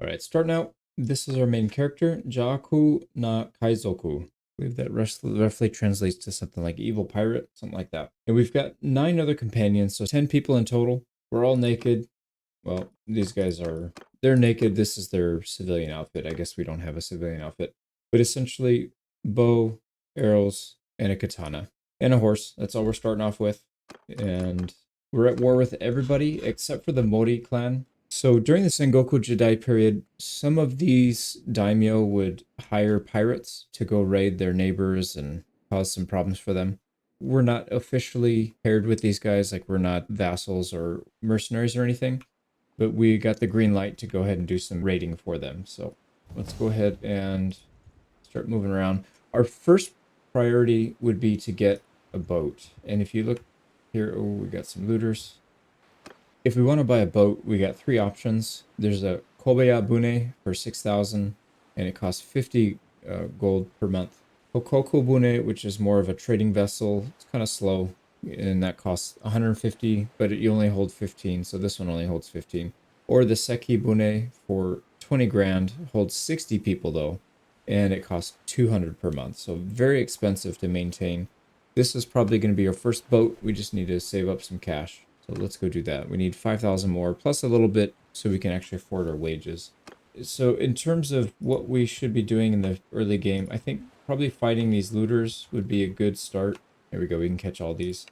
Alright, starting out, this is our main character, Jaku na Kaizoku. I believe that roughly translates to something like evil pirate, something like that. And we've got 9 other companions, so 10 people in total. We're all naked. Well, these guys are, they're naked. This is their civilian outfit. I guess we don't have a civilian outfit. But essentially, bow, arrows, and a katana. And a horse. That's all we're starting off with. And we're at war with everybody except for the Mori clan. So during the Sengoku Jidai period, some of these daimyo would hire pirates to go raid their neighbors and cause some problems for them. We're not officially paired with these guys, like we're not vassals or mercenaries or anything, but we got the green light to go ahead and do some raiding for them. So let's go ahead and start moving around. Our first priority would be to get a boat. And if you look here, oh, we got some looters. If we want to buy a boat, we got 3 options. There's a Kobeya Bune for 6,000, and it costs 50 gold per month. Hokoku Bune, which is more of a trading vessel, it's kind of slow, and that costs 150, but you only hold 15, so this one only holds 15. Or the Seki Bune for 20 grand, holds 60 people though, and it costs 200 per month, so very expensive to maintain. This is probably going to be our first boat. We just need to save up some cash. So let's go do that. We need 5,000 more, plus a little bit so we can actually afford our wages. So in terms of what we should be doing in the early game, I think probably fighting these looters would be a good start. There we go, we can catch all these.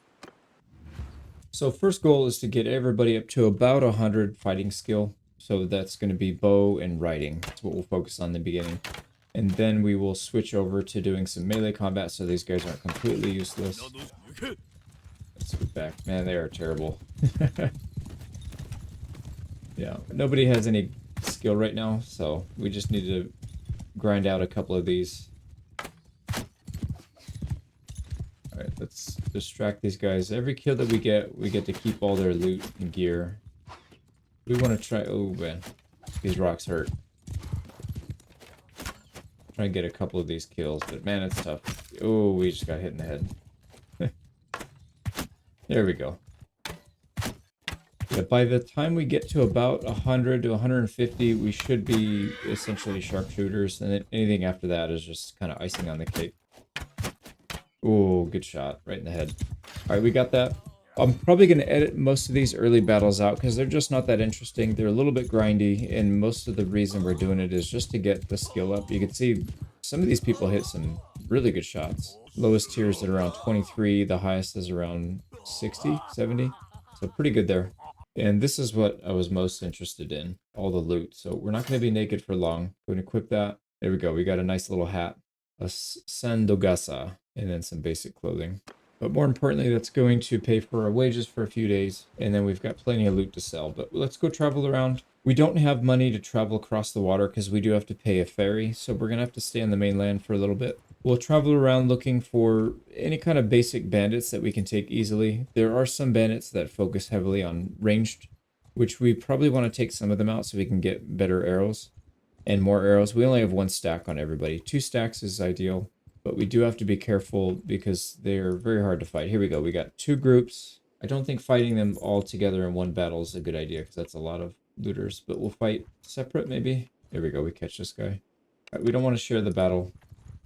So first goal is to get everybody up to about 100 fighting skill. So that's going to be bow and riding. That's what we'll focus on in the beginning. And then we will switch over to doing some melee combat so these guys aren't completely useless. Let's go back. Man, they are terrible. Yeah, nobody has any skill right now, so we just need to grind out a couple of these. Alright, let's distract these guys. Every kill that we get to keep all their loot and gear. We want to try... Oh, man. These rocks hurt. Try and get a couple of these kills, but man, it's tough. Oh, we just got hit in the head. There we go. Yeah, by the time we get to about 100 to 150, we should be essentially sharpshooters, and then anything after that is just kind of icing on the cake. Oh, good shot. Right in the head. All right, we got that. I'm probably going to edit most of these early battles out because they're just not that interesting. They're a little bit grindy, and most of the reason we're doing it is just to get the skill up. You can see some of these people hit some really good shots. Lowest tier is at around 23. The highest is around 60, 70. So pretty good there. And this is what I was most interested in, all the loot. So we're not going to be naked for long. Go and equip that. There we go. We got a nice little hat. A sandogasa. And then some basic clothing. But more importantly, that's going to pay for our wages for a few days. And then we've got plenty of loot to sell. But let's go travel around. We don't have money to travel across the water because we do have to pay a ferry. So we're going to have to stay on the mainland for a little bit. We'll travel around looking for any kind of basic bandits that we can take easily. There are some bandits that focus heavily on ranged, which we probably want to take some of them out so we can get better arrows and more arrows. We only have 1 stack on everybody. 2 stacks is ideal, but we do have to be careful because they're very hard to fight. Here we go. We got 2 groups. I don't think fighting them all together in one battle is a good idea because that's a lot of looters, but we'll fight separate maybe. There we go. We catch this guy. All right, we don't want to share the battle.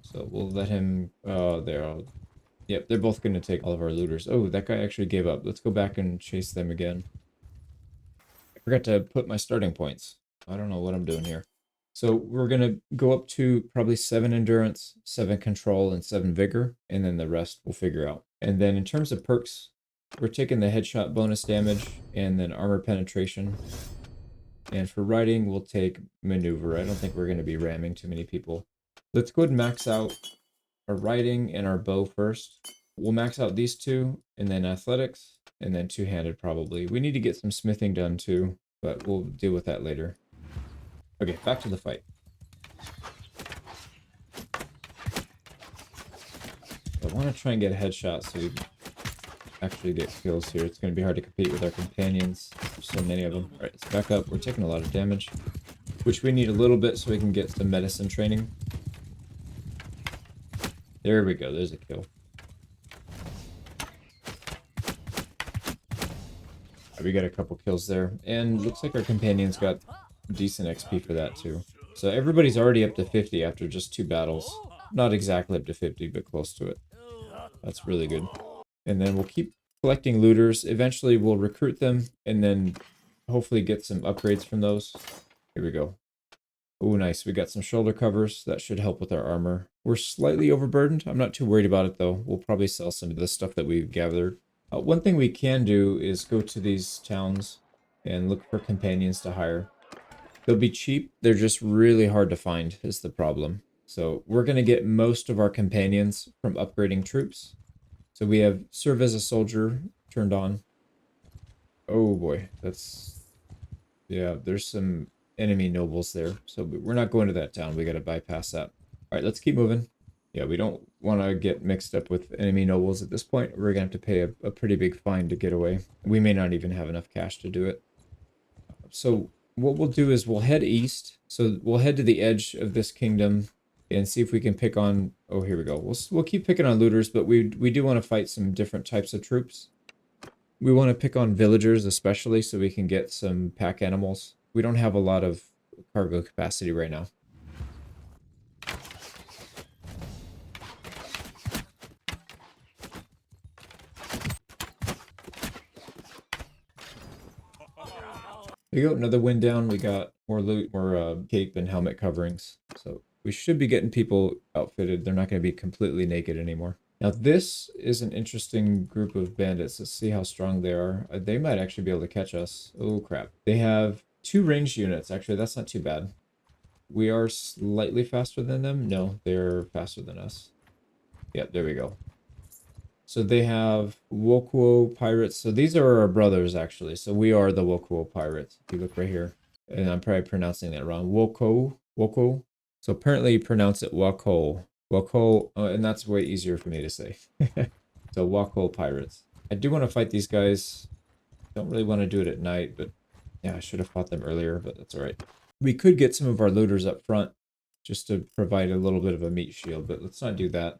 So we'll let him, yep, they're both going to take all of our looters. Oh, that guy actually gave up. Let's go back and chase them again. I forgot to put my starting points. I don't know what I'm doing here. So we're going to go up to probably 7 endurance, 7 control, and 7 vigor, and then the rest we'll figure out. And then in terms of perks, we're taking the headshot bonus damage and then armor penetration. And for riding, we'll take maneuver. I don't think we're going to be ramming too many people. Let's go ahead and max out our riding and our bow first. We'll max out these 2, and then athletics, and then 2-handed probably. We need to get some smithing done too, but we'll deal with that later. Okay, back to the fight. I want to try and get a headshot so we actually get kills here. It's going to be hard to compete with our companions. There's so many of them. All right, let's back up. We're taking a lot of damage, which we need a little bit so we can get some medicine training. There we go. There's a kill. Right, we got a couple kills there. And looks like our companions got decent XP for that too. So everybody's already up to 50 after just 2 battles. Not exactly up to 50, but close to it. That's really good. And then we'll keep collecting looters. Eventually we'll recruit them and then hopefully get some upgrades from those. Here we go. Oh, nice. We got some shoulder covers. That should help with our armor. We're slightly overburdened. I'm not too worried about it, though. We'll probably sell some of the stuff that we've gathered. One thing we can do is go to these towns and look for companions to hire. They'll be cheap. They're just really hard to find is the problem. So we're going to get most of our companions from upgrading troops. So we have serve as a soldier turned on. Oh boy, that's... yeah, there's some enemy nobles there. So we're not going to that town. We got to bypass that. All right, let's keep moving. Yeah, we don't want to get mixed up with enemy nobles at this point. We're going to have to pay a pretty big fine to get away. We may not even have enough cash to do it. So what we'll do is we'll head east. So we'll head to the edge of this kingdom and see if we can pick on... oh, here we go. We'll keep picking on looters, but we do want to fight some different types of troops. We want to pick on villagers especially so we can get some pack animals. We don't have a lot of cargo capacity right now. There you go, another wind down. We got more loot, more cape and helmet coverings. So we should be getting people outfitted. They're not going to be completely naked anymore. Now this is an interesting group of bandits. Let's see how strong they are. They might actually be able to catch us. Oh crap. They have 2 ranged units. Actually, that's not too bad. We are slightly faster than them. No, they're faster than us. Yep, there we go. So they have Wokou pirates. So these are our brothers, actually. So we are the Wokou pirates. If you look right here. And I'm probably pronouncing that wrong. Wokou. So apparently you pronounce it Wokou. Wokou, and that's way easier for me to say. So Wokou pirates. I do want to fight these guys. Don't really want to do it at night, but yeah, I should have fought them earlier, but that's all right. We could get some of our looters up front just to provide a little bit of a meat shield, but let's not do that.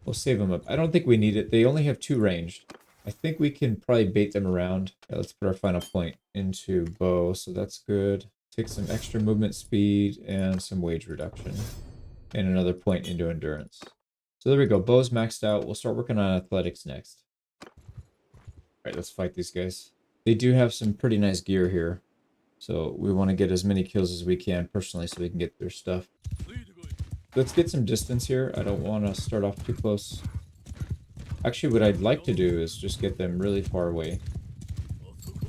We'll save them up. I don't think we need it. They only have 2 ranged. I think we can probably bait them around. Yeah, let's put our final point into bow, so that's good. Take some extra movement speed and some wage reduction. And another point into endurance. So there we go. Bow's maxed out. We'll start working on athletics next. Alright, let's fight these guys. They do have some pretty nice gear here. So we want to get as many kills as we can personally so we can get their stuff. Let's get some distance here. I don't want to start off too close. Actually, what I'd like to do is just get them really far away.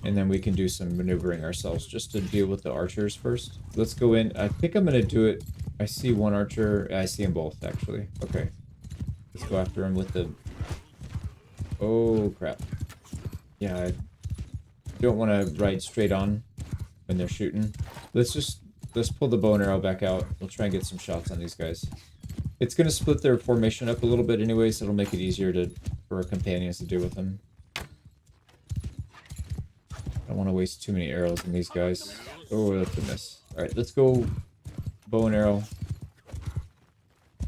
And then we can do some maneuvering ourselves just to deal with the archers first. Let's go in. I think I'm going to do it. I see one archer. I see them both, actually. Okay. Let's go after him with the... oh, crap. Yeah, I don't want to ride straight on when they're shooting. Let's pull the bow and arrow back out. We'll try and get some shots on these guys. It's going to split their formation up a little bit anyway, so it'll make it easier for our companions to deal with them. I don't want to waste too many arrows on these guys. Oh, that's a miss. Alright, let's go bow and arrow.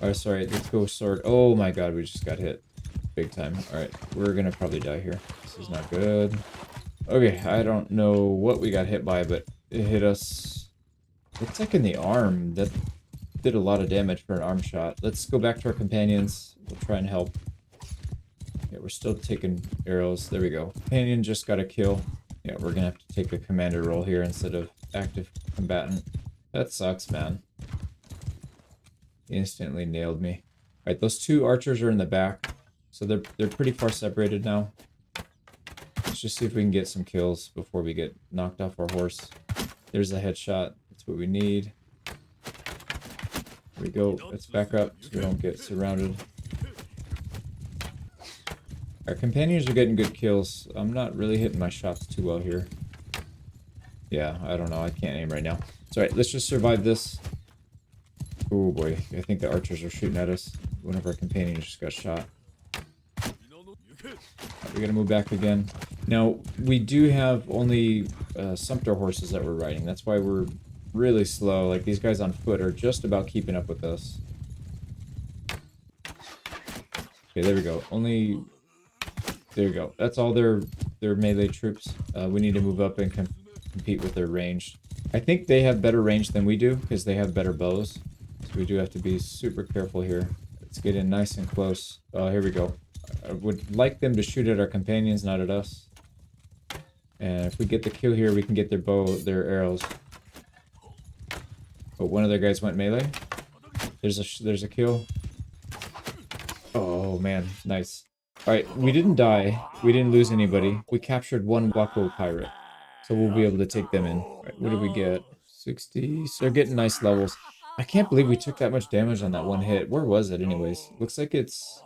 Oh, sorry, let's go sword. Oh my god, we just got hit. Big time. Alright, we're going to probably die here. This is not good. Okay, I don't know what we got hit by, but it hit us... looks like in the arm. That did a lot of damage for an arm shot. Let's go back to our companions. We'll try and help. Yeah, we're still taking arrows. There we go. Companion just got a kill. Yeah, we're gonna have to take a commander role here instead of active combatant. That sucks, man. Instantly nailed me. Alright, those 2 archers are in the back. So they're pretty far separated now. Let's just see if we can get some kills before we get knocked off our horse. There's a headshot. That's what we need. There we go. Let's back up so we don't get surrounded. Our companions are getting good kills. I'm not really hitting my shots too well here. Yeah, I don't know. I can't aim right now. It's alright. Let's just survive this. Oh boy. I think the archers are shooting at us. One of our companions just got shot. We gotta move back again. Now, we do have only sumpter horses that we're riding. That's why we're really slow. Like, these guys on foot are just about keeping up with us. Okay, there we go. Only... there you go. That's all their melee troops. We need to move up and compete with their ranged. I think they have better range than we do because they have better bows. So we do have to be super careful here. Let's get in nice and close. Oh, here we go. I would like them to shoot at our companions, not at us. And if we get the kill here, we can get their arrows. But one of their guys went melee. There's a kill. Oh man, nice. All right, we didn't die. We didn't lose anybody. We captured one Wokou pirate. So we'll be able to take them in. All right, what did we get? 60. So they're getting nice levels. I can't believe we took that much damage on that one hit. Where was it anyways? Looks like it's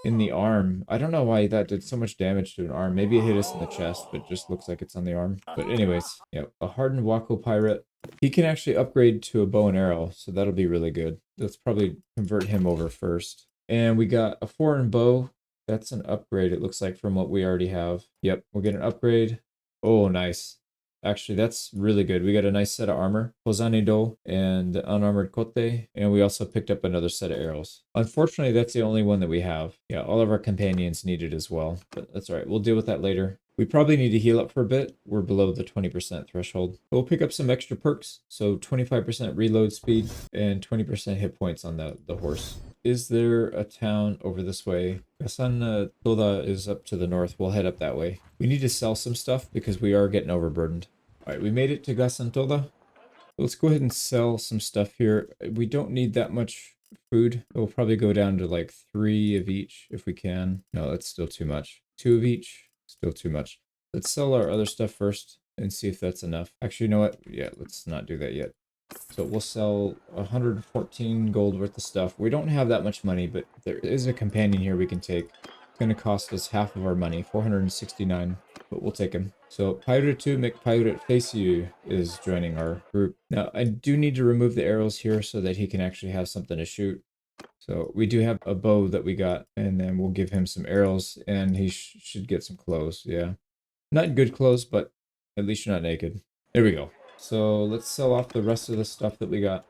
in the arm. I don't know why that did so much damage to an arm. Maybe it hit us in the chest, but it just looks like it's on the arm. But anyways, yeah, a hardened Wokou pirate. He can actually upgrade to a bow and arrow, so that'll be really good. Let's probably convert him over first. And we got a foreign bow. That's an upgrade, it looks like, from what we already have. Yep, we'll get an upgrade. Oh, nice. Actually, that's really good. We got a nice set of armor, Hosane Do and unarmored kote, and we also picked up another set of arrows. Unfortunately, that's the only one that we have. Yeah, all of our companions need it as well, but that's all right. We'll deal with that later. We probably need to heal up for a bit. We're below the 20% threshold. We'll pick up some extra perks, so 25% reload speed and 20% hit points on the horse. Is there a town over this way? Gasan Toda is up to the north. We'll head up that way. We need to sell some stuff because we are getting overburdened. All right, we made it to Gasan Toda. Let's go ahead and sell some stuff here. We don't need that much food. We'll probably go down to like 3 of each if we can. No, that's still too much. 2 of each, still too much. Let's sell our other stuff first and see if that's enough. Actually, you know what? Yeah, let's not do that yet. So we'll sell 114 gold worth of stuff. We don't have that much money, but there is a companion here we can take. It's going to cost us half of our money, 469, but we'll take him. So Pirate 2 McPirate Faceu is joining our group. Now, I do need to remove the arrows here so that he can actually have something to shoot. So we do have a bow that we got, and then we'll give him some arrows, and he should get some clothes, yeah. Not good clothes, but at least you're not naked. There we go. So let's sell off the rest of the stuff that we got.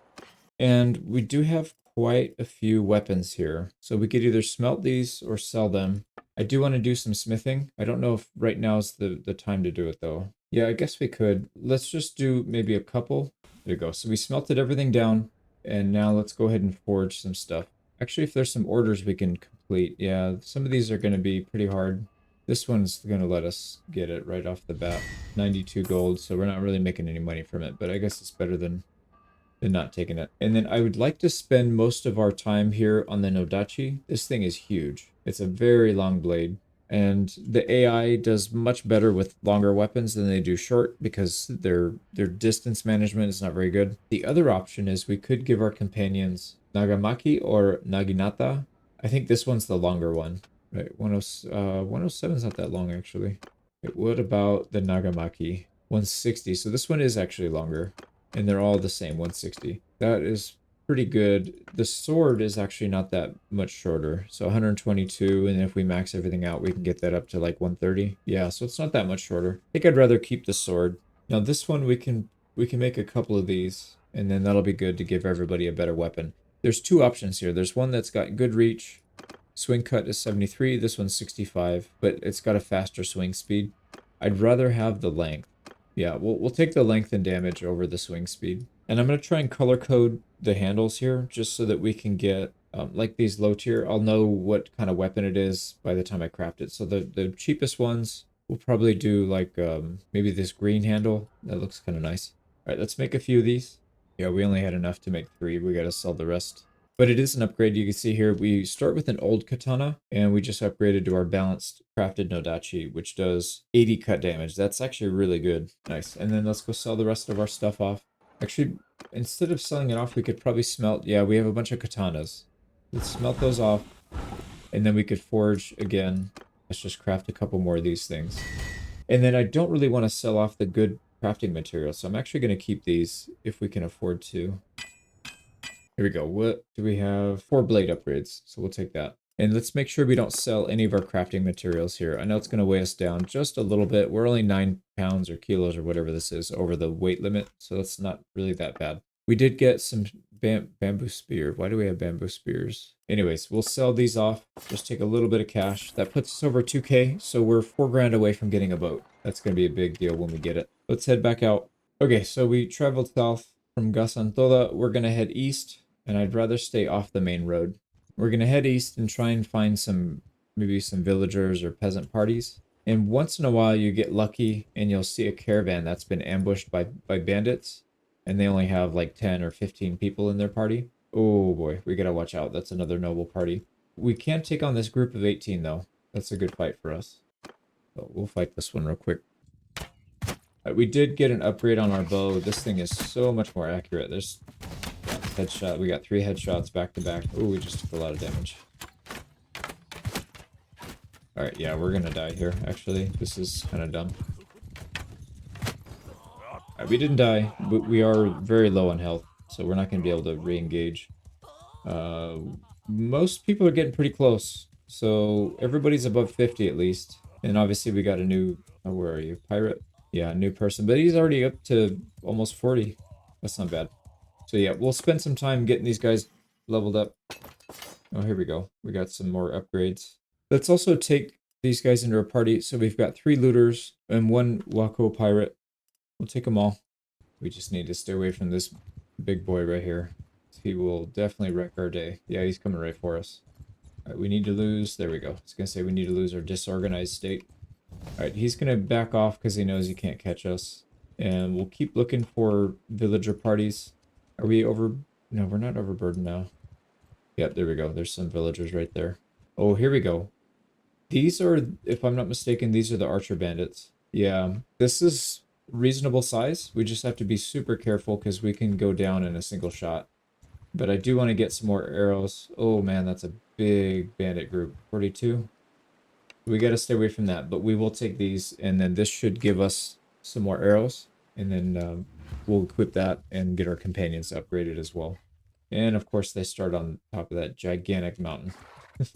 And we do have quite a few weapons here. So we could either smelt these or sell them. I do want to do some smithing. I don't know if right now is the time to do it though. Yeah, I guess we could. Let's just do maybe a couple. There we go. So we smelted everything down. And now let's go ahead and forge some stuff. Actually, if there's some orders we can complete. Yeah, some of these are going to be pretty hard. This one's going to let us get it right off the bat. 92 gold, so we're not really making any money from it, but I guess it's better than not taking it. And then I would like to spend most of our time here on the Nodachi. This thing is huge. It's a very long blade. And the AI does much better with longer weapons than they do short because their distance management is not very good. The other option is we could give our companions Nagamaki or Naginata. I think this one's the longer one. Right, 107 is not that long, actually. Wait, what about the Nagamaki? 160. So this one is actually longer. And they're all the same, 160. That is pretty good. The sword is actually not that much shorter. So 122, and if we max everything out, we can get that up to like 130. Yeah, so it's not that much shorter. I think I'd rather keep the sword. Now this one, we can make a couple of these, and then that'll be good to give everybody a better weapon. There's 2 options here. There's one that's got good reach. Swing cut is 73, this one's 65, but it's got a faster swing speed. I'd rather have the length. Yeah, we'll take the length and damage over the swing speed. And I'm going to try and color code the handles here, just so that we can get, like these low tier, I'll know what kind of weapon it is by the time I craft it. So the cheapest ones, we'll probably do like maybe this green handle. That looks kind of nice. All right, let's make a few of these. Yeah, we only had enough to make 3. We got to sell the rest. But it is an upgrade. You can see here, we start with an old katana, and we just upgraded to our balanced crafted Nodachi, which does 80 cut damage. That's actually really good. Nice. And then let's go sell the rest of our stuff off. Actually, instead of selling it off, we could probably smelt. Yeah, we have a bunch of katanas. Let's smelt those off, and then we could forge again. Let's just craft a couple more of these things. And then I don't really want to sell off the good crafting materials, so I'm actually going to keep these if we can afford to. Here we go. What do we have? 4 blade upgrades, so we'll take that. And let's make sure we don't sell any of our crafting materials here. I know it's going to weigh us down just a little bit. We're only 9 pounds or kilos or whatever this is over the weight limit, so that's not really that bad. We did get some bamboo spear. Why do we have bamboo spears? Anyways, we'll sell these off. Just take a little bit of cash. That puts us over 2K, so we're 4 grand away from getting a boat. That's going to be a big deal when we get it. Let's head back out. Okay, so we traveled south from Gasantola. We're gonna head east, and I'd rather stay off the main road. We're gonna head east and try and find maybe some villagers or peasant parties. And once in a while you get lucky and you'll see a caravan that's been ambushed by bandits, and they only have like 10 or 15 people in their party. Oh boy, we gotta watch out. That's another noble party. We can't take on this group of 18 though. That's a good fight for us. But we'll fight this one real quick. We did get an upgrade on our bow. This thing is so much more accurate. There's headshot. We got 3 headshots back to back. Oh, we just took a lot of damage. All right, yeah, we're gonna die here. Actually, this is kind of dumb. We didn't die, but we are very low on health, so we're not gonna be able to re-engage. Most people are getting pretty close, so everybody's above 50 at least. And obviously, we got a new. Oh, where are you, pirate? Yeah, new person, but he's already up to almost 40. That's not bad. So yeah, we'll spend some time getting these guys leveled up. Oh, here we go. We got some more upgrades. Let's also take these guys into our party. So we've got 3 looters and 1 Wokou pirate. We'll take them all. We just need to stay away from this big boy right here. He will definitely wreck our day. Yeah, he's coming right for us. All right, we need to lose. There we go. I was going to say we need to lose our disorganized state. Alright, he's going to back off because he knows he can't catch us. And we'll keep looking for villager parties. Are we over... No, we're not overburdened now. Yep, there we go. There's some villagers right there. Oh, here we go. These are, if I'm not mistaken, these are the archer bandits. Yeah, this is reasonable size. We just have to be super careful because we can go down in a single shot. But I do want to get some more arrows. Oh man, that's a big bandit group. 42. We got to stay away from that, but we will take these, and then this should give us some more arrows, and then we'll equip that and get our companions upgraded as well. And of course, they start on top of that gigantic mountain. All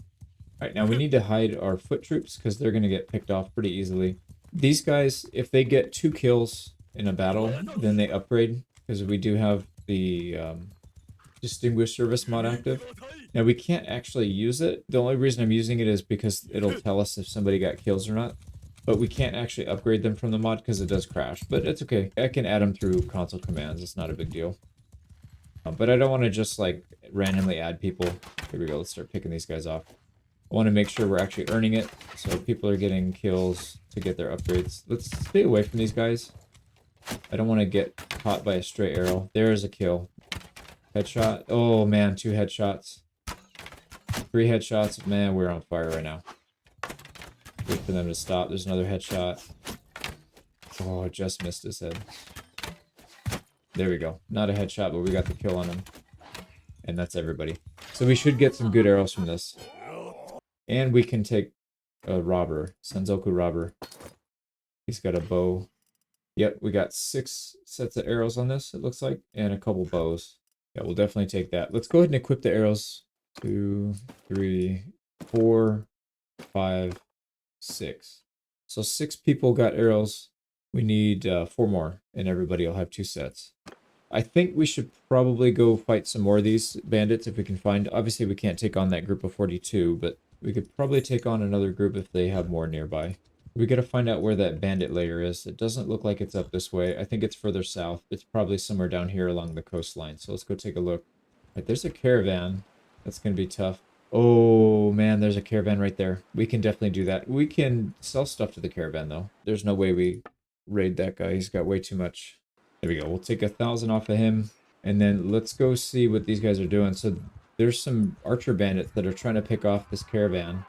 right, now we need to hide our foot troops because they're going to get picked off pretty easily. These guys, if they get 2 kills in a battle, then they upgrade because we do have the Distinguished Service mod active. Now we can't actually use it. The only reason I'm using it is because it'll tell us if somebody got kills or not. But we can't actually upgrade them from the mod because it does crash. But it's okay. I can add them through console commands. It's not a big deal. But I don't want to just like randomly add people. Here we go. Let's start picking these guys off. I want to make sure we're actually earning it. So people are getting kills to get their upgrades. Let's stay away from these guys. I don't want to get caught by a stray arrow. There is a kill. Headshot. Oh man, 2 headshots. 3 headshots. Man, we're on fire right now. Wait for them to stop. There's another headshot. Oh, I just missed his head. There we go. Not a headshot, but we got the kill on him. And that's everybody. So we should get some good arrows from this. And we can take a robber. Senzoku robber. He's got a bow. Yep, we got 6 sets of arrows on this, it looks like. And a couple bows. Yeah, we'll definitely take that. Let's go ahead and equip the arrows. 2, 3, 4, 5, 6. So 6 people got arrows. We need 4 more, and everybody will have 2 sets. I think we should probably go fight some more of these bandits if we can find. Obviously, we can't take on that group of 42, but we could probably take on another group if they have more nearby. We gotta find out where that bandit lair is. It doesn't look like it's up this way. I think it's further south. It's probably somewhere down here along the coastline. So let's go take a look. Right, there's a caravan. That's gonna be tough. Oh man, there's a caravan right there. We can definitely do that. We can sell stuff to the caravan though. There's no way we raid that guy. He's got way too much. There we go. We'll take 1,000 off of him. And then let's go see what these guys are doing. So there's some archer bandits that are trying to pick off this caravan.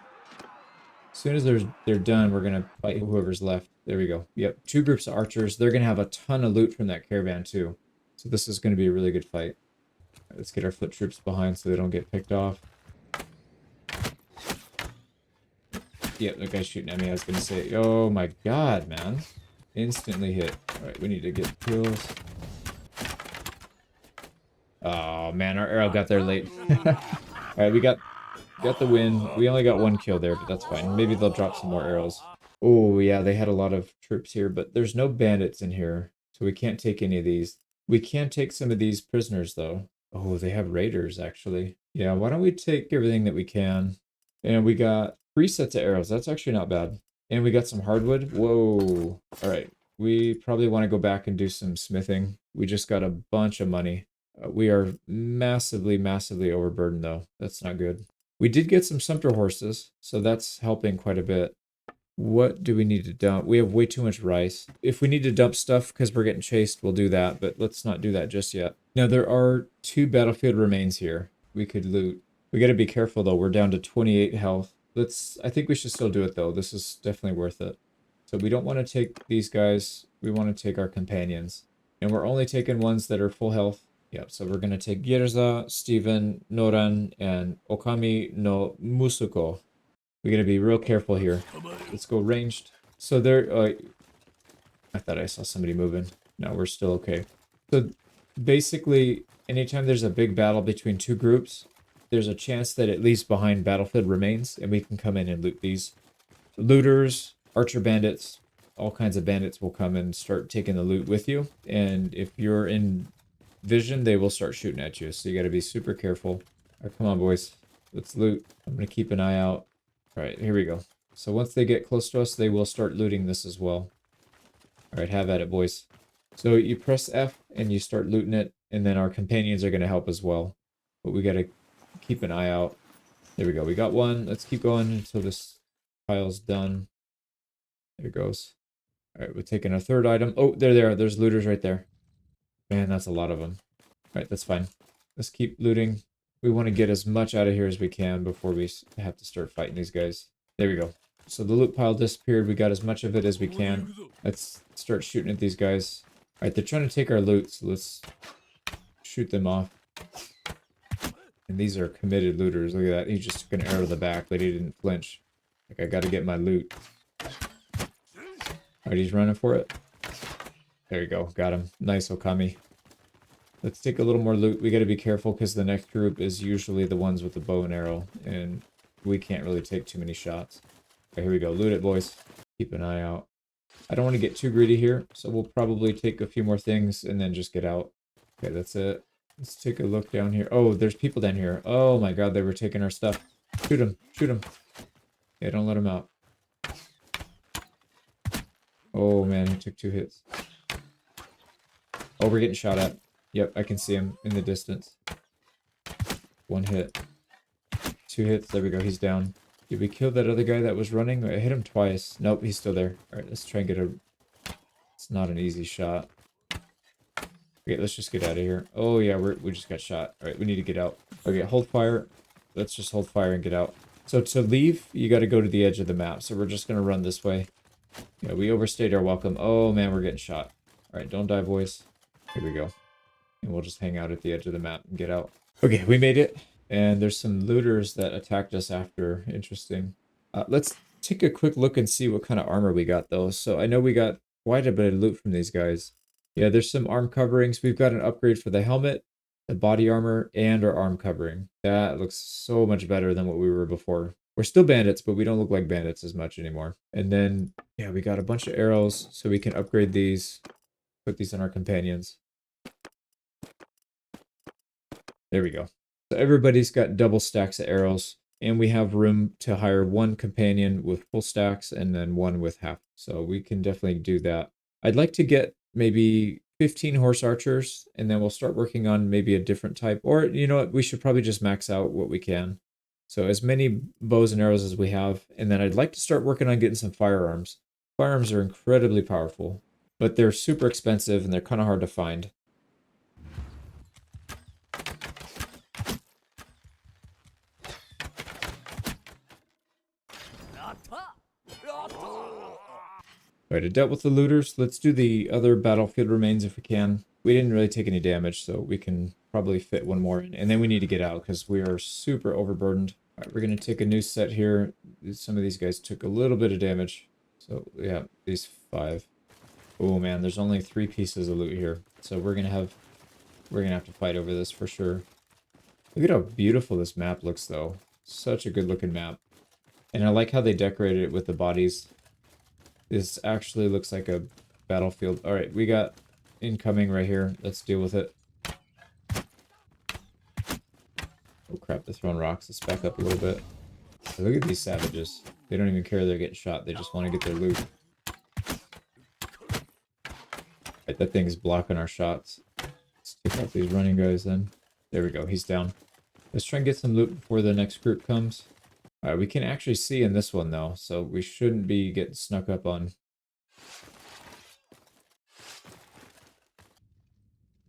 As soon as they're done, we're going to fight whoever's left. There we go. Yep, 2 groups of archers. They're going to have a ton of loot from that caravan too. So this is going to be a really good fight. Right, let's get our foot troops behind so they don't get picked off. Yep, that guy's shooting at me. I was going to say, oh my god, man. Instantly hit. Alright, we need to get kills. Oh man, our arrow got there late. Alright, we got the win. We only got 1 kill there, but that's fine. Maybe they'll drop some more arrows. Oh yeah, they had a lot of troops here, but there's no bandits in here, so we can't take any of these. We can take some of these prisoners though. Oh, they have raiders actually. Yeah, why don't we take everything that we can? And we got 3 sets of arrows. That's actually not bad. And we got some hardwood. Whoa. All right. We probably want to go back and do some smithing. We just got a bunch of money. We are massively, massively overburdened though. That's not good. We did get some sumpter horses, so that's helping quite a bit. What do we need to dump? We have way too much rice. If we need to dump stuff because we're getting chased, we'll do that, but let's not do that just yet. Now, there are 2 battlefield remains here we could loot. We got to be careful, though. We're down to 28 health. I think we should still do it, though. This is definitely worth it. So we don't want to take these guys. We want to take our companions. And we're only taking ones that are full health. Yep, so we're going to take Girza, Steven, Noran, and Okami no Musuko. We got to be real careful here. Let's go ranged. So there, I thought I saw somebody moving. No, we're still okay. So basically, anytime there's a big battle between 2 groups, there's a chance that it leaves behind battlefield remains, and we can come in and loot these. Looters, archer bandits, all kinds of bandits will come and start taking the loot with you. And if you're in vision, they will start shooting at you. So you got to be super careful. All right, come on, boys. Let's loot. I'm going to keep an eye out. All right, here we go. So once they get close to us, they will start looting this as well. All right, have at it, boys. So you press F and you start looting it, and then our companions are going to help as well. But we got to keep an eye out. There we go. We got one. Let's keep going until this pile's done. There it goes. All right, we're taking a 3rd item. Oh, they're there. There's looters right there. Man, that's a lot of them. All right, that's fine. Let's keep looting. We want to get as much out of here as we can before we have to start fighting these guys. There we go. So the loot pile disappeared. We got as much of it as we can. Let's start shooting at these guys. All right, they're trying to take our loot, so let's shoot them off. And these are committed looters. Look at that. He just took an arrow to the back, but he didn't flinch. Like, I got to get my loot. All right, he's running for it. There you go. Got him. Nice, Okami. Let's take a little more loot. We got to be careful because the next group is usually the ones with the bow and arrow, and we can't really take too many shots. Okay, here we go. Loot it, boys. Keep an eye out. I don't want to get too greedy here, so we'll probably take a few more things and then just get out. Okay, that's it. Let's take a look down here. Oh, there's people down here. Oh my god, they were taking our stuff. Shoot them. Shoot them. Yeah, don't let them out. Oh man, he took 2 hits. Oh, we're getting shot at. Yep, I can see him in the distance. 1 hit. 2 hits. There we go. He's down. Did we kill that other guy that was running? I hit him twice. Nope, he's still there. All right, let's try and get a... It's not an easy shot. Okay, let's just get out of here. Oh, yeah, we just got shot. All right, we need to get out. Okay, hold fire. Let's just hold fire and get out. So to leave, you got to go to the edge of the map. So we're just going to run this way. Yeah, we overstayed our welcome. Oh, man, we're getting shot. All right, don't die, boys. Here we go. And we'll just hang out at the edge of the map and get out. Okay, we made it. And there's some looters that attacked us after. Interesting. Let's take a quick look and see what kind of armor we got, though. So I know we got quite a bit of loot from these guys. Yeah, there's some arm coverings. We've got an upgrade for the helmet, the body armor, and our arm covering. That looks so much better than what we were before. We're still bandits, but we don't look like bandits as much anymore. And then, yeah, we got a bunch of arrows, so we can upgrade these. Put these on our companions. There we go. So everybody's got double stacks of arrows, and we have room to hire 1 companion with full stacks and then 1 with half. So we can definitely do that. I'd like to get maybe 15 horse archers, and then we'll start working on maybe a different type. Or, you know what, we should probably just max out what we can. So as many bows and arrows as we have, and then I'd like to start working on getting some firearms. Firearms are incredibly powerful, but they're super expensive and they're kind of hard to find. Alright, I dealt with the looters. Let's do the other battlefield remains if we can. We didn't really take any damage, so we can probably fit 1 more in. And then we need to get out because we are super overburdened. Alright, we're going to take a new set here. Some of these guys took a little bit of damage. So, yeah, these 5. Oh man, there's only 3 pieces of loot here. So we're gonna have to fight over this for sure. Look at how beautiful this map looks though. Such a good looking map. And I like how they decorated it with the bodies. This actually looks like a battlefield. Alright, we got incoming right here. Let's deal with it. Oh crap, they're throwing rocks. Let's back up a little bit. Look at these savages. They don't even care they're getting shot. They just want to get their loot. Alright, that thing's blocking our shots. Let's take out these running guys then. There we go, he's down. Let's try and get some loot before the next group comes. Alright, we can actually see in this one though, so we shouldn't be getting snuck up on.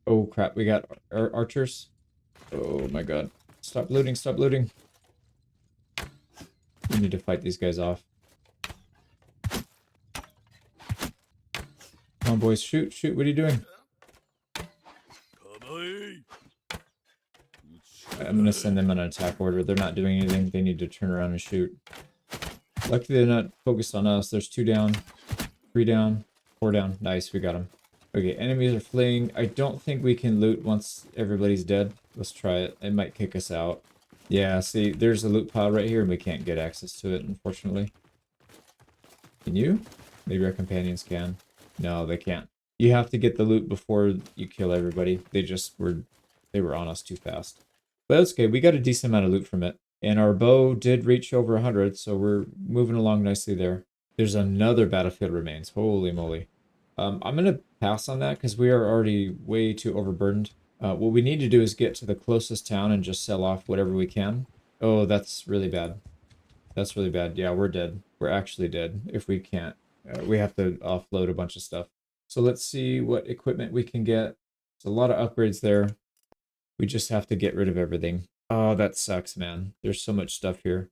Oh crap, we got archers. Oh my god. Stop looting, stop looting. We need to fight these guys off. Come on boys, shoot, shoot, what are you doing? I'm gonna send them on an attack order. They're not doing anything, they need to turn around and shoot. Luckily they're not focused on us. There's 2 down, 3 down, 4 down. Nice, we got them. Okay, enemies are fleeing. I don't think we can loot once everybody's dead. Let's try it. It might kick us out. Yeah, see, there's a loot pile right here and we can't get access to it, unfortunately. Can you? Maybe our companions can. No, they can't. You have to get the loot before you kill everybody. They were on us too fast. But that's okay. We got a decent amount of loot from it. And our bow did reach over 100, so we're moving along nicely there. There's another battlefield remains. Holy moly. I'm going to pass on that because we are already way too overburdened. What we need to do is get to the closest town and just sell off whatever we can. Oh, that's really bad. That's really bad. Yeah, we're dead. We're actually dead if we can't. We have to offload a bunch of stuff. So let's see what equipment we can get. There's a lot of upgrades there. We just have to get rid of everything. Oh, that sucks, man. There's so much stuff here.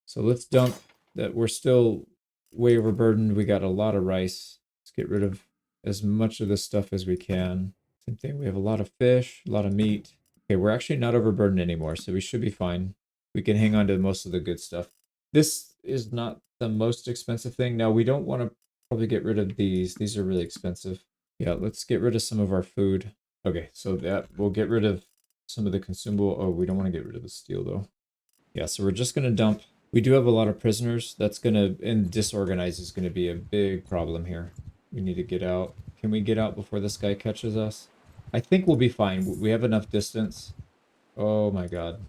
So let's dump that. We're still way overburdened. We got a lot of rice. Let's get rid of as much of this stuff as we can. Same thing. We have a lot of fish, a lot of meat. Okay, we're actually not overburdened anymore, so we should be fine. We can hang on to most of the good stuff. This is not the most expensive thing. Now, we don't want to probably get rid of these. These are really expensive. Yeah, let's get rid of some of our food. Okay, so that we'll get rid of some of the consumable. Oh, we don't want to get rid of the steel though. Yeah, so we're just going to dump. We do have a lot of prisoners. That's going to, and disorganized is going to be a big problem here. We need to get out. Can we get out before this guy catches us? I think we'll be fine. We have enough distance. Oh my god.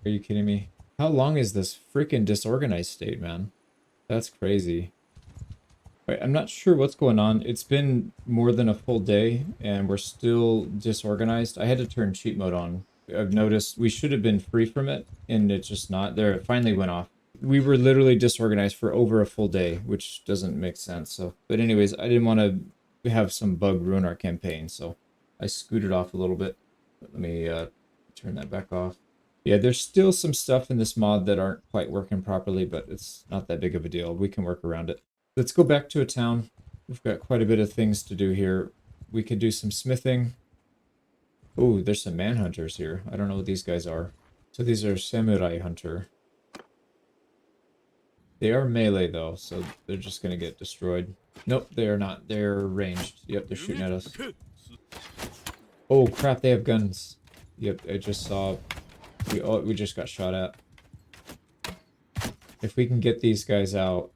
Are you kidding me? How long is this freaking disorganized state, man? That's crazy. Wait, I'm not sure what's going on. It's been more than a full day, and we're still disorganized. I had to turn cheat mode on. I've noticed we should have been free from it, and it's just not. There, it finally went off. We were literally disorganized for over a full day, which doesn't make sense. So, but anyways, I didn't want to have some bug ruin our campaign, so I scooted off a little bit. Let me turn that back off. Yeah, there's still some stuff in this mod that aren't quite working properly, but it's not that big of a deal. We can work around it. Let's go back to a town. We've got quite a bit of things to do here. We could do some smithing. Oh, there's some manhunters here. I don't know what these guys are. So these are samurai hunter. They are melee though, so they're just gonna get destroyed. Nope, they are not. They're ranged. Yep, they're shooting at us. Oh crap, they have guns. Yep, I just saw. We just got shot at. If we can get these guys out,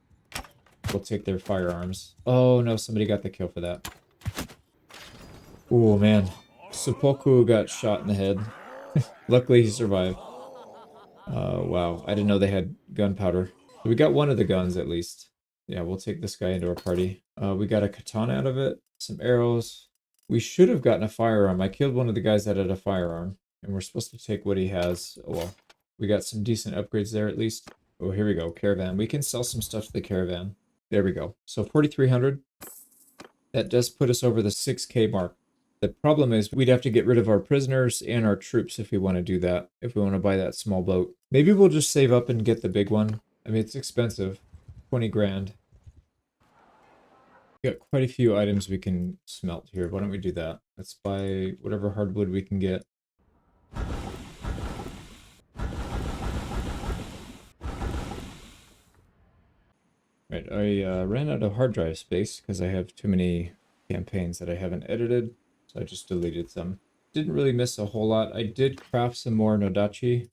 we'll take their firearms. Oh no, somebody got the kill for that. Oh man, Shokuho got shot in the head. Luckily he survived. Wow, I didn't know they had gunpowder. We got one of the guns at least. Yeah, we'll take this guy into our party. We got a katana out of it, some arrows. We should have gotten a firearm. I killed one of the guys that had a firearm, and we're supposed to take what he has. Oh, well, we got some decent upgrades there at least. Oh, here we go, caravan. We can sell some stuff to the caravan. There we go. So 4,300. That does put us over the 6K mark. The problem is we'd have to get rid of our prisoners and our troops if we want to do that, if we want to buy that small boat. Maybe we'll just save up and get the big one. I mean, it's expensive. 20 grand. We got quite a few items we can smelt here. Why don't we do that? Let's buy whatever hardwood we can get. Right, I ran out of hard drive space because I have too many campaigns that I haven't edited, so I just deleted some. Didn't really miss a whole lot. I did craft some more Nodachi.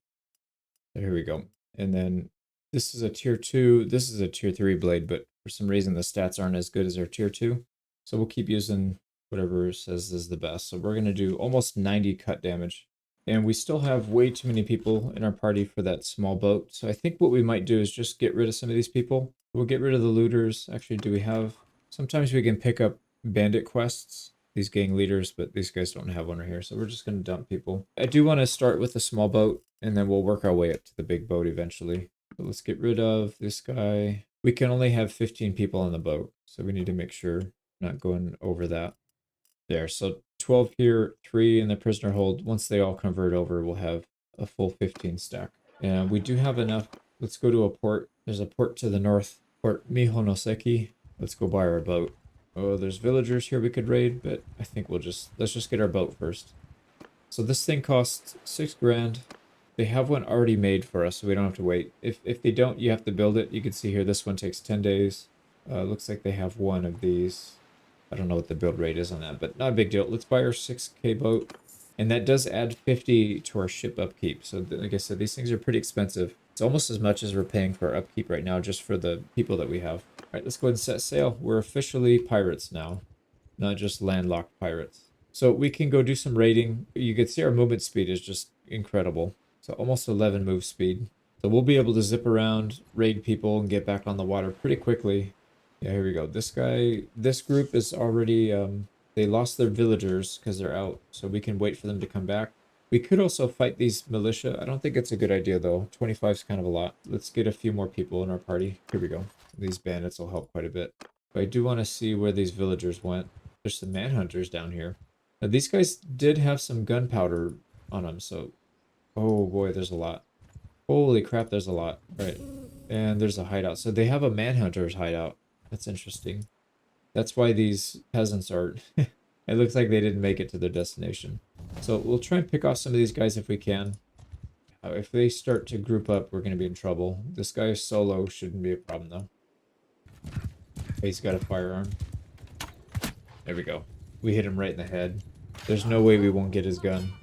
Here we go. And then this is a tier 2. This is a tier 3 blade, but for some reason the stats aren't as good as our tier 2. So we'll keep using whatever says is the best. So we're going to do almost 90 cut damage. And we still have way too many people in our party for that small boat. So I think what we might do is just get rid of some of these people. We'll get rid of the looters. Actually, do we have... Sometimes we can pick up bandit quests. these gang leaders, but these guys don't have one right here, so we're just going to dump people. I do want to start with a small boat, and then we'll work our way up to the big boat eventually. But let's get rid of this guy. We can only have 15 people on the boat, so we need to make sure we're not going over that. There, so 12 here, 3 in the prisoner hold. Once they all convert over, we'll have a full 15 stack. And we do have enough. Let's go to a port. There's a port to the north, Port Mihonoseki. Let's go buy our boat. Oh, there's villagers here we could raid, but I think let's just get our boat first. So this thing costs 6 grand. They have one already made for us, so we don't have to wait. If they don't, you have to build it. You can see here, this one takes 10 days. Looks like they have one of these. I don't know what the build rate is on that, but not a big deal. Let's buy our 6K boat. And that does add 50 to our ship upkeep. So like I said, these things are pretty expensive. It's almost as much as we're paying for our upkeep right now, just for the people that we have. All right, let's go ahead and set sail. We're officially pirates now, not just landlocked pirates. So we can go do some raiding. You can see our movement speed is just incredible. So almost 11 move speed. So we'll be able to zip around, raid people, and get back on the water pretty quickly. Yeah, here we go. This group is already, they lost their villagers because they're out. So we can wait for them to come back. We could also fight these militia. I don't think it's a good idea though. 25 is kind of a lot. Let's get a few more people in our party. Here we go. These bandits will help quite a bit. But I do want to see where these villagers went. There's some manhunters down here. Now these guys did have some gunpowder on them, so... Oh boy, there's a lot. Holy crap, there's a lot. Right. And there's a hideout. So they have a manhunter's hideout. That's interesting. That's why these peasants are... It looks like they didn't make it to their destination. So we'll try and pick off some of these guys if we can. If they start to group up, we're going to be in trouble. This guy solo shouldn't be a problem, though. He's got a firearm. There we go. We hit him right in the head. There's no way we won't get his gun.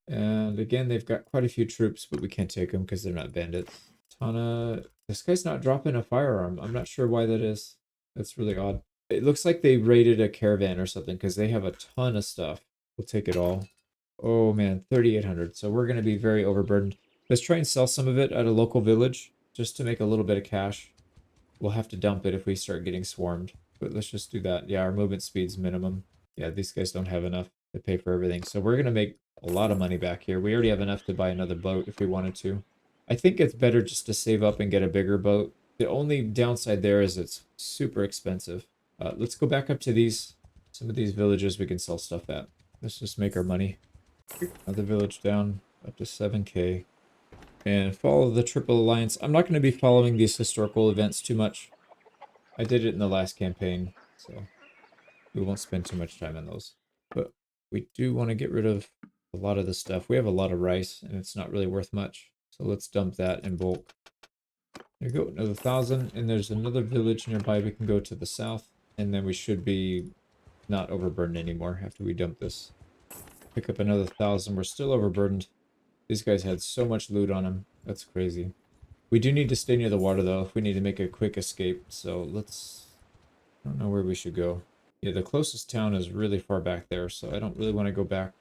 And again, they've got quite a few troops, but we can't take them because they're not bandits. Tana... This guy's not dropping a firearm. I'm not sure why that is. That's really odd. It looks like they raided a caravan or something because they have a ton of stuff. We'll take it all. Oh man, 3,800. So we're going to be very overburdened. Let's try and sell some of it at a local village just to make a little bit of cash. We'll have to dump it if we start getting swarmed. But let's just do that. Yeah, our movement speed's minimum. Yeah, these guys don't have enough to pay for everything. So we're going to make a lot of money back here. We already have enough to buy another boat if we wanted to. I think it's better just to save up and get a bigger boat. The only downside there is it's super expensive. Let's go back up to some of these villages we can sell stuff at. Let's just make our money. Another village down, up to 7K. And follow the Triple Alliance. I'm not going to be following these historical events too much. I did it in the last campaign, so we won't spend too much time on those. But we do want to get rid of a lot of the stuff. We have a lot of rice, and it's not really worth much. So let's dump that in bulk. There you go, another 1,000. And there's another village nearby we can go to the south. And then we should be not overburdened anymore after we dump this. Pick up another 1,000. We're still overburdened. These guys had so much loot on them. That's crazy. We do need to stay near the water, though, if we need to make a quick escape. So let's... I don't know where we should go. Yeah, the closest town is really far back there, so I don't really want to go back.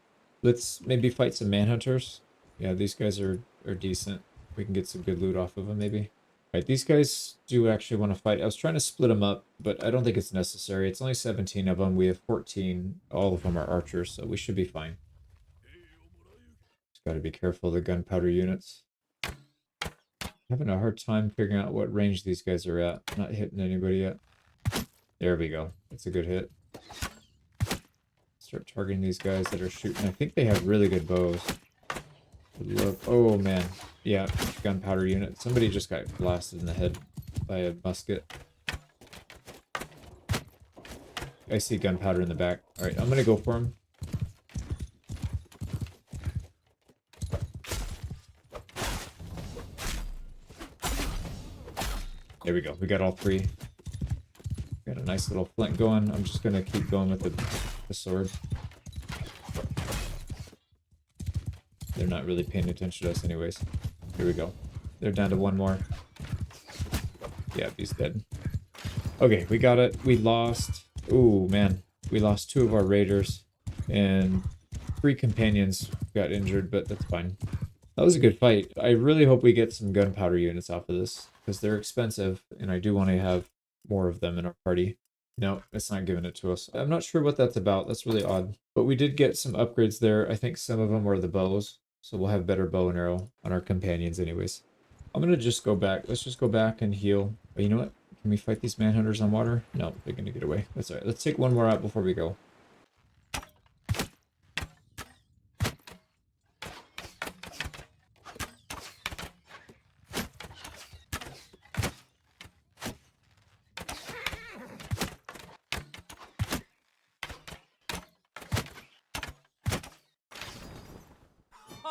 Let's maybe fight some manhunters. Yeah, these guys are decent. We can get some good loot off of them, maybe. Right, these guys do actually want to fight. I was trying to split them up, but I don't think it's necessary. It's only 17 of them. We have 14. All of them are archers, so we should be fine. Just got to be careful of the gunpowder units. Having a hard time figuring out what range these guys are at. Not hitting anybody yet. There we go. That's a good hit. Start targeting these guys that are shooting. I think they have really good bows. Good look. Oh man. Yeah, gunpowder unit. Somebody just got blasted in the head by a musket. I see gunpowder in the back. Alright, I'm gonna go for him. There we go. We got all three. Got a nice little flint going. I'm just gonna keep going with the sword. They're not really paying attention to us anyways. Here we go. They're down to one more. Yeah, he's dead. Okay, we got it. We lost... Ooh, man. We lost 2 of our raiders. And 3 companions got injured, but that's fine. That was a good fight. I really hope we get some gunpowder units off of this, because they're expensive, and I do want to have more of them in our party. No, it's not giving it to us. I'm not sure what that's about. That's really odd. But we did get some upgrades there. I think some of them were the bows. So we'll have better bow and arrow on our companions anyways. I'm going to just go back. Let's just go back and heal. Oh, you know what? Can we fight these manhunters on water? No, they're going to get away. That's all right. Let's take one more out before we go.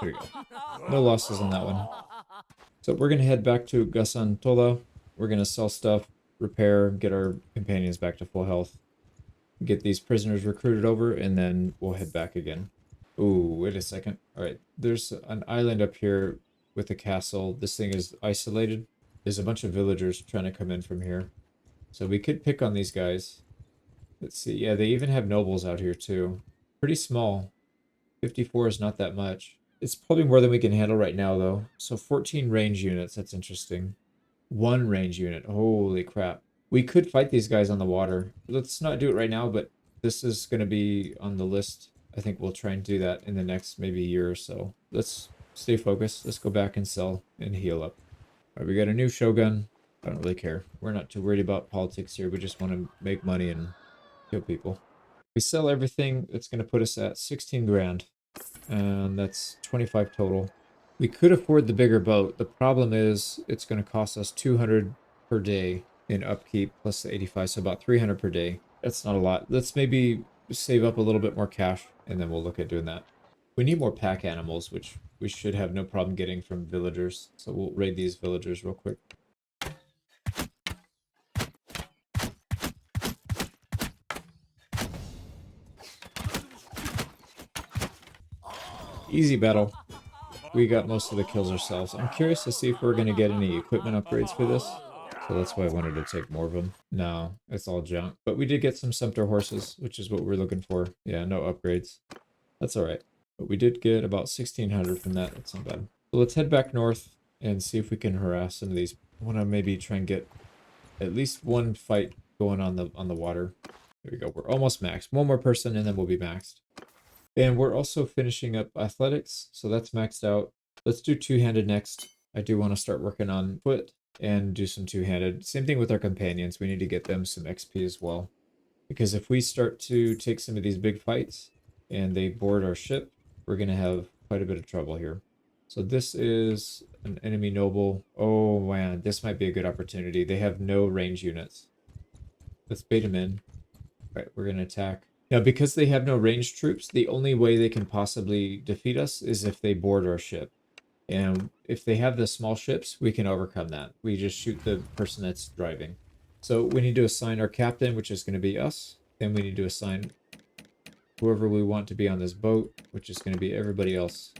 There we go. No losses on that one. So we're going to head back to Gasan Tola. We're going to sell stuff, repair, get our companions back to full health, get these prisoners recruited over, and then we'll head back again. Ooh, wait a second. All right, there's an island up here with a castle. This thing is isolated. There's a bunch of villagers trying to come in from here. So we could pick on these guys. Let's see. Yeah, they even have nobles out here too. Pretty small. 54 is not that much. It's probably more than we can handle right now, though. So 14 range units. That's interesting. 1 range unit. Holy crap. We could fight these guys on the water. Let's not do it right now, but this is going to be on the list. I think we'll try and do that in the next maybe year or so. Let's stay focused. Let's go back and sell and heal up. All right, we got a new shogun. I don't really care. We're not too worried about politics here. We just want to make money and kill people. We sell everything. It's going to put us at 16 grand. And that's 25 total. We could afford the bigger boat. The problem is it's going to cost us 200 per day in upkeep plus the 85, so about 300 per day. That's not a lot. Let's maybe save up a little bit more cash and then we'll look at doing that. We need more pack animals, which we should have no problem getting from villagers. So we'll raid these villagers real quick. Easy battle. We got most of the kills ourselves. I'm curious to see if we're going to get any equipment upgrades for this. So that's why I wanted to take more of them. No, it's all junk. But we did get some Sumpter horses, which is what we're looking for. Yeah, no upgrades. That's all right. But we did get about 1,600 from that. That's not bad. So let's head back north and see if we can harass some of these. I want to maybe try and get at least one fight going on the water. There we go. We're almost maxed. One more person and then we'll be maxed. And we're also finishing up athletics, so that's maxed out. Let's do two-handed next. I do want to start working on foot and do some two-handed. Same thing with our companions. We need to get them some XP as well. Because if we start to take some of these big fights and they board our ship, we're going to have quite a bit of trouble here. So this is an enemy noble. Oh man, this might be a good opportunity. They have no range units. Let's bait them in. All right, we're going to attack. Now, because they have no ranged troops, the only way they can possibly defeat us is if they board our ship. And if they have the small ships, we can overcome that. We just shoot the person that's driving. So we need to assign our captain, which is going to be us. Then we need to assign whoever we want to be on this boat, which is going to be everybody else.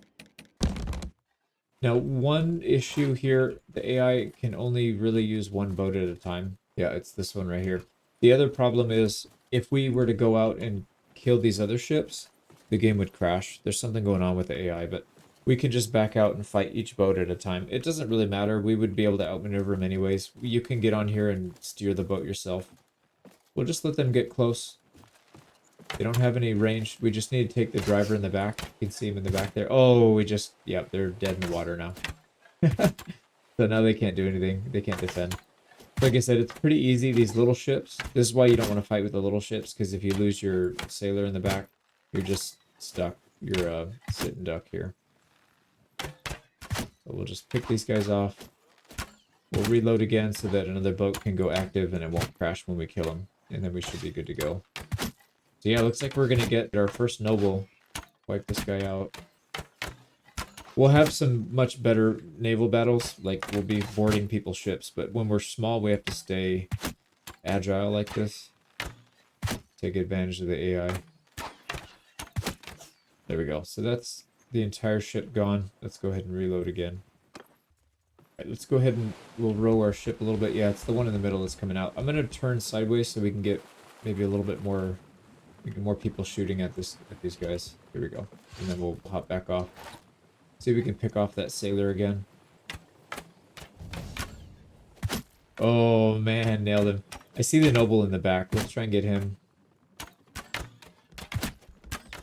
Now, one issue here, the AI can only really use one boat at a time. Yeah, it's this one right here. The other problem is, if we were to go out and kill these other ships, the game would crash. There's something going on with the AI, but we can just back out and fight each boat at a time. It doesn't really matter. We would be able to outmaneuver them anyways. You can get on here and steer the boat yourself. We'll just let them get close. They don't have any range. We just need to take the driver in the back. You can see him in the back there. Oh, yep, they're dead in the water now. So now they can't do anything. They can't defend. Like I said, it's pretty easy, these little ships. This is why you don't want to fight with the little ships, because if you lose your sailor in the back, you're just stuck. You're a sitting duck here. So we'll just pick these guys off. We'll reload again so that another boat can go active and it won't crash when we kill them. And then we should be good to go. So yeah, looks like we're going to get our first noble. Wipe this guy out. We'll have some much better naval battles, like we'll be boarding people's ships, but when we're small, we have to stay agile like this. Take advantage of the AI. There we go. So that's the entire ship gone. Let's go ahead and reload again. All right, let's go ahead and we'll row our ship a little bit. Yeah, it's the one in the middle that's coming out. I'm going to turn sideways so we can get maybe a little bit more, more people shooting at these guys. Here we go. And then we'll hop back off. See if we can pick off that sailor again. Oh man, nailed him. I see the noble in the back. Let's try and get him.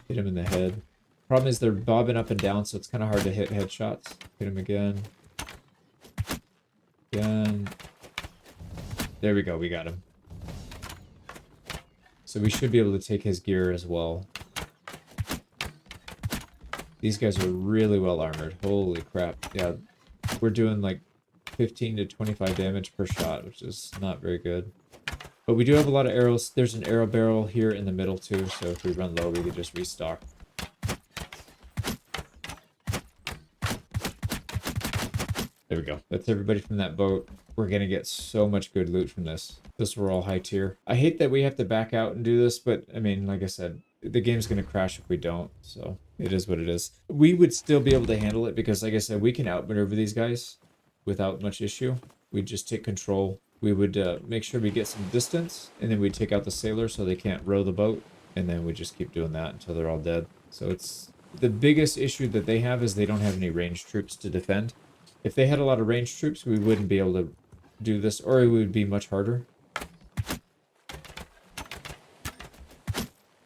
Hit him in the head. Problem is they're bobbing up and down, so it's kind of hard to hit headshots. Hit him again. Again. There we go. We got him. So we should be able to take his gear as well. These guys are really well armored. Holy crap. Yeah, we're doing like 15 to 25 damage per shot, which is not very good. But we do have a lot of arrows. There's an arrow barrel here in the middle too, so if we run low, we could just restock. There we go. That's everybody from that boat. We're going to get so much good loot from this. This were all high tier. I hate that we have to back out and do this, but I mean, like I said, the game's going to crash if we don't, so it is what it is. We would still be able to handle it because, like I said, we can outmaneuver these guys without much issue. We'd just take control. We would make sure we get some distance, and then we'd take out the sailor so they can't row the boat, and then we just keep doing that until they're all dead. So it's the biggest issue that they have is they don't have any ranged troops to defend. If they had a lot of ranged troops, we wouldn't be able to do this, or it would be much harder.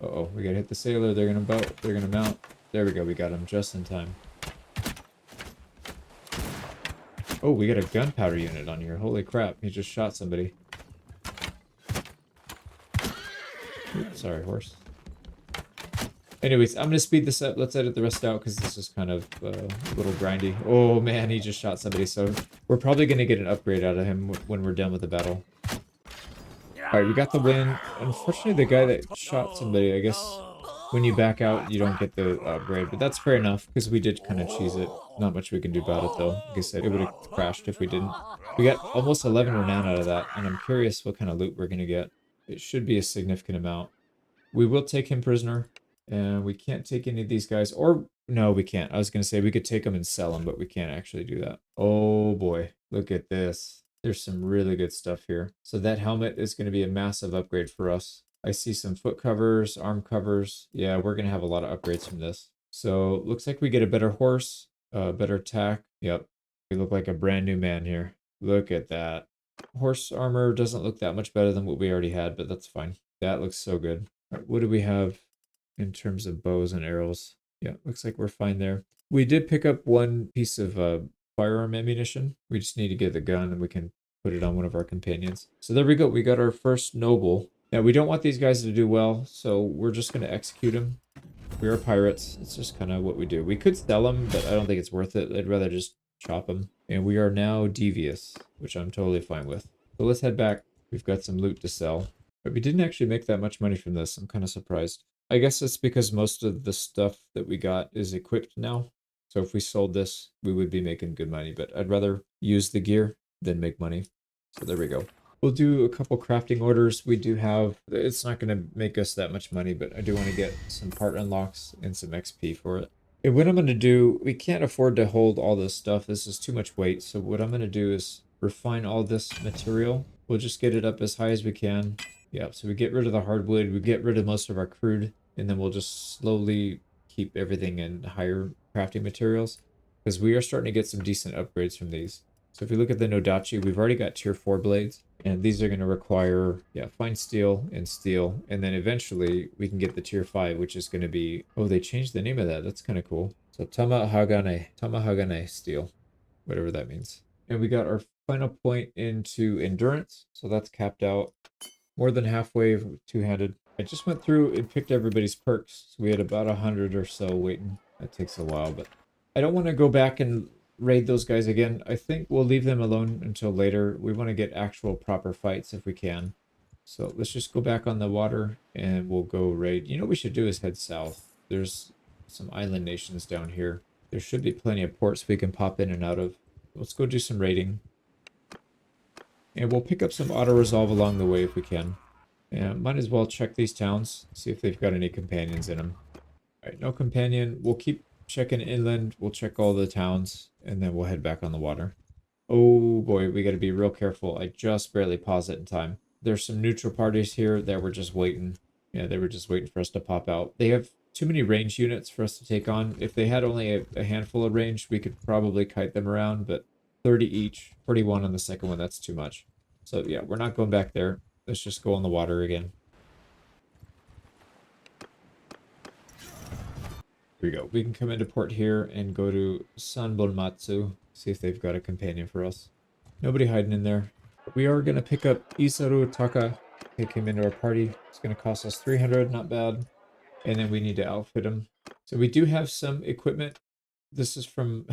Uh-oh, we gotta hit the sailor. They're gonna mount. There we go, we got him just in time. Oh, we got a gunpowder unit on here. Holy crap, he just shot somebody. Oops, sorry, horse. Anyways, I'm gonna speed this up. Let's edit the rest out because this is kind of a little grindy. Oh man, he just shot somebody, so we're probably gonna get an upgrade out of him when we're done with the battle. Alright, we got the win. Unfortunately, the guy that shot somebody, I guess when you back out, you don't get the upgrade, but that's fair enough because we did kind of cheese it. Not much we can do about it though. Like I said, it would have crashed if we didn't. We got almost 11 renown out of that, and I'm curious what kind of loot we're gonna get. It should be a significant amount. We will take him prisoner. And we can't take any of these guys, or no, we can't. I was going to say we could take them and sell them, but we can't actually do that. Oh boy, look at this. There's some really good stuff here. So that helmet is going to be a massive upgrade for us. I see some foot covers, arm covers. Yeah, we're going to have a lot of upgrades from this. So looks like we get a better horse, better attack. Yep, we look like a brand new man here. Look at that. Horse armor doesn't look that much better than what we already had, but that's fine. That looks so good. All right, what do we have in terms of bows and arrows? Yeah, looks like we're fine there. We did pick up one piece of firearm ammunition. We just need to get the gun and we can put it on one of our companions. So there we go. We got our first noble. Now, we don't want these guys to do well, so we're just going to execute them. We are pirates. It's just kind of what we do. We could sell them, but I don't think it's worth it. I'd rather just chop them. And we are now devious, which I'm totally fine with. So let's head back. We've got some loot to sell. But we didn't actually make that much money from this. I'm kind of surprised. I guess it's because most of the stuff that we got is equipped now. So if we sold this, we would be making good money. But I'd rather use the gear than make money. So there we go. We'll do a couple crafting orders. We do have, it's not going to make us that much money, but I do want to get some part unlocks and some XP for it. And what I'm going to do, we can't afford to hold all this stuff. This is too much weight. So what I'm going to do is refine all this material. We'll just get it up as high as we can. Yeah, so we get rid of the hardwood, we get rid of most of our crude, and then we'll just slowly keep everything in higher crafting materials, because we are starting to get some decent upgrades from these. So if you look at the Nodachi, we've already got tier 4 blades, and these are going to require, yeah, fine steel, and then eventually we can get the tier 5, which is going to be, oh, they changed the name of that, that's kind of cool. So Tamahagane steel, whatever that means. And we got our final point into endurance, so that's capped out. More than halfway two-handed. I just went through and picked everybody's perks. So we had about 100 or so waiting. That takes a while, but I don't want to go back and raid those guys again. I think we'll leave them alone until later. We want to get actual proper fights if we can. So let's just go back on the water and we'll go raid. You know what we should do is head south. There's some island nations down here. There should be plenty of ports we can pop in and out of. Let's go do some raiding. And we'll pick up some auto-resolve along the way if we can. And might as well check these towns, see if they've got any companions in them. Alright, no companion. We'll keep checking inland. We'll check all the towns, and then we'll head back on the water. Oh boy, we gotta be real careful. I just barely paused it in time. There's some neutral parties here that were just waiting. Yeah, they were just waiting for us to pop out. They have too many range units for us to take on. If they had only a handful of range, we could probably kite them around, but 30 each, 41 on the second one, that's too much. So yeah, we're not going back there. let's just go on the water again. Here we go. We can come into port here and go to Sanbonmatsu. See if they've got a companion for us. Nobody hiding in there. We are going to pick up Isaru Taka. Take him into our party. It's going to cost us 300, not bad. And then we need to outfit him. So we do have some equipment. This is from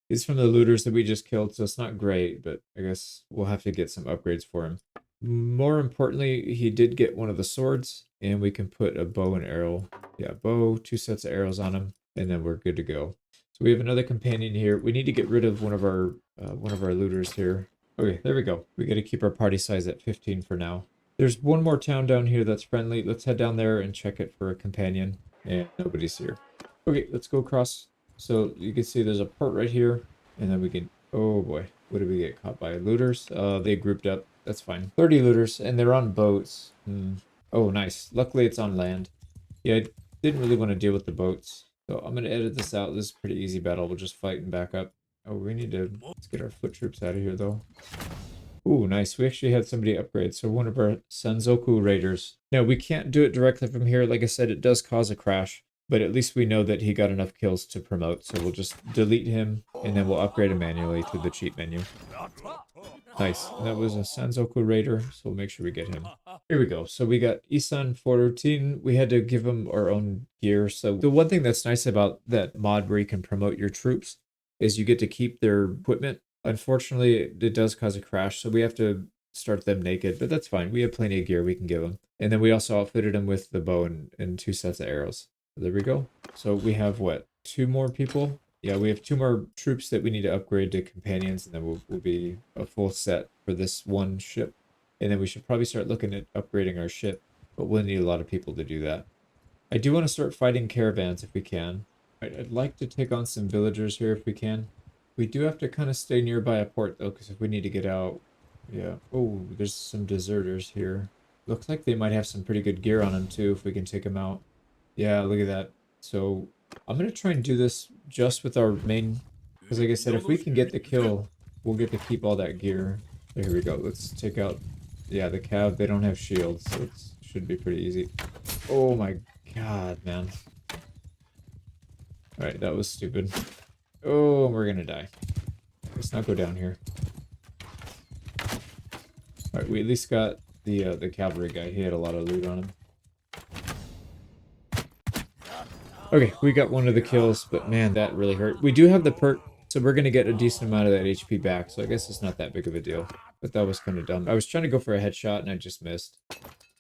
it's from the looters that we just killed, so it's not great, but I guess we'll have to get some upgrades for him. More importantly, he did get one of the swords, and we can put a bow and arrow. Yeah, bow, 2 sets of arrows on him, and then we're good to go. So we have another companion here. We need to get rid of one of our looters here. Okay, there we go. We got to keep our party size at 15 for now. There's one more town down here that's friendly. Let's head down there and check it for a companion. And nobody's here. Okay, let's go across. So you can see there's a port right here. And then we can... Oh boy. What did we get caught by? Looters? They grouped up. That's fine. 30 looters. And they're on boats. Oh, nice. Luckily it's on land. Yeah, I didn't really want to deal with the boats. So I'm going to edit this out. This is a pretty easy battle. We'll just fight and back up. Oh, we need to... Let's get our foot troops out of here, though. Ooh, nice. We actually had somebody upgrade. So one of our Sanzoku raiders. Now, we can't do it directly from here. Like I said, it does cause a crash. But at least we know that he got enough kills to promote. So we'll just delete him. And then we'll upgrade him manually through the cheat menu. Nice. And that was a Sanzoku raider. So we'll make sure we get him. Here we go. So we got Isan for routine. We had to give him our own gear. So the one thing that's nice about that mod where you can promote your troops is you get to keep their equipment. Unfortunately, it does cause a crash, so we have to start them naked, but that's fine. We have plenty of gear we can give them. And then we also outfitted them with the bow and 2 sets of arrows. So there we go. So we have, what, 2 more people? Yeah, we have 2 more troops that we need to upgrade to companions, and then we'll be a full set for this one ship. And then we should probably start looking at upgrading our ship, but we'll need a lot of people to do that. I do want to start fighting caravans if we can. I'd like to take on some villagers here if we can. We do have to kind of stay nearby a port, though, because if we need to get out... Yeah. Oh, there's some deserters here. Looks like they might have some pretty good gear on them, too, if we can take them out. Yeah, look at that. So, I'm going to try and do this just with our main... Because, like I said, if we can get the kill, we'll get to keep all that gear. So here we go. Let's take out... Yeah, the cav, they don't have shields, so it should be pretty easy. Oh my god, man. Alright, that was stupid. Oh, we're gonna die. Let's not go down here. Alright, we at least got the cavalry guy. He had a lot of loot on him. Okay, we got one of the kills, but man, that really hurt. We do have the perk, so we're gonna get a decent amount of that HP back, so I guess it's not that big of a deal. But that was kind of dumb. I was trying to go for a headshot and I just missed.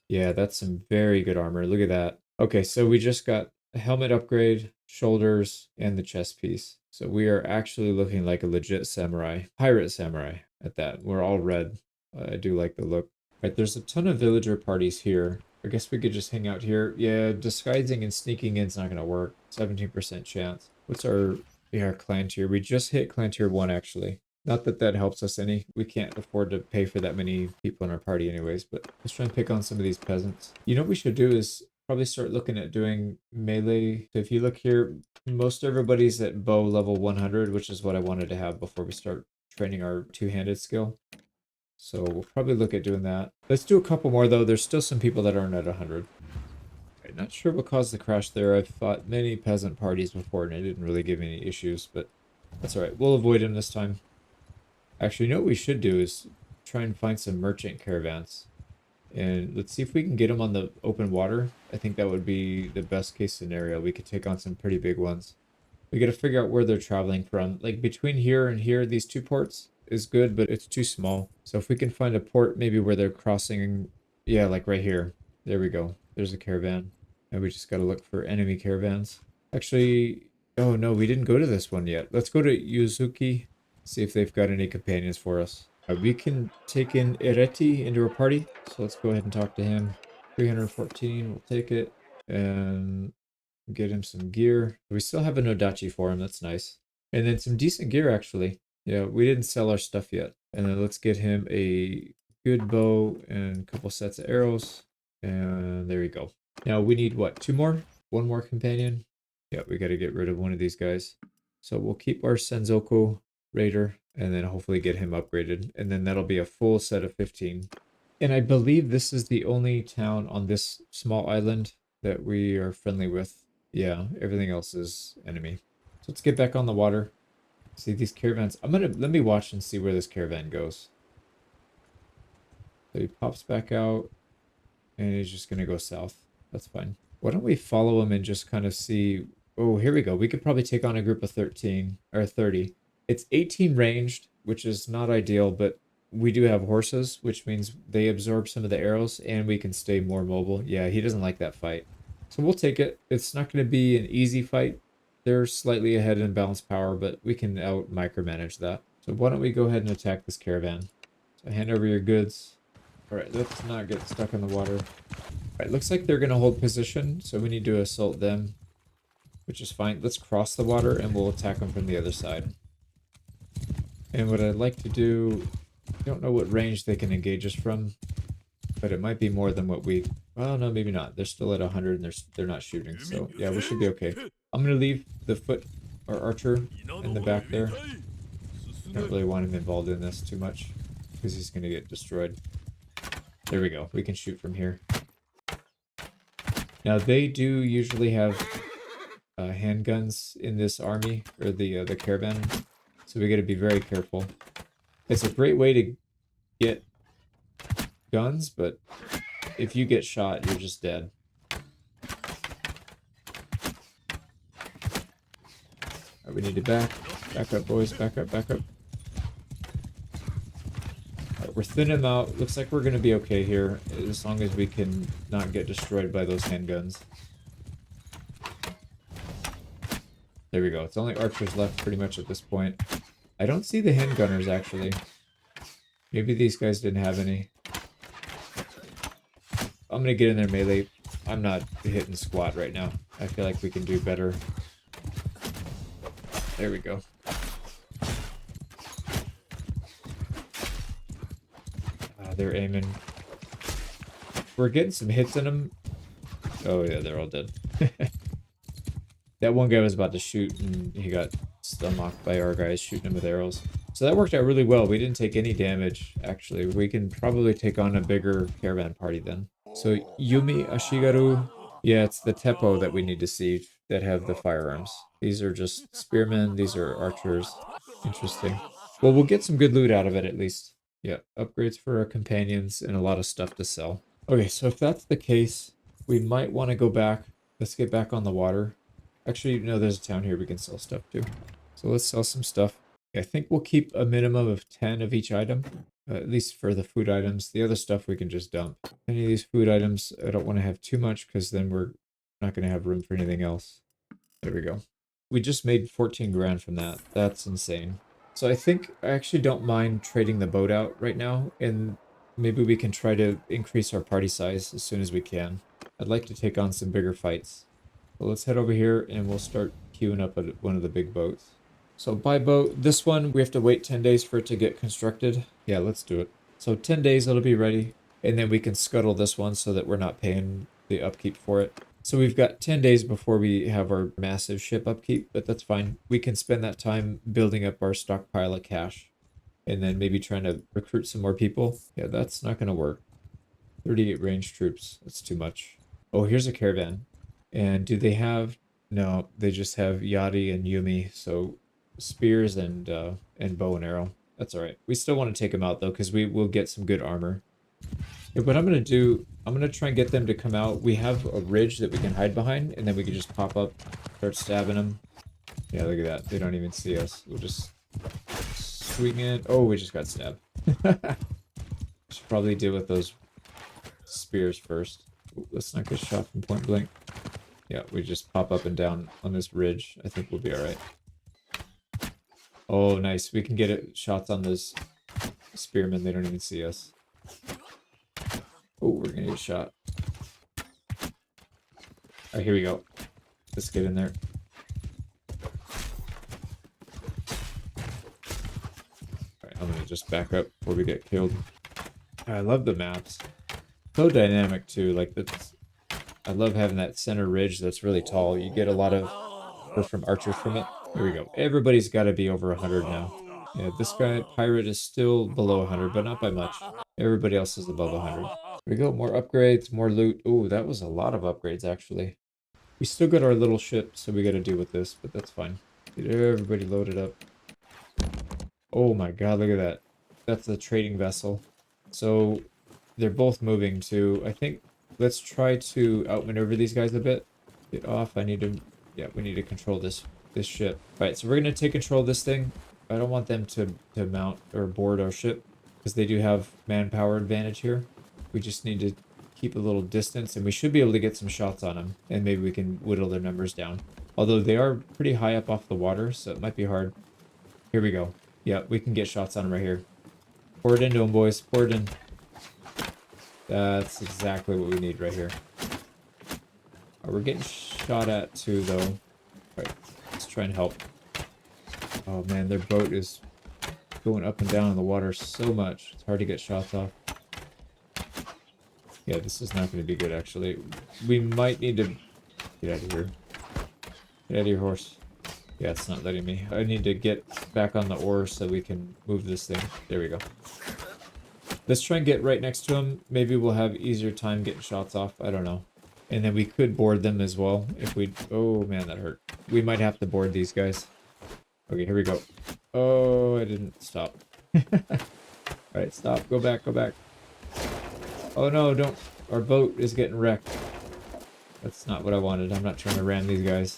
Yeah, that's some very good armor. Look at that. Okay, so we just got a helmet upgrade, shoulders, and the chest piece. So we are actually looking like a legit samurai. Pirate samurai at that. We're all red. I do like the look. Right, there's a ton of villager parties here. I guess we could just hang out here. Yeah, disguising and sneaking in is not going to work. 17% chance. What's our clan tier? We just hit clan tier 1, actually. Not that that helps us any. We can't afford to pay for that many people in our party anyways, but let's try and pick on some of these peasants. You know what we should do is probably start looking at doing melee. So if you look here, most everybody's at bow level 100, which is what I wanted to have before we start training our two-handed skill. So we'll probably look at doing that. Let's do a couple more though. There's still some people that aren't at 100. Okay, not sure what caused the crash there. I've fought many peasant parties before and it didn't really give me any issues, but that's alright. We'll avoid them this time. Actually, you know what we should do is try and find some merchant caravans. And let's see if we can get them on the open water. I think that would be the best case scenario. We could take on some pretty big ones. We got to figure out where they're traveling from. Like between here and here, these 2 ports is good, but it's too small. So if we can find a port maybe where they're crossing, yeah, like right here. There we go. There's a caravan. And we just got to look for enemy caravans. Actually, oh no, we didn't go to this one yet. Let's go to Yuzuki. See if they've got any companions for us. We can take in Ereti into our party. So let's go ahead and talk to him. 314, we'll take it. And get him some gear. We still have an Odachi for him, that's nice. And then some decent gear, actually. Yeah, we didn't sell our stuff yet. And then let's get him a good bow and a couple sets of arrows. And there we go. Now we need, what, 2 more? 1 more companion? Yeah, we got to get rid of one of these guys. So we'll keep our Senzoku Raider, and then hopefully get him upgraded, and then that'll be a full set of 15. And I believe this is the only town on this small island that we are friendly with. Yeah, everything else is enemy. So let's get back on the water. See these caravans. Let me watch and see where this caravan goes. So he pops back out and he's just gonna go south. That's fine. Why don't we follow him and just kind of see? Oh, here we go. We could probably take on a group of 13 or 30. It's 18 ranged, which is not ideal, but we do have horses, which means they absorb some of the arrows and we can stay more mobile. Yeah, he doesn't like that fight. So we'll take it. It's not going to be an easy fight. They're slightly ahead in balance power, but we can out micromanage that. So why don't we go ahead and attack this caravan? So hand over your goods. All right, let's not get stuck in the water. All right, looks like they're going to hold position, so we need to assault them, which is fine. Let's cross the water and we'll attack them from the other side. And what I'd like to do, I don't know what range they can engage us from, but it might be more than what we... Well, no, maybe not. They're still at 100 and they're not shooting, so yeah, we should be okay. I'm going to leave the foot or archer in the back there. Don't really want him involved in this too much because he's going to get destroyed. There we go. We can shoot from here. Now, they do usually have handguns in this army, or the caravan, so we got to be very careful. It's a great way to get guns, but if you get shot, you're just dead. Right, we need to back up, boys, back up. Right, we're thinning them out. Looks like we're going to be okay here, as long as we can not get destroyed by those handguns. There we go. It's only archers left pretty much at this point. I don't see the handgunners, actually. Maybe these guys didn't have any. I'm going to get in there melee. I'm not hitting squat right now. I feel like we can do better. There we go. They're aiming. We're getting some hits in them. Oh yeah, they're all dead. That one guy was about to shoot and he got stomached by our guys shooting him with arrows. So that worked out really well. We didn't take any damage, actually. We can probably take on a bigger caravan party then. So Yumi Ashigaru. Yeah, it's the Teppo that we need to see that have the firearms. These are just spearmen. These are archers. Interesting. Well, we'll get some good loot out of it at least. Yeah, upgrades for our companions and a lot of stuff to sell. Okay, so if that's the case, we might want to go back. Let's get back on the water. Actually, no, there's a town here we can sell stuff to. So let's sell some stuff. I think we'll keep a minimum of 10 of each item, at least for the food items. The other stuff we can just dump. Any of these food items, I don't want to have too much because then we're not going to have room for anything else. There we go. We just made 14 grand from that. That's insane. So I think I actually don't mind trading the boat out right now, and maybe we can try to increase our party size as soon as we can. I'd like to take on some bigger fights. So let's head over here and we'll start queuing up at one of the big boats. So by boat, this one, we have to wait 10 days for it to get constructed. Yeah, let's do it. So 10 days it'll be ready, and then we can scuttle this one so that we're not paying the upkeep for it. So we've got 10 days before we have our massive ship upkeep, but that's fine. We can spend that time building up our stockpile of cash and then maybe trying to recruit some more people. Yeah, that's not going to work. 38 ranged troops. That's too much. Oh, here's a caravan. And do they have... No, they just have Yadi and Yumi, so spears and bow and arrow. That's all right. We still want to take them out, though, because we will get some good armor. Yeah, what I'm going to do, I'm going to try and get them to come out. We have a ridge that we can hide behind, and then we can just pop up, start stabbing them. Yeah, look at that. They don't even see us. We'll just swing in. Oh, we just got stabbed. Should probably deal with those spears first. Ooh, let's not get shot from point blank. Yeah, we just pop up and down on this ridge. I think we'll be all right. Oh, nice. We can get it, shots on those spearmen. They don't even see us. Oh, we're gonna get shot. Alright, here we go. Let's get in there. Alright, I'm gonna just back up before we get killed. I love the maps. So dynamic too. Like that's, I love having that center ridge that's really tall. You get a lot of from archers from it. Here we go. Everybody's got to be over 100 now. Yeah, this guy, pirate, is still below 100, but not by much. Everybody else is above 100. Here we go, more upgrades, more loot. Oh, that was a lot of upgrades, actually. We still got our little ship, so we gotta deal with this, but that's fine. Get everybody loaded up. Oh my god, look at that. That's the trading vessel. So they're both moving too. I think let's try to outmaneuver these guys a bit. Get off. I need to, yeah, we need to control this ship. All right, so we're gonna take control of this thing. I don't want them to mount or board our ship because they do have manpower advantage here. We just need to keep a little distance, and we should be able to get some shots on them, and maybe we can whittle their numbers down. Although they are pretty high up off the water, so it might be hard. Here we go. Yeah, we can get shots on them right here. Pour it into them, boys. Pour it in. That's exactly what we need right here. We're getting shot at too, though. All right, let's try and help. Oh man, their boat is going up and down in the water so much. It's hard to get shots off. Yeah, this is not going to be good, actually. We might need to get out of here. Get out of your horse. Yeah, it's not letting me. I need to get back on the oar so we can move this thing. There we go. Let's try and get right next to him. Maybe we'll have easier time getting shots off. I don't know. And then we could board them as well if we... Oh, man, that hurt. We might have to board these guys. Okay, here we go. Oh, I didn't stop. Alright, stop. Go back, go back. Oh, no, don't. Our boat is getting wrecked. That's not what I wanted. I'm not trying to ram these guys.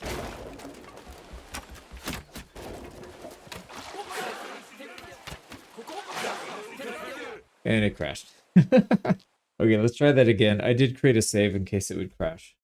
And it crashed. Okay, let's try that again. I did create a save in case it would crash.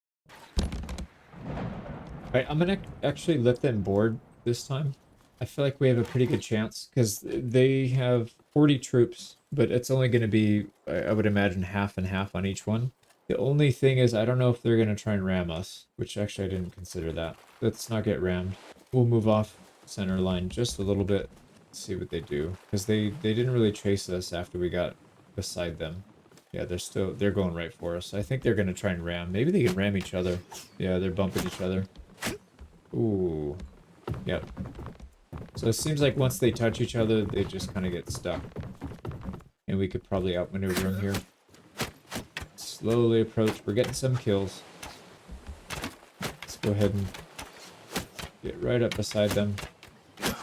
Alright, I'm gonna actually let them board this time. I feel like we have a pretty good chance because they have 40 troops, but it's only going to be, I would imagine, half and half on each one. The only thing is, I don't know if they're going to try and ram us, which actually I didn't consider that. Let's not get rammed. We'll move off center line just a little bit, see what they do, because they didn't really chase us after we got beside them. Yeah, they're going right for us. I think they're going to try and ram. Maybe they can ram each other. Yeah, they're bumping each other. Ooh. Yep. So it seems like once they touch each other, they just kind of get stuck. And we could probably outmaneuver them here. Slowly approach. We're getting some kills. Let's go ahead and get right up beside them. I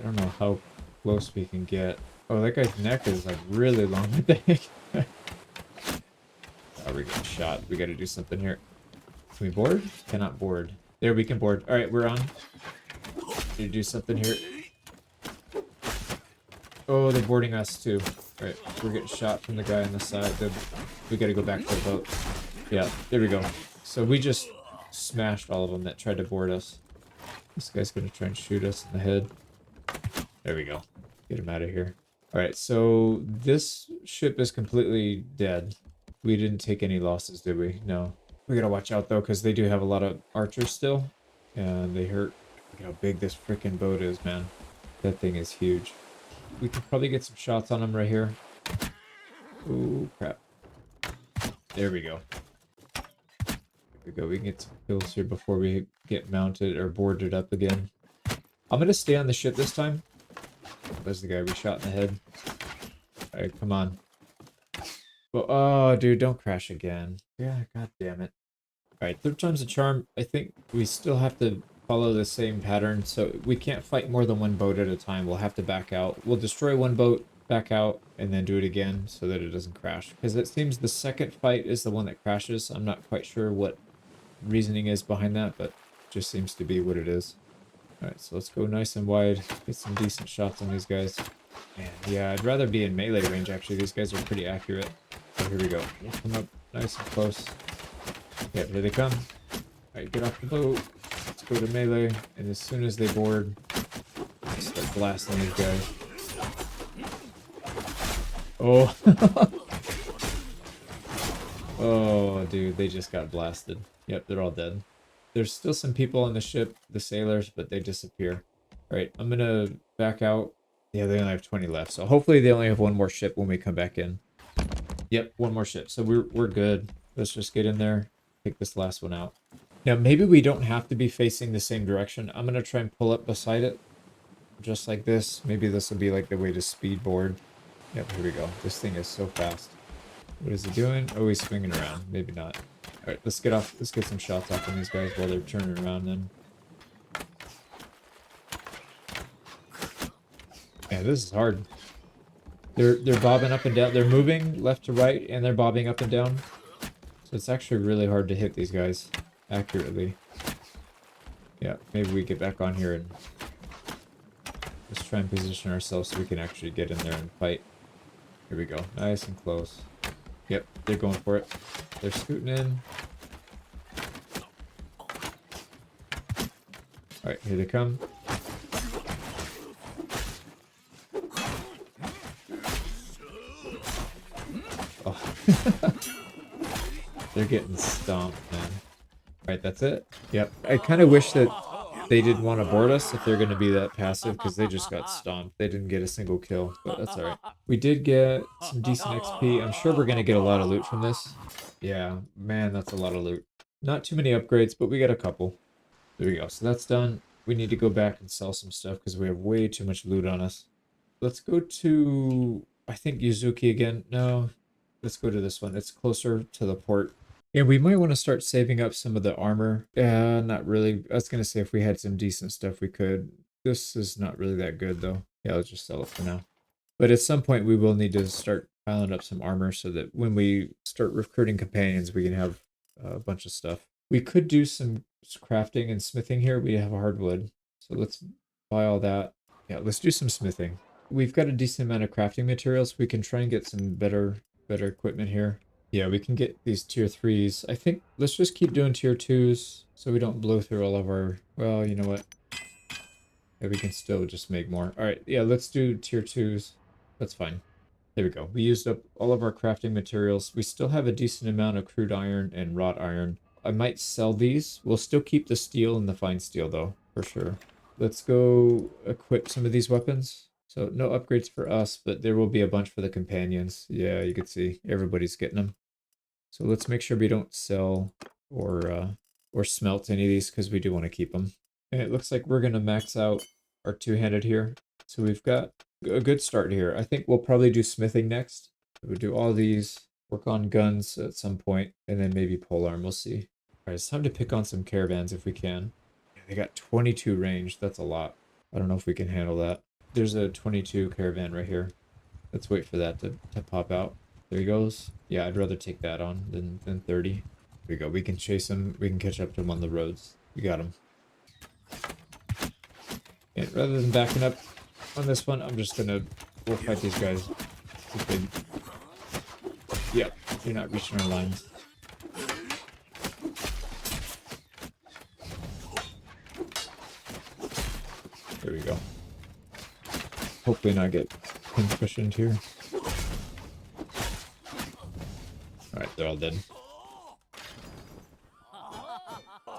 don't know how close we can get. Oh, that guy's neck is like really long, I think. Oh, we're getting shot. We gotta do something here. Can we board? Cannot board. There, we can board. Alright, we're on. Need to do something here. Oh, they're boarding us too. Alright, we're getting shot from the guy on the side. We gotta go back to the boat. Yeah, there we go. So we just smashed all of them that tried to board us. This guy's gonna try and shoot us in the head. There we go. Get him out of here. Alright, so this ship is completely dead. We didn't take any losses, did we? No. We gotta watch out though, because they do have a lot of archers still, and they hurt. Look at how big this freaking boat is, man. That thing is huge. We could probably get some shots on them right here. Ooh, crap. There we go. There we go. We can get some kills here before we get mounted or boarded up again. I'm gonna stay on the ship this time. There's the guy we shot in the head. Alright, come on. Well, oh, dude, don't crash again. Yeah, god damn it. Alright, third time's a charm. I think we still have to follow the same pattern, so we can't fight more than one boat at a time. We'll have to back out. We'll destroy one boat, back out, and then do it again so that it doesn't crash. Because it seems the second fight is the one that crashes. I'm not quite sure what reasoning is behind that, but it just seems to be what it is. Alright, so let's go nice and wide. Get some decent shots on these guys. Man, yeah, I'd rather be in melee range, actually. These guys are pretty accurate. So here we go. We'll come up nice and close. Yeah, here they come. Alright, get off the boat. Let's go to melee. And as soon as they board, let's start blasting these guys. Oh. Oh, dude, they just got blasted. Yep, they're all dead. There's still some people on the ship, the sailors, but they disappear. Alright, I'm gonna back out. Yeah, they only have 20 left, so hopefully they only have one more ship when we come back in. Yep, one more ship. So we're good. Let's just get in there, take this last one out. Now, maybe we don't have to be facing the same direction. I'm going to try and pull up beside it, just like this. Maybe this will be like the way to speedboard. Yep, here we go. This thing is so fast. What is he doing? Oh, he's swinging around. Maybe not. All right, let's get off. Let's get some shots off on these guys while they're turning around then. Man, this is hard. They're bobbing up and down. They're moving left to right, and they're bobbing up and down. So it's actually really hard to hit these guys accurately. Yeah, maybe we get back on here and just try and position ourselves so we can actually get in there and fight. Here we go. Nice and close. Yep, they're going for it. They're scooting in. Alright, here they come. Oh. They're getting stomped, man. Alright, that's it. Yep. I kind of wish that they didn't want to board us if they're going to be that passive, because they just got stomped. They didn't get a single kill, but that's alright. We did get some decent XP. I'm sure we're going to get a lot of loot from this. Yeah, man, that's a lot of loot. Not too many upgrades, but we got a couple. There we go. So that's done. We need to go back and sell some stuff because we have way too much loot on us. Let's go to, I think, Yuzuki again. No, let's go to this one. It's closer to the port. And we might want to start saving up some of the armor. Yeah, not really. I was going to say if we had some decent stuff, we could. This is not really that good, though. Yeah, let's just sell it for now. But at some point, we will need to start piling up some armor so that when we start recruiting companions, we can have a bunch of stuff. We could do some crafting and smithing here. We have hardwood. So let's buy all that. Yeah, let's do some smithing. We've got a decent amount of crafting materials. We can try and get some better equipment here. Yeah, we can get these tier 3s. I think let's just keep doing tier 2s so we don't blow through all of our... Well, you know what? Yeah, we can still just make more. All right, yeah, let's do tier 2s. That's fine. There we go. We used up all of our crafting materials. We still have a decent amount of crude iron and wrought iron. I might sell these. We'll still keep the steel and the fine steel, though, for sure. Let's go equip some of these weapons. So no upgrades for us, but there will be a bunch for the companions. Yeah, you can see everybody's getting them. So let's make sure we don't sell or smelt any of these because we do want to keep them. And it looks like we're going to max out our two-handed here. So we've got a good start here. I think we'll probably do smithing next. We'll do all these, work on guns at some point, and then maybe polearm. We'll see. All right, it's time to pick on some caravans if we can. They got 22 range. That's a lot. I don't know if we can handle that. There's a 22 caravan right here. Let's wait for that to pop out. There he goes. Yeah, I'd rather take that on than 30. Here we go. We can chase him. We can catch up to him on the roads. We got him. And rather than backing up on this one, I'm just gonna... We'll fight these guys. Yeah, you're not reaching our lines. There we go. Hopefully not get pin cushioned here. Alright, they're all dead.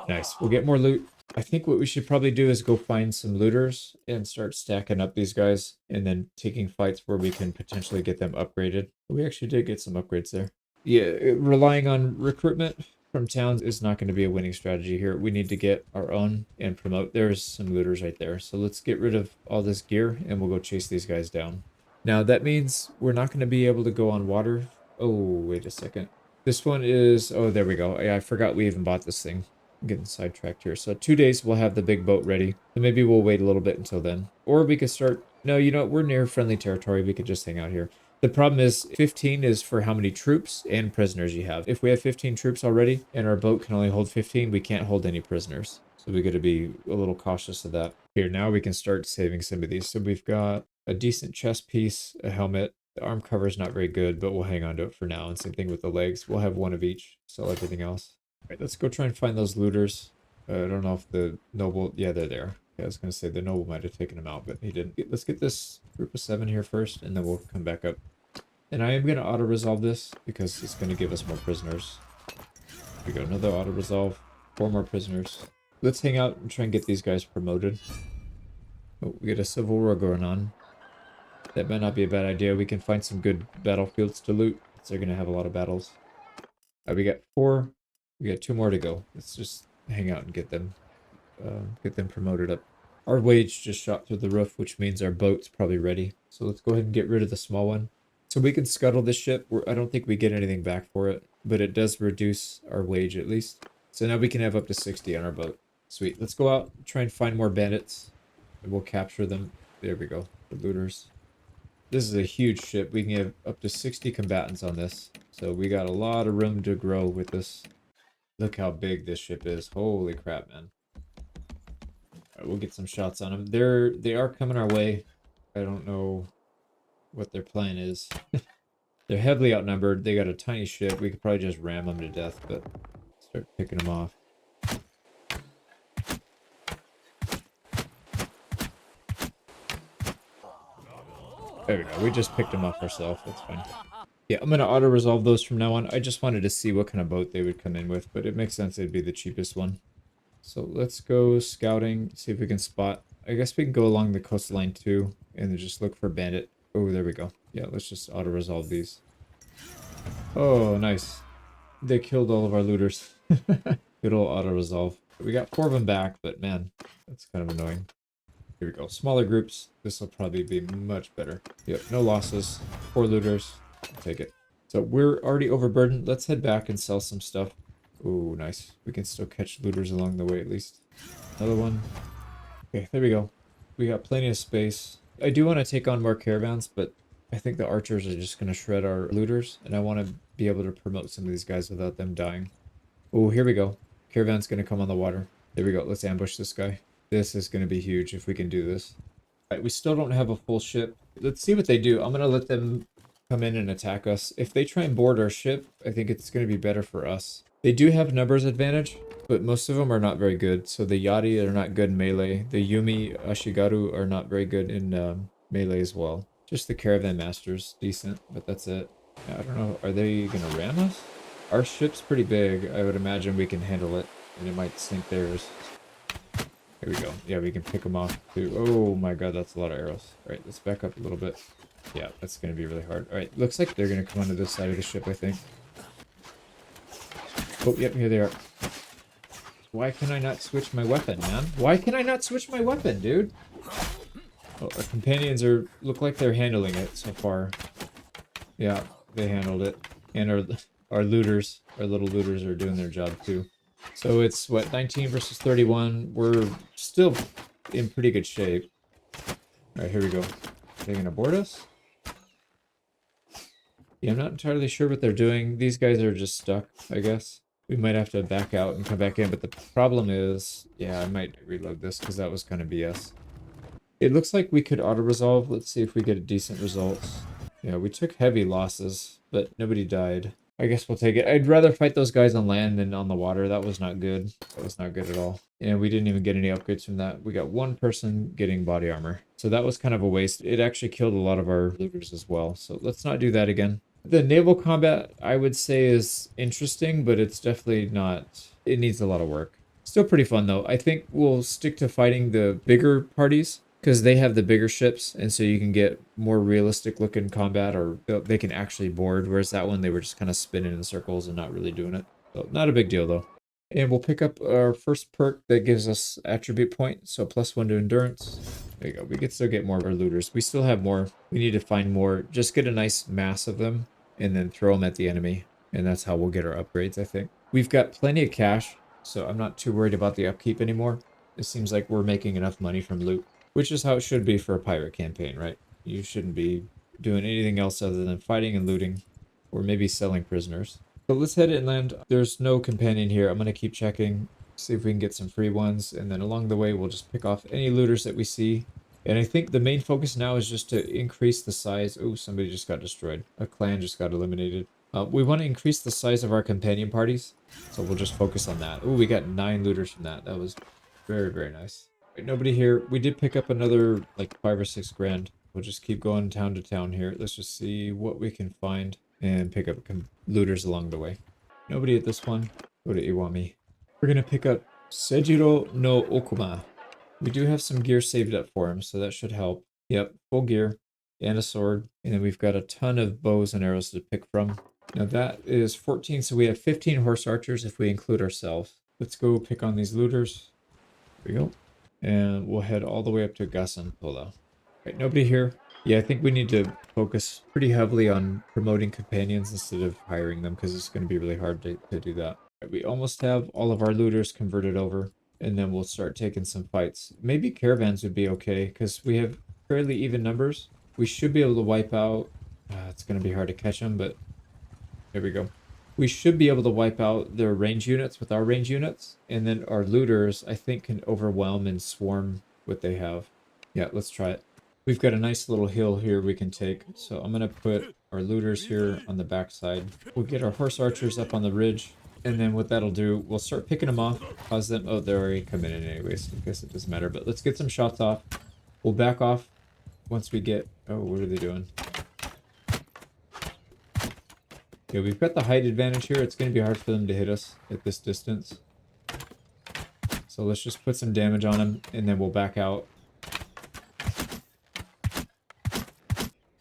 Nice. We'll get more loot. I think what we should probably do is go find some looters and start stacking up these guys and then taking fights where we can potentially get them upgraded. We actually did get some upgrades there. Yeah, relying on recruitment from towns is not going to be a winning strategy here. We need to get our own and promote. There's some looters right there. So let's get rid of all this gear and we'll go chase these guys down. Now that means we're not going to be able to go on water. Oh, wait a second. This one is... Oh, there we go. Yeah, I forgot we even bought this thing. I'm getting sidetracked here. So 2 days we'll have the big boat ready. So maybe we'll wait a little bit until then. Or we could start... No, you know what? We're near friendly territory. We could just hang out here. The problem is 15 is for how many troops and prisoners you have. If we have 15 troops already and our boat can only hold 15, we can't hold any prisoners. So we got to be a little cautious of that. Here, now we can start saving some of these. So we've got a decent chest piece, a helmet. The arm cover is not very good, but we'll hang on to it for now. And same thing with the legs. We'll have one of each. Sell everything else. All right, let's go try and find those looters. I don't know if the noble... Yeah, they're there. Yeah, I was going to say the noble might have taken them out, but he didn't. Let's get this group of 7 here first, and then we'll come back up. And I am going to auto-resolve this because it's going to give us more prisoners. Here we go, another auto-resolve. 4 more prisoners. Let's hang out and try and get these guys promoted. Oh, we got a civil war going on. That might not be a bad idea. We can find some good battlefields to loot. So they're going to have a lot of battles. We got 4. We got 2 more to go. Let's just hang out and get them promoted up. Our wage just shot through the roof, which means our boat's probably ready. So let's go ahead and get rid of the small one. So we can scuttle this ship. I don't think we get anything back for it, but it does reduce our wage at least. So now we can have up to 60 on our boat. Sweet. Let's go out and try and find more bandits. And we'll capture them. There we go. The looters. This is a huge ship. We can have up to 60 combatants on this. So we got a lot of room to grow with this. Look how big this ship is. Holy crap, man. Alright, we'll get some shots on them. They are coming our way. I don't know what their plan is. They're heavily outnumbered. They got a tiny ship. We could probably just ram them to death, but start picking them off. There we go. We just picked them off ourselves. That's fine. Yeah, I'm going to auto-resolve those from now on. I just wanted to see what kind of boat they would come in with, but it makes sense it'd be the cheapest one. So let's go scouting, see if we can spot. I guess we can go along the coastline too, and then just look for bandit. Oh, there we go. Yeah, let's just auto-resolve these. Oh, nice. They killed all of our looters. Good old auto-resolve. We got 4 of them back, but man, that's kind of annoying. Here we go. Smaller groups. This will probably be much better. Yep, no losses. 4 looters. I'll take it. So we're already overburdened. Let's head back and sell some stuff. Ooh, nice. We can still catch looters along the way at least. Another one. Okay, there we go. We got plenty of space. I do want to take on more caravans, but I think the archers are just going to shred our looters, and I want to be able to promote some of these guys without them dying. Oh, here we go. Caravan's going to come on the water. There we go. Let's ambush this guy. This is going to be huge if we can do this. All right, we still don't have a full ship. Let's see what they do. I'm going to let them come in and attack us. If they try and board our ship, I think it's going to be better for us. They do have numbers advantage, but most of them are not very good. So the Yari are not good in melee. The Yumi Ashigaru are not very good in melee as well. Just the Caravan Masters, decent, but that's it. I don't know, are they going to ram us? Our ship's pretty big. I would imagine we can handle it, and it might sink theirs. Here we go. Yeah, we can pick them off too. Oh my god, that's a lot of arrows. All right, let's back up a little bit. Yeah, that's going to be really hard. All right, looks like they're going to come onto this side of the ship, I think. Oh, yep, here they are. Why can I not switch my weapon, man? Why can I not switch my weapon, dude? Oh, our companions look like they're handling it so far. Yeah, they handled it. And our looters, our little looters are doing their job too. So it's, what, 19 versus 31. We're still in pretty good shape. Alright, here we go. Are they going to board us? Yeah, I'm not entirely sure what they're doing. These guys are just stuck, I guess. We might have to back out and come back in, but the problem is... Yeah, I might reload this because that was kind of BS. It looks like we could auto-resolve. Let's see if we get a decent result. Yeah, we took heavy losses, but nobody died. I guess we'll take it. I'd rather fight those guys on land than on the water. That was not good. That was not good at all. And we didn't even get any upgrades from that. We got 1 person getting body armor. So that was kind of a waste. It actually killed a lot of our looters as well. So let's not do that again. The naval combat, I would say, is interesting, but it's definitely not... It needs a lot of work. Still pretty fun, though. I think we'll stick to fighting the bigger parties, because they have the bigger ships, and so you can get more realistic looking combat, or they can actually board, whereas that one, they were just kind of spinning in circles and not really doing it. So not a big deal, though. And we'll pick up our first perk that gives us attribute point, so +1 to endurance. There you go. We can still get more of our looters. We still have more. We need to find more. Just get a nice mass of them, and then throw them at the enemy. And that's how we'll get our upgrades, I think. We've got plenty of cash, so I'm not too worried about the upkeep anymore. It seems like we're making enough money from loot. Which is how it should be for a pirate campaign, right? You shouldn't be doing anything else other than fighting and looting, or maybe selling prisoners. So let's head inland. There's no companion here. I'm going to keep checking, see if we can get some free ones, and then along the way we'll just pick off any looters that we see. And I think the main focus now is just to increase the size. Oh, somebody just got destroyed. A clan just got eliminated. We want to increase the size of our companion parties, so we'll just focus on that. Oh, we got 9 looters from that. That was very, very nice. Right, nobody here. We did pick up another like 5 or 6 grand. We'll just keep going town to town here. Let's just see what we can find and pick up looters along the way. Nobody at this one. Go to Iwami. We're gonna pick up Sejiro no Okuma. We do have some gear saved up for him, so that should help. Yep, full gear and a sword. And then we've got a ton of bows and arrows to pick from. Now that is 14, so we have 15 horse archers if we include ourselves. Let's go pick on these looters. There we go. And we'll head all the way up to Gasantola. Right, nobody here. Yeah, I think we need to focus pretty heavily on promoting companions instead of hiring them because it's going to be really hard to do that. Right, we almost have all of our looters converted over, and then we'll start taking some fights. Maybe caravans would be okay because we have fairly even numbers. We should be able to wipe out. It's going to be hard to catch them, but there we go. We should be able to wipe out their range units with our range units, and then our looters, I think, can overwhelm and swarm what they have. Yeah, let's try it. We've got a nice little hill here we can take, so I'm going to put our looters here on the backside. We'll get our horse archers up on the ridge, and then what that'll do, we'll start picking them off, cause them... Oh, they're already coming in anyways, so I guess it doesn't matter, but let's get some shots off. We'll back off once we get... Oh, what are they doing? Yeah, we've got the height advantage here. It's going to be hard for them to hit us at this distance. So let's just put some damage on them, and then we'll back out.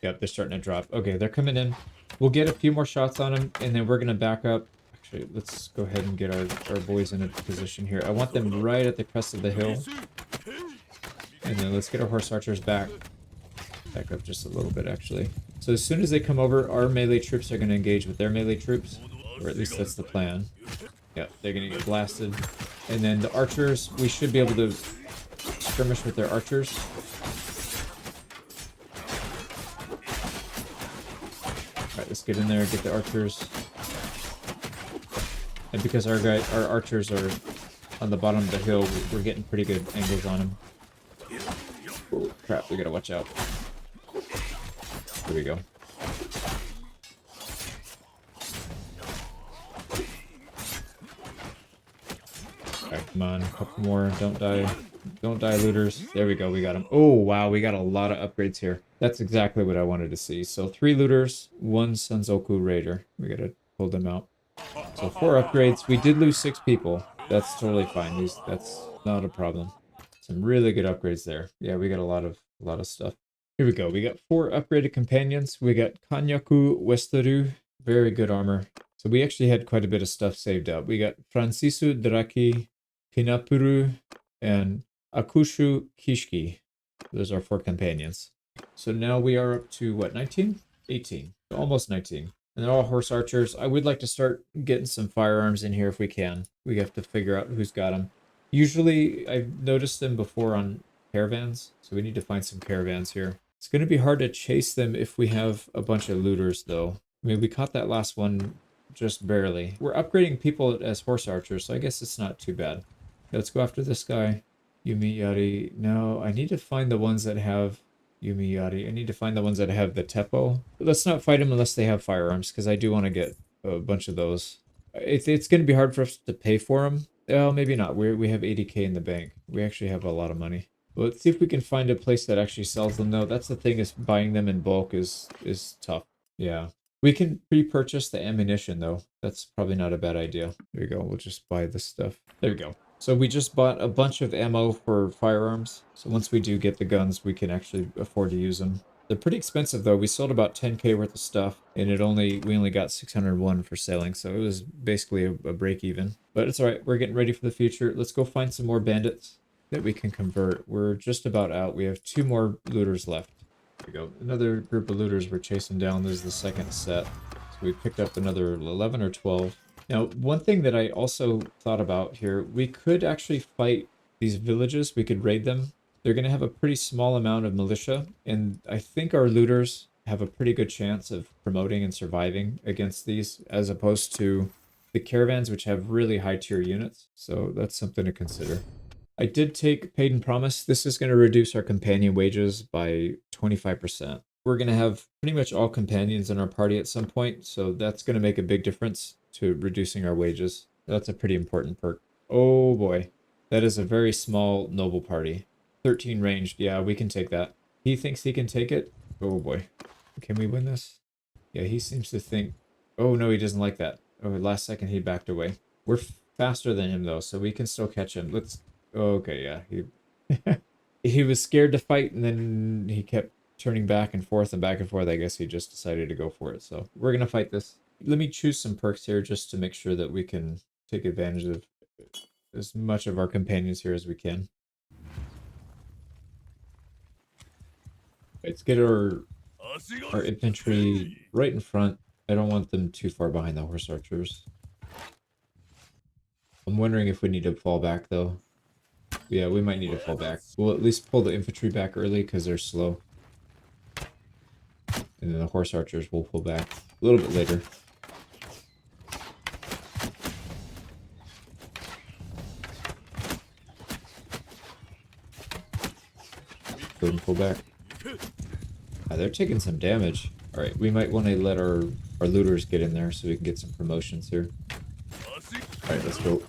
Yep, they're starting to drop. Okay, they're coming in. We'll get a few more shots on them, and then we're going to back up. Actually, let's go ahead and get our boys in a position here. I want them right at the crest of the hill. And then let's get our horse archers back. Back up just a little bit, actually. So as soon as they come over, our melee troops are going to engage with their melee troops. Or at least that's the plan. Yep, they're going to get blasted. And then the archers, we should be able to skirmish with their archers. Alright, let's get in there, get the archers. And because our archers are on the bottom of the hill, we're getting pretty good angles on them. Oh, crap, we gotta watch out. Here we go. Alright, come on, a couple more. Don't die. Don't die, looters. There we go, we got them. Oh, wow, we got a lot of upgrades here. That's exactly what I wanted to see. So 3 looters, 1 Senzoku Raider. We gotta pull them out. So 4 upgrades. We did lose 6 people. That's totally fine. That's not a problem. Some really good upgrades there. Yeah, we got a lot of stuff. Here we go. We got 4 upgraded companions. We got Kanyaku Westeru. Very good armor. So we actually had quite a bit of stuff saved up. We got Francisu Draki, Pinapuru, and Akushu Kishiki. Those are 4 companions. So now we are up to, what, 19? 18. Almost 19. And they're all horse archers. I would like to start getting some firearms in here if we can. We have to figure out who's got them. Usually, I've noticed them before on caravans, so we need to find some caravans here. It's going to be hard to chase them if we have a bunch of looters, though. I mean, we caught that last one just barely. We're upgrading people as horse archers, so I guess it's not too bad. Let's go after this guy. Yumi Yari. No, I need to find the ones that have Yumi Yari. I need to find the ones that have the Teppo. But let's not fight them unless they have firearms, because I do want to get a bunch of those. It's going to be hard for us to pay for them. Well, maybe not. We have 80k in the bank. We actually have a lot of money. Well, let's see if we can find a place that actually sells them, though. That's the thing, is buying them in bulk is tough. Yeah. We can pre-purchase the ammunition, though. That's probably not a bad idea. There you go. We'll just buy this stuff. There we go. So we just bought a bunch of ammo for firearms. So once we do get the guns, we can actually afford to use them. They're pretty expensive, though. We sold about 10k worth of stuff, and we only got 601 for selling, so it was basically a break even. But it's all right. We're getting ready for the future. Let's go find some more bandits that we can convert. We're just about out. We have 2 more looters left. There we go. Another group of looters we're chasing down. This is the second set. So we picked up another 11 or 12. Now, one thing that I also thought about here, we could actually fight these villages. We could raid them. They're going to have a pretty small amount of militia, and I think our looters have a pretty good chance of promoting and surviving against these, as opposed to the caravans, which have really high tier units. So that's something to consider. I did take Paid and Promise. This is going to reduce our companion wages by 25%. We're going to have pretty much all companions in our party at some point, so that's going to make a big difference to reducing our wages. That's a pretty important perk. Oh boy, that is a very small noble party. 13 ranged. Yeah, we can take that. He thinks he can take it. Oh boy. Can we win this? Yeah, he seems to think... Oh no, he doesn't like that. Oh, last second he backed away. We're faster than him though, so we can still catch him. Let's... Okay, yeah. He was scared to fight, and then he kept turning back and forth and back and forth. I guess he just decided to go for it. So we're going to fight this. Let me choose some perks here just to make sure that we can take advantage as much of our companions here as we can. Let's get our infantry right in front. I don't want them too far behind the horse archers. I'm wondering if we need to fall back though. Yeah, we might need to fall back. We'll at least pull the infantry back early because they're slow. And then the horse archers will pull back a little bit later. Go and pull back. They're taking some damage. Alright, we might want to let our looters get in there so we can get some promotions here. Alright, let's go.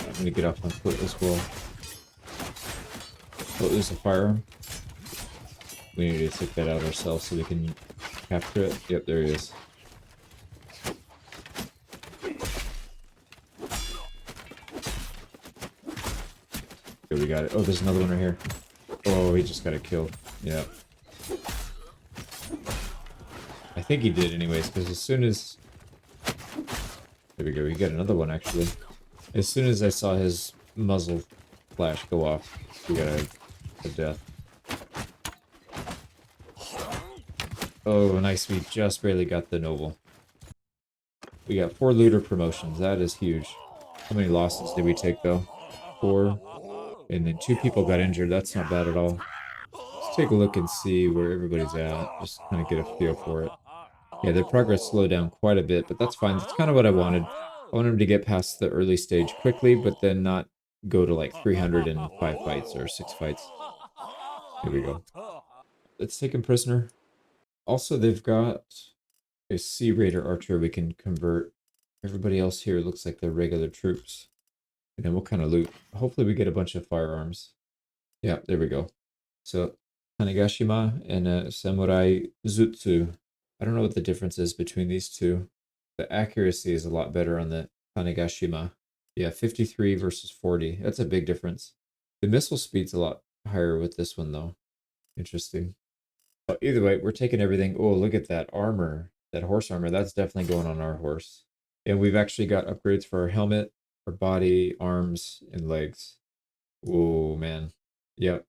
I'm gonna get off on foot as well. Oh, there's a firearm. We need to take that out ourselves so we can capture it. Yep, there he is. Okay, we got it. Oh, there's another one right here. Oh, he just got a kill. Yeah. I think he did anyways, because as soon as... There we go, we got another one actually. As soon as I saw his muzzle flash go off, we got a death. Oh, nice. We just barely got the noble. We got 4 looter promotions. That is huge. How many losses did we take, though? 4. And then 2 people got injured. That's not bad at all. Let's take a look and see where everybody's at. Just kind of get a feel for it. Yeah, their progress slowed down quite a bit, but that's fine. That's kind of what I wanted. I wanted them to get past the early stage quickly, but then not go to like 305 fights or 6 fights. Here we go. Let's take him prisoner. Also, they've got a Sea Raider archer we can convert. Everybody else here looks like they're regular troops. And then we'll kind of loot. Hopefully we get a bunch of firearms. Yeah, there we go. So, Tanegashima and Samurai Zutsu. I don't know what the difference is between these two. The accuracy is a lot better on the Tanegashima. Yeah, 53 versus 40. That's a big difference. The missile speed's a lot higher with this one, though. Interesting. But either way, we're taking everything. Oh, look at that armor. That horse armor. That's definitely going on our horse. And we've actually got upgrades for our helmet, our body, arms, and legs. Oh, man. Yep.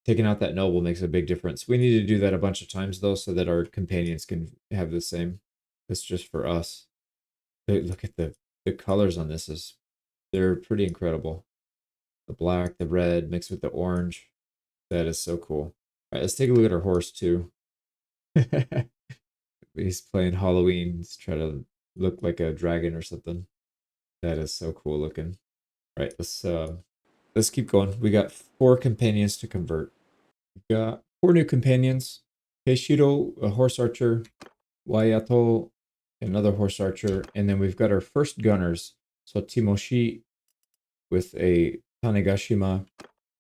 Taking out that noble makes a big difference. We need to do that a bunch of times, though, so that our companions can have the same. That's just for us. Look at the colors on this. They're pretty incredible. The black, the red, mixed with the orange. That is so cool. All right, let's take a look at our horse, too. He's playing Halloween. He's trying to look like a dragon or something. That is so cool looking. All right, let's keep going. We got 4 companions to convert. We've got 4 new companions. Keishiro, a horse archer. Wayato, another horse archer. And then we've got our first gunners. So Timoshi with a Tanegashima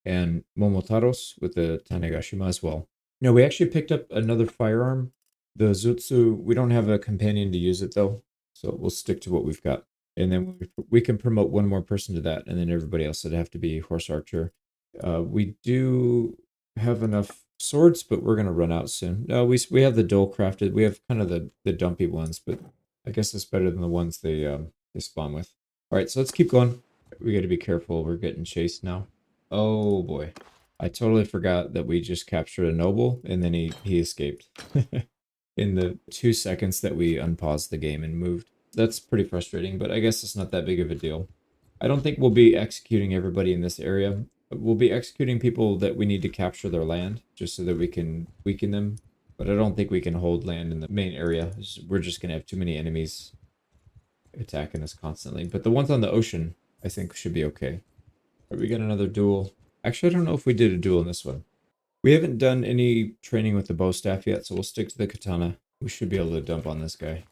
and Momotaros with the Tanegashima as well. No, we actually picked up another firearm. The Zutsu, we don't have a companion to use it though. So we'll stick to what we've got. And then we can promote 1 more person to that. And then everybody else would have to be horse archer. We do have enough swords, but we're going to run out soon. No, we have the dual crafted. We have kind of the dumpy ones, but I guess it's better than the ones they spawn with. All right, so let's keep going. We got to be careful. We're getting chased now. Oh boy. I totally forgot that we just captured a noble and then he escaped in the 2 seconds that we unpaused the game and moved. That's pretty frustrating, but I guess it's not that big of a deal. I don't think we'll be executing everybody in this area. We'll be executing people that we need to capture their land just so that we can weaken them. But I don't think we can hold land in the main area. We're just going to have too many enemies attacking us constantly. But the ones on the ocean, I think, should be okay. Right, we got another duel. Actually, I don't know if we did a duel in this one. We haven't done any training with the bow staff yet, so we'll stick to the katana. We should be able to dump on this guy.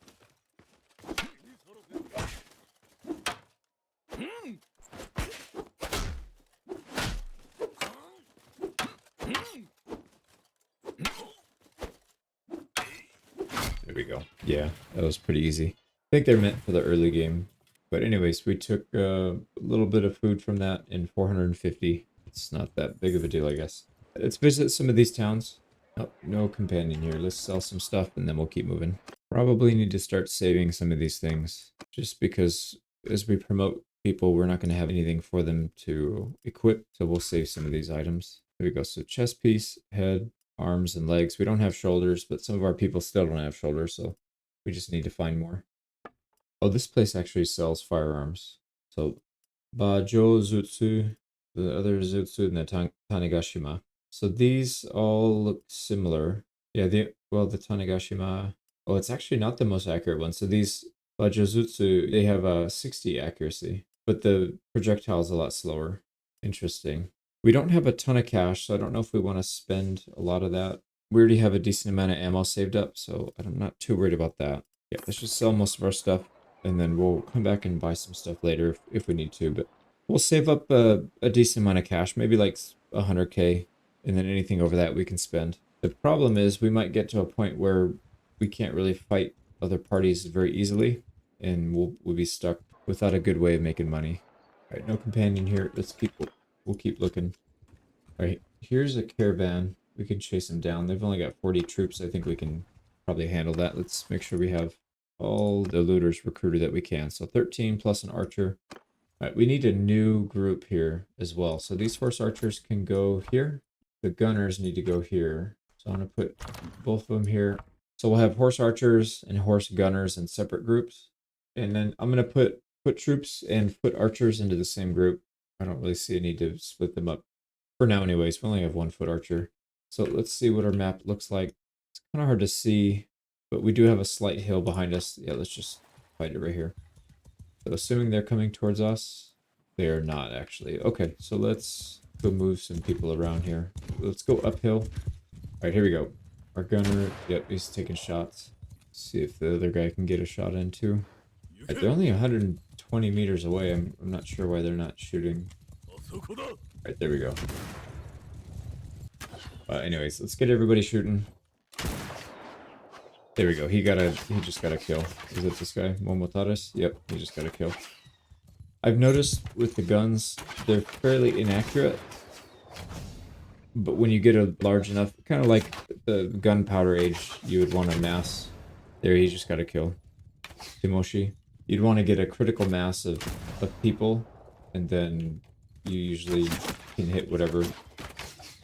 There we go. Yeah, that was pretty easy. I think they're meant for the early game. But anyways, we took a little bit of food from that in 450. It's not that big of a deal, I guess. Let's visit some of these towns. Oh, no companion here. Let's sell some stuff and then we'll keep moving. Probably need to start saving some of these things just because as we promote people, we're not going to have anything for them to equip. So we'll save some of these items. There we go. So chest piece, head, arms, and legs. We don't have shoulders, but some of our people still don't have shoulders. So we just need to find more. Oh, this place actually sells firearms. So Bajo Zutsu, the other Zutsu, and the Tanegashima. So these all look similar. Yeah, the Tanegashima. Oh, it's actually not the most accurate one. So these Bajozutsu, they have a 60 accuracy, but the projectile is a lot slower. Interesting. We don't have a ton of cash, so I don't know if we want to spend a lot of that. We already have a decent amount of ammo saved up, so I'm not too worried about that. Yeah, let's just sell most of our stuff, and then we'll come back and buy some stuff later if we need to, but we'll save up a decent amount of cash, maybe like 100K, and then anything over that we can spend. The problem is we might get to a point where we can't really fight other parties very easily, and we'll be stuck without a good way of making money. All right, no companion here. We'll keep looking. All right, here's a caravan. We can chase them down. They've only got 40 troops. I think we can probably handle that. Let's make sure we have all the looters recruited that we can. So 13 plus an archer. All right, we need a new group here as well. So these horse archers can go here. The gunners need to go here. So I'm going to put both of them here. So we'll have horse archers and horse gunners in separate groups. And then I'm going to put troops and foot archers into the same group. I don't really see a need to split them up. For now anyways, we only have one foot archer. So let's see what our map looks like. It's kind of hard to see, but we do have a slight hill behind us. Yeah, let's just fight it right here. So assuming they're coming towards us, they are not actually. Okay, so let's go move some people around here. Let's go uphill. All right, here we go. Our gunner, yep, he's taking shots. Let's see if the other guy can get a shot in too. All right, they're only 120 meters away. I'm not sure why they're not shooting. All right, there we go. Anyways, let's get everybody shooting. There we go. He just got a kill. Is it this guy? Momotaris? Yep, he just got a kill. I've noticed with the guns, they're fairly inaccurate. But when you get a large enough, kind of like the gunpowder age, you would want to mass. There, he just got a kill. Timoshi. You'd want to get a critical mass of people, and then you usually can hit whatever,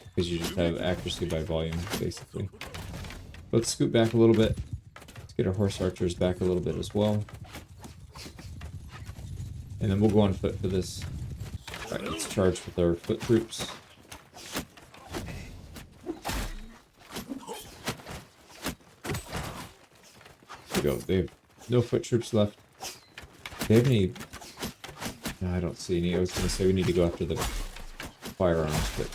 because you just have accuracy by volume, basically. Let's scoot back a little bit. Let's get our horse archers back a little bit as well. And then we'll go on foot for this. Alright, let's charge with our foot troops. There we go. They have no foot troops left. Do they have any... No, I don't see any. I was going to say we need to go after the firearms, but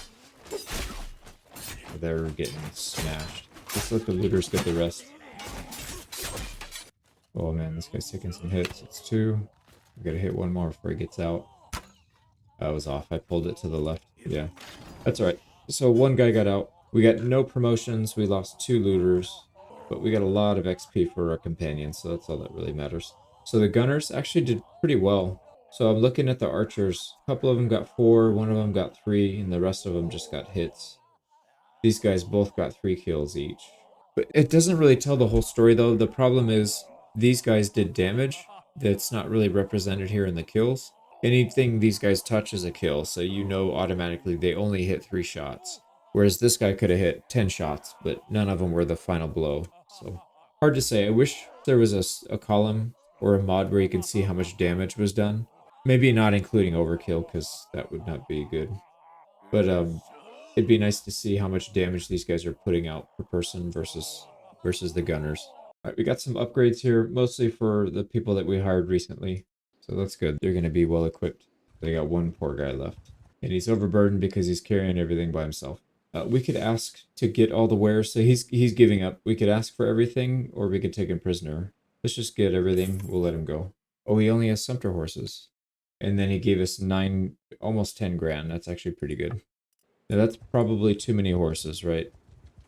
they're getting smashed. Let's let the looters get the rest. Oh man, this guy's taking some hits. It's 2. I gotta hit one more before he gets out. I was off. I pulled it to the left. Yeah, that's alright. So one guy got out. We got no promotions. We lost 2 looters. But we got a lot of XP for our companions, so that's all that really matters. So the gunners actually did pretty well. So I'm looking at the archers. A couple of them got 4, one of them got 3, and the rest of them just got hits. These guys both got 3 kills each. But it doesn't really tell the whole story, though. The problem is these guys did damage that's not really represented here in the kills. Anything these guys touch is a kill, so you know automatically they only hit 3 shots. Whereas this guy could have hit 10 shots, but none of them were the final blow. So hard to say. I wish there was a column or a mod where you can see how much damage was done. Maybe not including overkill, because that would not be good. But it'd be nice to see how much damage these guys are putting out per person versus the gunners. All right, we got some upgrades here, mostly for the people that we hired recently. So that's good. They're going to be well equipped. They got one poor guy left. And he's overburdened because he's carrying everything by himself. We could ask to get all the wares. So he's giving up. We could ask for everything, or we could take him prisoner. Let's just get everything. We'll let him go. Oh, he only has sumpter horses. And then he gave us 9, almost 10 grand. That's actually pretty good. Now that's probably too many horses, right?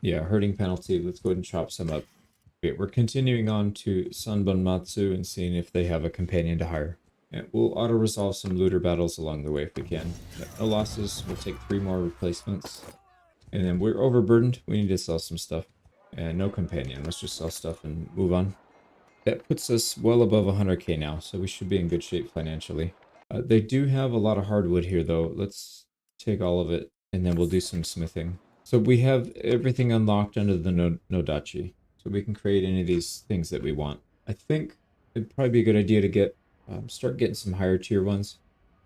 Yeah, herding penalty. Let's go ahead and chop some up. Okay, we're continuing on to Sanbanmatsu and seeing if they have a companion to hire. And we'll auto-resolve some looter battles along the way if we can. No losses. We'll take 3 more replacements. And then we're overburdened. We need to sell some stuff. And no companion. Let's just sell stuff and move on. That puts us well above 100k now, so we should be in good shape financially. They do have a lot of hardwood here, though. Let's take all of it, and then we'll do some smithing. So we have everything unlocked under the Nodachi, so we can create any of these things that we want. I think it'd probably be a good idea to get start getting some higher tier ones.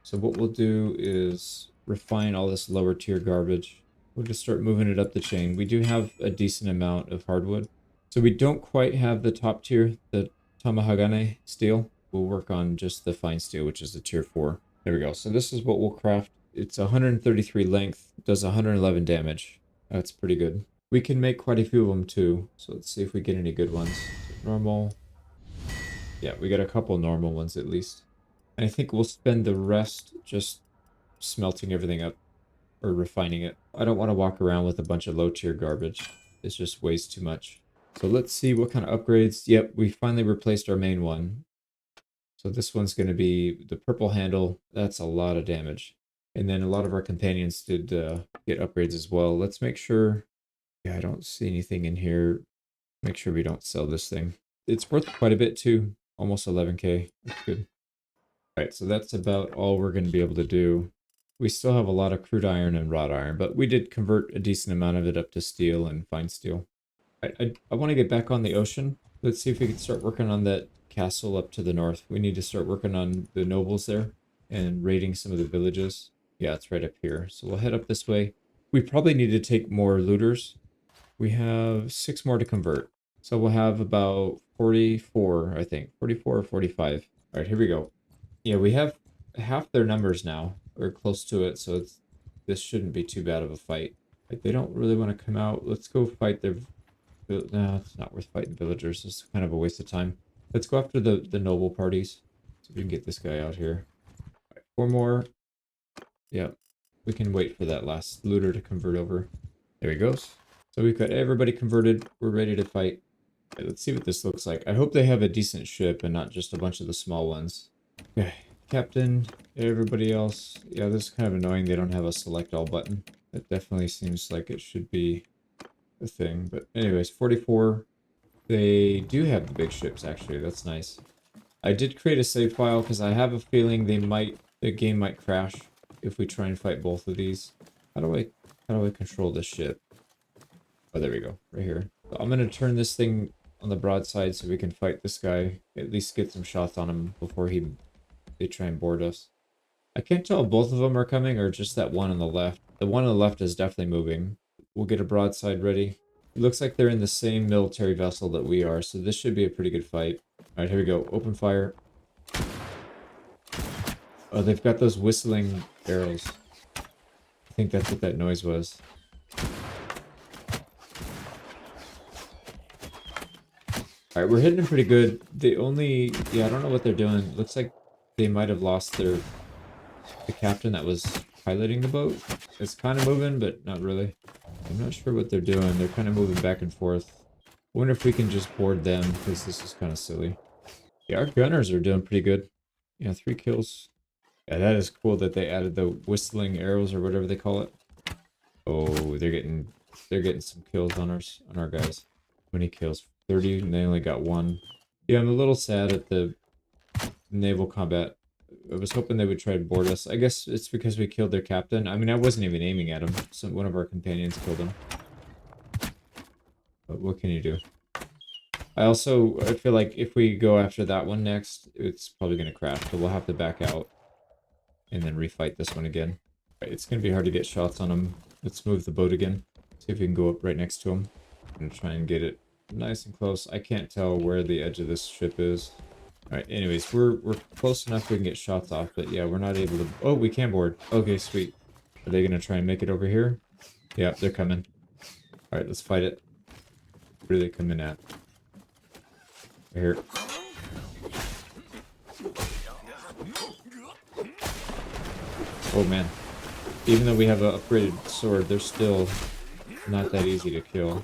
So what we'll do is refine all this lower tier garbage. We'll just start moving it up the chain. We do have a decent amount of hardwood. So we don't quite have the top tier, the Tamahagane steel. We'll work on just the fine steel, which is the tier 4. There we go. So this is what we'll craft. It's 133 length, does 111 damage. That's pretty good. We can make quite a few of them too. So let's see if we get any good ones. Normal. Yeah, we got a couple normal ones at least. And I think we'll spend the rest just smelting everything up or refining it. I don't want to walk around with a bunch of low tier garbage. It's just weighs too much. So let's see what kind of upgrades. Yep, we finally replaced our main one. So this one's going to be the purple handle. That's a lot of damage. And then a lot of our companions did get upgrades as well. Let's make sure... Yeah, I don't see anything in here. Make sure we don't sell this thing. It's worth quite a bit too. Almost 11k. That's good. Alright, so that's about all we're going to be able to do. We still have a lot of crude iron and wrought iron, but we did convert a decent amount of it up to steel and fine steel. I want to get back on the ocean. Let's see if we can start working on that castle up to the north. We need to start working on the nobles there and raiding some of the villages. Yeah, it's right up here. So we'll head up this way. We probably need to take more looters. We have 6 more to convert. So we'll have about 44, I think. 44 or 45. All right, here we go. Yeah, we have half their numbers now, or close to it, so this shouldn't be too bad of a fight. Like, they don't really want to come out. Let's go fight their... No, it's not worth fighting villagers. It's kind of a waste of time. Let's go after the noble parties. So we can get this guy out here. All right, 4 more. Yep. We can wait for that last looter to convert over. There he goes. So we've got everybody converted. We're ready to fight. Right, let's see what this looks like. I hope they have a decent ship and not just a bunch of the small ones. Okay. Captain, everybody else. Yeah, this is kind of annoying. They don't have a select all button. That definitely seems like it should be a thing. But anyways, 44. They do have the big ships, actually. That's nice. I did create a save file because I have a feeling the game might crash if we try and fight both of these. How do I control this ship? Oh, there we go. Right here. So I'm going to turn this thing on the broadside so we can fight this guy. At least get some shots on him before they try and board us. I can't tell if both of them are coming or just that one on the left. The one on the left is definitely moving. We'll get a broadside ready. It looks like they're in the same military vessel that we are, so this should be a pretty good fight. Alright, here we go. Open fire. Oh, they've got those whistling arrows. I think that's what that noise was. Alright, we're hitting them pretty good. They only... Yeah, I don't know what they're doing. Looks like they might have lost the captain that was piloting the boat. It's kind of moving, but not really. I'm not sure what they're doing. They're kind of moving back and forth. I wonder if we can just board them, because this is kind of silly. Yeah, our gunners are doing pretty good. Yeah, 3 kills. Yeah, that is cool that they added the whistling arrows or whatever they call it. Oh, they're getting some kills on our guys. How many kills? 30, and they only got 1. Yeah, I'm a little sad at the naval combat. I was hoping they would try to board us. I guess it's because we killed their captain. I mean, I wasn't even aiming at him. One of our companions killed him. But what can you do? I feel like if we go after that one next, it's probably going to crash. So we'll have to back out and then refight this one again. Right, it's going to be hard to get shots on him. Let's move the boat again. See if we can go up right next to him. I'm going to try and get it nice and close. I can't tell where the edge of this ship is. Alright, anyways, we're close enough we can get shots off, but yeah, we're not able to... Oh, we can board. Okay, sweet. Are they going to try and make it over here? Yeah, they're coming. Alright, let's fight it. Where are they coming at? Right here. Oh, man. Even though we have an upgraded sword, they're still not that easy to kill.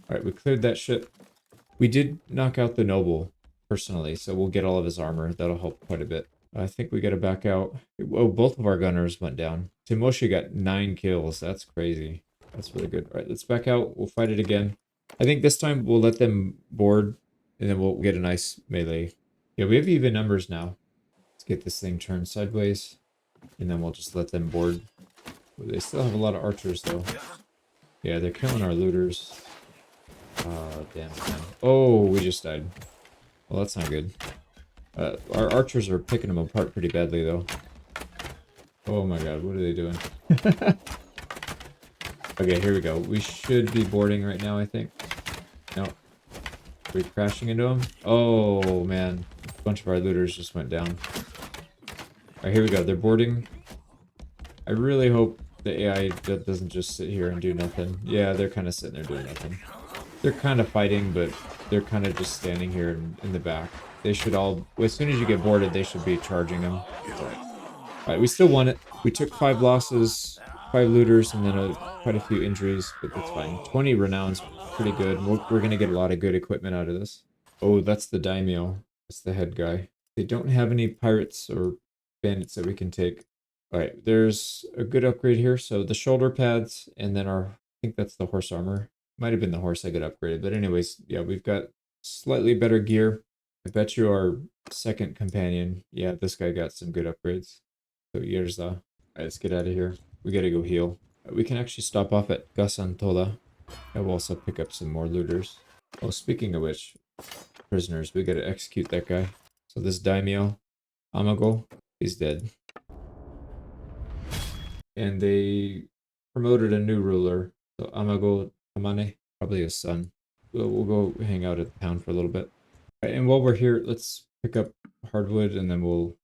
Alright, we cleared that ship. We did knock out the noble, personally, so we'll get all of his armor. That'll help quite a bit. I think we got to back out. Oh, both of our gunners went down. Timoshi got 9 kills. That's crazy. That's really good. All right, let's back out. We'll fight it again. I think this time we'll let them board, and then we'll get a nice melee. Yeah, we have even numbers now. Let's get this thing turned sideways, and then we'll just let them board. They still have a lot of archers, though. Yeah, they're killing our looters. Oh, damn. Oh, we just died. Well, that's not good. Our archers are picking them apart pretty badly, though. Oh my god, what are they doing? Okay, here we go. We should be boarding right now, I think. No. Are we crashing into them? Oh, man. A bunch of our looters just went down. Alright, here we go. They're boarding. I really hope the AI doesn't just sit here and do nothing. Yeah, they're kind of sitting there doing nothing. They're kind of fighting, but they're kind of just standing here in the back. They should all... As soon as you get boarded, they should be charging them. Alright, we still won it. We took 5 losses, 5 looters, and then quite a few injuries, but that's fine. 20 renown's pretty good. We're going to get a lot of good equipment out of this. Oh, that's the daimyo. That's the head guy. They don't have any pirates or bandits that we can take. Alright, there's a good upgrade here. So the shoulder pads, and then I think that's the horse armor. Might have been the horse I got upgraded. But anyways, yeah, we've got slightly better gear. I bet you our second companion, yeah, this guy got some good upgrades. So here's the... Alright, let's get out of here. We gotta go heal. We can actually stop off at Gasantola. And we'll also pick up some more looters. Oh, speaking of which, prisoners, we gotta execute that guy. So this daimyo, Amago, he's dead. And they promoted a new ruler. So Amago Tamane, probably his son. We'll go hang out at the town for a little bit. Right, and while we're here, let's pick up hardwood and then we'll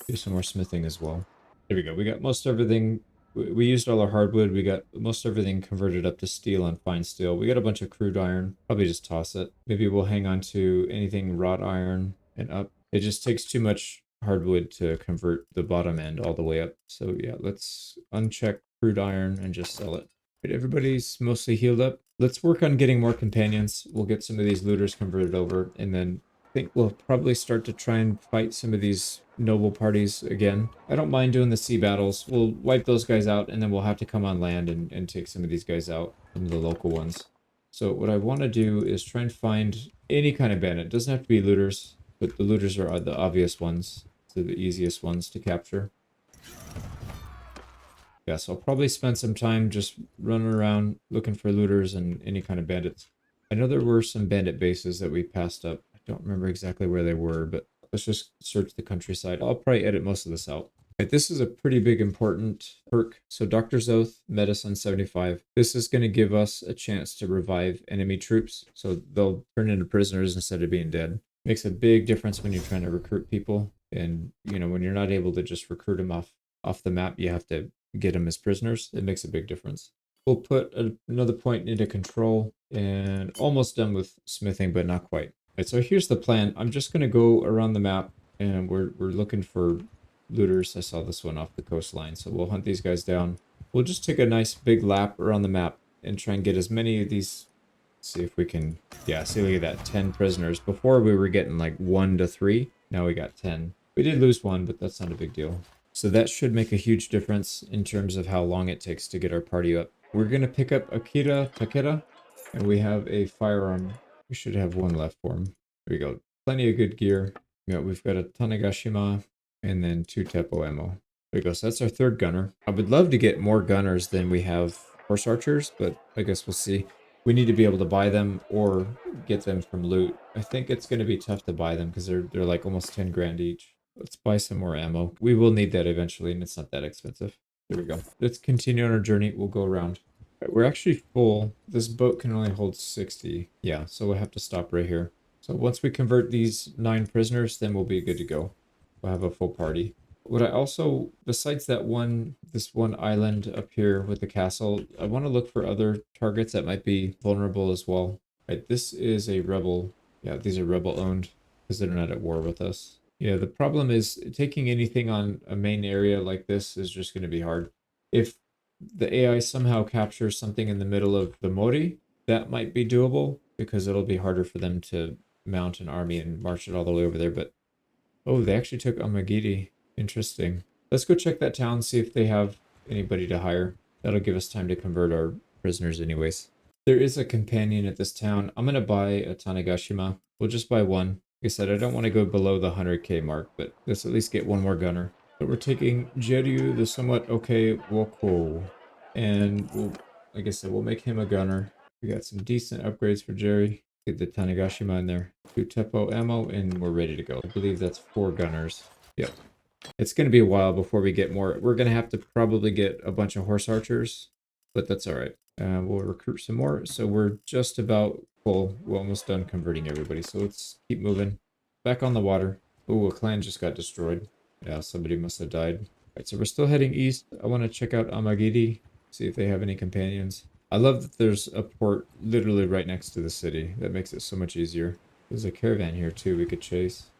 do some more smithing as well. There we go. We got most everything. We used all our hardwood. We got most everything converted up to steel and fine steel. We got a bunch of crude iron. Probably just toss it. Maybe we'll hang on to anything wrought iron and up. It just takes too much hardwood to convert the bottom end all the way up. So yeah, let's uncheck crude iron and just sell it. Right, everybody's mostly healed up. Let's work on getting more companions. We'll get some of these looters converted over, and then I think we'll probably start to try and fight some of these noble parties again. I don't mind doing the sea battles. We'll wipe those guys out, and then we'll have to come on land and take some of these guys out, some of the local ones. So what I want to do is try and find any kind of bandit. It doesn't have to be looters, but the looters are the obvious ones. So the easiest ones to capture. Yeah, so I'll probably spend some time just running around looking for looters and any kind of bandits. I know there were some bandit bases that we passed up. I don't remember exactly where they were, but let's just search the countryside. I'll probably edit most of this out. Right, this is a pretty big important perk. So Doctor's Oath, Medicine 75. This is going to give us a chance to revive enemy troops. So they'll turn into prisoners instead of being dead. Makes a big difference when you're trying to recruit people. And, you know, when you're not able to just recruit them off the map, you have to get them as prisoners. It makes a big difference. We'll put another point into control and almost done with smithing, but not quite. Right, so here's the plan. I'm just going to go around the map and we're looking for looters. I saw this one off the coastline, so we'll hunt these guys down. We'll just take a nice big lap around the map and try and get as many of these. See if we can, yeah, see, look at that, 10 prisoners. Before we were getting like 1 to 3. Now we got 10. We did lose 1, but that's not a big deal. So that should make a huge difference in terms of how long it takes to get our party up. We're going to pick up Akira Takeda, and we have a firearm. We should have 1 left for him. There we go. Plenty of good gear. Yeah, we've got a Tanegashima and then 2 Teppo ammo. There we go. So that's our 3rd gunner. I would love to get more gunners than we have horse archers, but I guess we'll see. We need to be able to buy them or get them from loot. I think it's going to be tough to buy them because they're like almost 10 grand each. Let's buy some more ammo. We will need that eventually, and it's not that expensive. There we go. Let's continue on our journey. We'll go around. Right, we're actually full. This boat can only hold 60. Yeah, so we'll have to stop right here. So once we convert these 9 prisoners, then we'll be good to go. We'll have a full party. What I also, besides that this one island up here with the castle, I want to look for other targets that might be vulnerable as well. Right, this is a rebel. Yeah, these are rebel owned because they're not at war with us. Yeah, the problem is taking anything on a main area like this is just going to be hard. If the AI somehow captures something in the middle of the Mori, that might be doable because it'll be harder for them to mount an army and march it all the way over there. But oh, they actually took Amagiri. Interesting. Let's go check that town, see if they have anybody to hire. That'll give us time to convert our prisoners anyways. There is a companion at this town. I'm going to buy a Tanegashima. We'll just buy one. Like I said, I don't want to go below the 100k mark, but let's at least get one more gunner. But we're taking Jeryu, the somewhat okay Wokou. And we'll, like I said, we'll make him a gunner. We got some decent upgrades for Jerry. Get the Tanegashima in there. 2 Teppo ammo, and we're ready to go. I believe that's 4 gunners. Yep. It's going to be a while before we get more. We're going to have to probably get a bunch of horse archers, but that's all right. We'll recruit some more. So we're just about full. We're almost done converting everybody. So let's keep moving. Back on the water. Oh, a clan just got destroyed. Yeah, somebody must have died. All right, so we're still heading east. I want to check out Amagiri, see if they have any companions. I love that there's a port literally right next to the city. That makes it so much easier. There's a caravan here too we could chase.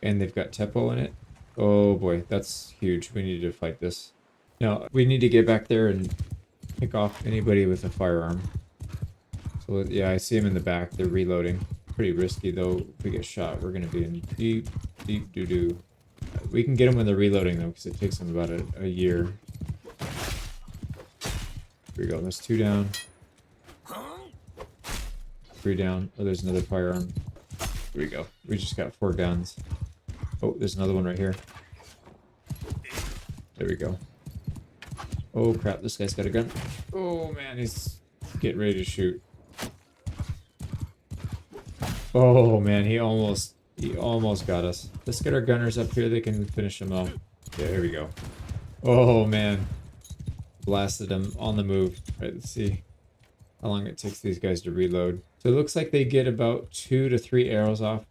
And they've got Teppo in it. Oh boy, that's huge. We need to fight this. Now, we need to get back there and pick off anybody with a firearm. So yeah, I see them in the back. They're reloading. Pretty risky though. If we get shot, we're going to be in deep, deep doo-doo. We can get them when they're reloading though, because it takes them about a year. Here we go. That's 2 down. 3 down. Oh, there's another firearm. Here we go. We just got 4 guns. Oh, there's another one right here. There we go. Oh crap, this guy's got a gun. Oh man, he's getting ready to shoot. Oh man, he almost got us. Let's get our gunners up here, they can finish him off. Yeah, here we go. Oh man. Blasted him on the move. All right, let's see how long it takes these guys to reload. So it looks like they get about 2 to 3 arrows off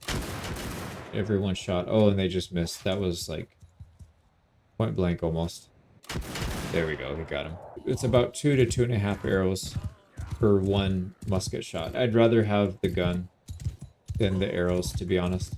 every one shot. Oh, and they just missed. That was like point blank almost. There we go, we got him. It's about 2 to 2.5 arrows per one musket shot. I'd rather have the gun than the arrows, to be honest.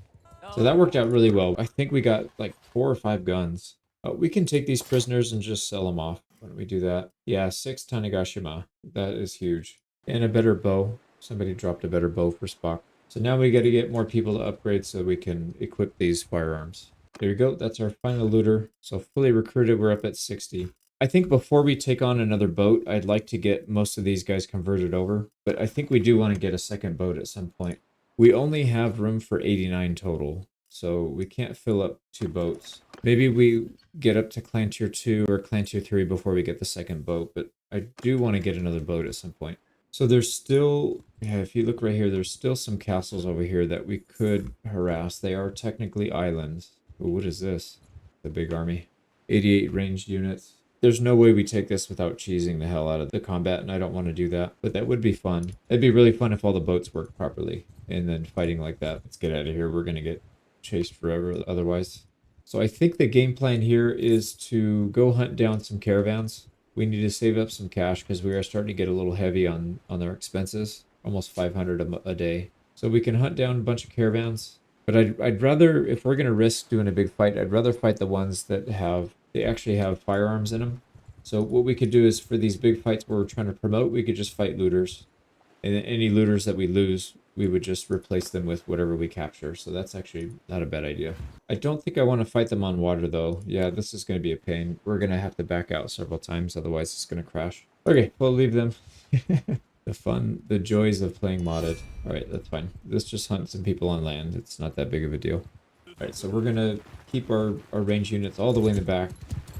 So that worked out really well. I think we got like 4 or 5 guns. We can take these prisoners and just sell them off. Why don't we do that? Yeah, 6 Tanegashima. That is huge. And a better bow. Somebody dropped a better bow for Spock. So now we got to get more people to upgrade so we can equip these firearms. There you go. That's our final looter. So fully recruited, we're up at 60. I think before we take on another boat, I'd like to get most of these guys converted over. But I think we do want to get a second boat at some point. We only have room for 89 total, so we can't fill up 2 boats. Maybe we get up to Clan Tier 2 or Clan Tier 3 before we get the second boat, but I do want to get another boat at some point. So there's still, yeah, if you look right here, there's still some castles over here that we could harass. They are technically islands. Ooh, what is this? The big army. 88 ranged units. There's no way we take this without cheesing the hell out of the combat, and I don't want to do that. But that would be fun. It'd be really fun if all the boats worked properly. And then fighting like that. Let's get out of here. We're going to get chased forever otherwise. So I think the game plan here is to go hunt down some caravans. We need to save up some cash because we are starting to get a little heavy on our expenses. Almost 500 a day. So we can hunt down a bunch of caravans. But I'd rather, if we're going to risk doing a big fight, I'd rather fight the ones that they actually have firearms in them. So what we could do is for these big fights where we're trying to promote, we could just fight looters. And then any looters that we lose, we would just replace them with whatever we capture. So that's actually not a bad idea. I don't think I want to fight them on water though. Yeah, this is going to be a pain. We're going to have to back out several times, otherwise it's going to crash. Okay, we'll leave them. The joys of playing modded. All right, that's fine. Let's just hunt some people on land. It's not that big of a deal. All right, so we're going to keep our range units all the way in the back.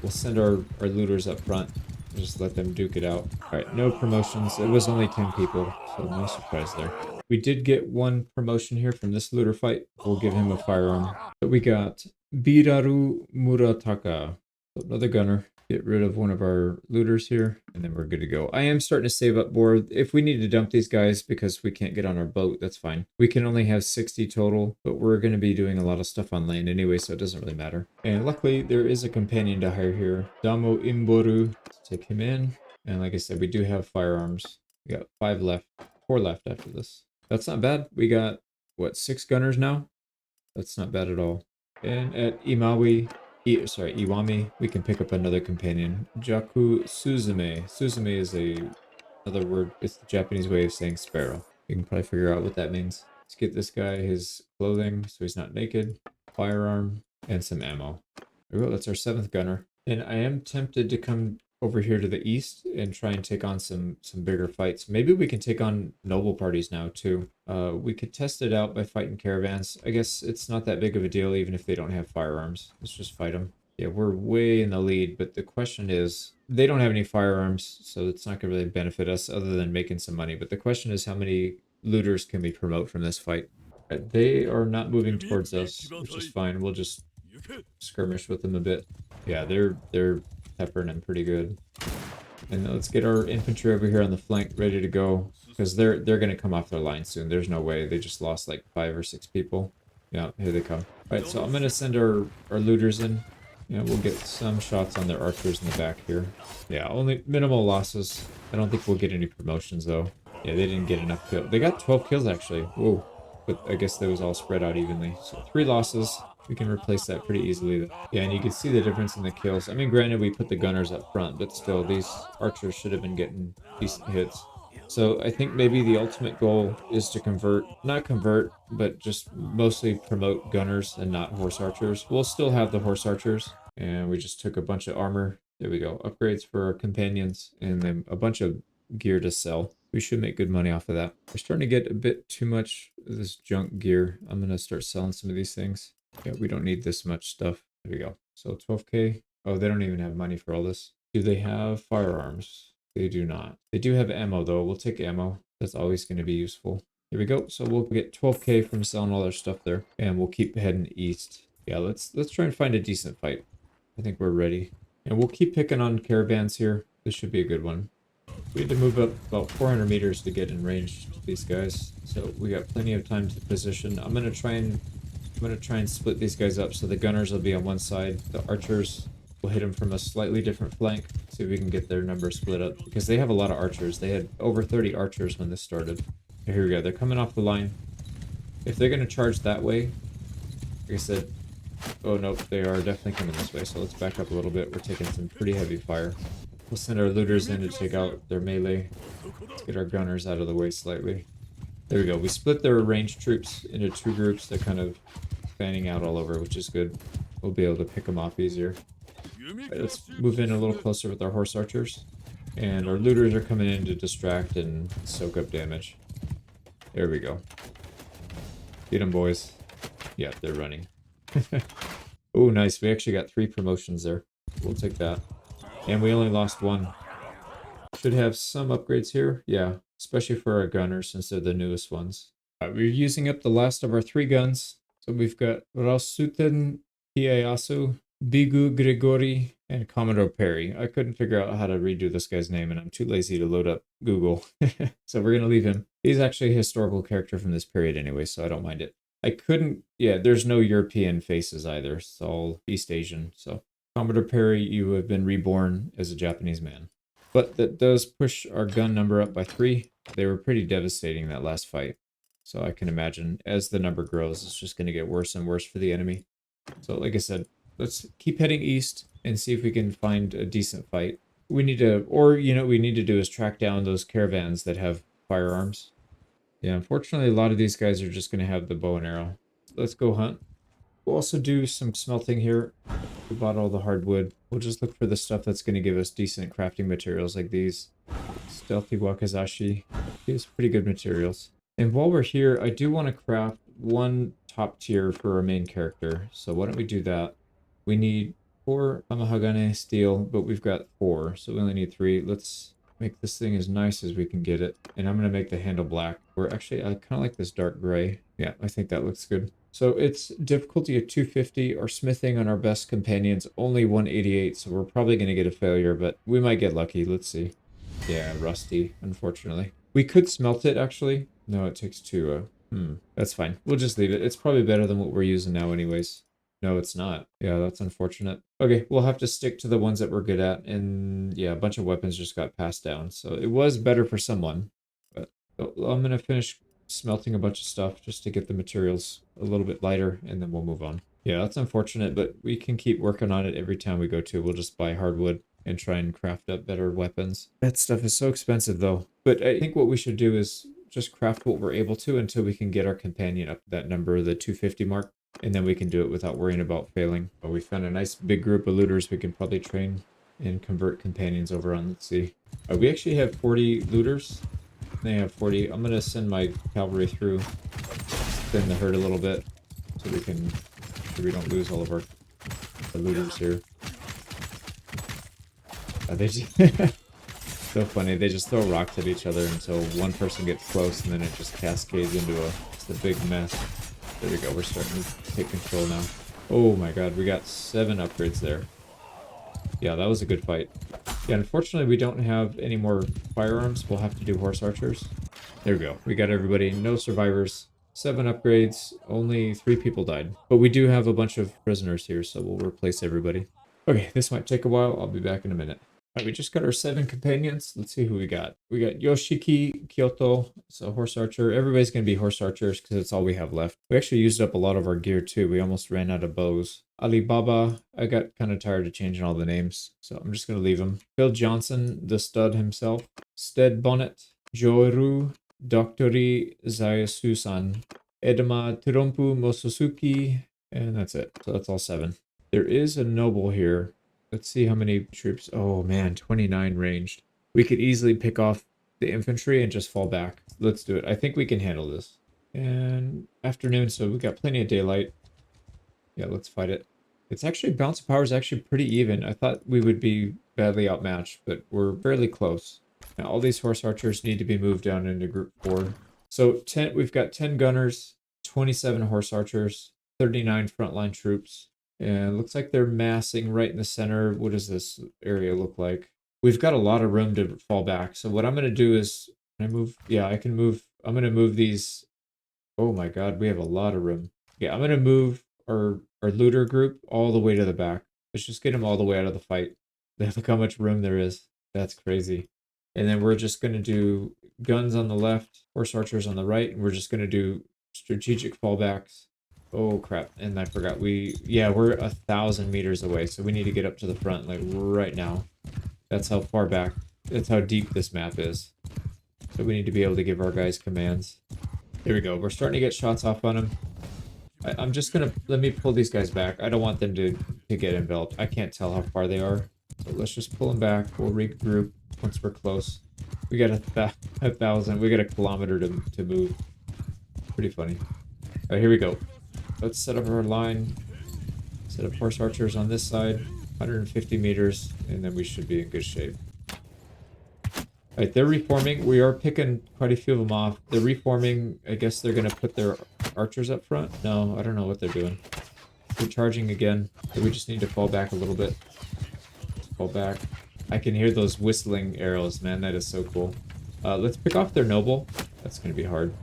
We'll send our looters up front. Just let them duke it out. All right, no promotions. It was only 10 people, so no surprise there. We did get 1 promotion here from this looter fight. We'll give him a firearm. But we got Biraru Murataka, another gunner. Get rid of one of our looters here, and then we're good to go. I am starting to save up more. If we need to dump these guys because we can't get on our boat, that's fine. We can only have 60 total, but we're going to be doing a lot of stuff on land anyway, so it doesn't really matter. And luckily, there is a companion to hire here. Damo Imboru. Let's take him in. And like I said, we do have firearms. We got 5 left. 4 left after this. That's not bad. We got, what, 6 gunners now? That's not bad at all. And at Iwami, we can pick up another companion. Jaku Suzume. Suzume is another word. It's the Japanese way of saying sparrow. You can probably figure out what that means. Let's get this guy his clothing so he's not naked, firearm, and some ammo. There we go. That's our 7th gunner. And I am tempted to come over here to the east and try and take on some bigger fights. Maybe we can take on noble parties now too. We could test it out by fighting caravans. I guess it's not that big of a deal even if they don't have firearms. Let's just fight them. Yeah, we're way in the lead, but the question is, they don't have any firearms, so it's not gonna really benefit us other than making some money. But the question is, how many looters can we promote from this fight? They are not moving towards us, which is fine. We'll just skirmish with them a bit. Yeah, they're peppering them pretty good. And let's get our infantry over here on the flank ready to go, because they're gonna come off their line soon. There's no way. They just lost like 5 or 6 people. Yeah, here they come. All right, so I'm gonna send our looters in. Yeah, we'll get some shots on their archers in the back here. Yeah, only minimal losses. I don't think we'll get any promotions though. Yeah, they didn't get enough kills. They got 12 kills actually. Whoa. But I guess that was all spread out evenly. So 3 losses. We can replace that pretty easily. Yeah, and you can see the difference in the kills. I mean, granted, we put the gunners up front, but still, these archers should have been getting decent hits. So I think maybe the ultimate goal is to convert, not convert, but just mostly promote gunners and not horse archers. We'll still have the horse archers, and we just took a bunch of armor. There we go. Upgrades for our companions, and then a bunch of gear to sell. We should make good money off of that. We're starting to get a bit too much of this junk gear. I'm going to start selling some of these things. Yeah, we don't need this much stuff. There we go. So 12K. Oh, they don't even have money for all this. Do they have firearms? They do not. They do have ammo though. We'll take ammo. That's always going to be useful. Here we go. So we'll get 12K from selling all our stuff there. And we'll keep heading east. Yeah, let's try and find a decent fight. I think we're ready. And we'll keep picking on caravans here. This should be a good one. We had to move up about 400 meters to get in range to these guys. So we got plenty of time to position. I'm gonna try and split these guys up so the gunners will be on one side. The archers will hit them from a slightly different flank. See if we can get their numbers split up. Because they have a lot of archers. They had over 30 archers when this started. Here we go. They're coming off the line. If they're gonna charge that way, like I said, oh nope, they are definitely coming this way. So let's back up a little bit. We're taking some pretty heavy fire. We'll send our looters in to take out their melee. Let's get our gunners out of the way slightly. There we go. We split their ranged troops into 2 groups. They're kind of fanning out all over, which is good. We'll be able to pick them off easier. Right, let's move in a little closer with our horse archers. And our looters are coming in to distract and soak up damage. There we go. Get them, boys. Yeah, they're running. Oh, nice. We actually got 3 promotions there. We'll take that. And we only lost 1. Should have some upgrades here. Yeah, especially for our gunners since they're the newest ones. We're using up the last of our 3 guns. So we've got Rasuten Ieyasu, Bigu Grigori, and Commodore Perry. I couldn't figure out how to redo this guy's name, and I'm too lazy to load up Google. So we're going to leave him. He's actually a historical character from this period anyway, so I don't mind it. I couldn't... Yeah, there's no European faces either. It's all East Asian, so... Commodore Perry, you have been reborn as a Japanese man. But that does push our gun number up by 3. They were pretty devastating that last fight. So I can imagine as the number grows, it's just going to get worse and worse for the enemy. So like I said, let's keep heading east and see if we can find a decent fight. We need to, or you know, what we need to do is track down those caravans that have firearms. Yeah, unfortunately, a lot of these guys are just going to have the bow and arrow. Let's go hunt. We'll also do some smelting here. We bought all the hardwood. We'll just look for the stuff that's going to give us decent crafting materials like these. Stealthy Wakizashi. These pretty good materials. And while we're here, I do want to craft 1 top tier for our main character. So why don't we do that? We need 4 Amahagane steel, but we've got 4. So we only need 3. Let's make this thing as nice as we can get it. And I'm going to make the handle black. Or actually, I kind of like this dark gray. Yeah, I think that looks good. So it's difficulty of 250. Our smithing on our best companions only 188, so we're probably going to get a failure, but we might get lucky. Let's see. Yeah, rusty, unfortunately. We could smelt it, actually. No, it takes 2. That's fine. We'll just leave it. It's probably better than what we're using now anyways. No, it's not. Yeah, that's unfortunate. Okay, we'll have to stick to the ones that we're good at, and yeah, a bunch of weapons just got passed down, so it was better for someone. But I'm going to finish smelting a bunch of stuff just to get the materials a little bit lighter, and then we'll move on. Yeah, that's unfortunate, but we can keep working on it every time we go to. We'll just buy hardwood and try and craft up better weapons. That stuff is so expensive though. But I think what we should do is just craft what we're able to until we can get our companion up that number, the 250 mark. and then we can do it without worrying about failing. But we found a nice big group of looters we can probably train and convert companions over on. Let's see. We actually have 40 looters. They have 40. I'm going to send my cavalry through, thin the herd a little bit, so we don't lose all of our looters here. They just so funny. They just throw rocks at each other until one person gets close, and then it just cascades into just a big mess. There we go. We're starting to take control now. Oh my god, we got 7 upgrades there. Yeah, that was a good fight. Yeah, unfortunately, we don't have any more firearms. We'll have to do horse archers. There we go. We got everybody. No survivors. 7 upgrades. Only 3 people died. But we do have a bunch of prisoners here, so we'll replace everybody. Okay, this might take a while. I'll be back in a minute. Alright, we just got our 7 companions. Let's see who we got. We got Yoshiki, Kyoto, so horse archer. Everybody's going to be horse archers because it's all we have left. We actually used up a lot of our gear too. We almost ran out of bows. Alibaba, I got kind of tired of changing all the names, so I'm just going to leave him. Phil Johnson, the stud himself. Stead Bonnet, Joru, Doctori Zayasusan, Edama Tirompu Mososuke, and that's it. So that's all 7. There is a noble here. Let's see how many troops. Oh man, 29 ranged. We could easily pick off the infantry and just fall back. Let's do it. I think we can handle this. And afternoon, so we got plenty of daylight. Yeah, let's fight it. It's actually, balance of power is actually pretty even. I thought we would be badly outmatched, but we're fairly close. Now all these horse archers need to be moved down into group 4. So we've got 10 gunners, 27 horse archers, 39 frontline troops. And it looks like they're massing right in the center. What does this area look like? We've got a lot of room to fall back. So what I'm going to do is, can I move? Yeah, I can move. I'm going to move these. Oh my god, we have a lot of room. Yeah, I'm going to move our looter group all the way to the back. Let's just get them all the way out of the fight. Look how much room there is. That's crazy. And then we're just going to do guns on the left, horse archers on the right, and we're just going to do strategic fallbacks. Oh crap, and I forgot we're 1,000 meters away, so we need to get up to the front like right now. That's how far back, that's how deep this map is. So we need to be able to give our guys commands. There we go, we're starting to get shots off on them. I'm just gonna, let me pull these guys back. I don't want them to get enveloped. I can't tell how far they are. So let's just pull them back, we'll regroup once we're close. We got 1,000, we got a kilometer to move. Pretty funny. Alright, here we go. Let's set up our line, set up horse archers on this side, 150 meters, and then we should be in good shape. Alright, they're reforming. We are picking quite a few of them off. They're reforming. I guess they're going to put their archers up front. No, I don't know what they're doing. They're charging again. So we just need to fall back a little bit. Fall back. I can hear those whistling arrows, man. That is so cool. Let's pick off their noble. That's going to be hard.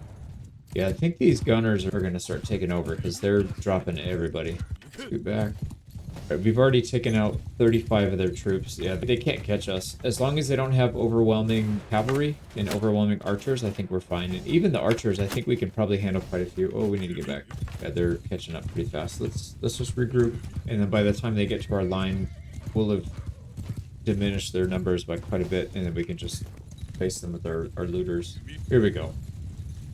Yeah, I think these gunners are going to start taking over because they're dropping everybody. Scoot back. Right, we've already taken out 35 of their troops. Yeah, they can't catch us. As long as they don't have overwhelming cavalry and overwhelming archers, I think we're fine. And even the archers, I think we can probably handle quite a few. Oh, we need to get back. Yeah, they're catching up pretty fast. Let's just regroup. And then by the time they get to our line, we'll have diminished their numbers by quite a bit. And then we can just face them with our looters. Here we go.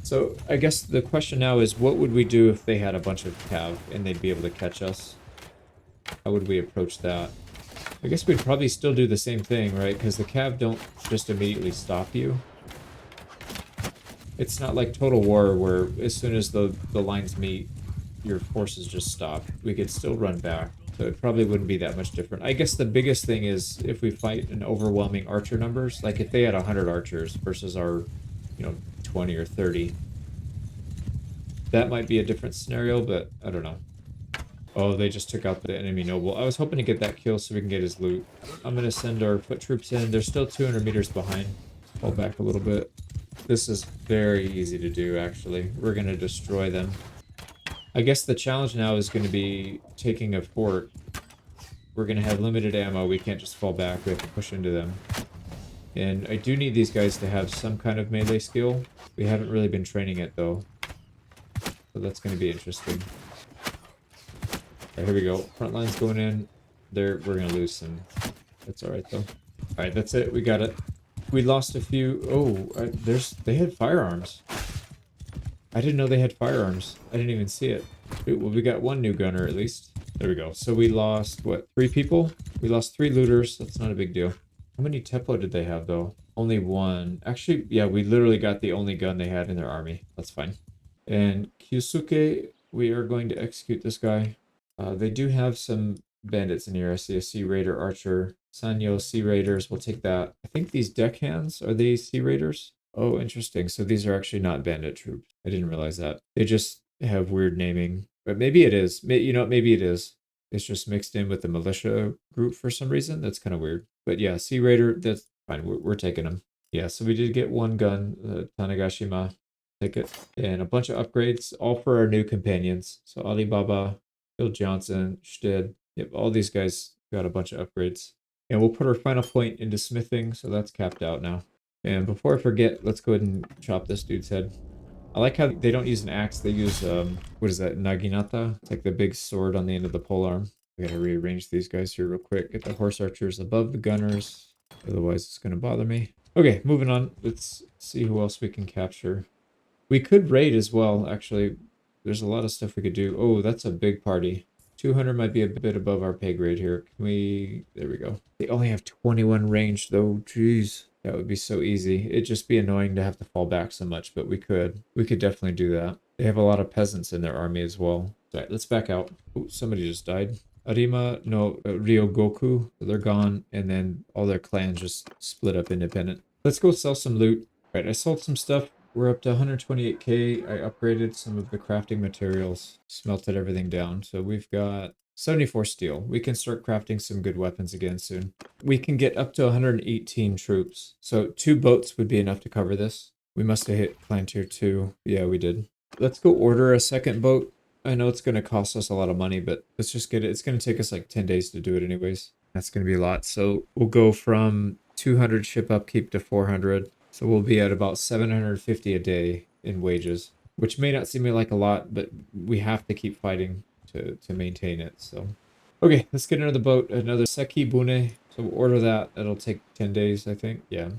So I guess the question now is, what would we do if they had a bunch of cav and they'd be able to catch us? How would we approach that? I guess we'd probably still do the same thing, right? Because the cav don't just immediately stop you. It's not like Total War where as soon as the lines meet, your forces just stop. We could still run back. So it probably wouldn't be that much different. I guess the biggest thing is if we fight an overwhelming archer numbers, like if they had 100 archers versus our, 20 or 30. That might be a different scenario, but I don't know. Oh, they just took out the enemy noble. I was hoping to get that kill so we can get his loot. I'm going to send our foot troops in. They're still 200 meters behind. Fall back a little bit. This is very easy to do, actually. We're going to destroy them. I guess the challenge now is going to be taking a fort. We're going to have limited ammo. We can't just fall back. We have to push into them. And I do need these guys to have some kind of melee skill. We haven't really been training it, though. So that's going to be interesting. Alright, here we go. Front line's going in. We're going to lose some. That's alright, though. Alright, that's it. We got it. We lost a few. Oh, they had firearms. I didn't know they had firearms. I didn't even see it. Well, we got one new gunner at least. There we go. So we lost, what, 3 people? We lost 3 looters. That's not a big deal. How many Teppo did they have, though? Only 1. Actually, yeah, we literally got the only gun they had in their army. That's fine. And Kyusuke, we are going to execute this guy. They do have some bandits in here. I see a Sea Raider Archer. Sanyo Sea Raiders, we'll take that. I think these deckhands, are they Sea Raiders? Oh, interesting. So these are actually not bandit troops. I didn't realize that. They just have weird naming. But maybe it is. You know, maybe it is. It's just mixed in with the militia group for some reason. That's kind of weird. But yeah, Sea Raider, that's fine. We're taking them. Yeah, so we did get 1 gun, Tanegashima. Take it. And a bunch of upgrades, all for our new companions. So Alibaba, Bill Johnson, Stead. Yep, all these guys got a bunch of upgrades. And we'll put our final point into smithing, so that's capped out now. And before I forget, let's go ahead and chop this dude's head. I like how they don't use an axe, they use, what is that, naginata? It's like the big sword on the end of the polearm. I gotta rearrange these guys here real quick. Get the horse archers above the gunners. Otherwise, it's gonna bother me. Okay, moving on. Let's see who else we can capture. We could raid as well, actually. There's a lot of stuff we could do. Oh, that's a big party. 200 might be a bit above our pay grade here. Can we... There we go. They only have 21 range, though. Jeez. That would be so easy. It'd just be annoying to have to fall back so much, but we could. We could definitely do that. They have a lot of peasants in their army as well. All right, let's back out. Oh, somebody just died. Arima no Ryogoku. They're gone, and then all their clans just split up independent. Let's go sell some loot. All right, I sold some stuff. We're up to 128k. I upgraded some of the crafting materials, smelted everything down. So we've got 74 steel. We can start crafting some good weapons again soon. We can get up to 118 troops. So 2 boats would be enough to cover this. We must have hit clan tier 2. Yeah, we did. Let's go order a second boat. I know it's going to cost us a lot of money, but let's just get it. It's going to take us like 10 days to do it anyways. That's going to be a lot. So we'll go from 200 ship upkeep to 400. So we'll be at about 750 a day in wages, which may not seem like a lot, but we have to keep fighting to maintain it. So, okay, let's get into the boat. Another Seki Bune. So we'll order that. That'll take 10 days, I think. Yeah.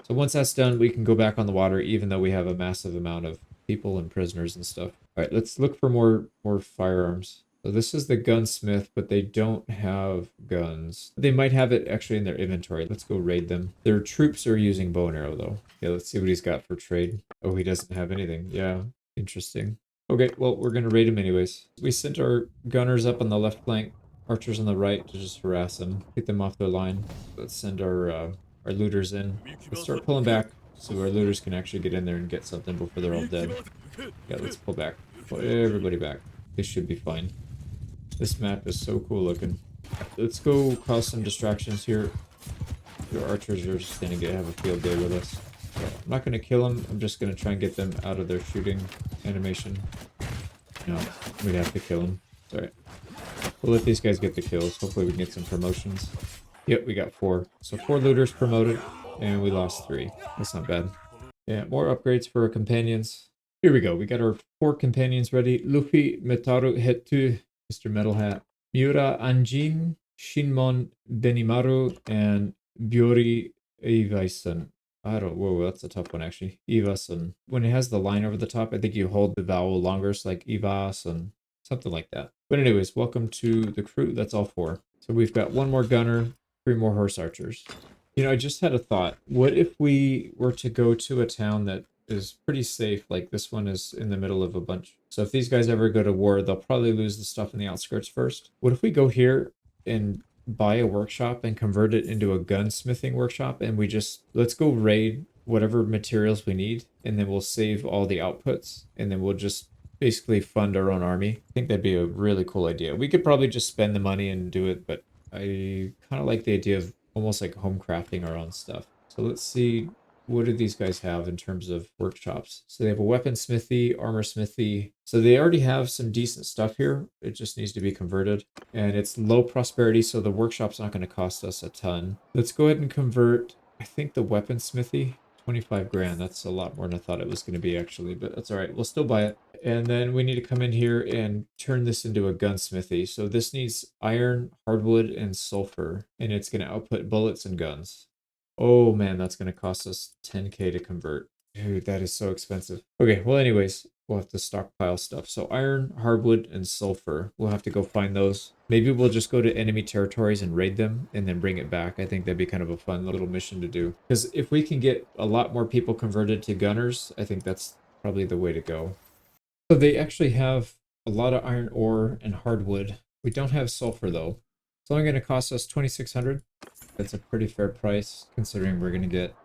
So once that's done, we can go back on the water, even though we have a massive amount of people and prisoners and stuff. All right, let's look for more firearms. So this is the gunsmith, but they don't have guns. They might have it actually in their inventory. Let's go raid them. Their troops are using bow and arrow though. Yeah, let's see what he's got for trade. Oh, he doesn't have anything. Yeah, interesting. Okay, well, we're gonna raid him anyways. We sent our gunners up on the left flank, archers on the right to just harass them, get them off their line. Let's send our looters in. Let's start pulling back so our looters can actually get in there and get something before they're all dead. Yeah, let's pull back. Pull everybody back. This should be fine. This map is so cool looking. Let's go cause some distractions here. Your archers are just gonna have a field day with us. So I'm not gonna kill them. I'm just gonna try and get them out of their shooting animation. No, we'd have to kill them. Alright. We'll let these guys get the kills. Hopefully we can get some promotions. Yep, we got 4. So 4 looters promoted, and we lost 3. That's not bad. Yeah, more upgrades for our companions. Here we go. We got our 4 companions ready. Luffy, Metaru Hettu, Mr. Metal Hat, Miura Anjin, Shinmon Benimaru, and Byori Ivaisen. Whoa, that's a tough one actually. Ivasen. When it has the line over the top, I think you hold the vowel longer, so like Ivasen, something like that. But anyways, welcome to the crew. That's all 4. So we've got 1 more gunner, 3 more horse archers. You know, I just had a thought. What if we were to go to a town that is pretty safe, like this one is in the middle of a bunch. So if these guys ever go to war, they'll probably lose the stuff in the outskirts first. What if we go here and buy a workshop and convert it into a gunsmithing workshop, and we just, let's go raid whatever materials we need, and then we'll save all the outputs, and then we'll just basically fund our own army. I think that'd be a really cool idea. We could probably just spend the money and do it, but I kind of like the idea of almost like home crafting our own stuff. So let's see, what do these guys have in terms of workshops? So they have a weapon smithy, armor smithy. So they already have some decent stuff here. It just needs to be converted. And it's low prosperity, so the workshop's not going to cost us a ton. Let's go ahead and convert, I think, the weapon smithy. 25 grand. That's a lot more than I thought it was going to be actually, but that's all right. We'll still buy it. And then we need to come in here and turn this into a gunsmithy. So this needs iron, hardwood, and sulfur, and it's going to output bullets and guns. Oh man, that's going to cost us 10k to convert. Dude, that is so expensive. Okay, well anyways, we'll have to stockpile stuff. So iron, hardwood, and sulfur. We'll have to go find those. Maybe we'll just go to enemy territories and raid them and then bring it back. I think that'd be kind of a fun little mission to do. Because if we can get a lot more people converted to gunners, I think that's probably the way to go. So they actually have a lot of iron ore and hardwood. We don't have sulfur though. It's only going to cost us 2,600. That's a pretty fair price considering we're going to get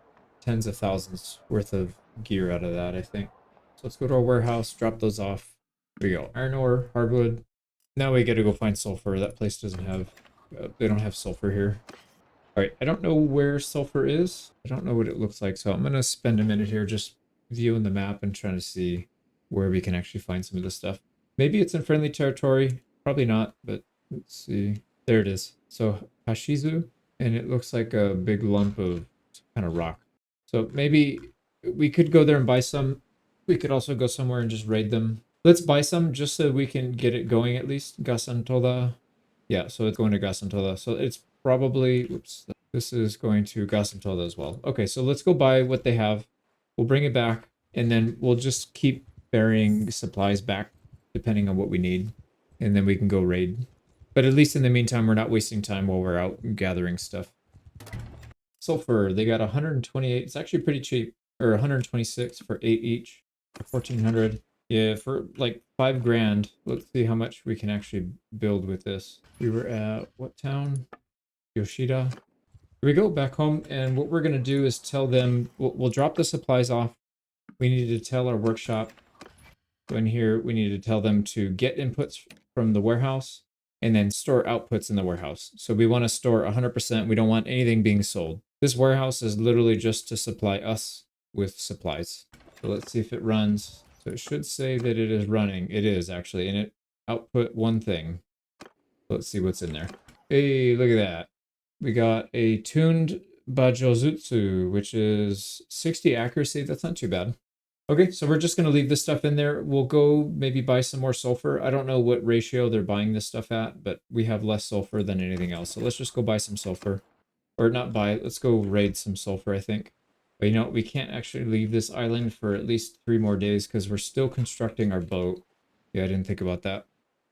tens of thousands worth of gear out of that, I think. So let's go to our warehouse, drop those off. Here we go. Iron ore, hardwood. Now we got to go find sulfur. That place doesn't have, they don't have sulfur here. All right, I don't know where sulfur is. I don't know what it looks like. So I'm going to spend a minute here just viewing the map and trying to see where we can actually find some of this stuff. Maybe it's in friendly territory. Probably not, but let's see. There it is. So Hashizu, and it looks like a big lump of kind of rock. So maybe we could go there and buy some. We could also go somewhere and just raid them. Let's buy some just so we can get it going at least. Gasantola. Yeah, so it's going to Gasantola. So it's probably, oops, this is going to Gasantola as well. Okay, so let's go buy what they have. We'll bring it back and then we'll just keep burying supplies back depending on what we need. And then we can go raid. But at least in the meantime, we're not wasting time while we're out gathering stuff. Sulfur, they got 128. It's actually pretty cheap. Or 126 for 8 each. 1,400. Yeah, for like 5 grand. Let's see how much we can actually build with this. We were at what town? Yoshida. Here we go back home. And what we're going to do is tell them, we'll drop the supplies off. We need to tell our workshop. In here, we need to tell them to get inputs from the warehouse and then store outputs in the warehouse. So we want to store 100%. We don't want anything being sold. This warehouse is literally just to supply us with supplies. So let's see if it runs. So it should say that it is running. It is actually, and it output one thing. Let's see what's in there. Hey, look at that. We got a tuned Bajozutsu, which is 60 accuracy. That's not too bad. Okay, so we're just going to leave this stuff in there. We'll go maybe buy some more sulfur. I don't know what ratio they're buying this stuff at, but we have less sulfur than anything else. So let's just go buy some sulfur. Or not buy it. Let's go raid some sulfur, I think. But you know, we can't actually leave this island for at least 3 more days because we're still constructing our boat. Yeah, I didn't think about that.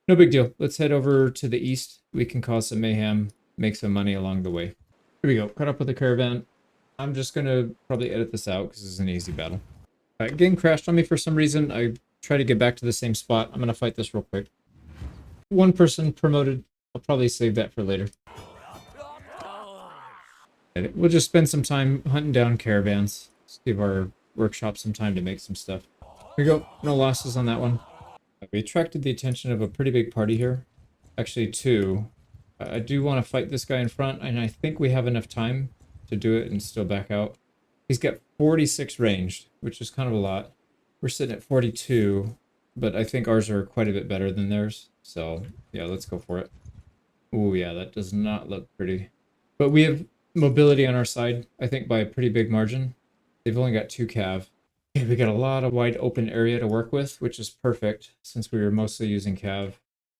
No big deal. Let's head over to the east. We can cause some mayhem, make some money along the way. Here we go. Caught up with the caravan. I'm just going to probably edit this out because this is an easy battle. Alright, game crashed on me for some reason. I try to get back to the same spot. I'm going to fight this real quick. 1 person promoted. I'll probably save that for later. We'll just spend some time hunting down caravans. Let's give our workshop some time to make some stuff. Here we go. No losses on that one. We attracted the attention of a pretty big party here. Actually 2. I do want to fight this guy in front, and I think we have enough time to do it and still back out. He's got 46 ranged, which is kind of a lot. We're sitting at 42, but I think ours are quite a bit better than theirs. So, yeah, let's go for it. Oh, yeah, that does not look pretty. But we have mobility on our side, I think, by a pretty big margin. They've only got 2 cav. Okay, we got a lot of wide open area to work with, which is perfect since we were mostly using cav.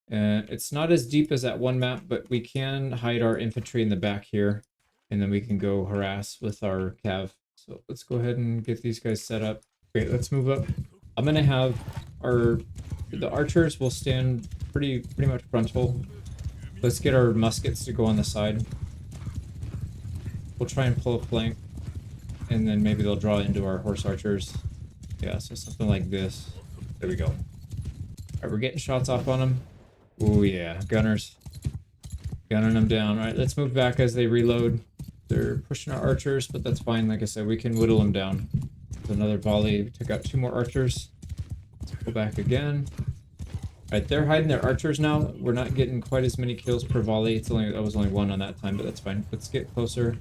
And it's not as deep as that one map, but we can hide our infantry in the back here, and then we can go harass with our cav. So let's go ahead and get these guys set up. Great, let's move up. I'm gonna have the archers will stand pretty much frontal. Let's get our muskets to go on the side. We'll try and pull a flank, and then maybe they'll draw into our horse archers. Yeah, so something like this. There we go. All right, we're getting shots off on them. Oh yeah, gunners. Gunning them down. All right, let's move back as they reload. They're pushing our archers, but that's fine. Like I said, we can whittle them down. There's another volley. We took out 2 more archers. Let's go back again. All right, they're hiding their archers now. We're not getting quite as many kills per volley. That was only 1 on that time, but that's fine. Let's get closer.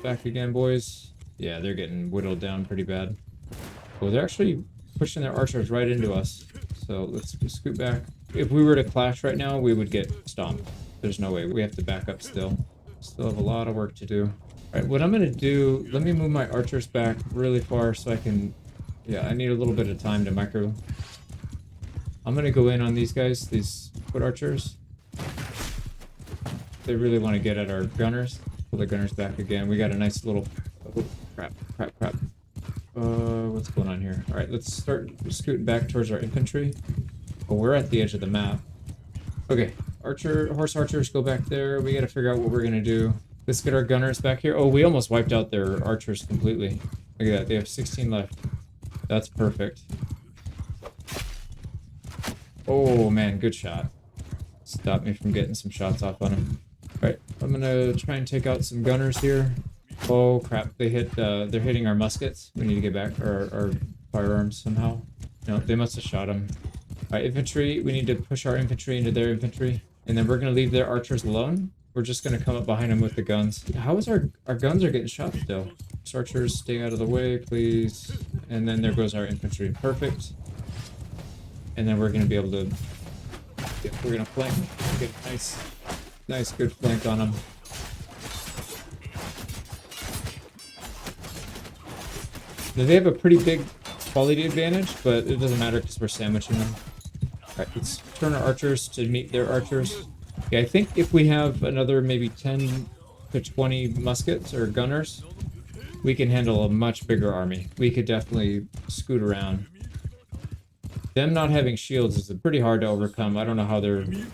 Back again, boys. Yeah, they're getting whittled down pretty bad. Oh, they're actually pushing their archers right into us. So let's scoot back. If we were to clash right now, we would get stomped. There's no way. We have to back up still. Still have a lot of work to do. All right, what I'm going to do, let me move my archers back really far so I can... Yeah, I need a little bit of time to micro. I'm going to go in on these guys, these foot archers. They really want to get at our gunners. Pull the gunners back again. We got a nice little... Oh, crap. What's going on here? All right, let's start scooting back towards our infantry. Oh, we're at the edge of the map. Okay, horse archers, go back there. We gotta figure out what we're gonna do. Let's get our gunners back here. Oh, we almost wiped out their archers completely. Look at that, they have 16 left. That's perfect. Oh man, good shot. Stop me from getting some shots off on him. Alright, I'm gonna try and take out some gunners here. Oh crap, they're hitting our muskets. We need to get back our firearms somehow. No, they must have shot them. Alright, infantry, we need to push our infantry into their infantry. And then we're gonna leave their archers alone. We're just gonna come up behind them with the guns. How is our guns are getting shot still? Archers, stay out of the way, please. And then there goes our infantry. Perfect. And then we're gonna be able to... we're gonna flank. Get a nice good flank on them. They have a pretty big quality advantage, but it doesn't matter because we're sandwiching them. Alright, let's turn our archers to meet their archers. Yeah, I think if we have another maybe 10 to 20 muskets or gunners, we can handle a much bigger army. We could definitely scoot around. Them not having shields is pretty hard to overcome. I don't know how they're... Yep,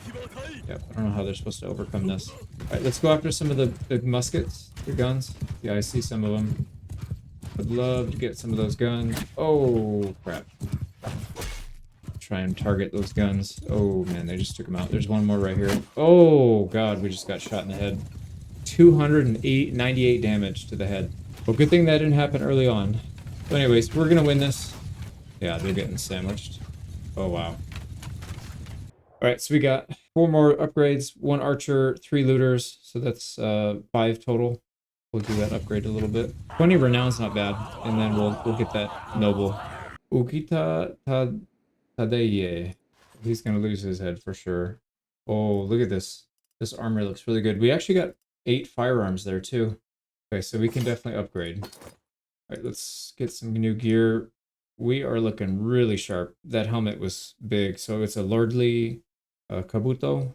I don't know how they're supposed to overcome this. Alright, let's go after some of the muskets, the guns. Yeah, I see some of them. Would love to get some of those guns. Oh, crap. Try and target those guns. Oh, man, they just took them out. There's one more right here. Oh, God, we just got shot in the head. 298 damage to the head. Well, good thing that didn't happen early on. But anyways, we're gonna win this. Yeah, they're getting sandwiched. Oh, wow. Alright, so we got 4 more upgrades, 1 archer, 3 looters, so that's 5 total. We'll do that upgrade a little bit. 20 renown's not bad, and then we'll get that noble. Ukita Tadeye. He's gonna lose his head for sure. Oh, look at this. This armor looks really good. We actually got 8 firearms there too. Okay, so we can definitely upgrade. Alright, let's get some new gear. We are looking really sharp. That helmet was big, so it's a lordly kabuto.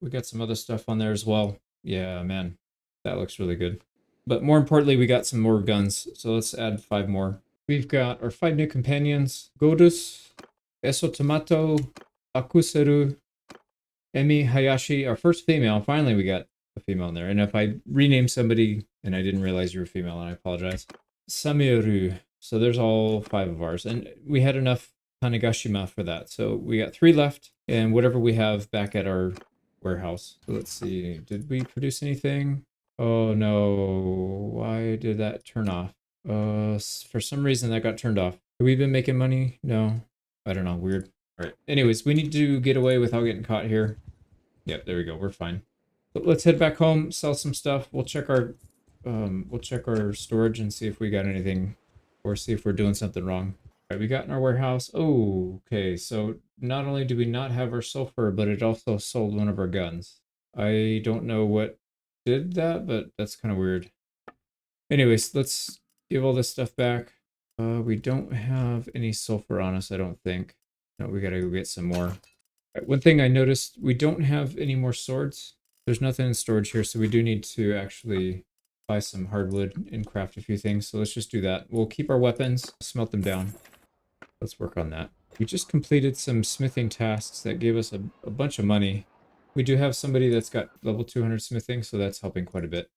We got some other stuff on there as well. Yeah, man, that looks really good. But more importantly, we got some more guns, so let's add 5 more. We've got our 5 new companions. Godus, Esotomato, Akuseru, Emi Hayashi, our first female. Finally, we got a female in there. And if I rename somebody and I didn't realize you were female, and I apologize. Samioru. So there's all 5 of ours. And we had enough Tanegashima for that. So we got 3 left, and whatever we have back at our warehouse. So let's see. Did we produce anything? Oh no. Why did that turn off? For some reason that got turned off. Have we been making money? No. I don't know. Weird. All right. Anyways, we need to get away without getting caught here. Yep, there we go. We're fine. But let's head back home, sell some stuff. We'll check our storage and see if we got anything, or see if we're doing something wrong. All right, we got in our warehouse. Oh, okay. So not only do we not have our sulfur, but it also sold one of our guns. I don't know what did that, but that's kind of weird. Anyways, let's give all this stuff back. We don't have any sulfur on us, I don't think. No, we gotta go get some more. Right, one thing I noticed, we don't have any more swords. There's nothing in storage here, so we do need to actually buy some hardwood and craft a few things. So let's just do that. We'll keep our weapons, smelt them down. Let's work on that. We just completed some smithing tasks that gave us a bunch of money. We do have somebody that's got level 200 smithing, so that's helping quite a bit.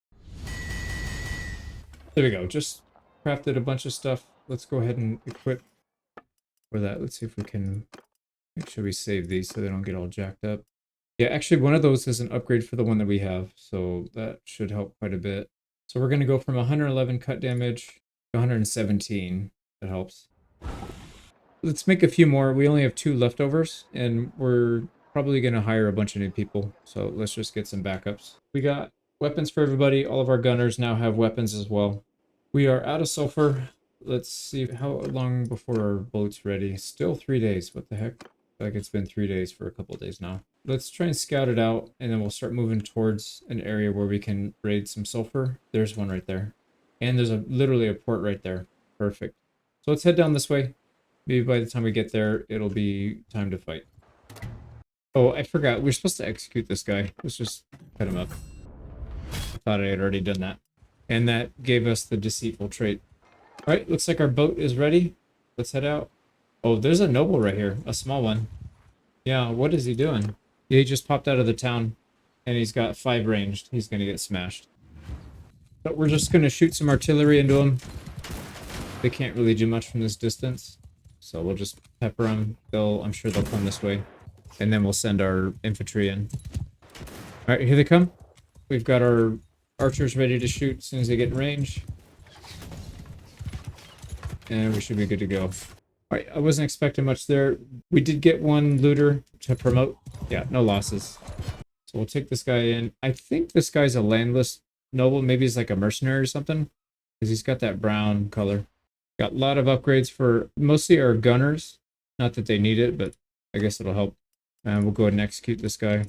There we go. Just crafted a bunch of stuff. Let's go ahead and equip for that. Let's see if we can make sure we save these so they don't get all jacked up. Yeah, actually one of those is an upgrade for the one that we have, so that should help quite a bit. So we're going to go from 111 cut damage to 117. That helps. Let's make a few more. We only have 2 leftovers, and we're probably going to hire a bunch of new people. So let's just get some backups. We got weapons for everybody. All of our gunners now have weapons as well. We are out of sulfur. Let's see how long before our boat's ready. Still 3 days. What the heck? Like it's been 3 days for a couple of days now. Let's try and scout it out, and then we'll start moving towards an area where we can raid some sulfur. There's one right there. And there's literally a port right there. Perfect. So let's head down this way. Maybe by the time we get there, it'll be time to fight. Oh, I forgot. We're supposed to execute this guy. Let's just cut him up. I thought I had already done that. And that gave us the deceitful trait. Alright, looks like our boat is ready. Let's head out. Oh, there's a noble right here. A small one. Yeah, what is he doing? Yeah, he just popped out of the town. And he's got 5 ranged. He's gonna get smashed. But we're just gonna shoot some artillery into him. They can't really do much from this distance. So we'll just pepper them. I'm sure they'll come this way. And then we'll send our infantry in. Alright, here they come. We've got our archers ready to shoot as soon as they get in range. And we should be good to go. Alright, I wasn't expecting much there. We did get one looter to promote. Yeah, no losses. So we'll take this guy in. I think this guy's a landless noble. Maybe he's like a mercenary or something. Because he's got that brown color. Got a lot of upgrades for mostly our gunners. Not that they need it, but I guess it'll help. And we'll go ahead and execute this guy.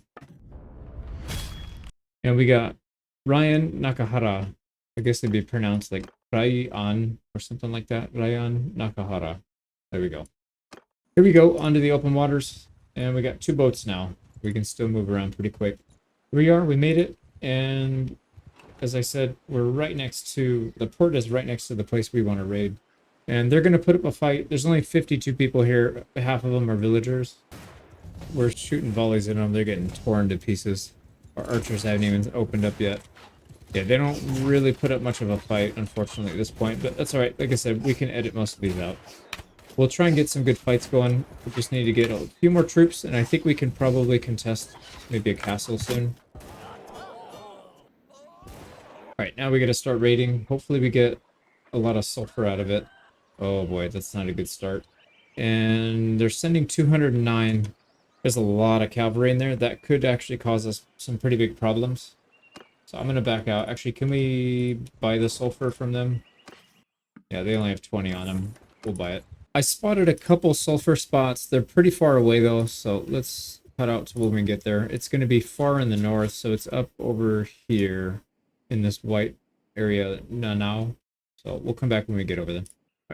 And we got Ryan Nakahara. I guess it'd be pronounced like Ryan or something like that. Ryan Nakahara. There we go. Here we go, onto the open waters. And we got 2 boats now. We can still move around pretty quick. Here we are, we made it. And as I said, we're right next to, the port is right next to the place we want to raid. And they're going to put up a fight. There's only 52 people here. Half of them are villagers. We're shooting volleys at them. They're getting torn to pieces. Our archers haven't even opened up yet. Yeah, they don't really put up much of a fight, unfortunately, at this point. But that's alright. Like I said, we can edit most of these out. We'll try and get some good fights going. We just need to get a few more troops. And I think we can probably contest maybe a castle soon. Alright, now we gotta start raiding. Hopefully we get a lot of sulfur out of it. Oh boy, that's not a good start. And they're sending 209. There's a lot of cavalry in there. That could actually cause us some pretty big problems. So I'm going to back out. Actually, can we buy the sulfur from them? Yeah, they only have 20 on them. We'll buy it. I spotted a couple sulfur spots. They're pretty far away though, so let's cut out to when we get there. It's going to be far in the north, so it's up over here in this white area now. So we'll come back when we get over there.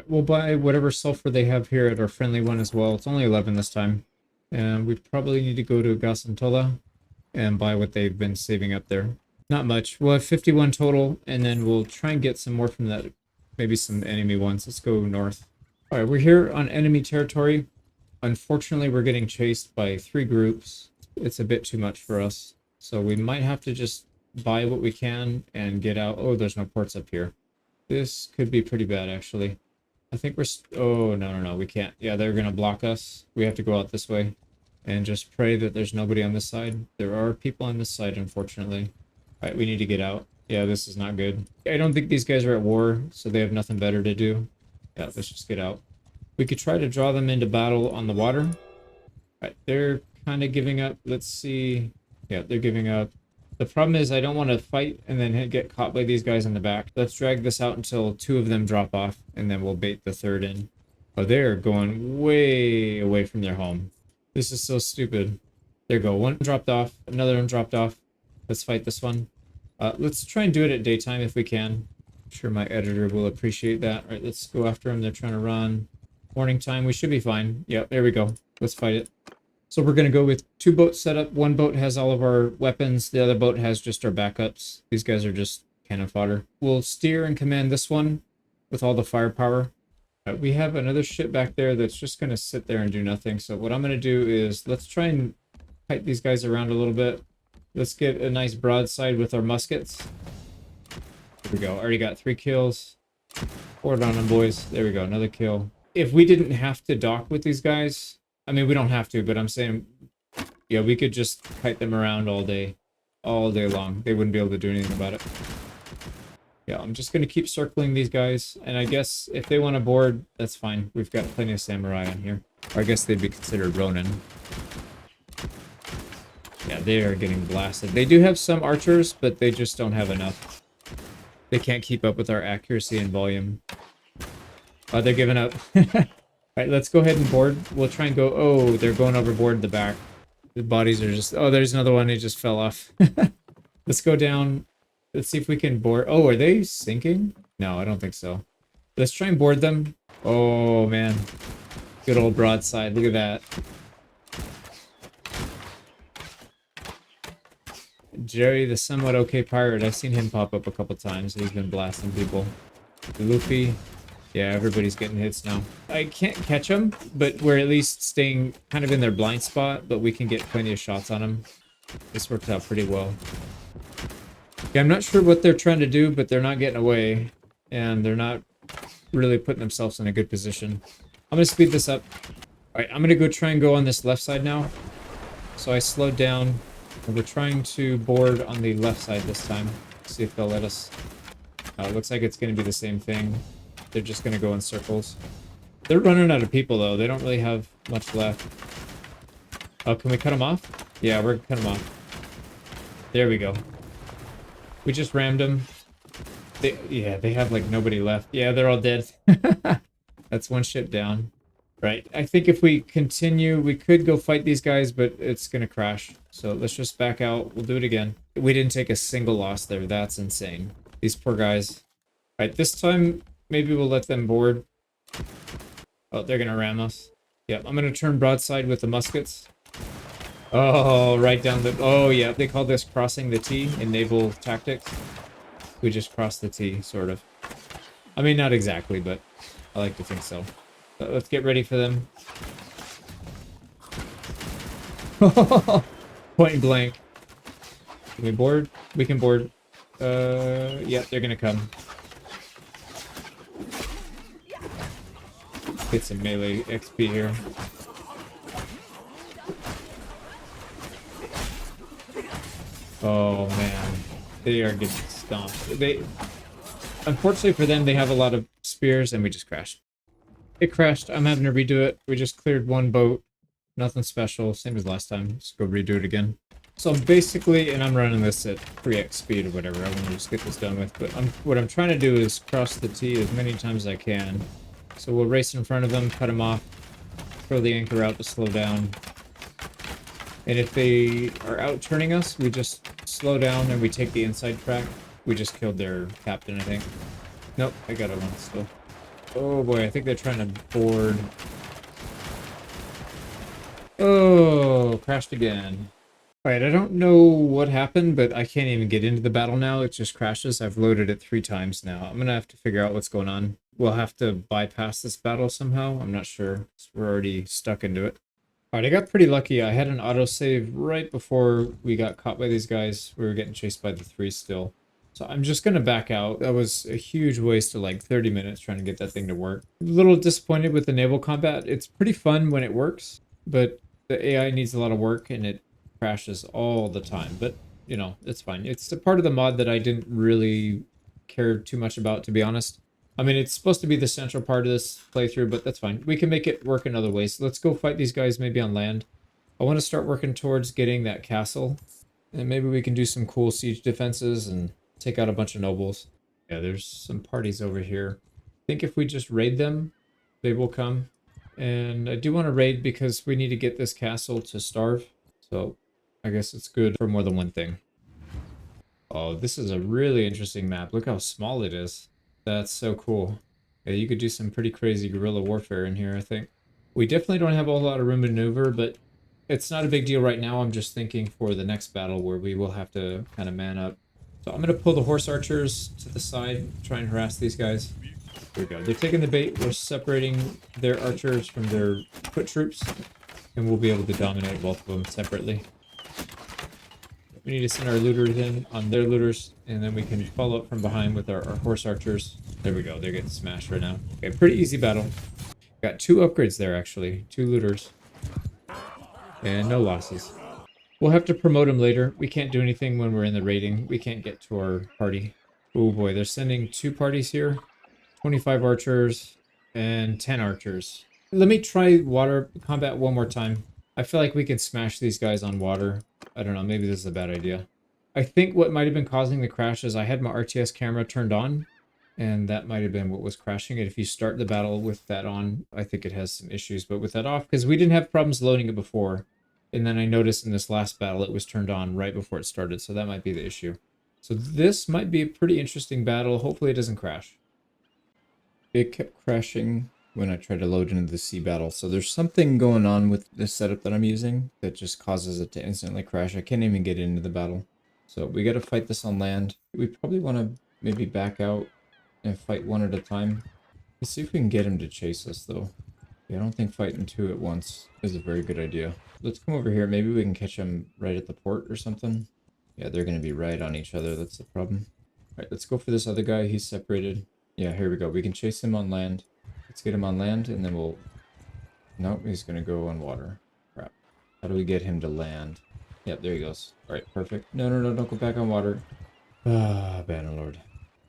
We'll buy whatever sulfur they have here at our friendly one as well. It's only 11 this time. And we probably need to go to Gasantola and buy what they've been saving up there. Not much. We'll have 51 total, and then we'll try and get some more from that. Maybe some enemy ones. Let's go north. Alright, we're here on enemy territory. Unfortunately, we're getting chased by 3 groups. It's a bit too much for us. So we might have to just buy what we can and get out. Oh, there's no ports up here. This could be pretty bad, actually. I think we're... Oh, no, we can't. Yeah, they're going to block us. We have to go out this way. And just pray that there's nobody on this side. There are people on this side, unfortunately. Alright, we need to get out. Yeah, this is not good. I don't think these guys are at war, so they have nothing better to do. Yeah, let's just get out. We could try to draw them into battle on the water. Alright, they're kind of giving up. Let's see. Yeah, they're giving up. The problem is I don't want to fight and then get caught by these guys in the back. Let's drag this out until 2 of them drop off, and then we'll bait the 3rd in. Oh, they're going way away from their home. This is so stupid. There you go. One dropped off. Another one dropped off. Let's fight this one. Let's try and do it at daytime if we can. I'm sure my editor will appreciate that. All right, let's go after them. They're trying to run. Morning time. We should be fine. Yep, there we go. Let's fight it. So we're going to go with 2 boats set up. One boat has all of our weapons. The other boat has just our backups. These guys are just cannon fodder. We'll steer and command this one with all the firepower. We have another ship back there that's just going to sit there and do nothing. So what I'm going to do is let's try and kite these guys around a little bit. Let's get a nice broadside with our muskets. There we go. Already got 3 kills. Forward on them, boys. There we go. Another kill. If we didn't have to dock with these guys... I mean, we don't have to, but I'm saying, yeah, we could just kite them around all day long. They wouldn't be able to do anything about it. Yeah, I'm just going to keep circling these guys, and I guess if they want to board, that's fine. We've got plenty of samurai on here. Or I guess they'd be considered Ronin. Yeah, they are getting blasted. They do have some archers, but they just don't have enough. They can't keep up with our accuracy and volume. Oh, they're giving up. Alright, let's go ahead and board. We'll try and go... Oh, they're going overboard the back. The bodies are just... Oh, there's another one. He just fell off. Let's go down. Let's see if we can board... Oh, are they sinking? No, I don't think so. Let's try and board them. Oh, man. Good old broadside. Look at that. Jerry, the somewhat okay pirate. I've seen him pop up a couple times. He's been blasting people. Luffy. Yeah, everybody's getting hits now. I can't catch them, but we're at least staying kind of in their blind spot, but we can get plenty of shots on them. This worked out pretty well. Yeah, I'm not sure what they're trying to do, but they're not getting away, and they're not really putting themselves in a good position. I'm going to speed this up. All right, I'm going to go try and go on this left side now. So I slowed down, and we're trying to board on the left side this time. See if they'll let us. It looks like it's going to be the same thing. They're just going to go in circles. They're running out of people, though. They don't really have much left. Oh, can we cut them off? Yeah, we're going to cut them off. There we go. We just rammed them. Yeah, they have, like, nobody left. Yeah, they're all dead. That's one ship down. Right. I think if we continue, we could go fight these guys, but it's going to crash. So let's just back out. We'll do it again. We didn't take a single loss there. That's insane. These poor guys. All right, this time, maybe we'll let them board. Oh, they're going to ram us. Yep, I'm going to turn broadside with the muskets. Oh, right down the... Oh, yeah, they call this crossing the T in naval tactics. We just crossed the T, sort of. I mean, not exactly, but I like to think so. Let's get ready for them. Point blank. Can we board? We can board. Yeah, they're gonna come. Get some melee XP here. Oh man, they are getting stomped. Unfortunately for them, they have a lot of spears, and we just crashed. It crashed. I'm having to redo it. We just cleared one boat. Nothing special. Same as last time. Let's go redo it again. So basically, and I'm running this at 3x speed or whatever. I want to just get this done with. But what I'm trying to do is cross the T as many times as I can. So we'll race in front of them, cut them off, throw the anchor out to slow down. And if they are out turning us, we just slow down and we take the inside track. We just killed their captain, I think. Nope, I got one still. Oh boy, I think they're trying to board. Oh, crashed again. Alright, I don't know what happened, but I can't even get into the battle now. It just crashes. I've loaded it 3 times now. I'm gonna have to figure out what's going on. We'll have to bypass this battle somehow. I'm not sure. We're already stuck into it. Alright, I got pretty lucky. I had an autosave right before we got caught by these guys. We were getting chased by the 3 still. So I'm just going to back out. That was a huge waste of like 30 minutes trying to get that thing to work. A little disappointed with the naval combat. It's pretty fun when it works, but the AI needs a lot of work and it crashes all the time. But, you know, it's fine. It's a part of the mod that I didn't really care too much about, to be honest. I mean, it's supposed to be the central part of this playthrough, but that's fine. We can make it work in other ways. Let's go fight these guys maybe on land. I want to start working towards getting that castle. And maybe we can do some cool siege defenses and take out a bunch of nobles. Yeah, there's some parties over here. I think if we just raid them, they will come. And I do want to raid because we need to get this castle to starve. So I guess it's good for more than one thing. Oh, this is a really interesting map. Look how small it is. That's so cool. Yeah, you could do some pretty crazy guerrilla warfare in here, I think. We definitely don't have a lot of room to maneuver, but it's not a big deal right now. I'm just thinking for the next battle where we will have to kind of man up. So I'm going to pull the horse archers to the side, try and harass these guys. Here we go. They're taking the bait. We're separating their archers from their foot troops, and we'll be able to dominate both of them separately. We need to send our looters in on their looters, and then we can follow up from behind with our horse archers. There we go. They're getting smashed right now. Okay, pretty easy battle. Got 2 upgrades there, actually. 2 looters. And no losses. We'll have to promote them later. We can't do anything when we're in the raiding. We can't get to our party. Oh boy, they're sending 2 parties here. 25 archers and 10 archers. Let me try water combat one more time. I feel like we can smash these guys on water. I don't know, maybe this is a bad idea. I think what might have been causing the crash is I had my RTS camera turned on, and that might have been what was crashing it. If you start the battle with that on, I think it has some issues, but with that off, because we didn't have problems loading it before. And then I noticed in this last battle it was turned on right before it started, so that might be the issue. So this might be a pretty interesting battle. Hopefully it doesn't crash. It kept crashing when I tried to load into the sea battle, so there's something going on with this setup that I'm using that just causes it to instantly crash. I can't even get into the battle. So we gotta fight this on land. We probably want to maybe back out and fight one at a time. Let's see if we can get him to chase us, though. Yeah, I don't think fighting two at once is a very good idea. Let's come over here. Maybe we can catch him right at the port or something. Yeah, they're going to be right on each other. That's the problem. All right, let's go for this other guy. He's separated. Yeah, here we go. We can chase him on land. Let's get him on land, and then we'll... Nope, he's going to go on water. Crap. How do we get him to land? Yep, there he goes. All right, perfect. No, no, no, don't go back on water. Ah, Bannerlord.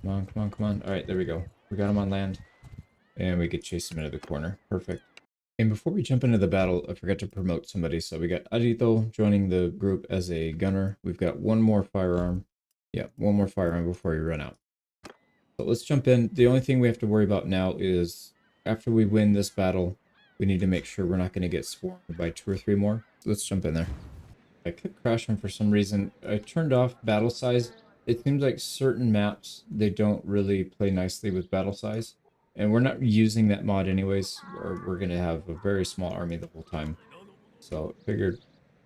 Come on, come on, come on. All right, there we go. We got him on land. And we could chase him into the corner. Perfect. And before we jump into the battle, I forgot to promote somebody. So we got Adito joining the group as a gunner. We've got one more firearm. Yeah, one more firearm before we run out. But let's jump in. The only thing we have to worry about now is after we win this battle, we need to make sure we're not going to get swarmed by 2 or 3 more. So let's jump in there. I kept crashing for some reason. I turned off battle size. It seems like certain maps, they don't really play nicely with battle size. And we're not using that mod anyways, or we're going to have a very small army the whole time. So I figured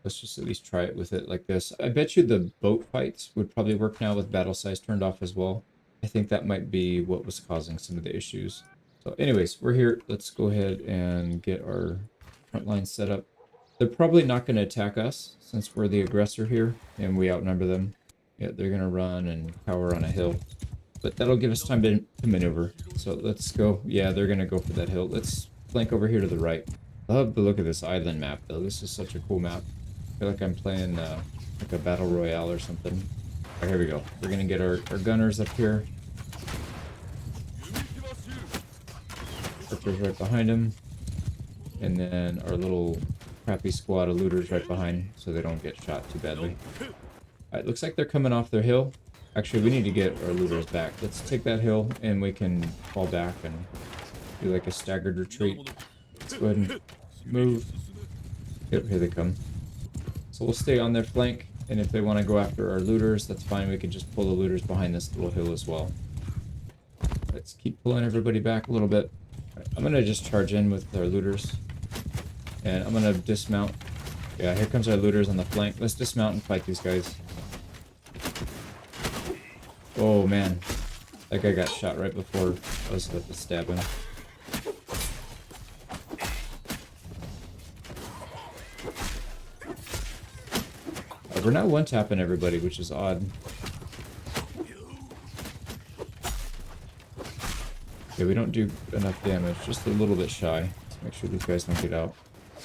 let's just at least try it with it like this. I bet you the boat fights would probably work now with battle size turned off as well. I think that might be what was causing some of the issues. So anyways, we're here. Let's go ahead and get our front line set up. They're probably not going to attack us since we're the aggressor here and we outnumber them. Yeah, they're going to run and cower on a hill. But that'll give us time to maneuver. So let's go. Yeah, they're going to go for that hill. Let's flank over here to the right. I love the look of this island map, though. This is such a cool map. I feel like I'm playing like a battle royale or something. All right, here we go. We're going to get our gunners up here. Archers right behind him. And then our little crappy squad of looters right behind so they don't get shot too badly. Alright, looks like they're coming off their hill. Actually, we need to get our looters back. Let's take that hill and we can fall back and do like a staggered retreat. Let's go ahead and move. Yep, here they come. So we'll stay on their flank, and if they want to go after our looters, that's fine. We can just pull the looters behind this little hill as well. Let's keep pulling everybody back a little bit. Right, I'm going to just charge in with our looters. And I'm going to dismount. Yeah, here comes our looters on the flank. Let's dismount and fight these guys. Oh, man. That guy got shot right before I was about to stab him. We're not one-tapping everybody, which is odd. Yeah, we don't do enough damage. Just a little bit shy. Let's make sure these guys don't get out.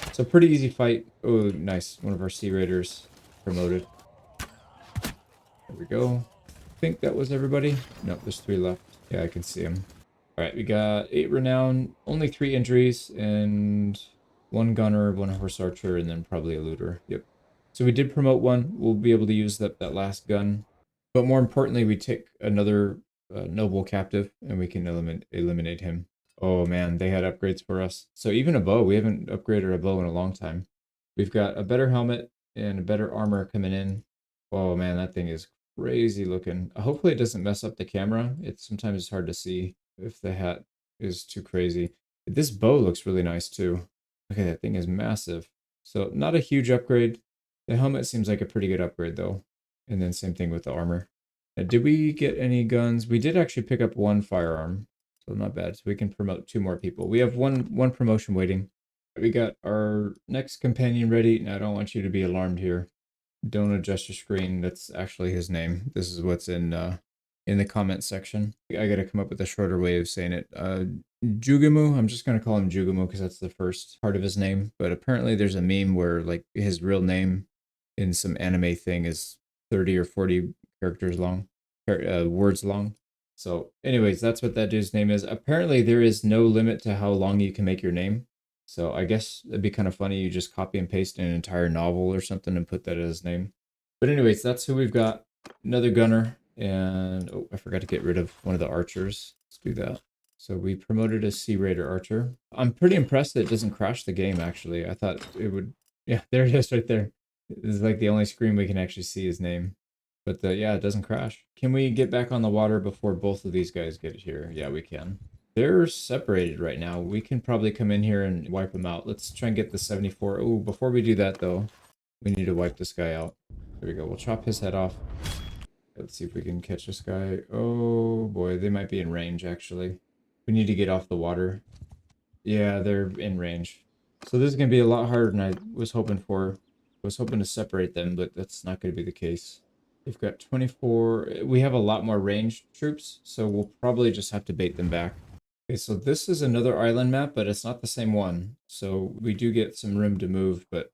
It's a pretty easy fight. Oh, nice. One of our Sea Raiders promoted. There we go. I think that was everybody. Nope, there's 3 left. Yeah, I can see them. Alright, we got 8 renown, only 3 injuries, and 1 gunner, 1 horse archer, and then probably a looter. Yep. So we did promote 1. We'll be able to use that last gun. But more importantly, we take another noble captive, and we can eliminate him. Oh man, they had upgrades for us. So even a bow, we haven't upgraded a bow in a long time. We've got a better helmet and a better armor coming in. Oh man, that thing is crazy looking. Hopefully it doesn't mess up the camera. Sometimes it's hard to see if the hat is too crazy. This bow looks really nice too. Okay, that thing is massive. So not a huge upgrade. The helmet seems like a pretty good upgrade though. And then same thing with the armor. Did we get any guns? We did actually pick up 1 firearm. So not bad. So we can promote 2 more people. We have one promotion waiting. We got our next companion ready. Now I don't want you to be alarmed here. Don't adjust your screen. That's actually his name. This is what's in the comment section. I gotta come up with a shorter way of saying it. Jugamu. I'm just gonna call him Jugamu because that's the first part of his name. But apparently there's a meme where like his real name in some anime thing is 30 or 40 characters long, words long. So anyways, that's what that dude's name is. Apparently there is no limit to how long you can make your name. So I guess it'd be kind of funny you just copy and paste an entire novel or something and put that as his name. But anyways, that's who we've got. Another gunner. And oh, I forgot to get rid of one of the archers. Let's do that. So we promoted a Sea Raider archer. I'm pretty impressed that it doesn't crash the game, actually. I thought it would. Yeah, there it is right there. This is like the only screen we can actually see his name. But yeah, it doesn't crash. Can we get back on the water before both of these guys get here? Yeah, we can. They're separated right now. We can probably come in here and wipe them out. Let's try and get the 74. Oh, before we do that, though, we need to wipe this guy out. There we go. We'll chop his head off. Let's see if we can catch this guy. Oh, boy. They might be in range, actually. We need to get off the water. Yeah, they're in range. So this is going to be a lot harder than I was hoping for. I was hoping to separate them, but that's not going to be the case. They've got 24. We have a lot more ranged troops, so we'll probably just have to bait them back. Okay, so this is another island map, but it's not the same one. So we do get some room to move, but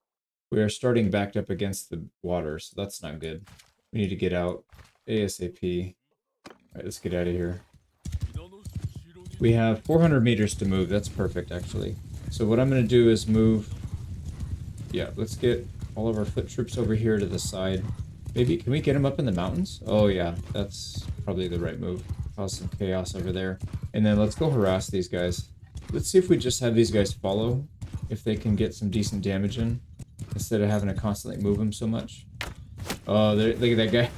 we are starting backed up against the water, so that's not good. We need to get out ASAP. All right, let's get out of here. We have 400 meters to move. That's perfect, actually. So what I'm going to do is move... Yeah, let's get all of our foot troops over here to the side. Maybe, can we get them up in the mountains? Oh yeah, that's probably the right move. Cause some chaos over there. And then let's go harass these guys. Let's see if we just have these guys follow. If they can get some decent damage in. Instead of having to constantly move them so much. Oh, look at that guy.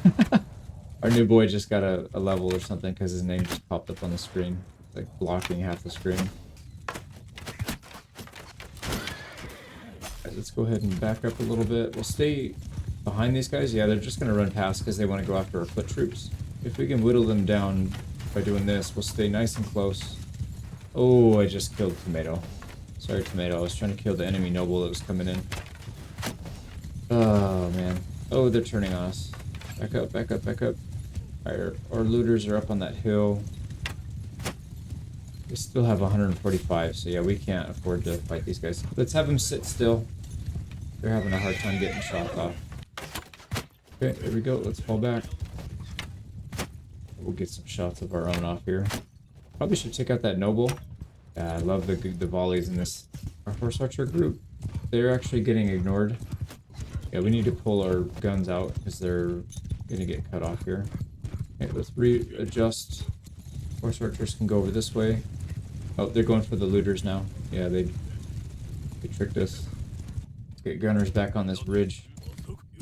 Our new boy just got a level or something because his name just popped up on the screen. Like blocking half the screen. Right, let's go ahead and back up a little bit. We'll stay behind these guys. Yeah, they're just going to run past because they want to go after our foot troops. If we can whittle them down by doing this, we'll stay nice and close. Oh, I just killed Tomato. Sorry, Tomato. I was trying to kill the enemy noble that was coming in. Oh, man. Oh, they're turning on us. Back up, back up, back up. Alright, our looters are up on that hill. We still have 145, so yeah, we can't afford to fight these guys. Let's have them sit still. They're having a hard time getting shot off. Okay, there we go. Let's fall back. We'll get some shots of our own off here. Probably should take out that noble. Yeah, I love the volleys in this. Our horse archer group, they're actually getting ignored. Yeah, we need to pull our guns out because they're going to get cut off here. Okay, let's readjust. Horse archers can go over this way. Oh, they're going for the looters now. Yeah, they tricked us. Let's get gunners back on this ridge.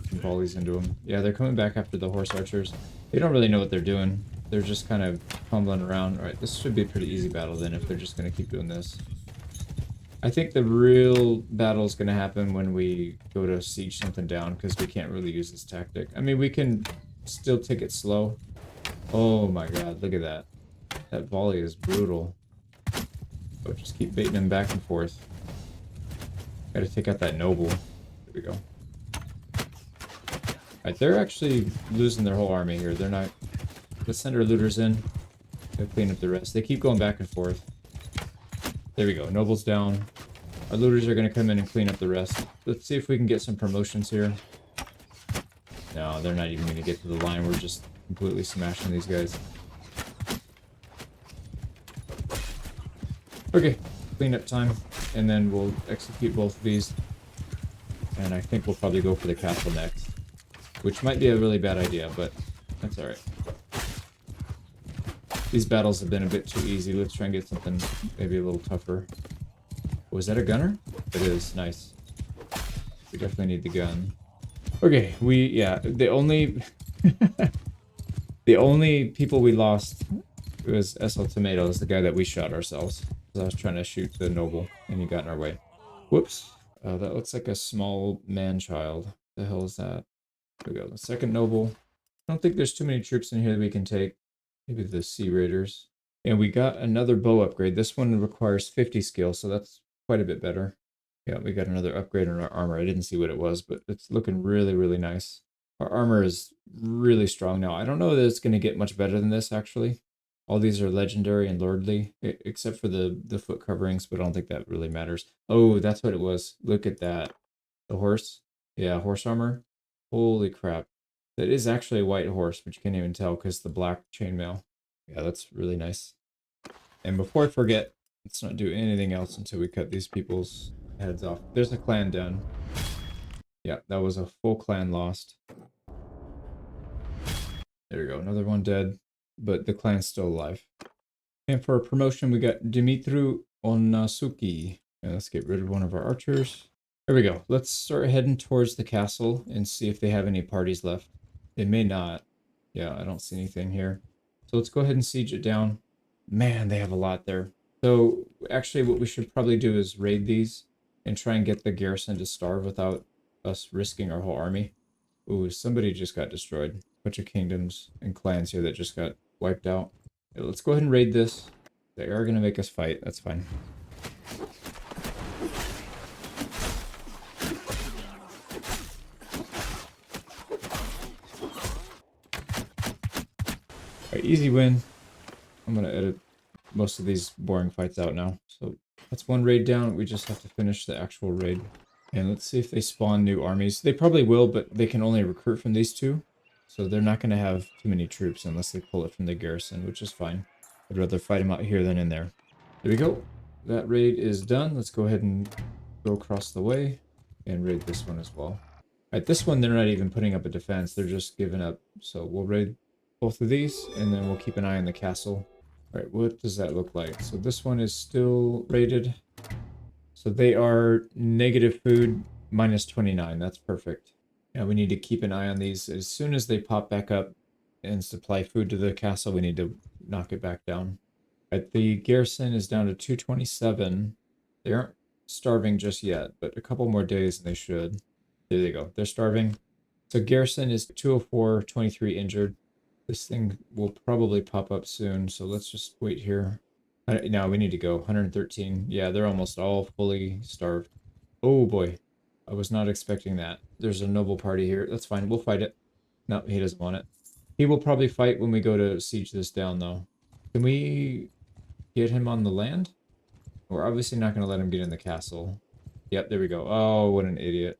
Some volleys into them. Yeah, they're coming back after the horse archers. They don't really know what they're doing. They're just kind of fumbling around. Alright, this should be a pretty easy battle then if they're just going to keep doing this. I think the real battle is going to happen when we go to siege something down because we can't really use this tactic. I mean, we can still take it slow. Oh my god, look at that. That volley is brutal. But just keep baiting him back and forth. Gotta take out that noble. There we go. Alright, they're actually losing their whole army here. They're not... Let's send our looters in. They'll clean up the rest. They keep going back and forth. There we go. Noble's down. Our looters are going to come in and clean up the rest. Let's see if we can get some promotions here. No, they're not even going to get to the line. We're just completely smashing these guys. Okay, cleanup time. And then we'll execute both of these. And I think we'll probably go for the castle next. Which might be a really bad idea, but that's alright. These battles have been a bit too easy. Let's try and get something maybe a little tougher. Was that a gunner? It is. Nice. We definitely need the gun. Okay, the only... the only people we lost was SL Tomatoes, the guy that we shot ourselves. I was trying to shoot the noble, and he got in our way. Whoops. That looks like a small man-child. The hell is that? There we go. The second noble. I don't think there's too many troops in here that we can take. Maybe the Sea Raiders. And we got another bow upgrade. This one requires 50 skill, so that's quite a bit better. Yeah, we got another upgrade on our armor. I didn't see what it was, but it's looking really, really nice. Our armor is really strong now. I don't know that it's going to get much better than this, actually. All these are legendary and lordly, except for the foot coverings, but I don't think that really matters. Oh, that's what it was. Look at that. The horse? Yeah, horse armor. Holy crap. That is actually a white horse, but you can't even tell because the black chainmail. Yeah, that's really nice. And before I forget, let's not do anything else until we cut these people's heads off. There's a clan done. Yeah, that was a full clan lost. There we go, another one dead, but the clan's still alive. And for a promotion, we got Dimitru Onasuki. And let's get rid of one of our archers. There we go. Let's start heading towards the castle and see if they have any parties left. They may not. Yeah, I don't see anything here. So let's go ahead and siege it down. Man, they have a lot there. So actually what we should probably do is raid these and try and get the garrison to starve without us risking our whole army. Ooh, somebody just got destroyed. Bunch of kingdoms and clans here that just got wiped out. Yeah, let's go ahead and raid this. They are going to make us fight. That's fine. Alright, easy win. I'm going to edit most of these boring fights out now. So that's one raid down. We just have to finish the actual raid. And let's see if they spawn new armies. They probably will, but they can only recruit from these two. So they're not going to have too many troops unless they pull it from the garrison, which is fine. I'd rather fight them out here than in there. There we go. That raid is done. Let's go ahead and go across the way and raid this one as well. Alright, this one they're not even putting up a defense. They're just giving up. So we'll raid both of these, and then we'll keep an eye on the castle. Alright, what does that look like? So this one is still raided. So they are negative food, minus 29. That's perfect. Yeah, we need to keep an eye on these. As soon as they pop back up and supply food to the castle, we need to knock it back down. Right, the garrison is down to 227. They aren't starving just yet, but a couple more days and they should. There they go. They're starving. So garrison is 204, 23 injured. This thing will probably pop up soon, so let's just wait here. No, we need to go. 113. Yeah, they're almost all fully starved. Oh boy. I was not expecting that. There's a noble party here. That's fine. We'll fight it. No, he doesn't want it. He will probably fight when we go to siege this down, though. Can we get him on the land? We're obviously not going to let him get in the castle. Yep, there we go. Oh, what an idiot.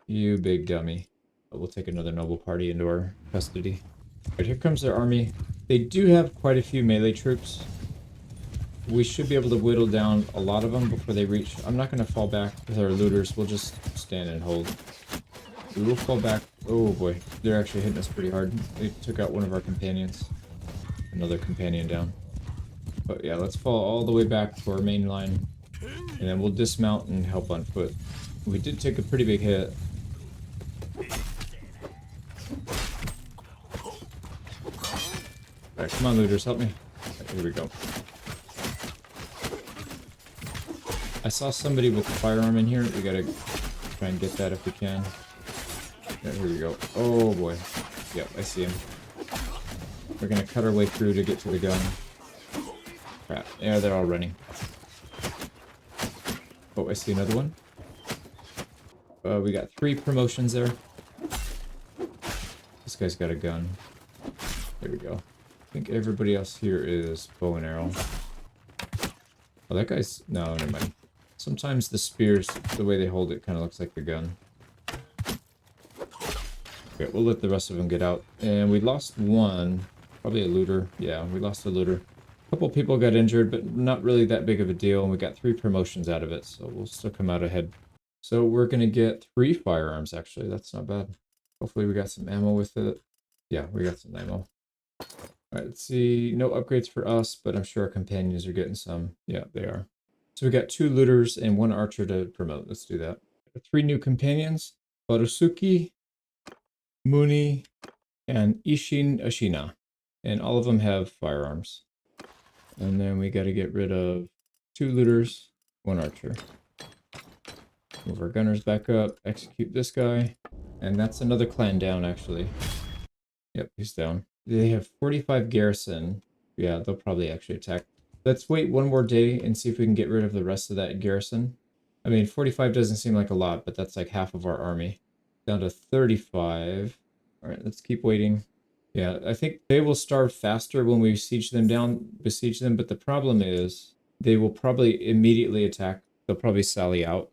You big dummy. But we'll take another noble party into our custody. Right, here comes their army. They do have quite a few melee troops. We should be able to whittle down a lot of them before they reach. I'm not going to fall back with our looters. We'll just stand and hold. We will fall back. Oh boy, they're actually hitting us pretty hard. They took out one of our companions. Another companion down. But yeah, let's fall all the way back to our main line. And then we'll dismount and help on foot. We did take a pretty big hit. Alright, come on looters, help me. Right, here we go. I saw somebody with a firearm in here. We gotta try and get that if we can. Yeah, here we go. Oh boy. Yep, I see him. We're gonna cut our way through to get to the gun. Crap. Yeah, they're all running. Oh, I see another one. We got 3 promotions there. This guy's got a gun. There we go. I think everybody else here is bow and arrow. Oh, that guy's... No, never mind. Sometimes the spears, the way they hold it, kind of looks like the gun. Okay, we'll let the rest of them get out. And we lost one. Probably a looter. Yeah, we lost a looter. A couple people got injured, but not really that big of a deal. And we got 3 promotions out of it, so we'll still come out ahead. So we're going to get 3 firearms, actually. That's not bad. Hopefully we got some ammo with it. Yeah, we got some ammo. Alright, let's see. No upgrades for us, but I'm sure our companions are getting some. Yeah, they are. So we got 2 looters and 1 archer to promote. Let's do that. 3 new companions. Barusuki, Muni, and Ishin Ashina. And all of them have firearms. And then we got to get rid of 2 looters, 1 archer. Move our gunners back up, execute this guy. And that's another clan down, actually. Yep, he's down. They have 45 garrison. Yeah, they'll probably actually attack. Let's wait one more day and see if we can get rid of the rest of that garrison. I mean, 45 doesn't seem like a lot, but that's like half of our army. Down to 35. Alright, let's keep waiting. Yeah, I think they will starve faster when we besiege them, but the problem is they will probably immediately attack. They'll probably sally out,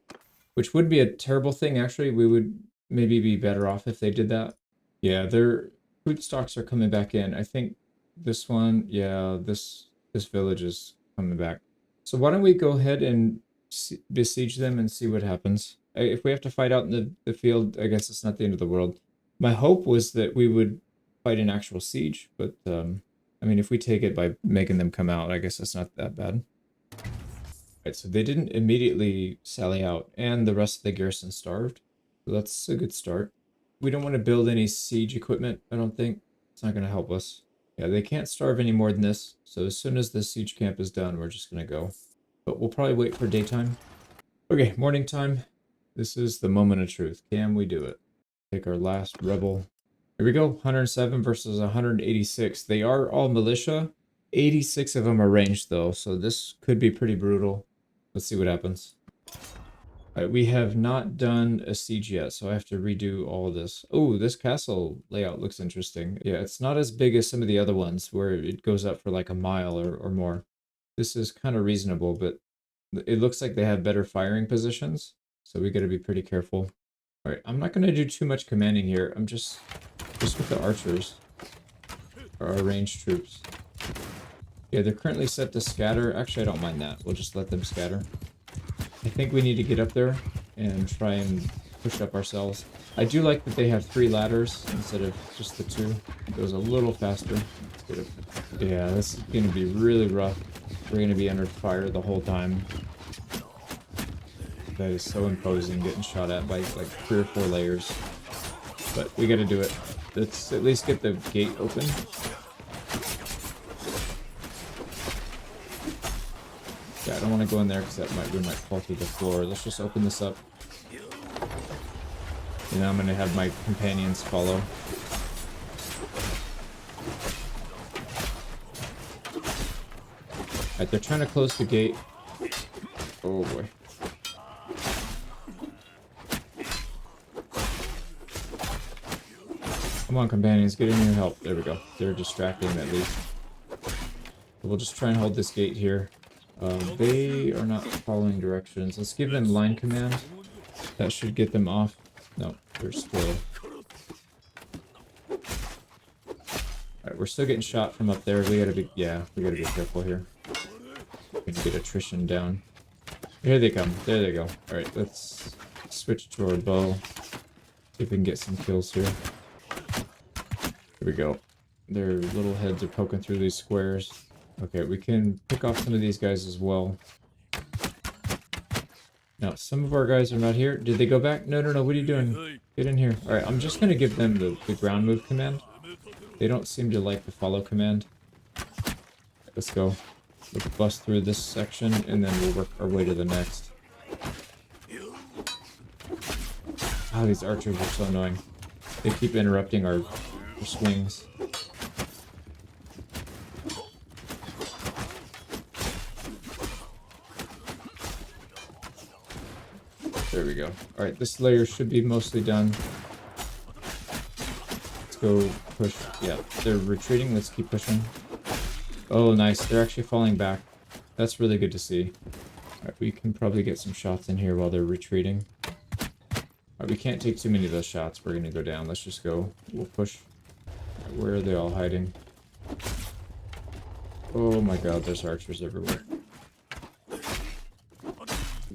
which would be a terrible thing, actually. We would maybe be better off if they did that. Yeah, their food stocks are coming back in. I think this one, yeah, this village is coming back. So why don't we go ahead and besiege them and see what happens. If we have to fight out in the field, I guess it's not the end of the world. My hope was that we would fight an actual siege, but I mean, if we take it by making them come out, I guess that's not that bad. Right, so they didn't immediately sally out, and the rest of the garrison starved. So that's a good start. We don't want to build any siege equipment, I don't think. It's not going to help us. Yeah, they can't starve any more than this, so as soon as the siege camp is done, we're just going to go. But we'll probably wait for daytime. Okay, morning time. This is the moment of truth. Can we do it? Take our last rebel. Here we go, 107 versus 186. They are all militia, 86 of them are ranged though, so this could be pretty brutal. Let's see what happens. All right, we have not done a siege yet, so I have to redo all of this. Oh, this castle layout looks interesting. Yeah, it's not as big as some of the other ones where it goes up for like a mile or more. This is kind of reasonable, but it looks like they have better firing positions, so we got to be pretty careful. All right, I'm not going to do too much commanding here. I'm just with the archers, or our ranged troops. Yeah, they're currently set to scatter. Actually, I don't mind that. We'll just let them scatter. I think we need to get up there and try and push up ourselves. I do like that they have 3 ladders instead of just the 2. It goes a little faster. Yeah, this is going to be really rough. We're going to be under fire the whole time. That is so imposing, getting shot at by like 3 or 4 layers. But we got to do it. Let's at least get the gate open. Yeah, I don't want to go in there because we might fall through the floor. Let's just open this up. And then I'm going to have my companions follow. Alright, they're trying to close the gate. Oh boy. Come on, companions, get in here, help. There we go. They're distracting at least. We'll just try and hold this gate here. They are not following directions. Let's give them line command. That should get them off. No, they're still... Alright, we're still getting shot from up there. We gotta be... Yeah, we gotta be careful here. We can get attrition down. Here they come. There they go. Alright, let's switch to our bow. See if we can get some kills here. Here we go. Their little heads are poking through these squares. Okay, we can pick off some of these guys as well. Now, some of our guys are not here. Did they go back? No, no, no. What are you doing? Get in here. Alright, I'm just going to give them the ground move command. They don't seem to like the follow command. Let's go. Let's bust through this section, and then we'll work our way to the next. Oh, these archers are so annoying. They keep interrupting our swings. There we go. Alright, this layer should be mostly done. Let's go push. Yeah, they're retreating. Let's keep pushing. Oh, nice. They're actually falling back. That's really good to see. Alright, we can probably get some shots in here while they're retreating. Alright, we can't take too many of those shots. We're going to go down. Let's just go. We'll push. Right, where are they all hiding? Oh my god, there's archers everywhere.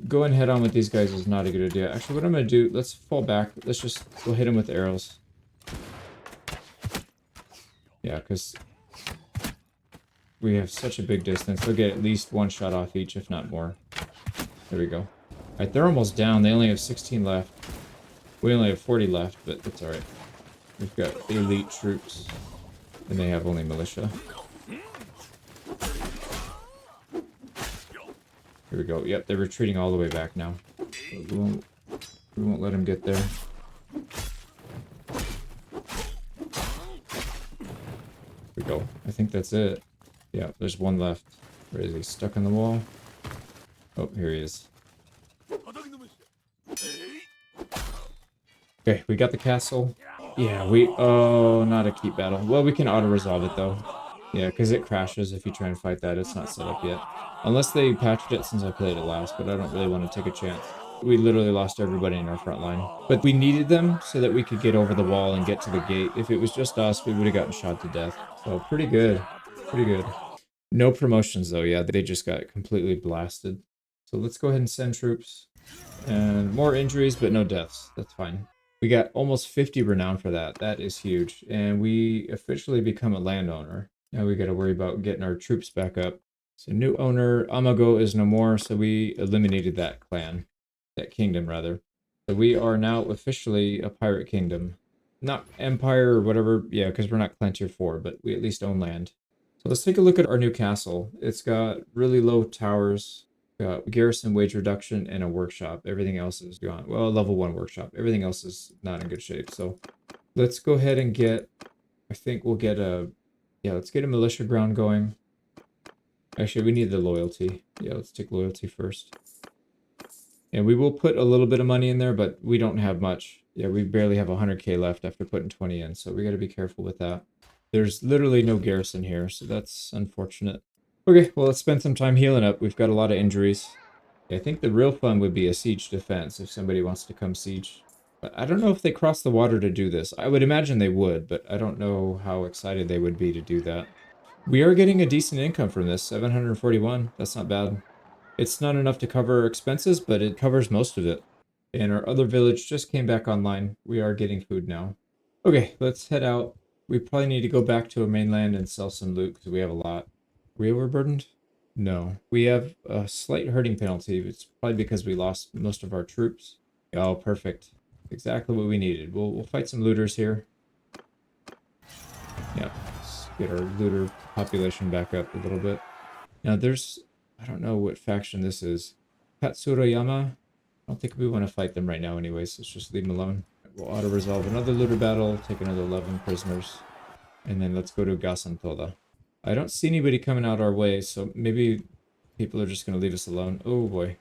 Going head on with these guys is not a good idea. Actually, what I'm going to do, let's fall back. We'll hit them with arrows. Yeah, because we have such a big distance. They'll get at least 1 shot off each, if not more. There we go. Alright, they're almost down. They only have 16 left. We only have 40 left, but that's alright. We've got elite troops, and they have only militia. Here we go. Yep, they're retreating all the way back now. We won't let them get there. Here we go. I think that's it. Yeah, there's 1 left. Where is he? Stuck in the wall? Oh, here he is. Okay, we got the castle. Yeah, oh, not a keep battle. Well, we can auto-resolve it, though. Yeah, because it crashes if you try and fight that. It's not set up yet. Unless they patched it since I played it last, but I don't really want to take a chance. We literally lost everybody in our front line. But we needed them so that we could get over the wall and get to the gate. If it was just us, we would have gotten shot to death. So, pretty good. Pretty good. No promotions, though. Yeah, they just got completely blasted. So, let's go ahead and send troops. And more injuries, but no deaths. That's fine. We got almost 50 renown for that. That is huge. And we officially become a landowner. Now we got to worry about getting our troops back up. So new owner, Amago is no more, so we eliminated that clan. That kingdom, rather. So we are now officially a pirate kingdom. Not empire or whatever, yeah, because we're not clan tier 4, but we at least own land. So let's take a look at our new castle. It's got really low towers, got garrison wage reduction, and a workshop. Everything else is gone. Well, level 1 workshop. Everything else is not in good shape. So let's go ahead and get, I think we'll get a, yeah, let's get a militia ground going. Actually, we need the loyalty. Yeah, let's take loyalty first. And we will put a little bit of money in there, but we don't have much. Yeah, we barely have 100k left after putting 20 in, so we got to be careful with that. There's literally no garrison here, so that's unfortunate. Okay, well, let's spend some time healing up. We've got a lot of injuries. I think the real fun would be a siege defense if somebody wants to come siege. But I don't know if they cross the water to do this. I would imagine they would, but I don't know how excited they would be to do that. We are getting a decent income from this, 741. That's not bad. It's not enough to cover our expenses, but it covers most of it. And our other village just came back online. We are getting food now. Okay, let's head out. We probably need to go back to a mainland and sell some loot because we have a lot. Are we overburdened? No. We have a slight hurting penalty. It's probably because we lost most of our troops. Oh, perfect. Exactly what we needed. We'll fight some looters here. Yeah, let's get our looter population back up a little bit. Now there's, I don't know what faction this is. Katsurayama? I don't think we want to fight them right now anyways. Let's just leave them alone. We'll auto-resolve another looter battle, take another 11 prisoners. And then let's go to Gasantoda. I don't see anybody coming out our way, so maybe people are just going to leave us alone. Oh boy.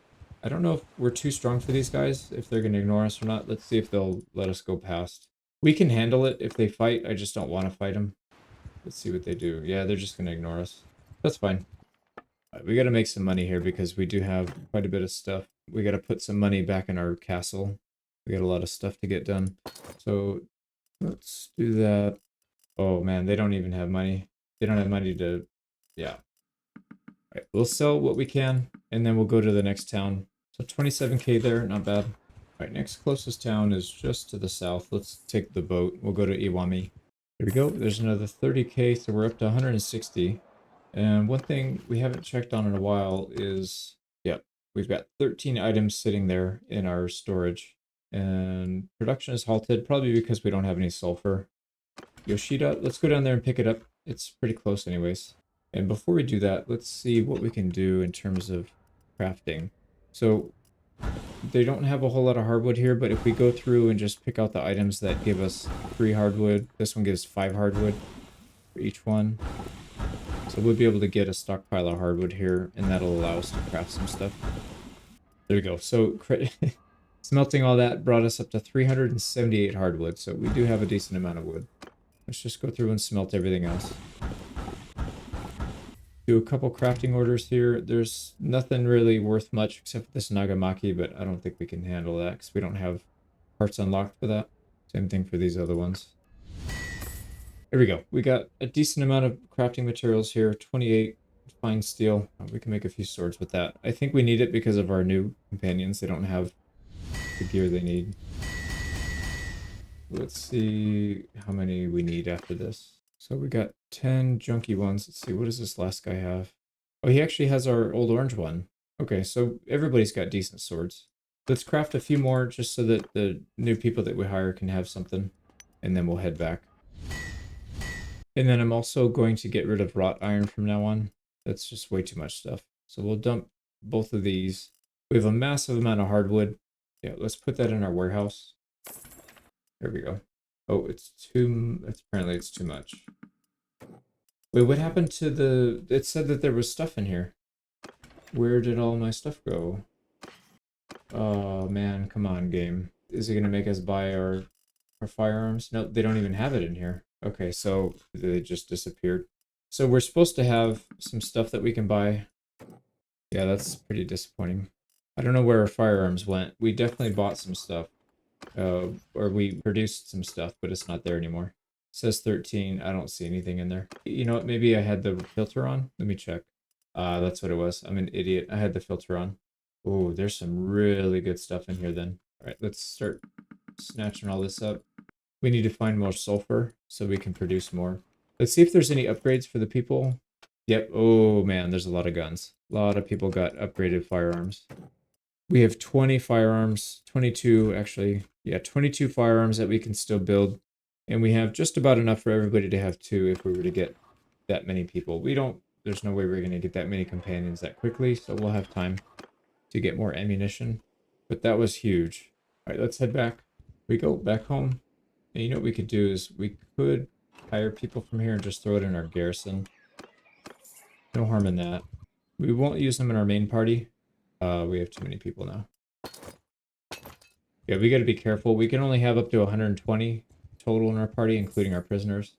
I don't know if we're too strong for these guys, if they're going to ignore us or not. Let's see if they'll let us go past. We can handle it if they fight. I just don't want to fight them. Let's see what they do. Yeah, they're just going to ignore us. That's fine. We got to make some money here because we do have quite a bit of stuff. We got to put some money back in our castle. We got a lot of stuff to get done. So let's do that. Oh man, they don't even have money. They don't have money to, yeah. All right, we'll sell what we can and then we'll go to the next town. So 27k there, not bad. All right, next closest town is just to the south. Let's take the boat. We'll go to Iwami. There we go. There's another 30k, so we're up to 160. And one thing we haven't checked on in a while is, yeah, we've got 13 items sitting there in our storage. And production is halted, probably because we don't have any sulfur. Yoshida, let's go down there and pick it up. It's pretty close anyways. And before we do that, let's see what we can do in terms of crafting. So they don't have a whole lot of hardwood here, but if we go through and just pick out the items that give us 3 hardwood, this one gives 5 hardwood for each one. So we'll be able to get a stockpile of hardwood here, and that'll allow us to craft some stuff. There we go. So smelting all that brought us up to 378 hardwood, so we do have a decent amount of wood. Let's just go through and smelt everything else. Do a couple crafting orders here. There's nothing really worth much except for this Nagamaki, but I don't think we can handle that because we don't have parts unlocked for that. Same thing for these other ones. Here we go. We got a decent amount of crafting materials here. 28 fine steel. We can make a few swords with that. I think we need it because of our new companions. They don't have the gear they need. Let's see how many we need after this. So we got 10 junky ones. Let's see, what does this last guy have? Oh, he actually has our old orange one. Okay, so everybody's got decent swords. Let's craft a few more just so that the new people that we hire can have something. And then we'll head back. And then I'm also going to get rid of wrought iron from now on. That's just way too much stuff. So we'll dump both of these. We have a massive amount of hardwood. Yeah, let's put that in our warehouse. There we go. Oh, apparently it's too much. Wait, what happened to the, it said that there was stuff in here. Where did all my stuff go? Oh man, come on game. Is it gonna make us buy our firearms? No, they don't even have it in here. Okay, so they just disappeared. So we're supposed to have some stuff that we can buy. Yeah, that's pretty disappointing. I don't know where our firearms went. We definitely bought some stuff. Or we produced some stuff, but it's not there anymore. It says 13. I don't see anything in there. You know what? Maybe I had the filter on. Let me check. That's what it was. I'm an idiot. I had the filter on. Oh, there's some really good stuff in here then. All right, let's start snatching all this up. We need to find more sulfur so we can produce more. Let's see if there's any upgrades for the people. Yep. Oh man, there's a lot of guns. A lot of people got upgraded firearms. We have 20 firearms, 22 actually. Yeah, 22 firearms that we can still build. And we have just about enough for everybody to have 2 if we were to get that many people. There's no way we're going to get that many companions that quickly, so we'll have time to get more ammunition. But that was huge. All right, let's head back. We go back home. And you know what we could do is we could hire people from here and just throw it in our garrison. No harm in that. We won't use them in our main party. We have too many people now. Yeah, we got to be careful. We can only have up to 120 total in our party, including our prisoners.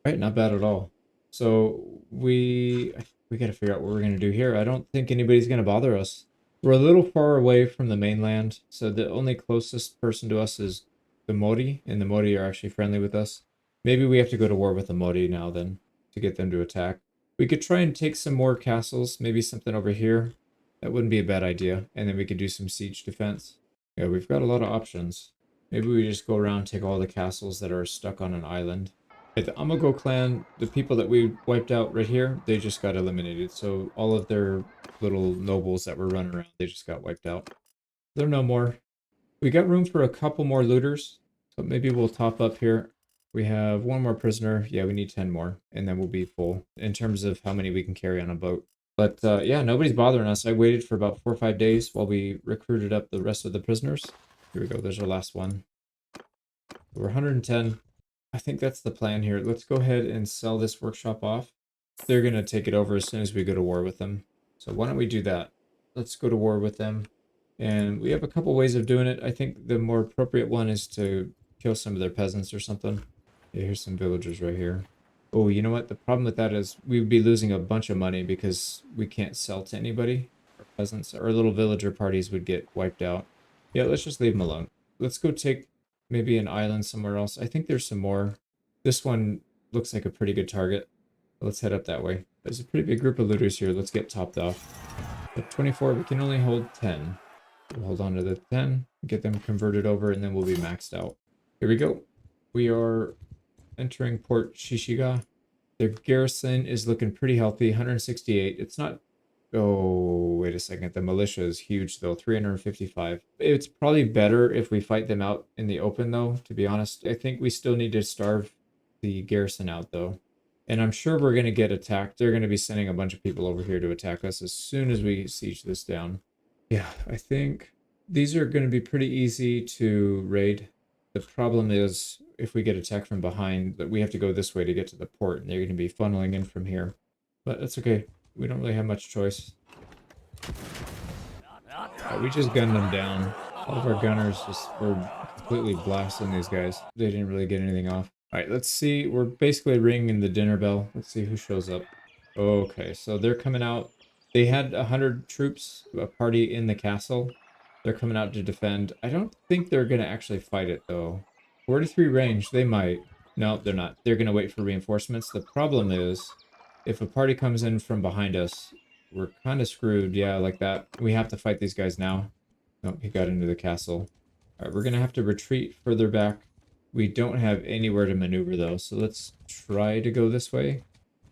Right, not bad at all. So we got to figure out what we're going to do here. I don't think anybody's going to bother us. We're a little far away from the mainland, so the only closest person to us is the Mori, and the Mori are actually friendly with us. Maybe we have to go to war with the Mori now then, to get them to attack. We could try and take some more castles, maybe something over here. That wouldn't be a bad idea, and then we could do some siege defense. Yeah, we've got a lot of options. Maybe we just go around and take all the castles that are stuck on an island. Right, the Amago clan, the people that we wiped out right here, they just got eliminated. So all of their little nobles that were running around, they just got wiped out. They're no more. We got room for a couple more looters, so maybe we'll top up here. We have one more prisoner. Yeah, we need 10 more, and then we'll be full in terms of how many we can carry on a boat. But yeah, nobody's bothering us. I waited for about 4 or 5 days while we recruited up the rest of the prisoners. Here we go. There's our last one. We're 110. I think that's the plan here. Let's go ahead and sell this workshop off. They're going to take it over as soon as we go to war with them. So why don't we do that? Let's go to war with them. And we have a couple ways of doing it. I think the more appropriate one is to kill some of their peasants or something. Yeah, here's some villagers right here. Oh, you know what? The problem with that is we would be losing a bunch of money because we can't sell to anybody. Our peasants, our little villager parties would get wiped out. Yeah, let's just leave them alone. Let's go take maybe an island somewhere else. I think there's some more. This one looks like a pretty good target. Let's head up that way. There's a pretty big group of looters here. Let's get topped off. At 24, we can only hold 10. We'll hold on to the 10, get them converted over, and then we'll be maxed out. Here we go. We are entering Port Shishiga. Their garrison is looking pretty healthy, 168. It's not... Oh, wait a second. The militia is huge, though, 355. It's probably better if we fight them out in the open, though, to be honest. I think we still need to starve the garrison out, though. And I'm sure we're going to get attacked. They're going to be sending a bunch of people over here to attack us as soon as we siege this down. Yeah, I think these are going to be pretty easy to raid. The problem is, if we get attacked from behind, that we have to go this way to get to the port, and they're going to be funneling in from here. But that's okay. We don't really have much choice. We just gunned them down. All of our gunners just were completely blasting these guys. They didn't really get anything off. Alright, let's see. We're basically ringing the dinner bell. Let's see who shows up. Okay, so they're coming out. They had 100 troops, a party in the castle. They're coming out to defend. I don't think they're going to actually fight it, though. 43 range, they might. No, they're not. They're going to wait for reinforcements. The problem is, if a party comes in from behind us, we're kind of screwed. Yeah, like that. We have to fight these guys now. Nope, he got into the castle. Alright, we're going to have to retreat further back. We don't have anywhere to maneuver, though, so let's try to go this way.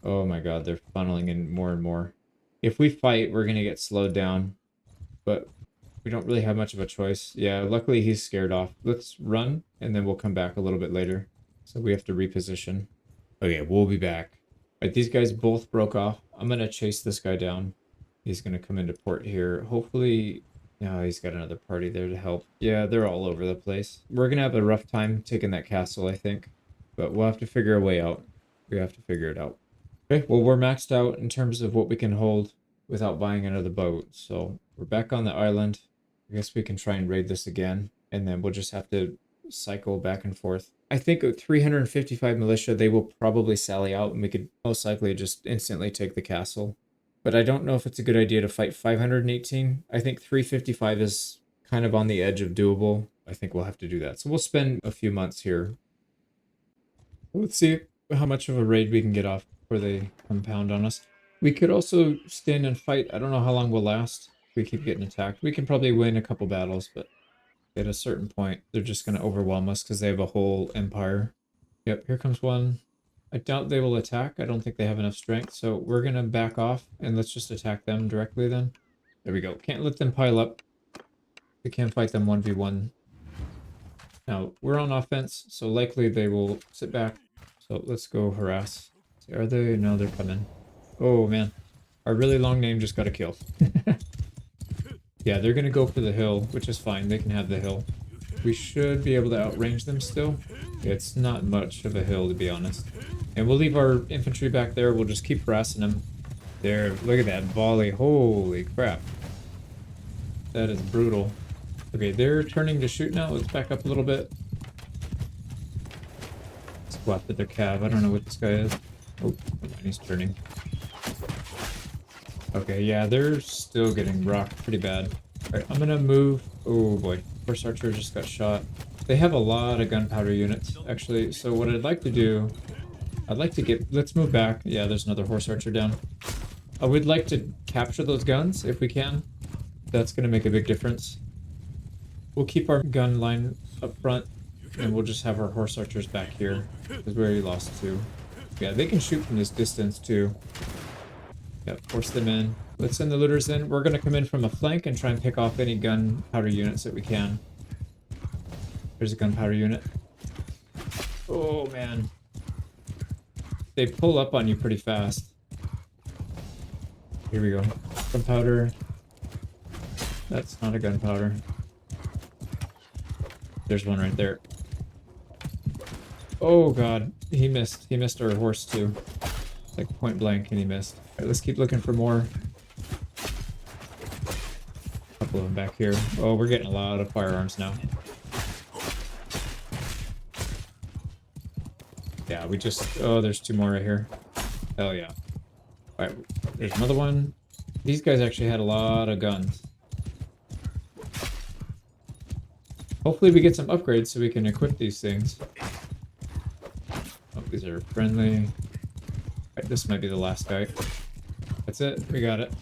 Oh my god, they're funneling in more and more. If we fight, we're going to get slowed down, but we don't really have much of a choice. Yeah, luckily he's scared off. Let's run, and then we'll come back a little bit later. So we have to reposition. Okay, we'll be back. Right, these guys both broke off. I'm going to chase this guy down. He's going to come into port here. Hopefully... No, he's got another party there to help. Yeah, they're all over the place. We're going to have a rough time taking that castle, I think. But we'll have to figure a way out. We have to figure it out. Okay, well, we're maxed out in terms of what we can hold without buying another boat. So we're back on the island. I guess we can try and raid this again. And then we'll just have to cycle back and forth. I think at 355 militia, they will probably sally out. And we could most likely just instantly take the castle. But I don't know if it's a good idea to fight 518. I think 355 is kind of on the edge of doable. I think we'll have to do that. So we'll spend a few months here. Let's see how much of a raid we can get off before they compound on us. We could also stand and fight. I don't know how long we'll last if we keep getting attacked. We can probably win a couple battles, but at a certain point, they're just going to overwhelm us because they have a whole empire. Yep, here comes one. I doubt they will attack. I don't think they have enough strength, so we're going to back off, and let's just attack them directly then. There we go. Can't let them pile up. We can't fight them 1v1. Now, we're on offense, so likely they will sit back. So let's go harass. Are they? No, they're coming. Oh, man. Our really long name just got a kill. Yeah, they're going to go for the hill, which is fine. They can have the hill. We should be able to outrange them still. It's not much of a hill, to be honest. And we'll leave our infantry back there. We'll just keep harassing them. There, look at that volley. Holy crap. That is brutal. Okay, they're turning to shoot now. Let's back up a little bit. Squat at their cab. I don't know what this guy is. Oh, he's turning. Okay, yeah, they're still getting rocked pretty bad. Alright, I'm gonna move. Oh boy, Horse Archer just got shot. They have a lot of gunpowder units, actually. So what I'd like to do, I'd like to get, let's move back. Yeah, there's another Horse Archer down. I would like to capture those guns if we can. That's gonna make a big difference. We'll keep our gun line up front, and we'll just have our Horse Archers back here, because we already lost 2. Yeah, they can shoot from this distance too. Yeah, force them in. Let's send the looters in. We're gonna come in from a flank and try and pick off any gunpowder units that we can. There's a gunpowder unit. Oh man. They pull up on you pretty fast. Here we go. Gunpowder. That's not a gunpowder. There's one right there. Oh god, he missed. He missed our horse too. Like point blank, and he missed. Alright, let's keep looking for more. A couple of them back here. Oh, we're getting a lot of firearms now. Yeah, we just... Oh, there's 2 more right here. Hell yeah. Alright, there's another one. These guys actually had a lot of guns. Hopefully we get some upgrades so we can equip these things. Oh, these are friendly. Right, this might be the last guy. That's it. We got it.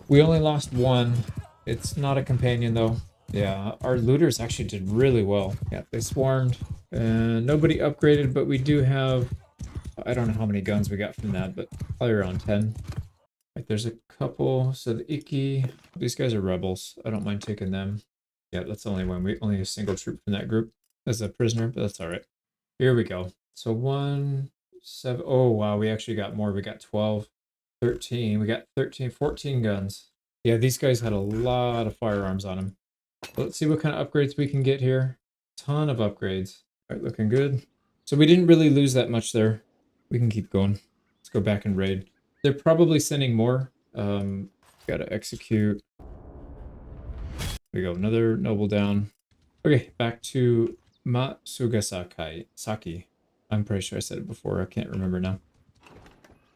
We only lost 1. It's not a companion though. Yeah, our looters actually did really well. Yeah, they swarmed. Nobody upgraded, but we do have... I don't know how many guns we got from that, but probably around 10. Right, there's a couple. So the Iki... These guys are rebels. I don't mind taking them. Yeah, that's only one. We only a single troop from that group as a prisoner, but that's alright. Here we go. So 1, 7... Oh, wow, we actually got more. We got 12, 13. We got 13, 14 guns. Yeah, these guys had a lot of firearms on them. Let's see what kind of upgrades we can get here. Ton of upgrades. Alright, looking good. So we didn't really lose that much there. We can keep going. Let's go back and raid. They're probably sending more. Gotta execute. There we go, another noble down. Okay, back to Matsugasaki. Saki. I'm pretty sure I said it before. I can't remember now.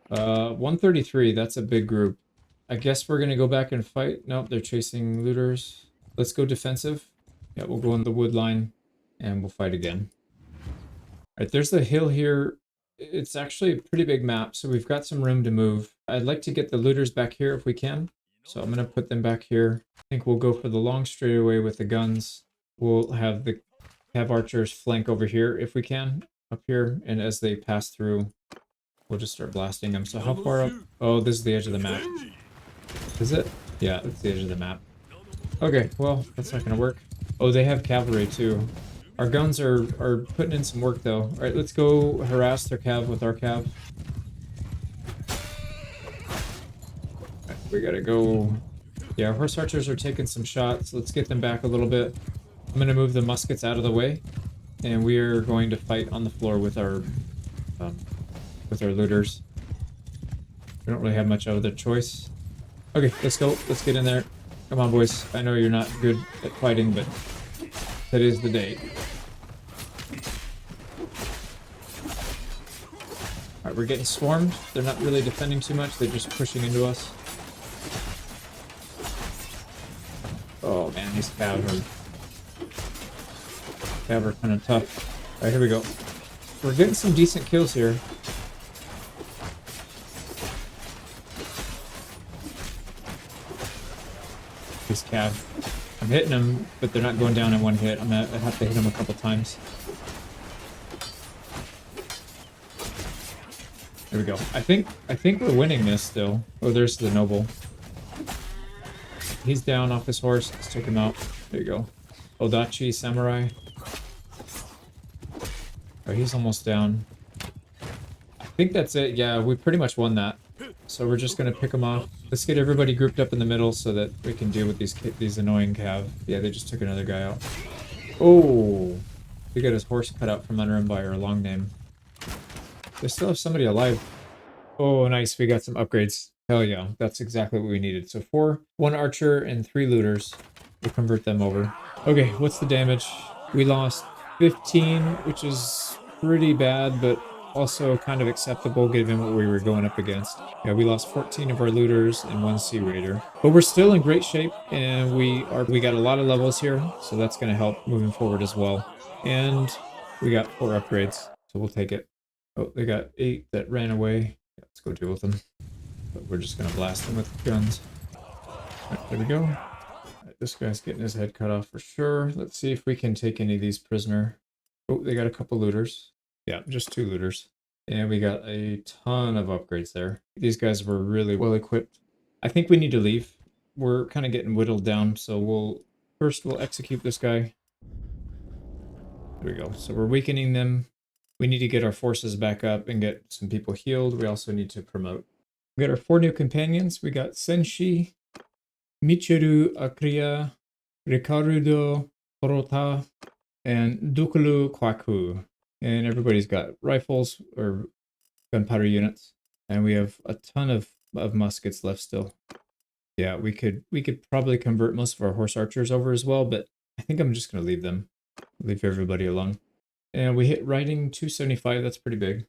133, that's a big group. I guess we're gonna go back and fight. Nope, they're chasing looters. Let's go defensive. Yeah, we'll go in the wood line and we'll fight again. Alright, there's the hill here. It's actually a pretty big map, so we've got some room to move. I'd like to get the looters back here if we can. So I'm going to put them back here. I think we'll go for the long straightaway with the guns. We'll have the archers flank over here if we can, up here. And as they pass through, we'll just start blasting them. So how far up? Oh, this is the edge of the map. Is it? Yeah, it's the edge of the map. Okay, well, that's not going to work. Oh, they have cavalry too. Our guns are putting in some work though. Alright, let's go harass their cav with our cav. Right, we gotta go... Yeah, horse archers are taking some shots. Let's get them back a little bit. I'm gonna move the muskets out of the way. And we are going to fight on the floor with our looters. We don't really have much other choice. Okay, let's go. Let's get in there. Come on, boys. I know you're not good at fighting, but that is the day. Alright, we're getting swarmed. They're not really defending too much. They're just pushing into us. Oh man, these cav are kind of tough. Alright, here we go. We're getting some decent kills here. This cav. I'm hitting them, but they're not going down in one hit. I have to hit them a couple times. There we go. I think we're winning this still. Oh, there's the noble. He's down off his horse. Let's take him out. There you go. Odachi Samurai. Oh, he's almost down. I think that's it. Yeah, we pretty much won that. So we're just gonna pick them off. Let's get everybody grouped up in the middle so that we can deal with these annoying cav. Yeah, they just took another guy out. Oh, we got his horse cut out from under him by our long name. They still have somebody alive. Oh, nice. We got some upgrades. Hell yeah. That's exactly what we needed. So 4, 1 archer, and 3 looters. We'll convert them over. Okay, what's the damage? We lost 15, which is pretty bad, but also kind of acceptable given what we were going up against. Yeah, we lost 14 of our looters and 1 sea raider. But we're still in great shape, and we got a lot of levels here, so that's going to help moving forward as well. And we got 4 upgrades, so we'll take it. Oh, they got 8 that ran away. Yeah, let's go deal with them. But we're just going to blast them with guns. Right, there we go. Right, this guy's getting his head cut off for sure. Let's see if we can take any of these prisoner. Oh, they got a couple looters. Yeah, just 2 looters. And we got a ton of upgrades there. These guys were really well equipped. I think we need to leave. We're kind of getting whittled down, so we'll execute this guy. There we go. So we're weakening them. We need to get our forces back up and get some people healed. We also need to promote. We got our 4 new companions. We got Senshi, Michiru Akria, Rikarudo Horota, and Dukulu Kwaku. And everybody's got rifles or gunpowder units. And we have a ton of muskets left still. Yeah, we could probably convert most of our horse archers over as well, but I think I'm just going to leave them. Leave everybody alone. And we hit riding 275. That's pretty big.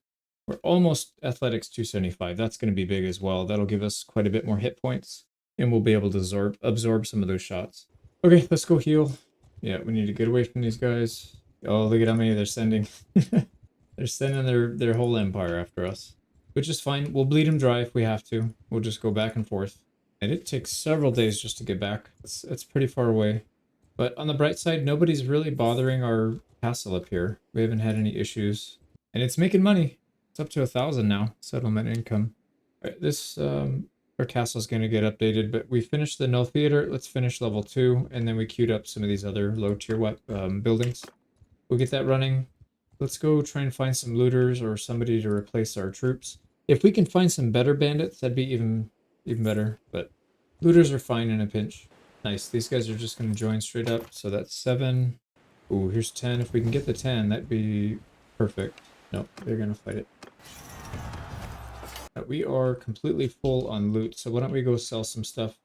We're almost athletics 275. That's going to be big as well. That'll give us quite a bit more hit points. And we'll be able to absorb some of those shots. Okay, let's go heal. Yeah, we need to get away from these guys. Oh, look at how many they're sending. They're sending their whole empire after us. Which is fine. We'll bleed them dry if we have to. We'll just go back and forth. And it takes several days just to get back. It's pretty far away. But on the bright side, nobody's really bothering our castle up here. We haven't had any issues. And it's making money. It's up to 1,000 now, settlement income. All right, this, our castle's going to get updated, but we finished the Null Theater. Let's finish level 2, and then we queued up some of these other low-tier buildings. We'll get that running. Let's go try and find some looters or somebody to replace our troops. If we can find some better bandits, that'd be even better, but looters are fine in a pinch. Nice. These guys are just going to join straight up. So that's 7. Ooh, here's 10. If we can get the 10, that'd be perfect. Nope, they're going to fight it. We are completely full on loot, so why don't we go sell some stuff?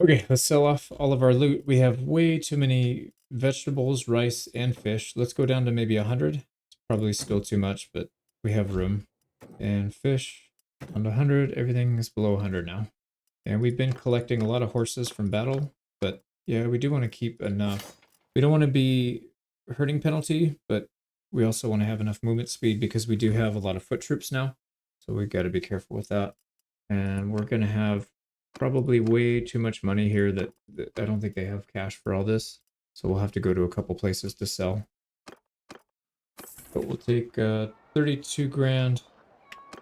Okay, let's sell off all of our loot. We have way too many vegetables, rice, and fish. Let's go down to maybe 100. It's probably still too much, but we have room. And fish, down to 100. Everything is below 100 now. And we've been collecting a lot of horses from battle, but yeah, we do want to keep enough. We don't want to be hurting penalty, but we also want to have enough movement speed because we do have a lot of foot troops now. So we've got to be careful with that. And we're going to have probably way too much money here that I don't think they have cash for all this. So we'll have to go to a couple places to sell. But we'll take 32 grand.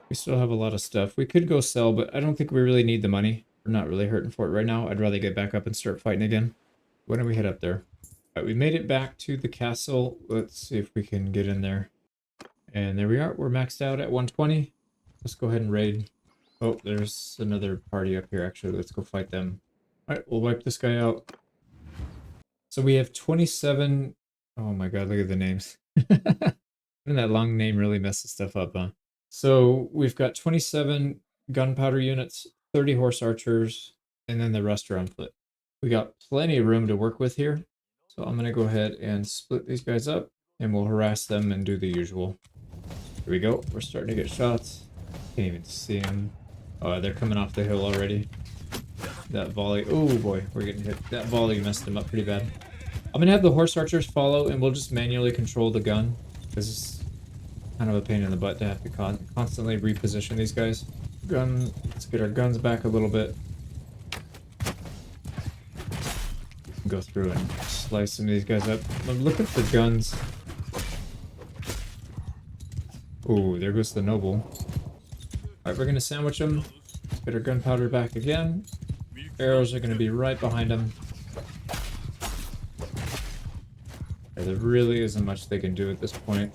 We still have a lot of stuff. We could go sell, but I don't think we really need the money. We're not really hurting for it right now. I'd rather get back up and start fighting again. Why don't we head up there? All right, we made it back to the castle. Let's see if we can get in there. And there we are. We're maxed out at 120. Let's go ahead and raid. Oh, there's another party up here, actually. Let's go fight them. All right, we'll wipe this guy out. So we have 27... Oh my god, look at the names. And that long name really messes stuff up, huh? So we've got 27 gunpowder units, 30 horse archers, and then the rest are on foot. We got plenty of room to work with here. So I'm going to go ahead and split these guys up, and we'll harass them and do the usual. Here we go. We're starting to get shots. Can't even see them. Oh, they're coming off the hill already. That volley. Oh boy, we're getting hit. That volley messed them up pretty bad. I'm going to have the horse archers follow, and we'll just manually control the gun. This is kind of a pain in the butt to have to constantly reposition these guys. Let's get our guns back a little bit. Go through and slice some of these guys up. Look at the guns. Oh, there goes the noble. Alright, we're going to sandwich them. Let's get our gunpowder back again. Arrows are going to be right behind them. There really isn't much they can do at this point.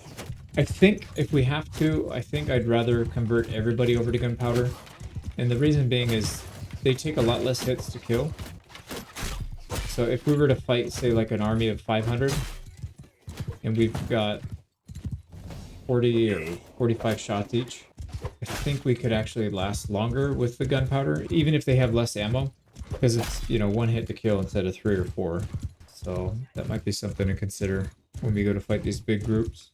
I think if we have to, I think I'd rather convert everybody over to gunpowder. And the reason being is they take a lot less hits to kill. So if we were to fight, say, like an army of 500, and we've got 40 or 45 shots each. I think we could actually last longer with the gunpowder, even if they have less ammo, because it's, you know, one hit to kill instead of 3 or 4. So that might be something to consider when we go to fight these big groups.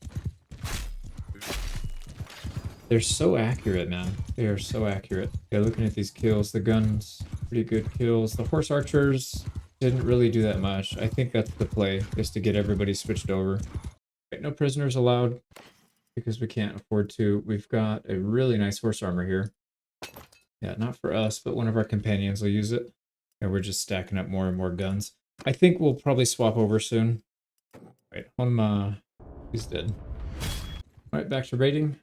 They're so accurate, man. They are so accurate. Yeah, looking at these kills, the guns, pretty good kills. The horse archers didn't really do that much. I think that's the play, is to get everybody switched over. Right, no prisoners allowed, because we can't afford to. We've got a really nice horse armor here. Yeah, not for us, but one of our companions will use it. And we're just stacking up more and more guns. I think we'll probably swap over soon. Right, he's dead. All right, back to raiding.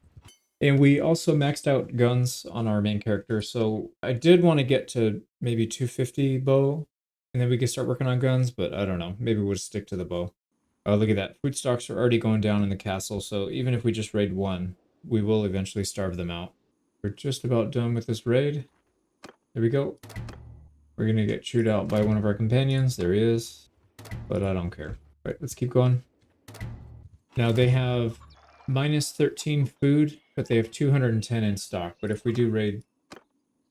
And we also maxed out guns on our main character, so I did want to get to maybe 250 bow, and then we could start working on guns, but I don't know. Maybe we'll stick to the bow. Oh, look at that. Food stocks are already going down in the castle, so even if we just raid one, we will eventually starve them out. We're just about done with this raid. There we go. We're going to get chewed out by one of our companions. There he is. But I don't care. All right, let's keep going. Now they have minus 13 food, but they have 210 in stock. But if we do raid,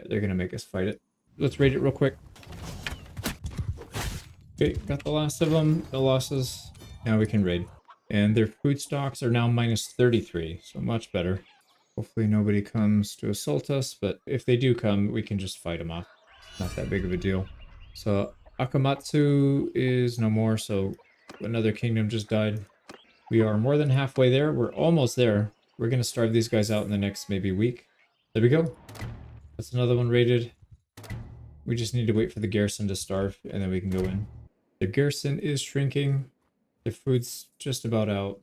they're going to make us fight it. Let's raid it real quick. Okay, got the last of them. No losses. Now we can raid. And their food stocks are now minus 33, so much better. Hopefully nobody comes to assault us, but if they do come, we can just fight them off. Not that big of a deal. So Akamatsu is no more, so another kingdom just died. We are more than halfway there. We're almost there. We're going to starve these guys out in the next maybe week. There we go. That's another one raided. We just need to wait for the garrison to starve, and then we can go in. The garrison is shrinking. Their food's just about out.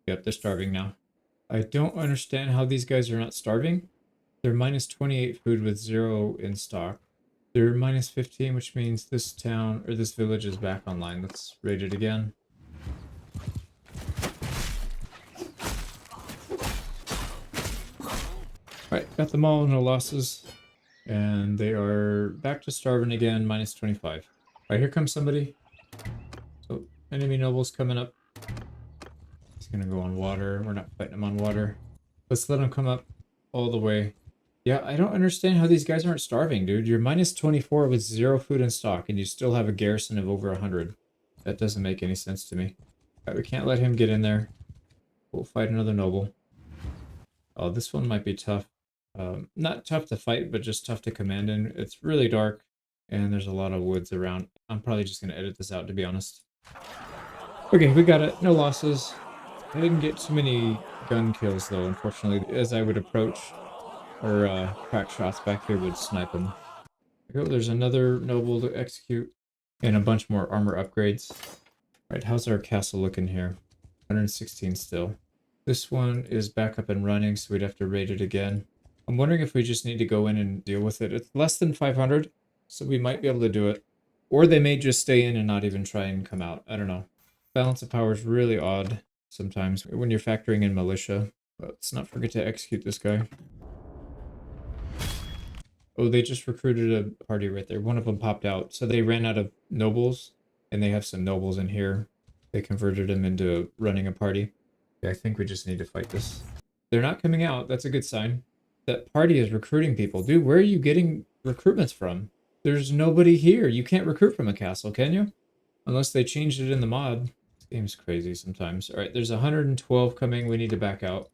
Yep, they're starving now. I don't understand how these guys are not starving. They're minus 28 food with 0 in stock. They're minus 15, which means this town, or this village is back online. Let's raid it again. Alright, got them all, no losses. And they are back to starving again, minus 25. Alright, here comes somebody. So, enemy noble's coming up. He's gonna go on water. We're not fighting him on water. Let's let him come up all the way. Yeah, I don't understand how these guys aren't starving, dude. You're minus 24 with 0 food in stock, and you still have a garrison of over 100. That doesn't make any sense to me. Alright, we can't let him get in there. We'll fight another noble. Oh, this one might be tough. Not tough to fight, but just tough to command in. It's really dark, and there's a lot of woods around. I'm probably just going to edit this out, to be honest. Okay, we got it. No losses. I didn't get too many gun kills, though, unfortunately. As I would approach, or crack shots back here would snipe them. Oh, there's another noble to execute, and a bunch more armor upgrades. Alright, how's our castle looking here? 116 still. This one is back up and running, so we'd have to raid it again. I'm wondering if we just need to go in and deal with it. It's less than 500, so we might be able to do it. Or they may just stay in and not even try and come out. I don't know. Balance of power is really odd sometimes when you're factoring in militia. But let's not forget to execute this guy. Oh, they just recruited a party right there. One of them popped out. So they ran out of nobles, and they have some nobles in here. They converted them into running a party. Yeah, I think we just need to fight this. They're not coming out. That's a good sign. That party is recruiting people. Dude, where are you getting recruitments from? There's nobody here. You can't recruit from a castle, can you? Unless they changed it in the mod. This game's crazy sometimes. Alright, there's 112 coming. We need to back out.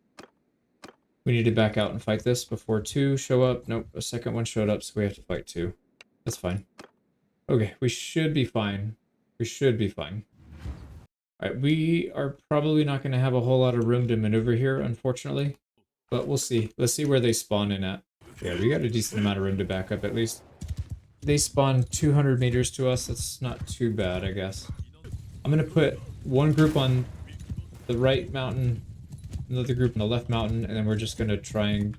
We need to back out and fight this before 2 show up. Nope, a second one showed up, so we have to fight 2. That's fine. Okay, we should be fine. We should be fine. Alright, we are probably not going to have a whole lot of room to maneuver here, unfortunately. But we'll see. Let's see where they spawn in at. Yeah, we got a decent amount of room to back up, at least. They spawn 200 meters to us. That's not too bad, I guess. I'm going to put one group on the right mountain, another group on the left mountain, and then we're just going to try and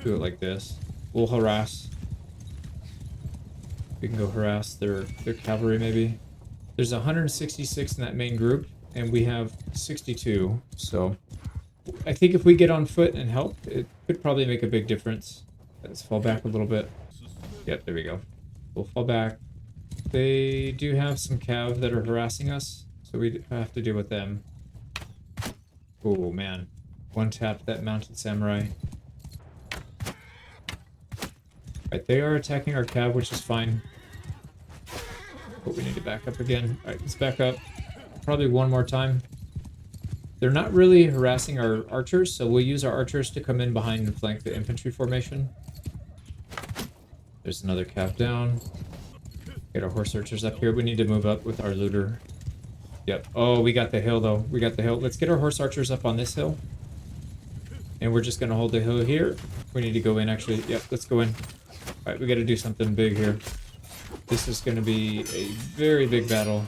do it like this. We'll harass. We can go harass their cavalry, maybe. There's 166 in that main group, and we have 62, so I think if we get on foot and help, it could probably make a big difference. Let's fall back a little bit. Yep, there we go. We'll fall back. They do have some cav that are harassing us, so we have to deal with them. Oh, man. One tap that mounted samurai. Alright, they are attacking our cav, which is fine. But we need to back up again. Alright, let's back up. Probably one more time. They're not really harassing our archers, so we'll use our archers to come in behind and flank the infantry formation. There's another cav down. Get our horse archers up here. We need to move up with our looter. Yep. Oh, we got the hill, though. We got the hill. Let's get our horse archers up on this hill. And we're just going to hold the hill here. We need to go in, actually. Yep, let's go in. All right, we got to do something big here. This is going to be a very big battle.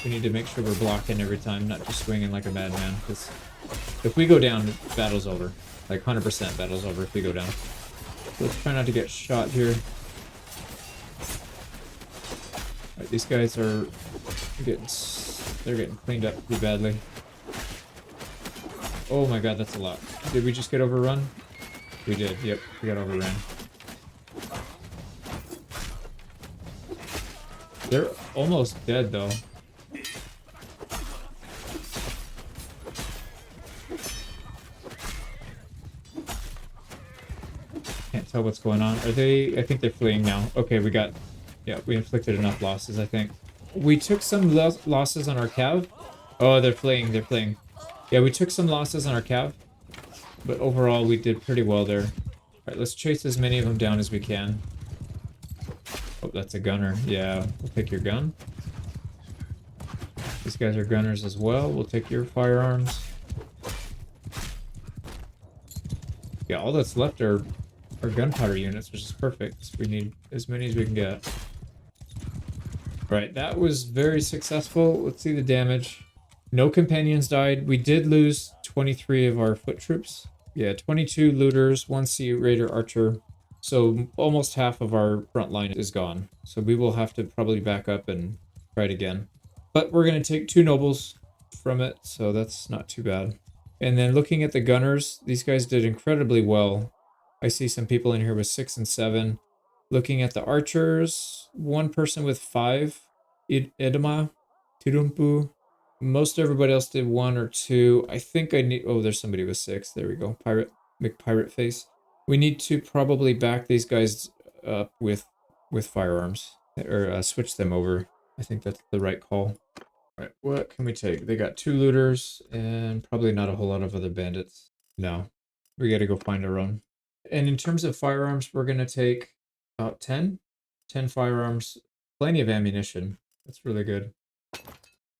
We need to make sure we're blocking every time, not just swinging like a madman. Because if we go down, battle's over. Like 100% battle's over if we go down. So let's try not to get shot here. All right, these guys are getting cleaned up pretty badly. Oh my god, that's a lot. Did we just get overrun? We did, yep, we got overrun. They're almost dead though. Can't tell what's going on. Are they? I think they're fleeing now. Okay, we got... Yeah, we inflicted enough losses, I think. We took some losses on our cav. Oh, they're fleeing, they're fleeing. Yeah, we took some losses on our cav. But overall, we did pretty well there. Alright, let's chase as many of them down as we can. Oh, that's a gunner. Yeah, we'll take your gun. These guys are gunners as well. We'll take your firearms. Yeah, all that's left are gunpowder units, which is perfect. We need as many as we can get. Right, that was very successful. Let's see the damage. No companions died. We did lose 23 of our foot troops. Yeah, 22 looters, 1 Sea Raider Archer. So almost half of our front line is gone. So we will have to probably back up and try it again. But we're going to take 2 nobles from it, so that's not too bad. And then looking at the gunners, these guys did incredibly well. I see some people in here with 6 and 7. Looking at the archers, 1 person with 5. Edema, Tirumpu. Most everybody else did 1 or 2. I think I need... Oh, there's somebody with 6. There we go. McPirate face. We need to probably back these guys up with firearms. Or switch them over. I think that's the right call. Alright, what can we take? They got 2 looters and probably not a whole lot of other bandits. No. We gotta go find our own. And in terms of firearms, we're gonna take about 10. 10 firearms. Plenty of ammunition. That's really good.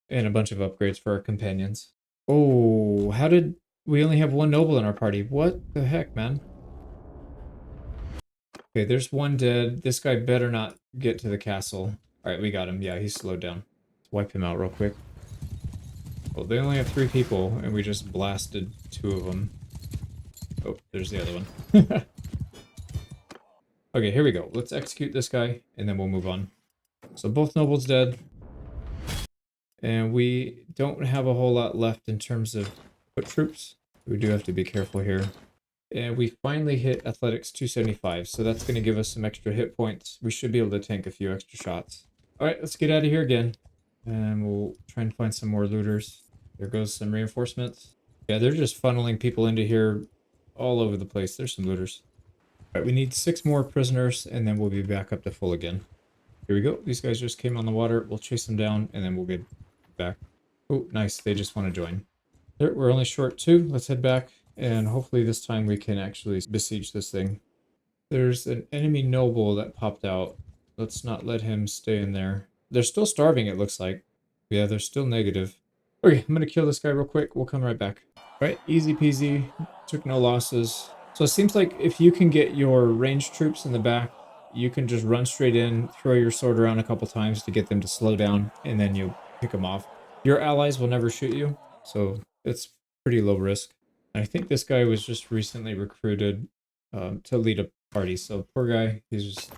And a bunch of upgrades for our companions. Oh, how did we only have 1 noble in our party? What the heck, man? Okay, there's 1 dead. This guy better not get to the castle. Alright, we got him. Yeah, he's slowed down. Let's wipe him out real quick. Well, they only have 3 people, and we just blasted 2 of them. Oh, there's the other one. Okay, here we go. Let's execute this guy, and then we'll move on. So both nobles dead. And we don't have a whole lot left in terms of foot troops. We do have to be careful here. And we finally hit Athletics 275, so that's going to give us some extra hit points. We should be able to tank a few extra shots. Alright, let's get out of here again. And we'll try and find some more looters. There goes some reinforcements. Yeah, they're just funneling people into here all over the place. There's some looters. Alright, we need 6 more prisoners, and then we'll be back up to full again. Here we go. These guys just came on the water. We'll chase them down, and then we'll get back. Oh, nice. They just want to join. There, we're only short 2. Let's head back, and hopefully this time we can actually besiege this thing. There's an enemy noble that popped out. Let's not let him stay in there. They're still starving, it looks like. Yeah, they're still negative. Okay, I'm going to kill this guy real quick. We'll come right back. Right, easy peasy. Took no losses. So it seems like if you can get your ranged troops in the back, you can just run straight in, throw your sword around a couple times to get them to slow down, and then you pick them off. Your allies will never shoot you, so it's pretty low risk. And I think this guy was just recently recruited to lead a party, so poor guy, he's just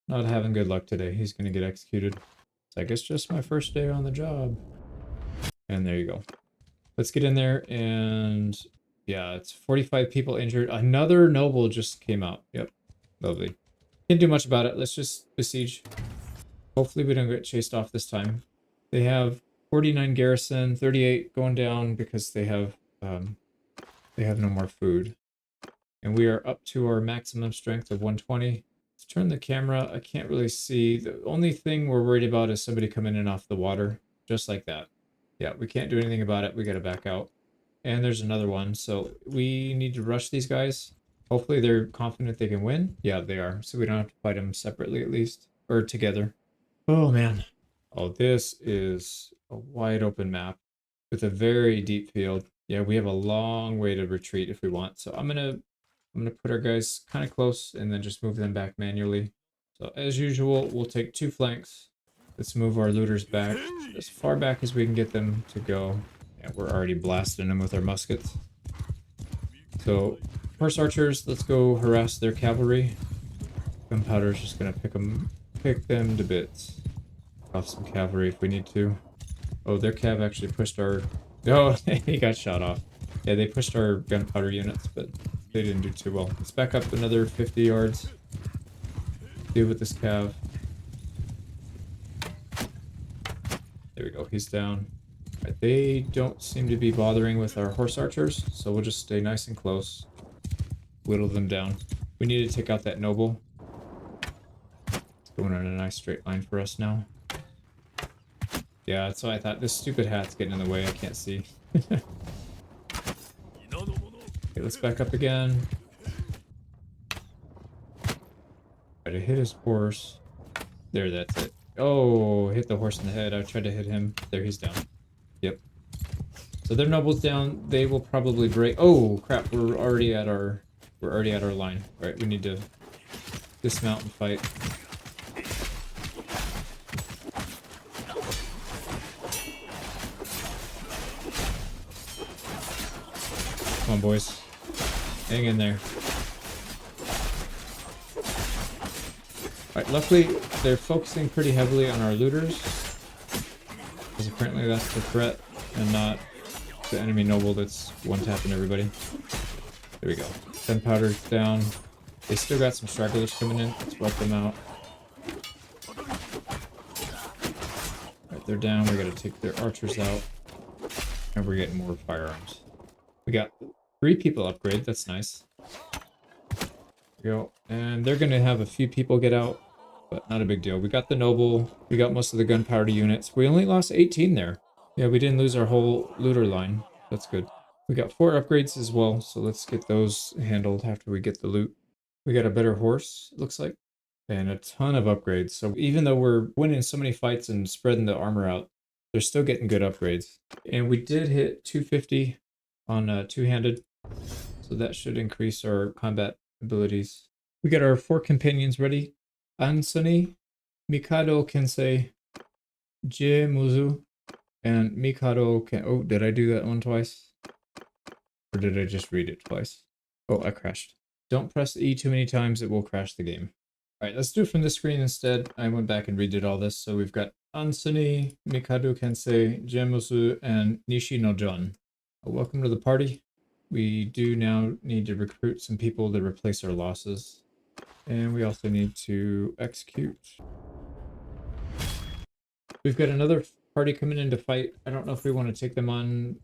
not having good luck today. He's going to get executed. So I guess just my first day on the job. And there you go. Let's get in there, and yeah, it's 45 people injured. Another noble just came out. Yep, lovely. Can't do much about it. Let's just besiege. Hopefully we don't get chased off this time. They have 49 garrison, 38 going down because they have They have no more food. And we are up to our maximum strength of 120. Let's turn the camera. I can't really see. The only thing we're worried about is somebody coming in off the water. Just like that. Yeah, we can't do anything about it. We got to back out. And there's another one. So we need to rush these guys. Hopefully they're confident they can win. Yeah, they are. So we don't have to fight them separately at least. Or together. Oh, man. Oh, this is a wide open map with a very deep field. Yeah, we have a long way to retreat if we want. So I'm gonna put our guys kind of close and then just move them back manually. So as usual, we'll take 2 flanks. Let's move our looters back as far back as we can get them to go. Yeah, we're already blasting them with our muskets. So horse archers, let's go harass their cavalry. Gunpowder is just gonna pick them to bits. Off some cavalry if we need to. Oh, their cav actually pushed our... Oh, he got shot off. Yeah, they pushed our gunpowder units, but they didn't do too well. Let's back up another 50 yards. Deal with this cav. There we go, he's down. Right, they don't seem to be bothering with our horse archers, so we'll just stay nice and close. Whittle them down. We need to take out that noble. It's going on a nice straight line for us now. Yeah, that's what I thought. This stupid hat's getting in the way. I can't see. Okay, let's back up again. Try to hit his horse. There, that's it. Oh, hit the horse in the head. I tried to hit him. There, he's down. Yep. So their noble's down. They will probably break. Oh crap! We're already at our line. All right, we need to dismount and fight. Come on, boys. Hang in there. Alright, luckily, they're focusing pretty heavily on our looters. Because apparently that's the threat, and not the enemy noble that's one-tapping everybody. There we go. Gunpowder's down. They still got some stragglers coming in. Let's wipe them out. Alright, they're down. We gotta take their archers out. And we're getting more firearms. We got 3 people upgrade, that's nice. There we go. And they're gonna have a few people get out, but not a big deal. We got the noble, we got most of the gunpowder units. We only lost 18 there. Yeah, we didn't lose our whole looter line. That's good. We got 4 upgrades as well, so let's get those handled after we get the loot. We got a better horse, it looks like, and a ton of upgrades. So even though we're winning so many fights and spreading the armor out, they're still getting good upgrades. And we did hit 250 on two-handed, so that should increase our combat abilities. We got our 4 companions ready. Ansoni, Mikado Kensei, Je Muzu, and Mikado Ken... Oh, did I do that one twice? Or did I just read it twice? Oh, I crashed. Don't press E too many times, it will crash the game. Alright, let's do it from this screen instead. I went back and redid all this, so we've got Ansoni, Mikado Kensei, Je Muzu, and Nishi no Jon. Welcome to the party. We do now need to recruit some people to replace our losses. And we also need to execute. We've got another party coming in to fight. I don't know if we want to take them on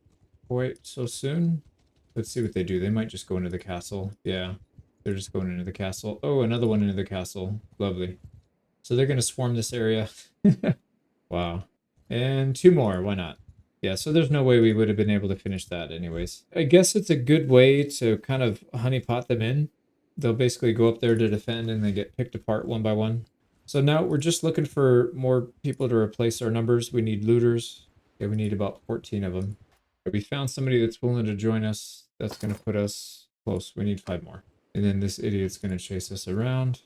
quite so soon. Let's see what they do. They might just go into the castle. Yeah, they're just going into the castle. Oh, another one into the castle. Lovely. So they're going to swarm this area. Wow. And 2 more. Why not? Yeah, so there's no way we would have been able to finish that anyways. I guess it's a good way to kind of honeypot them in. They'll basically go up there to defend and they get picked apart one by one. So now we're just looking for more people to replace our numbers. We need looters. Yeah, we need about 14 of them. But we found somebody that's willing to join us. That's going to put us close. We need 5 more. And then this idiot's going to chase us around.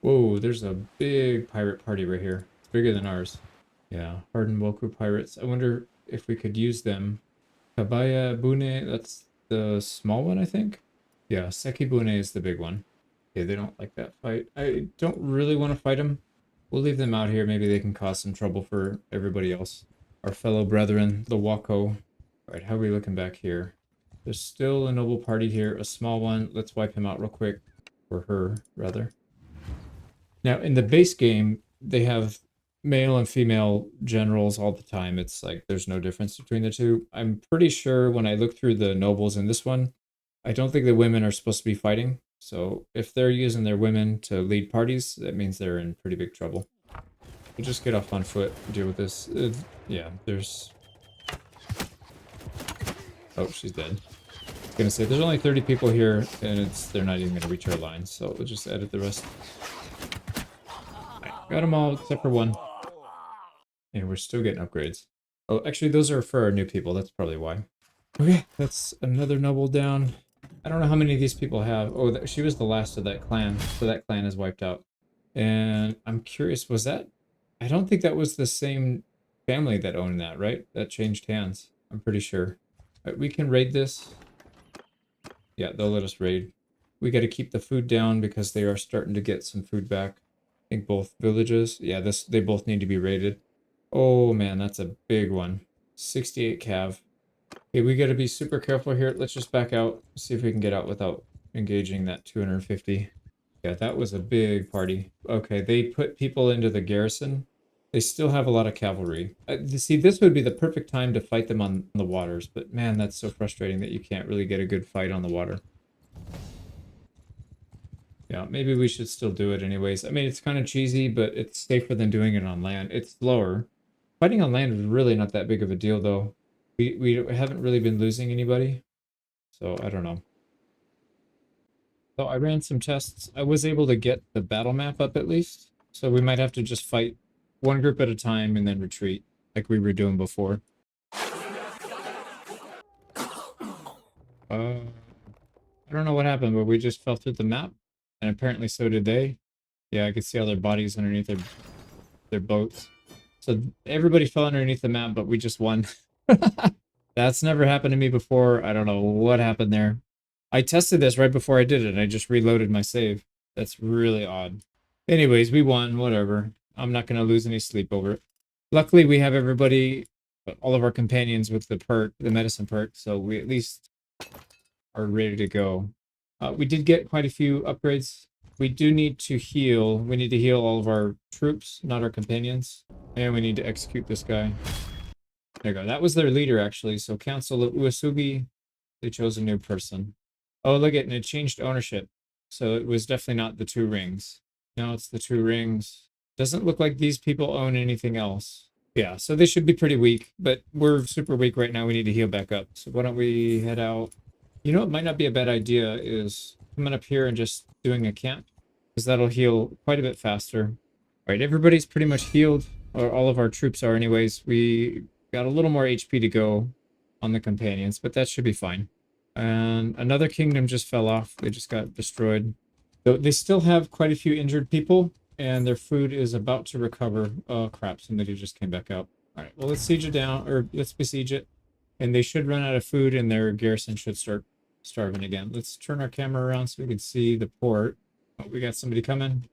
Whoa, there's a big pirate party right here. It's bigger than ours. Yeah, hardened Wokou pirates. I wonder if we could use them. Kabaya Bune, that's the small one, I think. Yeah, Seki Bune is the big one. Okay, they don't like that fight. I don't really want to fight them. We'll leave them out here. Maybe they can cause some trouble for everybody else. Our fellow brethren, the Wokou. Alright, how are we looking back here? There's still a noble party here, a small one. Let's wipe him out real quick. Or her, rather. Now, in the base game, they have male and female generals all the time. It's like there's no difference between the two. I'm pretty sure when I look through the nobles in this one, I don't think the women are supposed to be fighting. So if they're using their women to lead parties, that means they're in pretty big trouble. We'll just get off on foot and deal with this. Yeah, there's... Oh, she's dead. I was gonna say, there's only 30 people here, and they're not even gonna reach our lines, so we'll just edit the rest. Right, got them all except for one. And we're still getting upgrades. Oh, actually, those are for our new people. That's probably why. Okay, that's another noble down. I don't know how many of these people have. Oh, she was the last of that clan, so that clan is wiped out. And I'm curious, was that... I don't think that was the same family that owned that, right? That changed hands. I'm pretty sure. Right, we can raid this. Yeah, they'll let us raid. We got to keep the food down because they are starting to get some food back. I think both villages. Yeah, they both need to be raided. Oh man, that's a big one. 68 cav. Okay, we got to be super careful here. Let's just back out. See if we can get out without engaging that 250. Yeah, that was a big party. Okay, they put people into the garrison. They still have a lot of cavalry. See, this would be the perfect time to fight them on the waters, but man, that's so frustrating that you can't really get a good fight on the water. Yeah, maybe we should still do it anyways. I mean, it's kind of cheesy, but it's safer than doing it on land. It's slower. Fighting on land is really not that big of a deal, though. We haven't really been losing anybody, so I don't know. So I ran some tests. I was able to get the battle map up at least, so we might have to just fight one group at a time and then retreat, like we were doing before. I don't know what happened, but we just fell through the map, and apparently so did they. Yeah, I could see all their bodies underneath their boats. So everybody fell underneath the map, but we just won. That's never happened to me before. I don't know what happened there. I tested this right before I did it, and I just reloaded my save. That's really odd. Anyways, we won, whatever. I'm not going to lose any sleep over it. Luckily, we have everybody, all of our companions with the perk, the medicine perk, so we at least are ready to go. We did get quite a few upgrades. We do need to heal. We need to heal all of our troops, not our companions. And we need to execute this guy. There you go. That was their leader, actually. So Council of Uesugi, they chose a new person. Oh, look at it, and it changed ownership. So it was definitely not the 2 rings. Now it's the 2 rings. Doesn't look like these people own anything else. Yeah, so they should be pretty weak, but we're super weak right now. We need to heal back up. So why don't we head out? You know what might not be a bad idea is coming up here and just doing a camp, because that'll heal quite a bit faster. All right, everybody's pretty much healed, or all of our troops are anyways. We got a little more HP to go on the companions, but that should be fine. And another kingdom just fell off. They just got destroyed. So they still have quite a few injured people, and their food is about to recover. Oh crap, somebody just came back out. All right, well, let's siege it down, or let's besiege it. And they should run out of food, and their garrison should start starving again. Let's turn our camera around so we can see the port. Oh, we got somebody coming.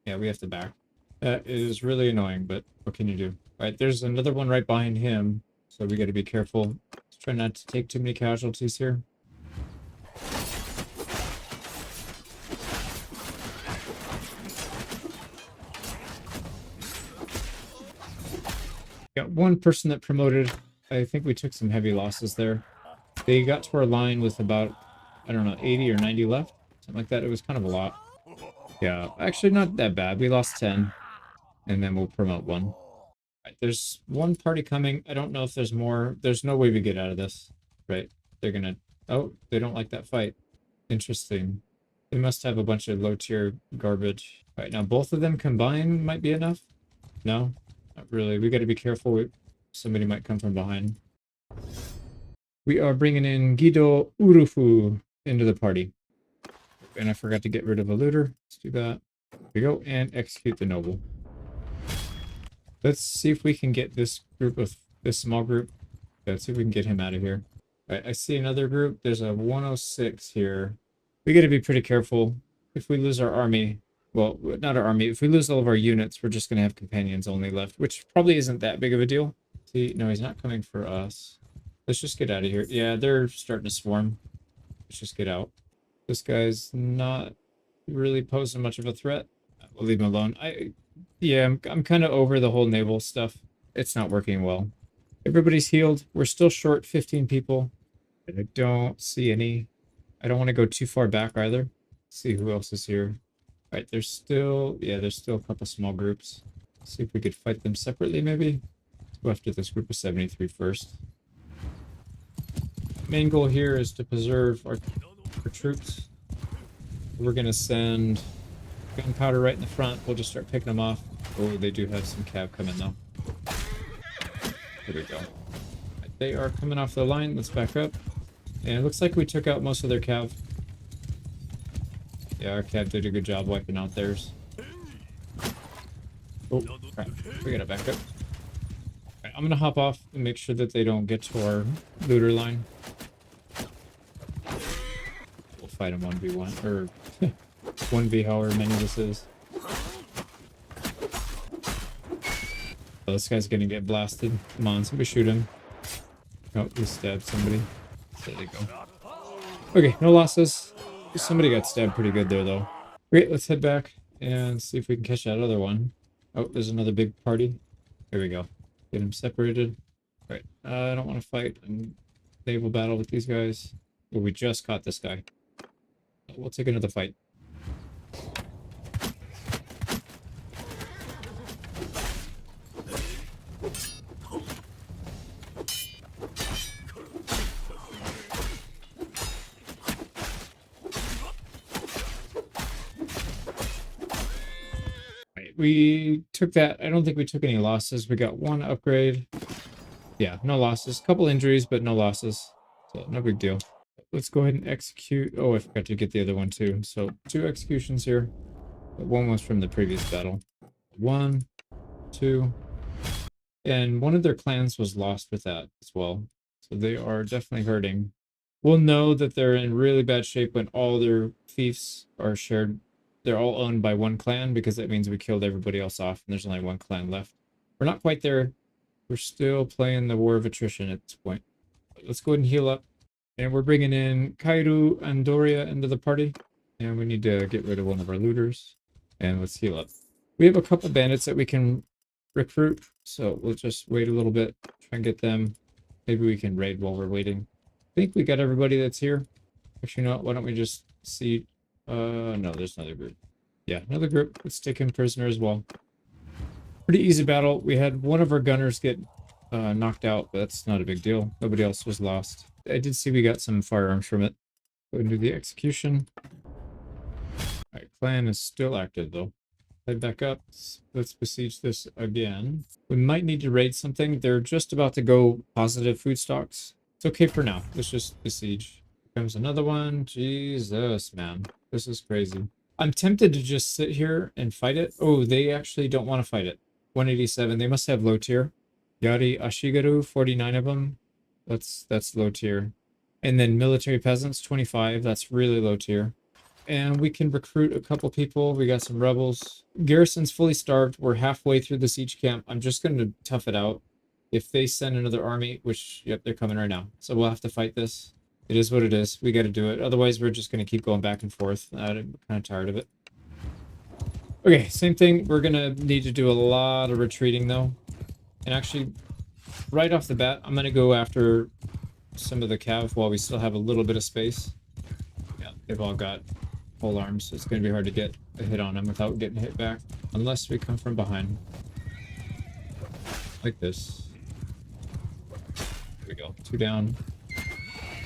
Yeah, we have to back. That is really annoying, but what can you do? All right, there's another one right behind him, so we got to be careful. Let's try not to take too many casualties here. Got one person that promoted. I think we took some heavy losses there. They got to our line with about, I don't know, 80 or 90 left. Something like that. It was kind of a lot. Yeah, actually not that bad. We lost 10. And then we'll promote one. Right, there's one party coming. I don't know if there's more. There's no way we get out of this. Right? They're gonna... Oh, they don't like that fight. Interesting. They must have a bunch of low-tier garbage. All right, now both of them combined might be enough. No? Not really. We got to be careful. Somebody might come from behind. We are bringing in Guido Urufu into the party. And I forgot to get rid of a looter. Let's do that. There we go. And execute the noble. Let's see if we can get this small group. Let's see if we can get him out of here. All right, I see another group. There's a 106 here. We got to be pretty careful. If we lose our army, well, not our army. If we lose all of our units, we're just going to have companions only left, which probably isn't that big of a deal. See, no, he's not coming for us. Let's just get out of here. Yeah, they're starting to swarm. Let's just get out. This guy's not really posing much of a threat. We'll leave him alone. Yeah, I'm kind of over the whole naval stuff. It's not working well. Everybody's healed. We're still short 15 people. I don't see any. I don't want to go too far back either. See who else is here. All right, there's still a couple small groups. See if we could fight them separately, maybe. Let's go after this group of 73 first. Main goal here is to preserve our troops. We're gonna send gunpowder right in the front. We'll just start picking them off. Oh, they do have some cav coming though. Here we go. They are coming off the line. Let's back up. And it looks like we took out most of their cav. Yeah, our cav did a good job wiping out theirs. Oh, crap. We gotta back up. Right, I'm gonna hop off and make sure that they don't get to our looter line. We'll fight them 1v1, or 1v however many this is. Oh, this guy's gonna get blasted. Come on, somebody shoot him. Oh, he stabbed somebody. There they go. Okay, no losses. Somebody got stabbed pretty good there, though. Okay, let's head back and see if we can catch that other one. Oh, there's another big party. Here we go. Get them separated. All right, I don't want to fight a naval battle with these guys. Well, we just caught this guy. We'll take another fight. We took that. I don't think we took any losses. We got one upgrade. Yeah, no losses. Couple injuries, but no losses. So no big deal. Let's go ahead and execute. Oh, I forgot to get the other one too. So 2 executions here. But one was from the previous battle. 1, 2. And one of their clans was lost with that as well. So they are definitely hurting. We'll know that they're in really bad shape when all their fiefs are shared. They're all owned by one clan, because that means we killed everybody else off and there's only one clan left. We're not quite there. We're still playing the war of attrition at this point. Let's go ahead and heal up. And we're bringing in Kairu and Doria into the party. And we need to get rid of one of our looters. And let's heal up. We have a couple bandits that we can recruit. So we'll just wait a little bit. Try and get them. Maybe we can raid while we're waiting. I think we got everybody that's here. Actually, no. Why don't we just see... no, there's another group. Yeah, another group. Let's take him prisoner as well. Pretty easy battle. We had one of our gunners get knocked out, but that's not a big deal. Nobody else was lost. I did see we got some firearms from it. Go ahead and do the execution. Alright, clan is still active though. Head back up. Let's besiege this again. We might need to raid something. They're just about to go positive food stocks. It's okay for now. Let's just besiege. Comes another one. Jesus, man. This is crazy. I'm tempted to just sit here and fight it. Oh, they actually don't want to fight it. 187. They must have low tier. Yari Ashigaru, 49 of them. That's low tier. And then military peasants, 25. That's really low tier. And we can recruit a couple people. We got some rebels. Garrison's fully starved. We're halfway through the siege camp. I'm just going to tough it out. If they send another army, which, yep, they're coming right now. So we'll have to fight this. It is what it is. We got to do it. Otherwise, we're just going to keep going back and forth. I'm kind of tired of it. Okay, same thing. We're going to need to do a lot of retreating, though. And actually, right off the bat, I'm going to go after some of the cav while we still have a little bit of space. Yeah, they've all got pole arms, so it's going to be hard to get a hit on them without getting hit back. Unless we come from behind. Like this. There we go. 2 down.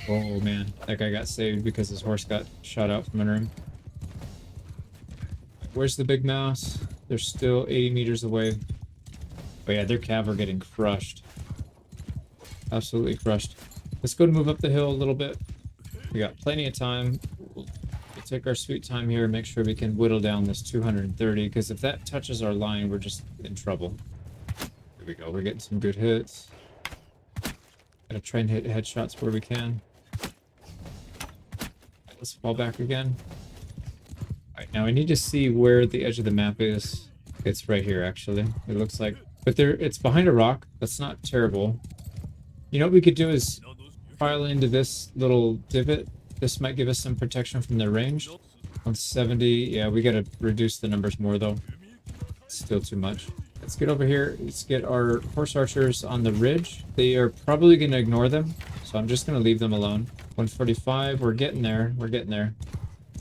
Oh man, that guy got saved because his horse got shot out from under him. Where's the big mouse? They're still 80 meters away. Oh yeah, their cav are getting crushed. Absolutely crushed. Let's go to move up the hill a little bit. We got plenty of time. We'll take our sweet time here and make sure we can whittle down this 230, because if that touches our line, we're just in trouble. Here we go. We're getting some good hits. Gotta try and hit headshots where we can. Let's fall back again. Alright, now I need to see where the edge of the map is. It's right here, actually. It looks like. But it's behind a rock. That's not terrible. You know what we could do is file into this little divot. This might give us some protection from their range. 170. Yeah, we gotta reduce the numbers more, though. It's still too much. Let's get over here. Let's get our horse archers on the ridge. They are probably going to ignore them, so I'm just going to leave them alone. 145. We're getting there. We're getting there.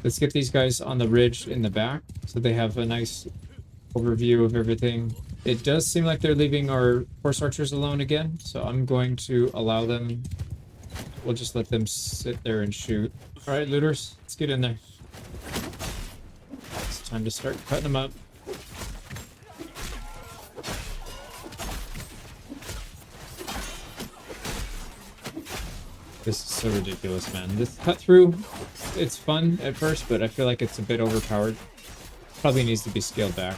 Let's get these guys on the ridge in the back so they have a nice overview of everything. It does seem like they're leaving our horse archers alone again, so I'm going to allow them. We'll just let them sit there and shoot. All right, looters, let's get in there. It's time to start cutting them up. This is so ridiculous, man. This cut through, it's fun at first, but I feel like it's a bit overpowered. Probably needs to be scaled back.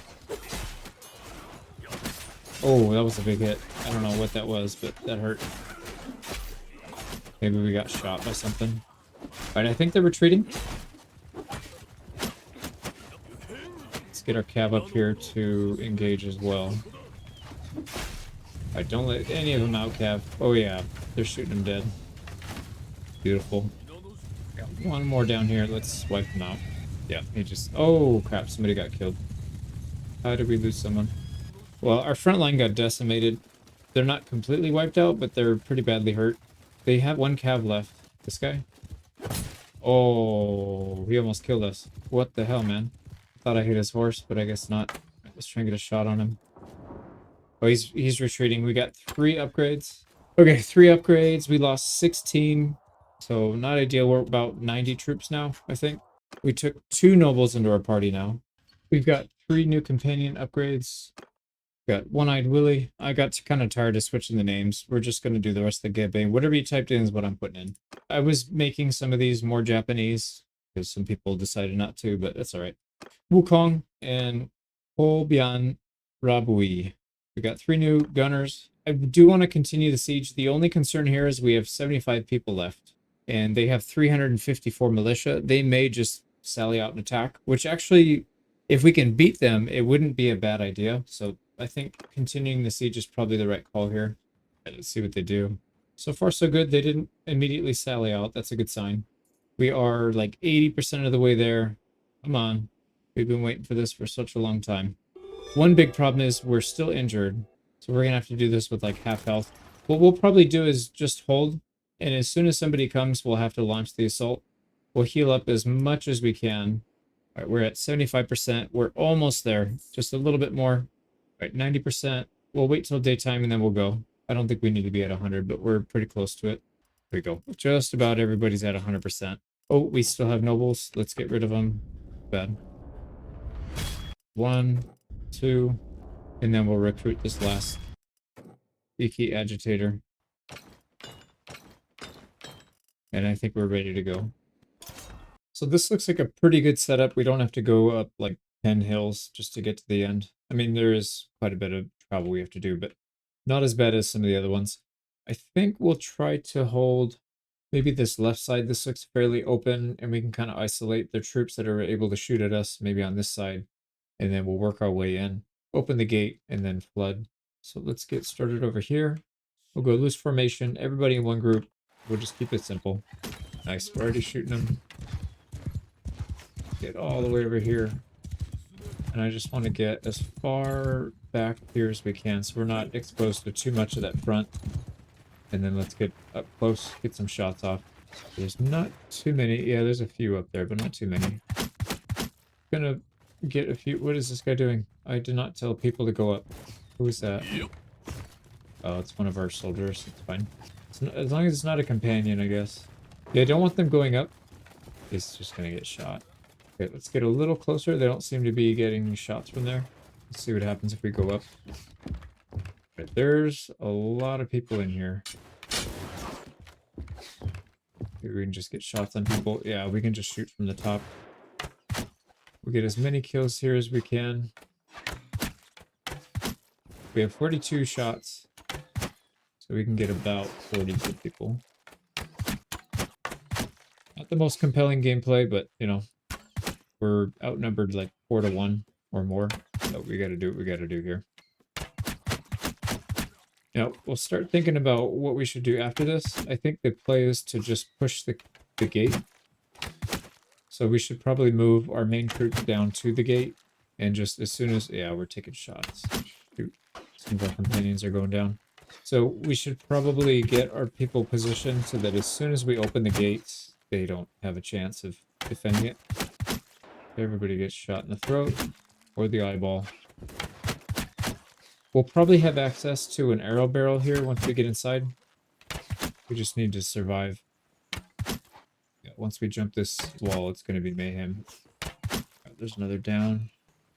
Oh, that was a big hit. I don't know what that was, but that hurt. Maybe we got shot by something. Alright, I think they're retreating. Let's get our cav up here to engage as well. Alright, don't let any of them out, cav. Oh yeah, they're shooting them dead. Beautiful. Got one more down here. Let's wipe them out. Yeah, he just... Oh, crap. Somebody got killed. How did we lose someone? Well, our front line got decimated. They're not completely wiped out, but they're pretty badly hurt. They have one cav left. This guy? Oh, he almost killed us. What the hell, man? Thought I hit his horse, but I guess not. Let's try and get a shot on him. Oh, he's retreating. We got 3 upgrades. Okay, 3 upgrades. We lost 16. So not ideal. We're about 90 troops now, I think. We took 2 nobles into our party now. We've got 3 new companion upgrades. Got One-Eyed Willie. I got kind of tired of switching the names. We're just going to do the rest of the campaign. Whatever you typed in is what I'm putting in. I was making some of these more Japanese because some people decided not to, but that's all right. Wukong and Holbian Rabui. We got 3 new gunners. I do want to continue the siege. The only concern here is we have 75 people left, and they have 354 militia. They may just sally out and attack, which actually, if we can beat them, it wouldn't be a bad idea. So I think continuing the siege is probably the right call here. Right, let's see what they do. So far, so good. They didn't immediately sally out. That's a good sign. We are like 80% of the way there. Come on. We've been waiting for this for such a long time. One big problem is we're still injured. So we're going to have to do this with like half health. What we'll probably do is just hold. And as soon as somebody comes, we'll have to launch the assault. We'll heal up as much as we can. All right, we're at 75%. We're almost there. Just a little bit more. All right, 90%. We'll wait till daytime and then we'll go. I don't think we need to be at 100, but we're pretty close to it. There we go. Just about everybody's at 100%. Oh, we still have nobles. Let's get rid of them. Bad. 1, 2, and then we'll recruit this last Iki agitator. And I think we're ready to go. So this looks like a pretty good setup. We don't have to go up like 10 hills just to get to the end. I mean, there is quite a bit of travel we have to do, but not as bad as some of the other ones. I think we'll try to hold maybe this left side. This looks fairly open, and we can kind of isolate the troops that are able to shoot at us, maybe on this side. And then we'll work our way in. Open the gate, and then flood. So let's get started over here. We'll go loose formation. Everybody in one group. We'll just keep it simple. Nice. We're already shooting them. Get all the way over here. And I just want to get as far back here as we can so we're not exposed to too much of that front. And then let's get up close, get some shots off. There's not too many. Yeah, there's a few up there, but not too many. Gonna get a few. What is this guy doing? I did not tell people to go up. Who is that? Oh, it's one of our soldiers. It's fine. It's not, as long as it's not a companion, I guess. Yeah, I don't want them going up. He's just gonna get shot. Okay, let's get a little closer. They don't seem to be getting shots from there. Let's see what happens if we go up. Right, there's a lot of people in here. Maybe we can just get shots on people. Yeah, we can just shoot from the top. We'll get as many kills here as we can. We have 42 shots. So we can get about 42 people. Not the most compelling gameplay, but, you know, we're outnumbered like 4 to 1 or more. So we got to do what we got to do here. Now, we'll start thinking about what we should do after this. I think the play is to just push the gate. So we should probably move our main troops down to the gate. And just as soon as... Yeah, we're taking shots. Shoot. Some of our companions are going down. So we should probably get our people positioned so that as soon as we open the gates, they don't have a chance of defending it. Everybody gets shot in the throat or the eyeball. We'll probably have access to an arrow barrel here once we get inside. We just need to survive. Yeah, once we jump this wall, it's going to be mayhem. There's another down.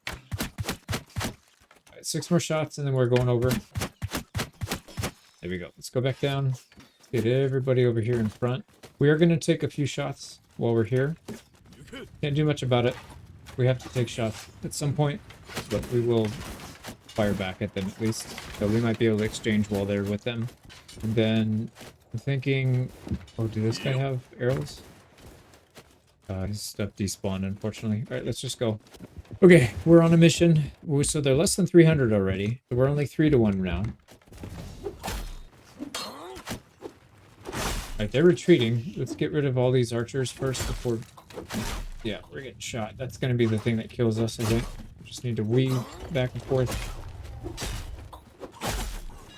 All right, 6 more shots and then we're going over. There we go. Let's go back down. Let's get everybody over here in front. We are going to take a few shots while we're here. Can't do much about it. We have to take shots at some point, but we will fire back at them at least. So we might be able to exchange while they're with them. And then I'm thinking, oh, do this guy have arrows? His stuff despawned, unfortunately. All right, let's just go. Okay, we're on a mission. So they're less than 300 already. So we're only 3-1 now. Alright, they're retreating. Let's get rid of all these archers first before... Yeah, we're getting shot. That's going to be the thing that kills us, I think. We just need to weave back and forth.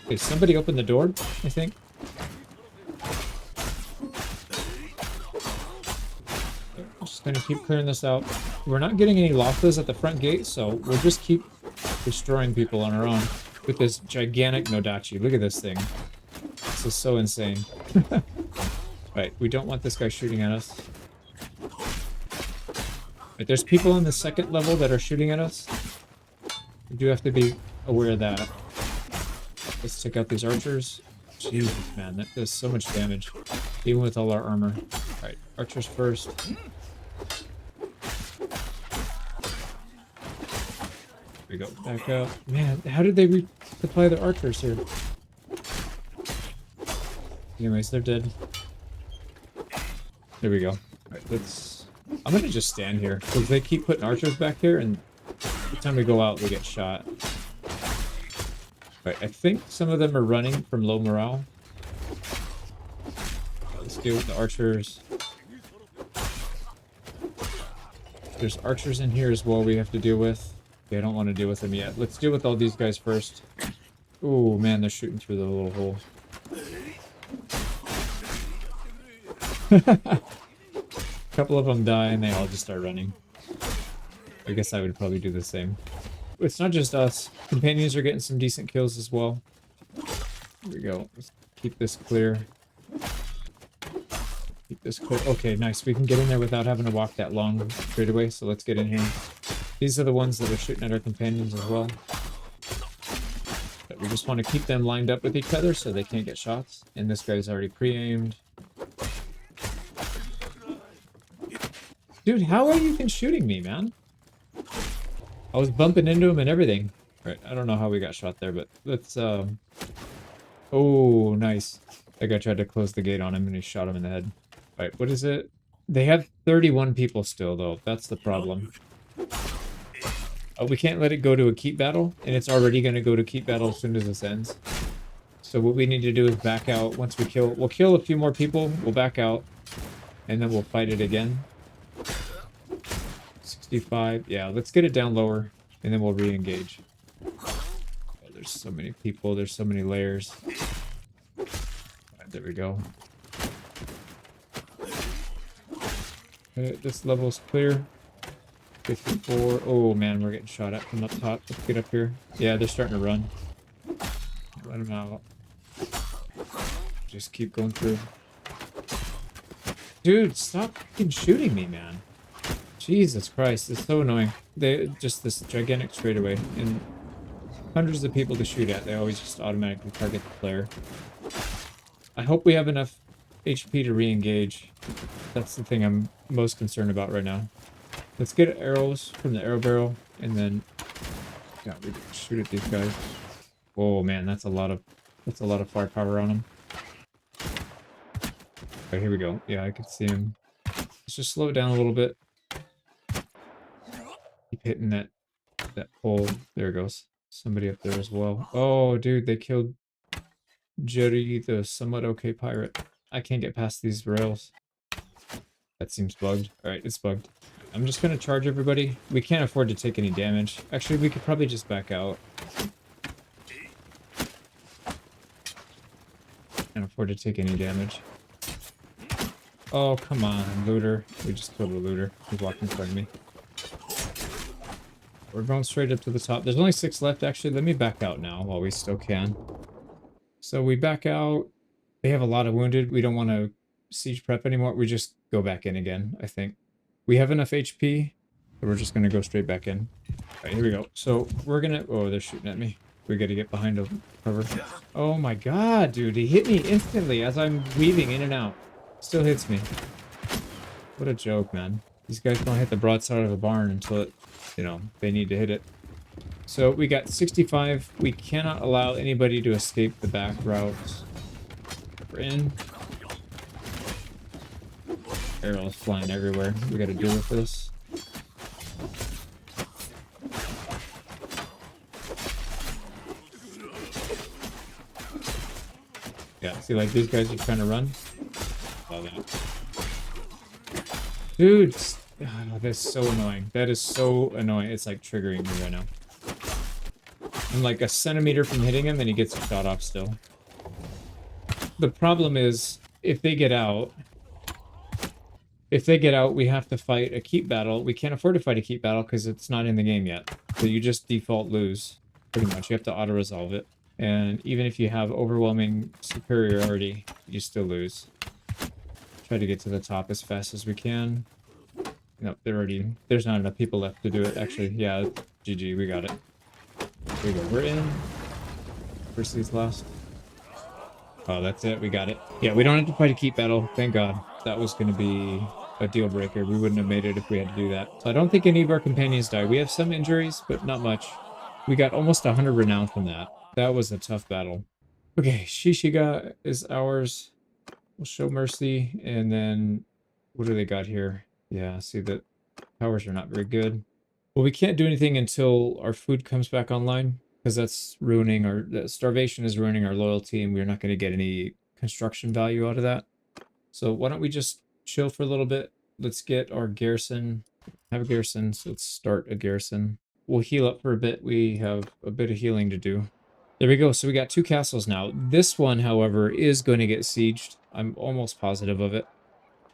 Okay, somebody opened the door, I think. I'm just going to keep clearing this out. We're not getting any Lothas at the front gate, so we'll just keep destroying people on our own with this gigantic Nodachi. Look at this thing. This is so insane. Right, we don't want this guy shooting at us. Right, there's people on the second level that are shooting at us. We do have to be aware of that. Let's take out these archers. Jesus, man, that does so much damage. Even with all our armor. Alright, archers first. There we go, back up. Man, how did they resupply their archers here? Anyways, they're dead. There we go. Alright, let's... I'm gonna just stand here, because they keep putting archers back here, and every time we go out, we get shot. Alright, I think some of them are running from low morale. Let's deal with the archers. There's archers in here as well we have to deal with. Okay, I don't want to deal with them yet. Let's deal with all these guys first. Oh man, they're shooting through the little hole. A couple of them die and they all just start running. I guess I would probably do the same. It's not just us. Companions are getting some decent kills as well. Here we go. Let's keep this clear. Keep this clear. Okay, nice. We can get in there without having to walk that long straight away, so let's get in here. These are the ones that are shooting at our companions as well. But we just want to keep them lined up with each other so they can't get shots. And this guy's already pre-aimed. Dude, how are you even shooting me, man? I was bumping into him and everything. Right, I don't know how we got shot there, but let's, oh, nice. That guy tried to close the gate on him and he shot him in the head. Alright, what is it? They have 31 people still, though. That's the problem. We can't let it go to a keep battle, and it's already going to go to keep battle as soon as this ends. So what we need to do is back out once we kill... We'll kill a few more people, we'll back out, and then we'll fight it again. 65. Yeah, let's get it down lower, and then we'll re-engage. Oh, there's so many people, there's so many layers. Right, there we go. This level's clear. 54. Oh man, we're getting shot at from up top. Let's get up here. Yeah, they're starting to run. Let them out. Just keep going through. Dude, stop fucking shooting me, man. Jesus Christ, it's so annoying. They just this gigantic straightaway and hundreds of people to shoot at. They always just automatically target the player. I hope we have enough HP to re-engage. That's the thing I'm most concerned about right now. Let's get arrows from the arrow barrel, and then yeah, we can shoot at these guys. Oh man, that's a lot of firepower on them. Okay, here we go. Yeah, I can see him. Let's just slow it down a little bit. Keep hitting that pole. There it goes. Somebody up there as well. Oh, dude, they killed Jerry, the somewhat okay pirate. I can't get past these rails. That seems bugged. Alright, it's bugged. I'm just gonna charge everybody. We can't afford to take any damage. Actually, we could probably just back out. Can't afford to take any damage. Oh, come on, looter. We just killed a looter. He's walking in front of me. We're going straight up to the top. There's only 6 left, actually. Let me back out now while we still can. So we back out. They have a lot of wounded. We don't want to siege prep anymore. We just go back in again, I think. We have enough HP, so we're just going to go straight back in. All right, here we go. So we're going to... Oh, they're shooting at me. We got to get behind a cover. Oh my god, dude. He hit me instantly as I'm weaving in and out. Still hits me. What a joke, man. These guys don't hit the broadside of a barn until it, you know, they need to hit it. So we got 65. We cannot allow anybody to escape the back routes. We're in. Arrows flying everywhere. We gotta deal with this. Yeah, see, like, these guys are trying to run. Oh, that. Dude, oh, that's so annoying. That is so annoying. It's like triggering me right now. I'm like a centimeter from hitting him and he gets shot off still. The problem is, if they get out, we have to fight a keep battle. We can't afford to fight a keep battle because it's not in the game yet. So you just default lose, pretty much. You have to auto-resolve it. And even if you have overwhelming superiority, you still lose. Try to get to the top as fast as we can. Nope, there's not enough people left to do it. Actually, yeah, GG, we got it. Here we go, we're in. First these last. Oh, that's it, we got it. Yeah, we don't have to fight a keep battle, thank God. That was going to be a deal breaker. We wouldn't have made it if we had to do that. So I don't think any of our companions died. We have some injuries, but not much. We got almost 100 renown from that. That was a tough battle. Okay, Shishiga is ours. We'll show mercy, and then what do they got here? Yeah, see that powers are not very good. Well, we can't do anything until our food comes back online, because that's ruining our... starvation is ruining our loyalty, and we're not going to get any construction value out of that. So why don't we just chill for a little bit? Let's get our garrison. Have a garrison, so let's start a garrison. We'll heal up for a bit. We have a bit of healing to do. There we go. So we got 2 castles now. This one, however, is going to get sieged. I'm almost positive of it,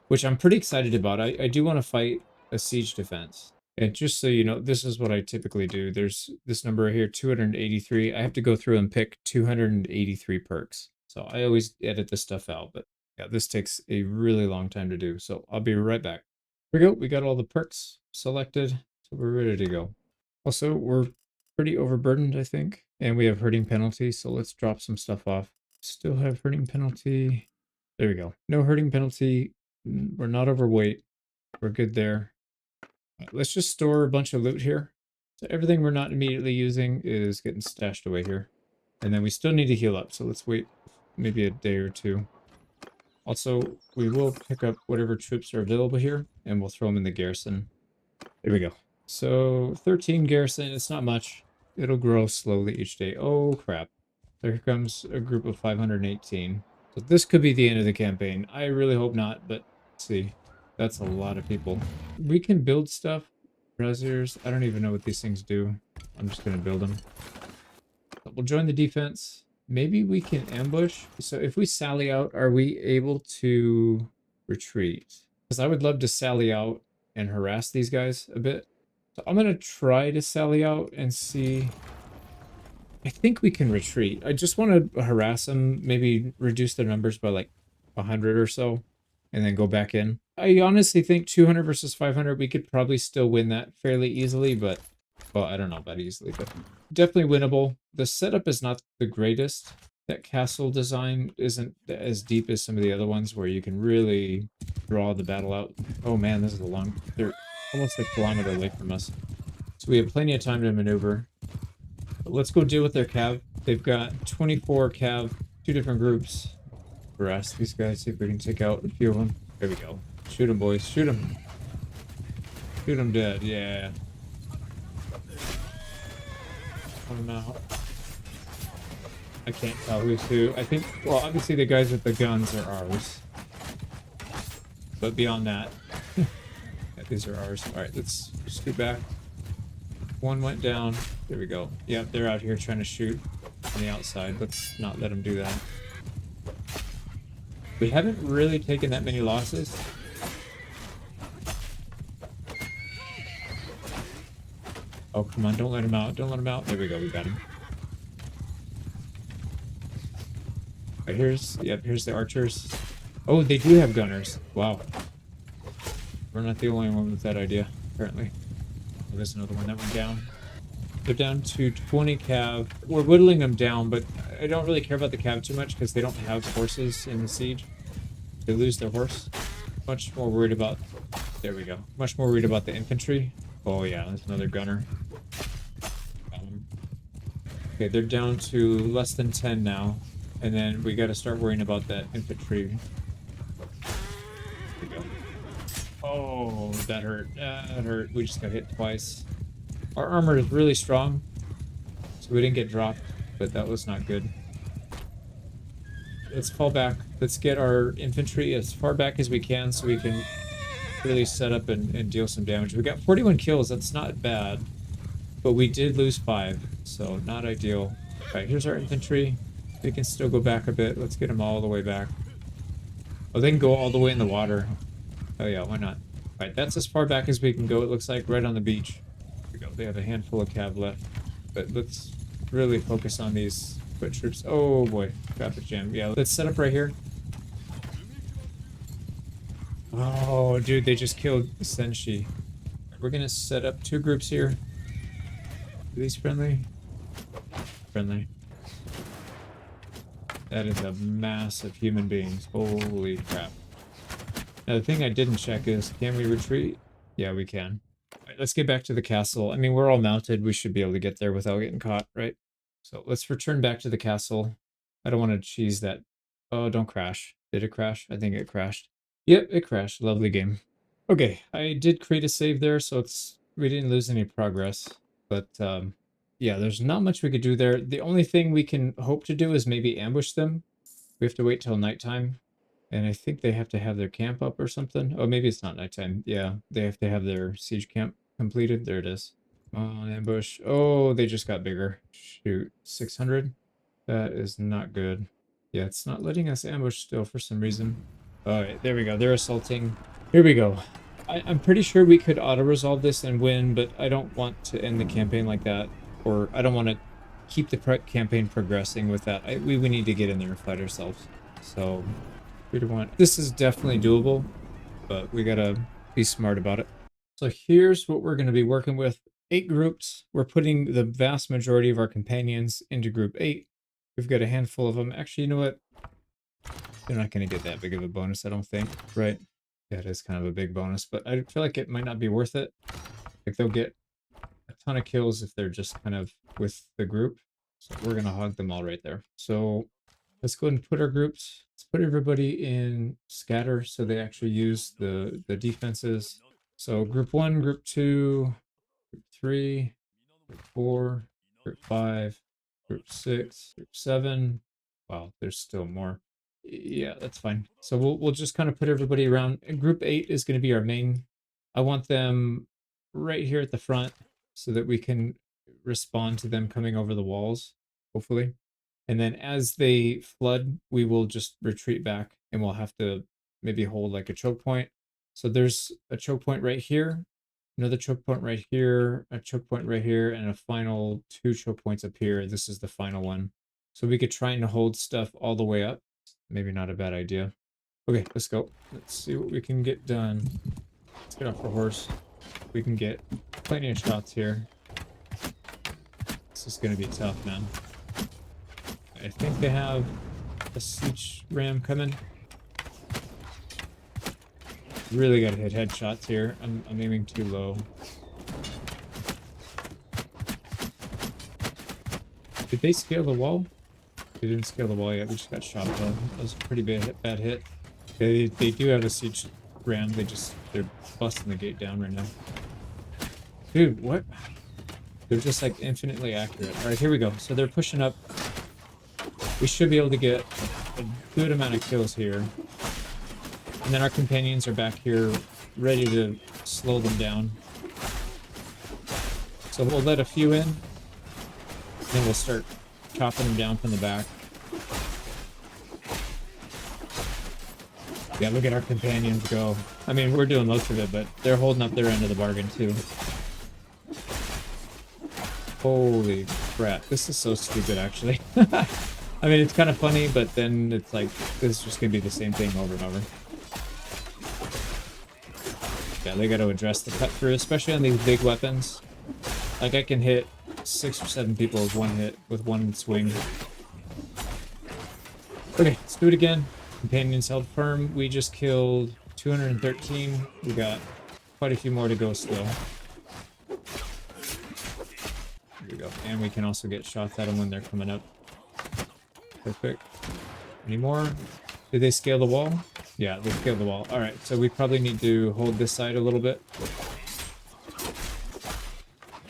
which I'm pretty excited about. I do want to fight a siege defense. And just so you know, this is what I typically do. There's this number right here, 283. I have to go through and pick 283 perks. So I always edit this stuff out, but yeah, this takes a really long time to do. So I'll be right back. Here we go. We got all the perks selected. So we're ready to go. Also, we're pretty overburdened, I think. And we have hurting penalty, so let's drop some stuff off. Still have hurting penalty. There we go. No hurting penalty. We're not overweight. We're good there. Let's just store a bunch of loot here. So everything we're not immediately using is getting stashed away here. And then we still need to heal up, so let's wait maybe a day or two. Also, we will pick up whatever troops are available here, and we'll throw them in the garrison. There we go. So 13 garrison, it's not much. It'll grow slowly each day. Oh, crap. There comes a group of 518. So this could be the end of the campaign. I really hope not, but let's see. That's a lot of people. We can build stuff. Braziers. I don't even know what these things do. I'm just going to build them. But we'll join the defense. Maybe we can ambush. So if we sally out, are we able to retreat? Because I would love to sally out and harass these guys a bit. So I'm going to try to sally out and see. I think we can retreat. I just want to harass them, maybe reduce their numbers by like 100 or so, and then go back in. I honestly think 200 versus 500, we could probably still win that fairly easily, but, well, I don't know about easily, but definitely winnable. The setup is not the greatest. That castle design isn't as deep as some of the other ones where you can really draw the battle out. Oh man, this is a long... They're almost a kilometer away from us. So we have plenty of time to maneuver. But let's go deal with their cav. They've got 24 cav, 2 different groups. Harass these guys, see if we can take out a few of them. There we go. Shoot them, boys. Shoot them. Shoot them dead, yeah. Oh no. I can't tell who's who. I think, well, obviously the guys with the guns are ours. But beyond that, yeah, these are ours. Alright, let's scoot back. One went down. There we go. Yep, they're out here trying to shoot on the outside. Let's not let them do that. We haven't really taken that many losses. Oh, come on, don't let him out. Don't let him out. There we go, we got him. Right, here's the archers. Oh, they do have gunners. Wow. We're not the only one with that idea, apparently. Oh, there's another one that went down. They're down to 20 cav. We're whittling them down, but I don't really care about the cav too much because they don't have horses in the siege. They lose their horse. Much more worried about... There we go. Much more worried about the infantry. Oh yeah, there's another gunner. Okay, they're down to less than 10 now. And then we got to start worrying about that infantry. There we go. Oh, that hurt. That hurt. We just got hit twice. Our armor is really strong, so we didn't get dropped, but that was not good. Let's fall back. Let's get our infantry as far back as we can so we can really set up and deal some damage. We got 41 kills. That's not bad, but we did lose 5, so not ideal. All right, here's our infantry. They can still go back a bit. Let's get them all the way back. Oh, they can go all the way in the water. Oh yeah, why not? All right, that's as far back as we can go, it looks like, right on the beach. There we go. They have a handful of cav left. But let's really focus on these foot troops. Oh boy, traffic jam. Yeah, let's set up right here. Oh, dude, they just killed Senshi. We're gonna set up 2 groups here. Are these friendly? Friendly. That is a mass of human beings. Holy crap. Now, the thing I didn't check is, can we retreat? Yeah, we can. All right, let's get back to the castle. I mean, we're all mounted. We should be able to get there without getting caught, right? So let's return back to the castle. I don't want to cheese that. Oh, don't crash. Did it crash? I think it crashed. Yep, it crashed. Lovely game. Okay, I did create a save there, so we didn't lose any progress. But yeah, there's not much we could do there. The only thing we can hope to do is maybe ambush them. We have to wait till nighttime. And I think they have to have their camp up or something. Oh, maybe it's not nighttime. Yeah, they have to have their siege camp completed. There it is. Oh, ambush. Oh, they just got bigger. Shoot, 600? That is not good. Yeah, it's not letting us ambush still for some reason. All right, there we go. They're assaulting. Here we go. I'm pretty sure we could auto-resolve this and win, but I don't want to end the campaign like that. Or I don't want to keep the campaign progressing with that. We need to get in there and fight ourselves. So, 3 to 1. This is definitely doable, but we gotta be smart about it. So here's what we're going to be working with. 8 groups. We're putting the vast majority of our companions into group 8. We've got a handful of them. Actually, you know what? They're not going to get that big of a bonus, I don't think, right? Yeah, it is kind of a big bonus, but I feel like it might not be worth it. Like, they'll get a ton of kills if they're just kind of with the group. So we're going to hog them all right there. So let's go ahead and put our groups. Let's put everybody in scatter so they actually use the defenses. So group 1, group 2, group 3, group 4, group 5, group 6, group 7. Wow, there's still more. Yeah, that's fine. So we'll just kind of put everybody around. And group 8 is going to be our main. I want them right here at the front so that we can respond to them coming over the walls, hopefully. And then as they flood, we will just retreat back and we'll have to maybe hold like a choke point. So there's a choke point right here, another choke point right here, a choke point right here, and a final 2 choke points up here. This is the final one. So we could try and hold stuff all the way up. Maybe not a bad idea. Okay, let's go. Let's see what we can get done. Let's get off the horse. We can get plenty of shots here. This is going to be tough, man. I think they have a siege ram coming. Really got to hit headshots here. I'm aiming too low. Did they scale the wall? They didn't scale the wall yet. We just got shot though. That was a pretty bad hit. They do have a siege ram. They're busting the gate down right now. Dude, what? They're just like infinitely accurate. All right, here we go. So they're pushing up. We should be able to get a good amount of kills here. And then our companions are back here ready to slow them down. So we'll let a few in. Then we'll start chopping them down from the back. Yeah, look at our companions go. I mean, we're doing most of it, but they're holding up their end of the bargain too. Holy crap. This is so stupid, actually. I mean, it's kind of funny, but then it's like, this is just going to be the same thing over and over. Yeah, they got to address the cut through, especially on these big weapons. Like, I can hit 6 or 7 people with one hit, with one swing. Okay, let's do it again. Companions held firm. We just killed 213. We got quite a few more to go still. Here we go. And we can also get shots at them when they're coming up. Perfect. Any more? Did they scale the wall? Yeah, they scaled the wall. Alright, so we probably need to hold this side a little bit.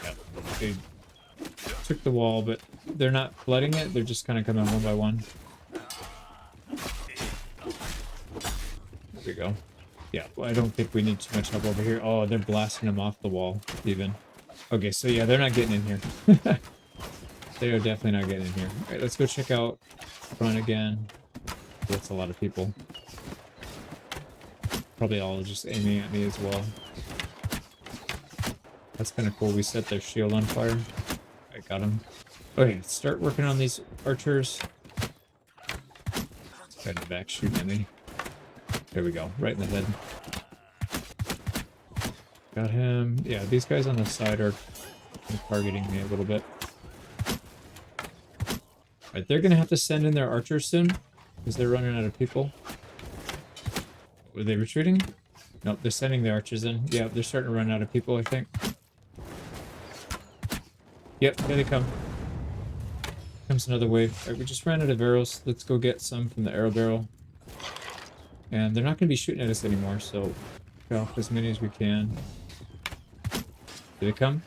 Yep. They took the wall, but they're not flooding it. They're just kind of coming one by one. There we go. Yeah, well, I don't think we need too much help over here. Oh, they're blasting them off the wall, even. Okay, so yeah, they're not getting in here. They are definitely not getting in here. All right, let's go check out front again. That's a lot of people. Probably all just aiming at me as well. That's kind of cool. We set their shield on fire. I got him. Okay, let's start working on these archers. This guy in the back shooting at me. There we go, right in the head. Got him. Yeah, these guys on the side are targeting me a little bit. Alright, they're gonna have to send in their archers soon, because they're running out of people. Were they retreating? Nope, they're sending their archers in. Yeah, they're starting to run out of people, I think. Yep, here they come. Comes another wave. Alright, we just ran out of arrows. Let's go get some from the arrow barrel. And they're not going to be shooting at us anymore, so get off as many as we can. Did they come?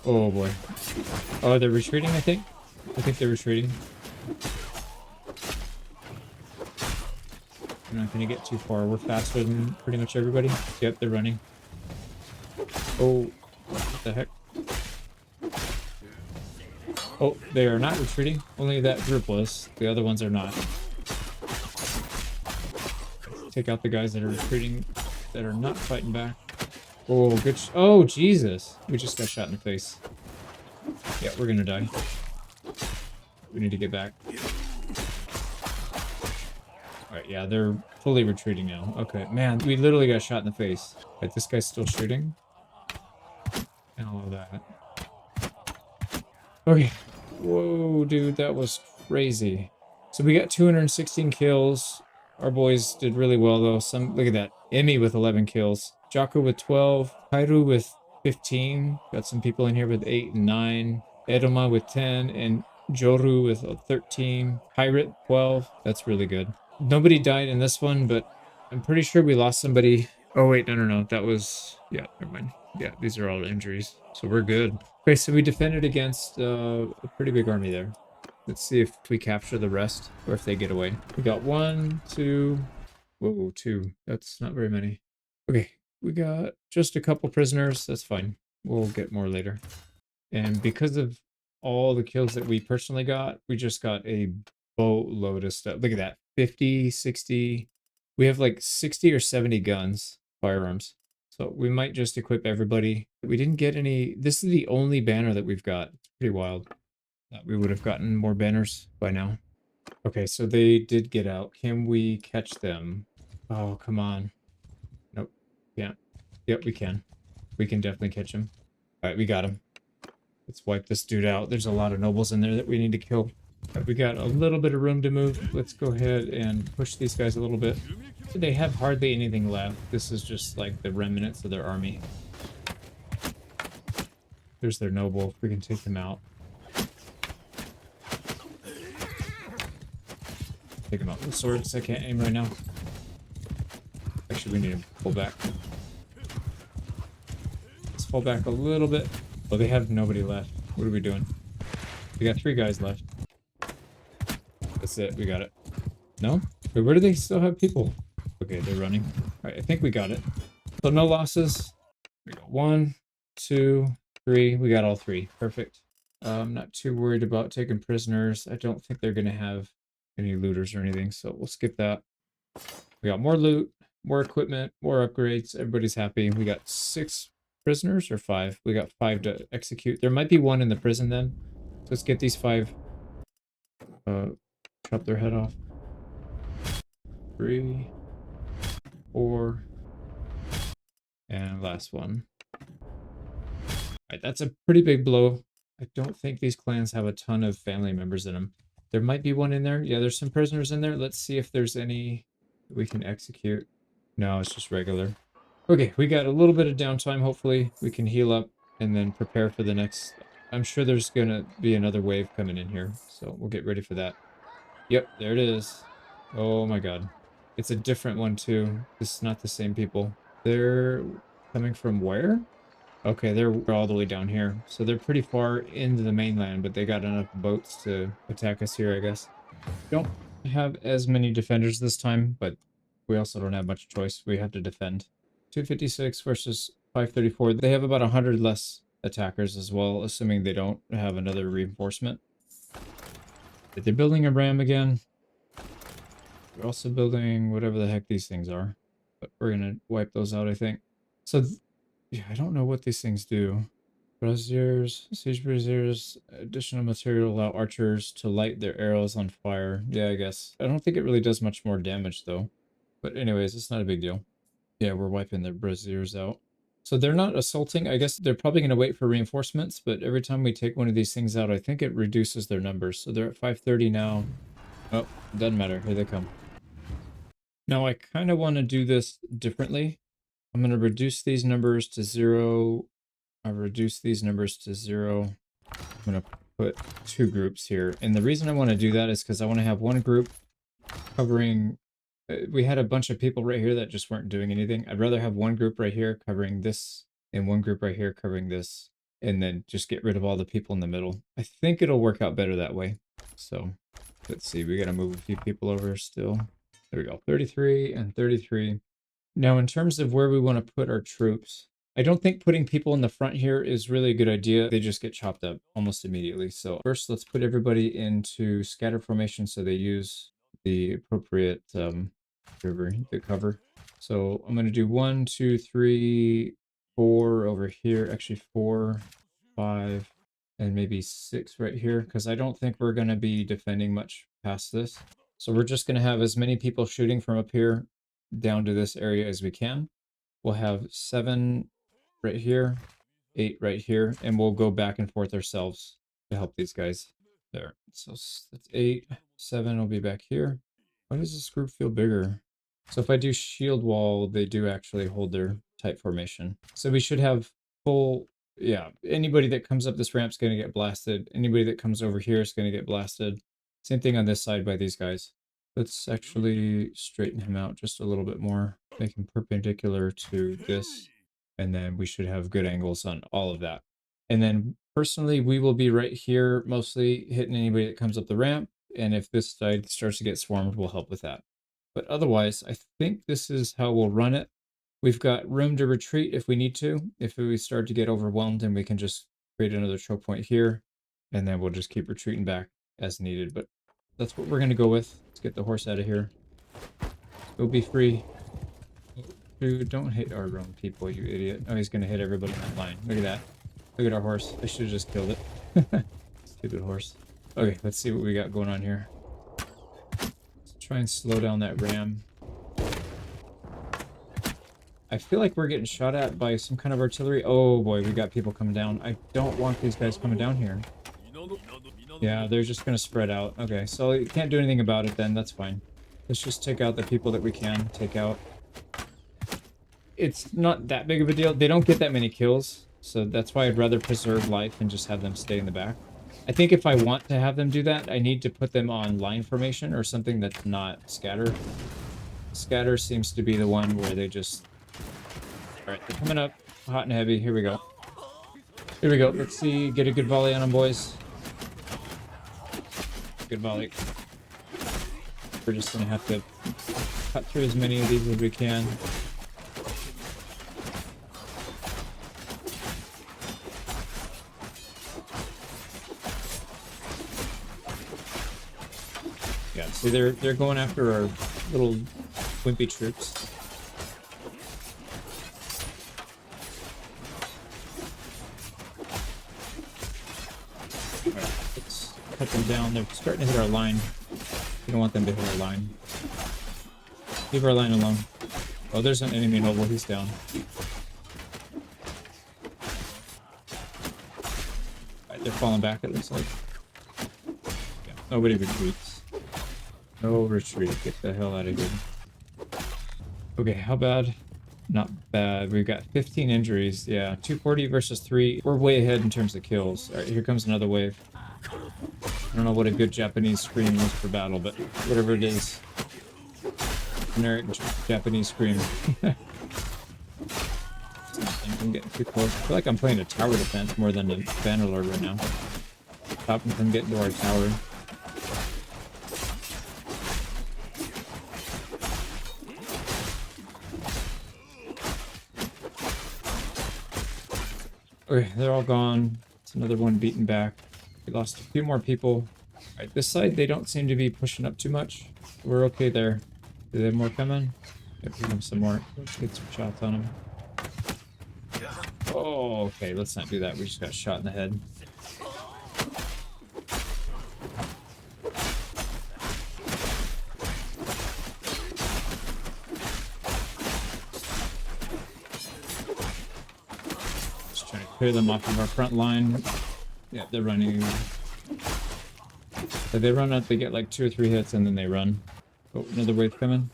Oh boy. Oh, they're retreating, I think? I think they're retreating. I'm not gonna get too far. We're faster than pretty much everybody. Yep, they're running. Oh, what the heck? Oh, they are not retreating. Only that group was. The other ones are not. Take out the guys that are retreating, that are not fighting back. Oh, good. Oh, Jesus. We just got shot in the face. Yeah, we're gonna die. We need to get back. Alright, yeah, they're fully retreating now. Okay, man, we literally got shot in the face. Alright, this guy's still shooting. And all of that. Okay. Whoa, dude, that was crazy. So we got 216 kills. Our boys did really well, though. Look at that. Emmy with 11 kills. Jaco with 12. Kairu with 15. Got some people in here with 8 and 9. Edoma with 10. And Joru with 13. Pirate 12. That's really good. Nobody died in this one, but I'm pretty sure we lost somebody. Oh, wait, no. That was... Yeah, never mind. Yeah, these are all injuries. So we're good. Okay, so we defended against a pretty big army there. Let's see if we capture the rest or if they get away. We got 1, 2... Whoa, 2. That's not very many. Okay, we got just a couple prisoners. That's fine. We'll get more later. And because of all the kills that we personally got, we just got a boatload of stuff. Look at that. 50, 60. We have like 60 or 70 guns, firearms. So we might just equip everybody. We didn't get any. This is the only banner that we've got. It's pretty wild. We would have gotten more banners by now. Okay, so they did get out. Can we catch them? Oh, come on. Nope. Yeah. Yep, we can. We can definitely catch him. All right, we got him. Let's wipe this dude out. There's a lot of nobles in there that we need to kill. Right, we got a little bit of room to move. Let's go ahead and push these guys a little bit. So they have hardly anything left. This is just like the remnants of their army. There's their noble. We can take them out. Take them out with swords. I can't aim right now. Actually, we need to pull back. Let's pull back a little bit. Oh, they have nobody left. What are we doing? We got 3 guys left. That's it. We got it. No? Wait, where do they still have people? Okay, they're running. Alright, I think we got it. So no losses. We got 1, 2, 3. We got all 3. Perfect. I'm not too worried about taking prisoners. I don't think they're going to have any looters or anything, so we'll skip that. We got more loot, more equipment, more upgrades. Everybody's happy. We got 6 prisoners or 5? We got 5 to execute. There might be 1 in the prison then. So let's get these 5. Chop their head off. 3, 4, and last one. Alright, that's a pretty big blow. I don't think these clans have a ton of family members in them. There might be 1 in there. Yeah, there's some prisoners in there. Let's see if there's any we can execute. No, it's just regular. Okay, we got a little bit of downtime. Hopefully we can heal up and then prepare for the next. I'm sure there's gonna be another wave coming in here, so we'll get ready for that. Yep, there it is. Oh my god. It's a different one too. This is not the same people. They're coming from where? Okay, they're all the way down here. So they're pretty far into the mainland, but they got enough boats to attack us here, I guess. Don't have as many defenders this time, but we also don't have much choice. We have to defend. 256 versus 534. They have about 100 less attackers as well, assuming they don't have another reinforcement. They're building a ram again. They're also building whatever the heck these things are. But we're going to wipe those out, I think. So, yeah, I don't know what these things do. Braziers, siege braziers, additional material allow archers to light their arrows on fire. Yeah, I guess. I don't think it really does much more damage, though. But anyways, it's not a big deal. Yeah, we're wiping their braziers out. So they're not assaulting. I guess they're probably going to wait for reinforcements, but every time we take one of these things out, I think it reduces their numbers. So they're at 530 now. Oh, doesn't matter. Here they come. Now, I kind of want to do this differently. I'm going to reduce these numbers to 0. I'll reduce these numbers to 0. I'm going to put 2 groups here. And the reason I want to do that is because I want to have one group covering... we had a bunch of people right here that just weren't doing anything. I'd rather have one group right here covering this and one group right here covering this, and then just get rid of all the people in the middle. I think it'll work out better that way. So let's see. We got to move a few people over still. There we go. 33 and 33. Now, in terms of where we want to put our troops, I don't think putting people in the front here is really a good idea. They just get chopped up almost immediately. So first, let's put everybody into scatter formation so they use the appropriate the cover. So I'm going to do 1, 2, 3, 4 over here. Actually 4, 5, and maybe 6 right here, because I don't think we're going to be defending much past this. So we're just going to have as many people shooting from up here down to this area as we can. We'll have 7 right here, 8 right here, and we'll go back and forth ourselves to help these guys. There. So that's 8, 7 will be back here. Why does this group feel bigger? So if I do shield wall, they do actually hold their tight formation. So we should have full, yeah, anybody that comes up this ramp is going to get blasted. Anybody that comes over here is going to get blasted. Same thing on this side by these guys. Let's actually straighten him out just a little bit more. Make him perpendicular to this. And then we should have good angles on all of that. And then personally, we will be right here, mostly hitting anybody that comes up the ramp. And if this side starts to get swarmed, we'll help with that. But otherwise, I think this is how we'll run it. We've got room to retreat if we need to. If we start to get overwhelmed, then we can just create another choke point here. And then we'll just keep retreating back as needed. But that's what we're going to go with. Let's get the horse out of here. Go be free. Dude, don't hit our own people, you idiot. Oh, he's going to hit everybody in that line. Look at that. Look at our horse. I should have just killed it. Stupid horse. Okay, let's see what we got going on here. Let's try and slow down that ram. I feel like we're getting shot at by some kind of artillery. Oh boy, we got people coming down. I don't want these guys coming down here. Yeah, they're just going to spread out. Okay, so you can't do anything about it then. That's fine. Let's just take out the people that we can take out. It's not that big of a deal. They don't get that many kills, so that's why I'd rather preserve life and just have them stay in the back. I think if I want to have them do that, I need to put them on line formation or something that's not scatter. Scatter seems to be the one where they just... Alright, they're coming up hot and heavy. Here we go. Here we go. Let's see. Get a good volley on them, boys. good volley. We're just gonna have to cut through as many of these as we can. Yeah, see they're going after our little wimpy troops. Alright, let's cut them down. They're starting to hit our line. We don't want them to hit our line. Leave our line alone. Oh, there's an enemy noble. He's down. Alright, they're falling back, it looks like. Yeah, nobody retreats. No retreat. Get the hell out of here. Okay, how bad? Not bad. We've got 15 injuries. Yeah, 240 versus 3. We're way ahead in terms of kills. Alright, here comes another wave. I don't know what a good Japanese scream is for battle, but whatever it is. Generic Japanese scream. I'm getting too close. I feel like I'm playing a tower defense more than a Bannerlord right now. Stopping from getting to our tower. Okay, they're all gone. It's another one beaten back. We lost a few more people. Alright, this side, they don't seem to be pushing up too much. We're okay there. Do they have more coming? Yep, give them some more. Let's get some shots on them. Oh, okay, let's not do that. We just got shot in the head. Just trying to clear them off of our front line. Yeah, they're running. If they run out, they get like 2 or 3 hits and then they run. Oh, another wave coming.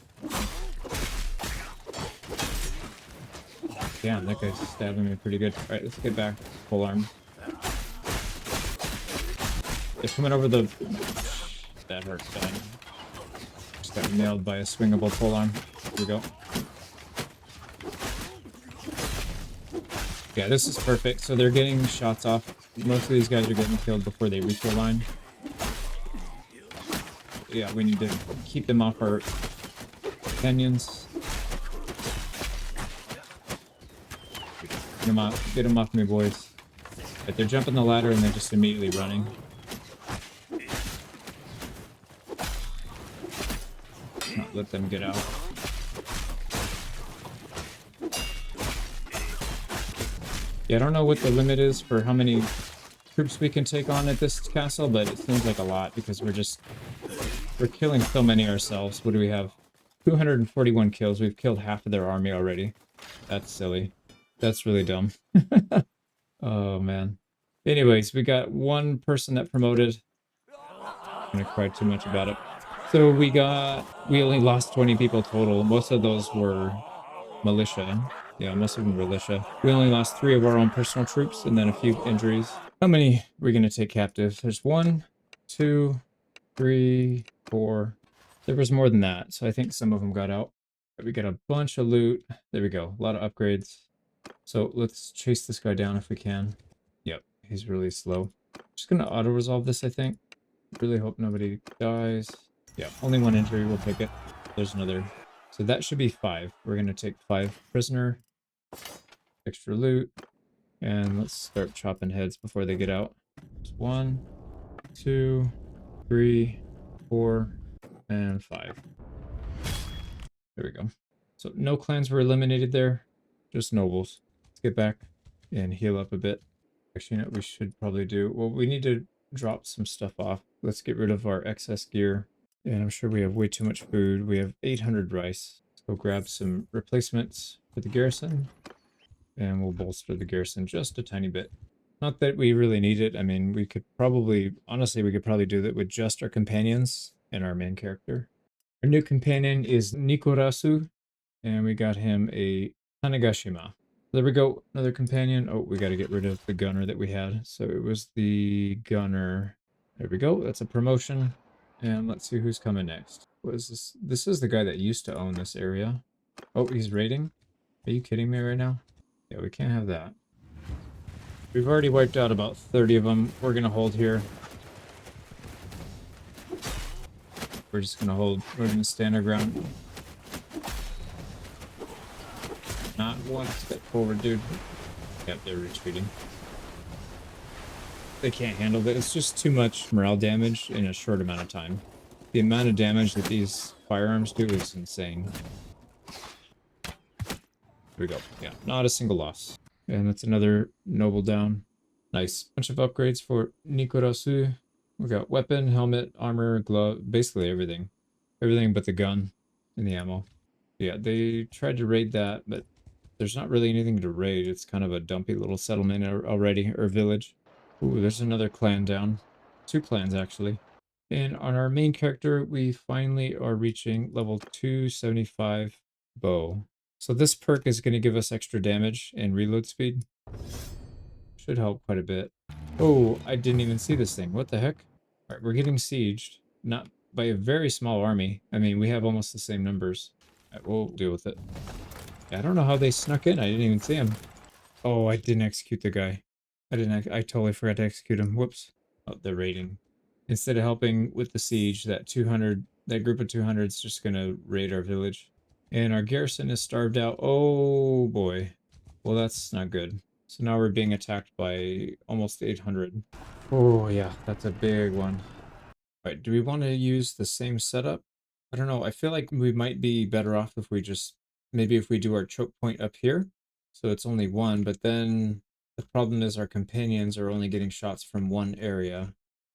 Damn, that guy's stabbing me pretty good. Alright, let's get back. Full arm. They're coming over the... That hurts, bad. Just got nailed by a swingable pole arm. Here we go. Yeah, this is perfect. So they're getting shots off. Most of these guys are getting killed before they reach the line. Yeah, we need to keep them off our companions. Get them off me, boys. But they're jumping the ladder and they're just immediately running. Not let them get out. Yeah, I don't know what the limit is for how many troops we can take on at this castle, but it seems like a lot because we're killing so many ourselves. What do we have? 241 kills. We've killed half of their army already. That's silly. That's really dumb. Oh, man. Anyways, we got one person that promoted. I'm gonna cry too much about it. So we only lost 20 people total. Most of those were militia. Yeah, most of them were militia. We only lost 3 of our own personal troops and then a few injuries. How many are we gonna take captive? There's 1, 2, 3, 4. There was more than that, so I think some of them got out. But we got a bunch of loot. There we go. A lot of upgrades. So let's chase this guy down if we can. Yep, he's really slow. Just gonna auto-resolve this, I think. Really hope nobody dies. Yeah, only 1 injury. We'll take it. There's another. So that should be 5. We're gonna take 5 prisoner. Extra loot. And let's start chopping heads before they get out. 1, 2, 3, 4, and 5. There we go. So no clans were eliminated there. Just nobles. Let's get back and heal up a bit. Actually, you know what we should probably do? Well, we need to drop some stuff off. Let's get rid of our excess gear. And I'm sure we have way too much food. We have 800 rice. Let's go grab some replacements for the garrison. And we'll bolster the garrison just a tiny bit. Not that we really need it. I mean, we could probably, honestly, we could probably do that with just our companions and our main character. Our new companion is Nikorasu. And we got him a Tanegashima. There we go. Another companion. Oh, we got to get rid of the gunner that we had. So it was the gunner. There we go. That's a promotion. And let's see who's coming next. What is this? This is the guy that used to own this area. Oh, he's raiding? Are you kidding me right now? Yeah, we can't have that. We've already wiped out about 30 of them. We're going to hold here. We're just gonna hold. We're gonna stand our ground. Not one step forward, dude. Yep, they're retreating. They can't handle it. It's just too much morale damage in a short amount of time. The amount of damage that these firearms do is insane. Here we go. Yeah, not a single loss. And that's another noble down. Nice. Bunch of upgrades for Nikorasu. We got weapon, helmet, armor, glove, basically everything. Everything but the gun and the ammo. Yeah, they tried to raid that, but there's not really anything to raid. It's kind of a dumpy little settlement already, or village. Ooh, there's another clan down. 2 clans, actually. And on our main character, we finally are reaching level 275 bow. So this perk is going to give us extra damage and reload speed. Should help quite a bit. Oh, I didn't even see this thing. What the heck? All right, we're getting sieged. Not by a very small army. I mean, we have almost the same numbers. All right, we'll deal with it. I don't know how they snuck in. I didn't even see him. Oh, I didn't execute the guy. I totally forgot to execute him. Whoops. Oh, they're raiding. Instead of helping with the siege, that group of 200 is just gonna raid our village. And our garrison is starved out. Oh boy. Well, that's not good. So now we're being attacked by almost 800. Oh yeah, that's a big one. All right, do we want to use the same setup? I don't know. I feel like we might be better off if we just, maybe if we do our choke point up here. So it's only 1, but then the problem is our companions are only getting shots from one area,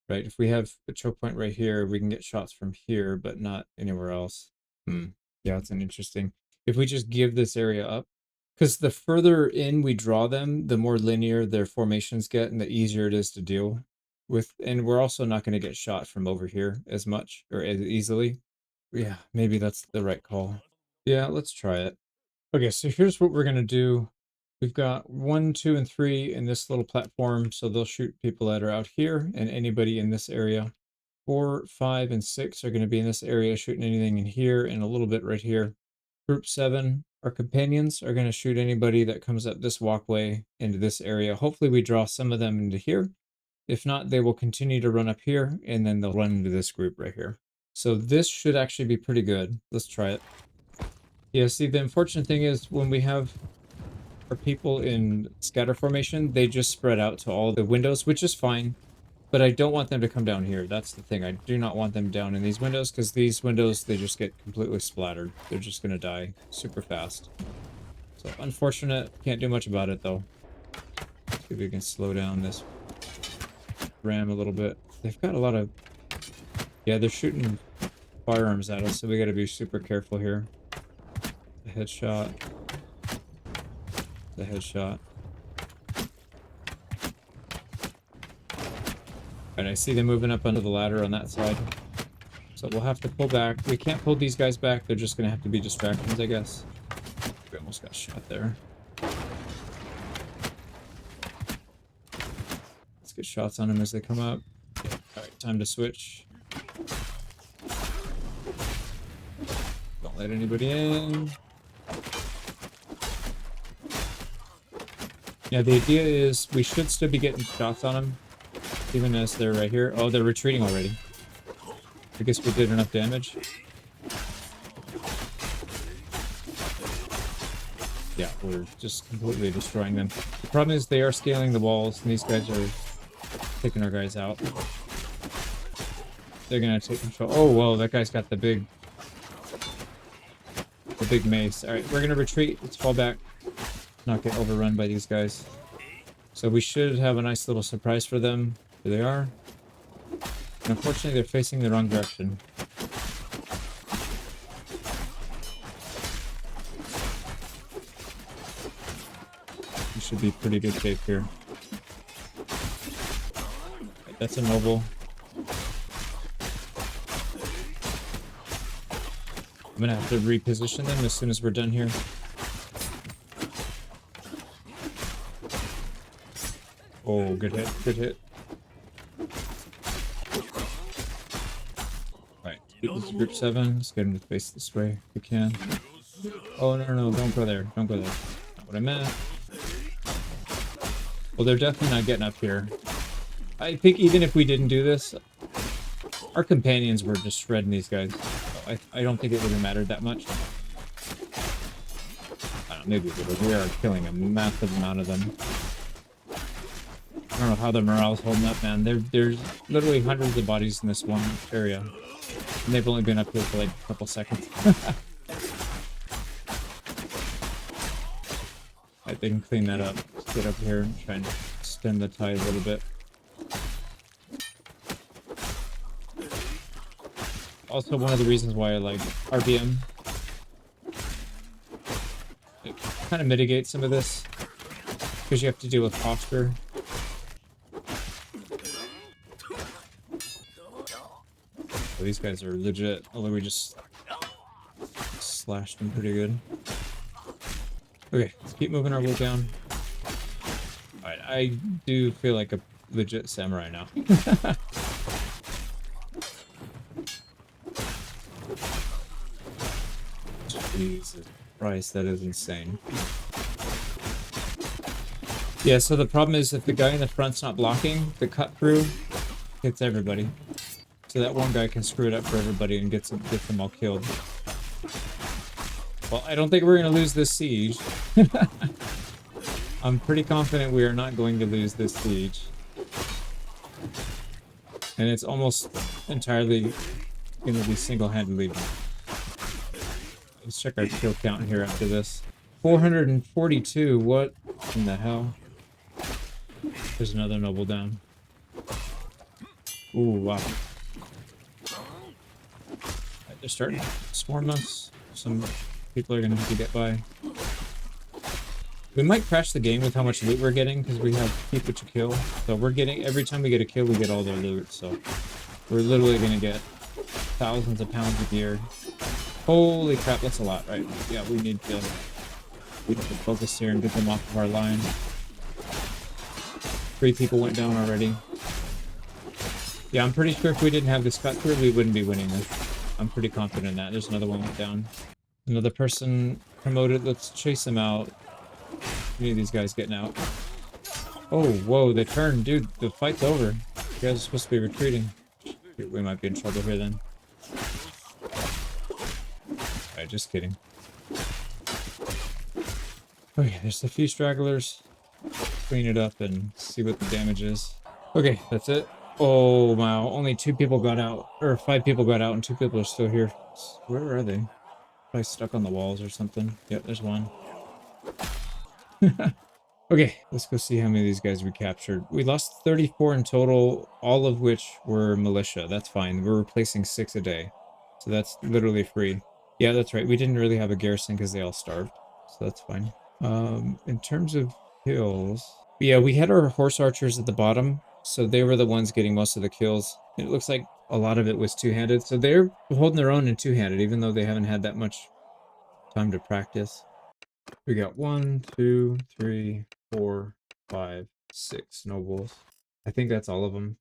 right? If we have a choke point right here, we can get shots from here, but not anywhere else. Yeah, it's an interesting. If we just give this area up, because the further in we draw them, the more linear their formations get and the easier it is to deal with. And we're also not going to get shot from over here as much or as easily. Yeah, maybe that's the right call. Yeah, let's try it. Okay, so here's what we're going to do. We've got 1, 2, and 3 in this little platform, so they'll shoot people that are out here and anybody in this area. 4, 5, and 6 are going to be in this area, shooting anything in here and a little bit right here. Group 7, our companions, are going to shoot anybody that comes up this walkway into this area. Hopefully we draw some of them into here. If not, they will continue to run up here, and then they'll run into this group right here. So this should actually be pretty good. Let's try it. Yeah, see, the unfortunate thing is when we have our people in scatter formation, they just spread out to all the windows, which is fine. But I don't want them to come down here. That's the thing. I do not want them down in these windows, because these windows, they just get completely splattered. They're just going to die super fast. So, unfortunate. Can't do much about it, though. Let's see if we can slow down this ram a little bit. They've got a lot of... Yeah, they're shooting firearms at us, so we got to be super careful here. The headshot. The headshot. And I see them moving up under the ladder on that side. So we'll have to pull back. We can't pull these guys back. They're just going to have to be distractions, I guess. We almost got shot there. Let's get shots on them as they come up. Yeah. Alright, time to switch. Don't let anybody in. Yeah, the idea is we should still be getting shots on them. Even as they're right here. Oh, they're retreating already. I guess we did enough damage. Yeah, we're just completely destroying them. The problem is they are scaling the walls, and these guys are taking our guys out. They're gonna take control. Oh, whoa, that guy's got the big mace. Alright, we're gonna retreat. Let's fall back. Not get overrun by these guys. So we should have a nice little surprise for them. Here they are. And unfortunately, they're facing the wrong direction. We should be pretty good shape here. Right, that's a noble. I'm gonna have to reposition them as soon as we're done here. Oh, good hit, good hit. Right, this is group 7. Let's get him to face this way if we can. Oh, no, don't go there. Don't go there. Not what I meant. Well, they're definitely not getting up here. I think even if we didn't do this, Our companions were just shredding these guys. So I don't think it really mattered that much. I don't know, maybe it would. We are killing a massive amount of them. I don't know how the morale's holding up, man. There's literally hundreds of bodies in this one area. And they've only been up here for like a couple seconds. Alright, they can clean that up. Let's get up here and try and stem the tide a little bit. Also, one of the reasons why I like RBM. It kind of mitigates some of this. Because you have to deal with posture. So these guys are legit, although we just slashed them pretty good. Okay, let's keep moving our way down. Alright, I do feel like a legit samurai now. Jesus Christ, that is insane. Yeah, so the problem is if the guy in the front's not blocking, the cut through hits everybody. So that one guy can screw it up for everybody and get them all killed. Well, I don't think we're going to lose this siege. I'm pretty confident we are not going to lose this siege. And it's almost entirely going to be single-handedly. Let's check our kill count here after this. 442, what in the hell? There's another noble down. Ooh, wow. They're starting to swarm us. Some people are going to have to get by. We might crash the game with how much loot we're getting because we have keep what you kill. So we're getting, every time we get a kill, we get all their loot. So we're literally going to get thousands of pounds of gear. Holy crap, that's a lot, right? Yeah, we need to focus here and get them off of our line. 3 people went down already. Yeah, I'm pretty sure if we didn't have this cut through, we wouldn't be winning this. I'm pretty confident in that. There's another one went down. Another person promoted. Let's chase him out. We need these guys getting out. Oh, whoa, they turned. Dude, the fight's over. You guys are supposed to be retreating. We might be in trouble here then. Alright, just kidding. Okay, there's a few stragglers. Clean it up and see what the damage is. Okay, that's it. Oh, wow. Only 2 people got out. Or 5 people got out and 2 people are still here. Where are they? Probably stuck on the walls or something. Yep, there's one. Okay, let's go see how many of these guys we captured. We lost 34 in total, all of which were militia. That's fine. We're replacing 6 a day. So that's literally free. Yeah, that's right. We didn't really have a garrison because they all starved. So that's fine. In terms of kills... Yeah, we had our horse archers at the bottom. So they were the ones getting most of the kills. It looks like a lot of it was two-handed. So they're holding their own in two-handed, even though they haven't had that much time to practice. We got 1, 2, 3, 4, 5, 6 nobles. I think that's all of them.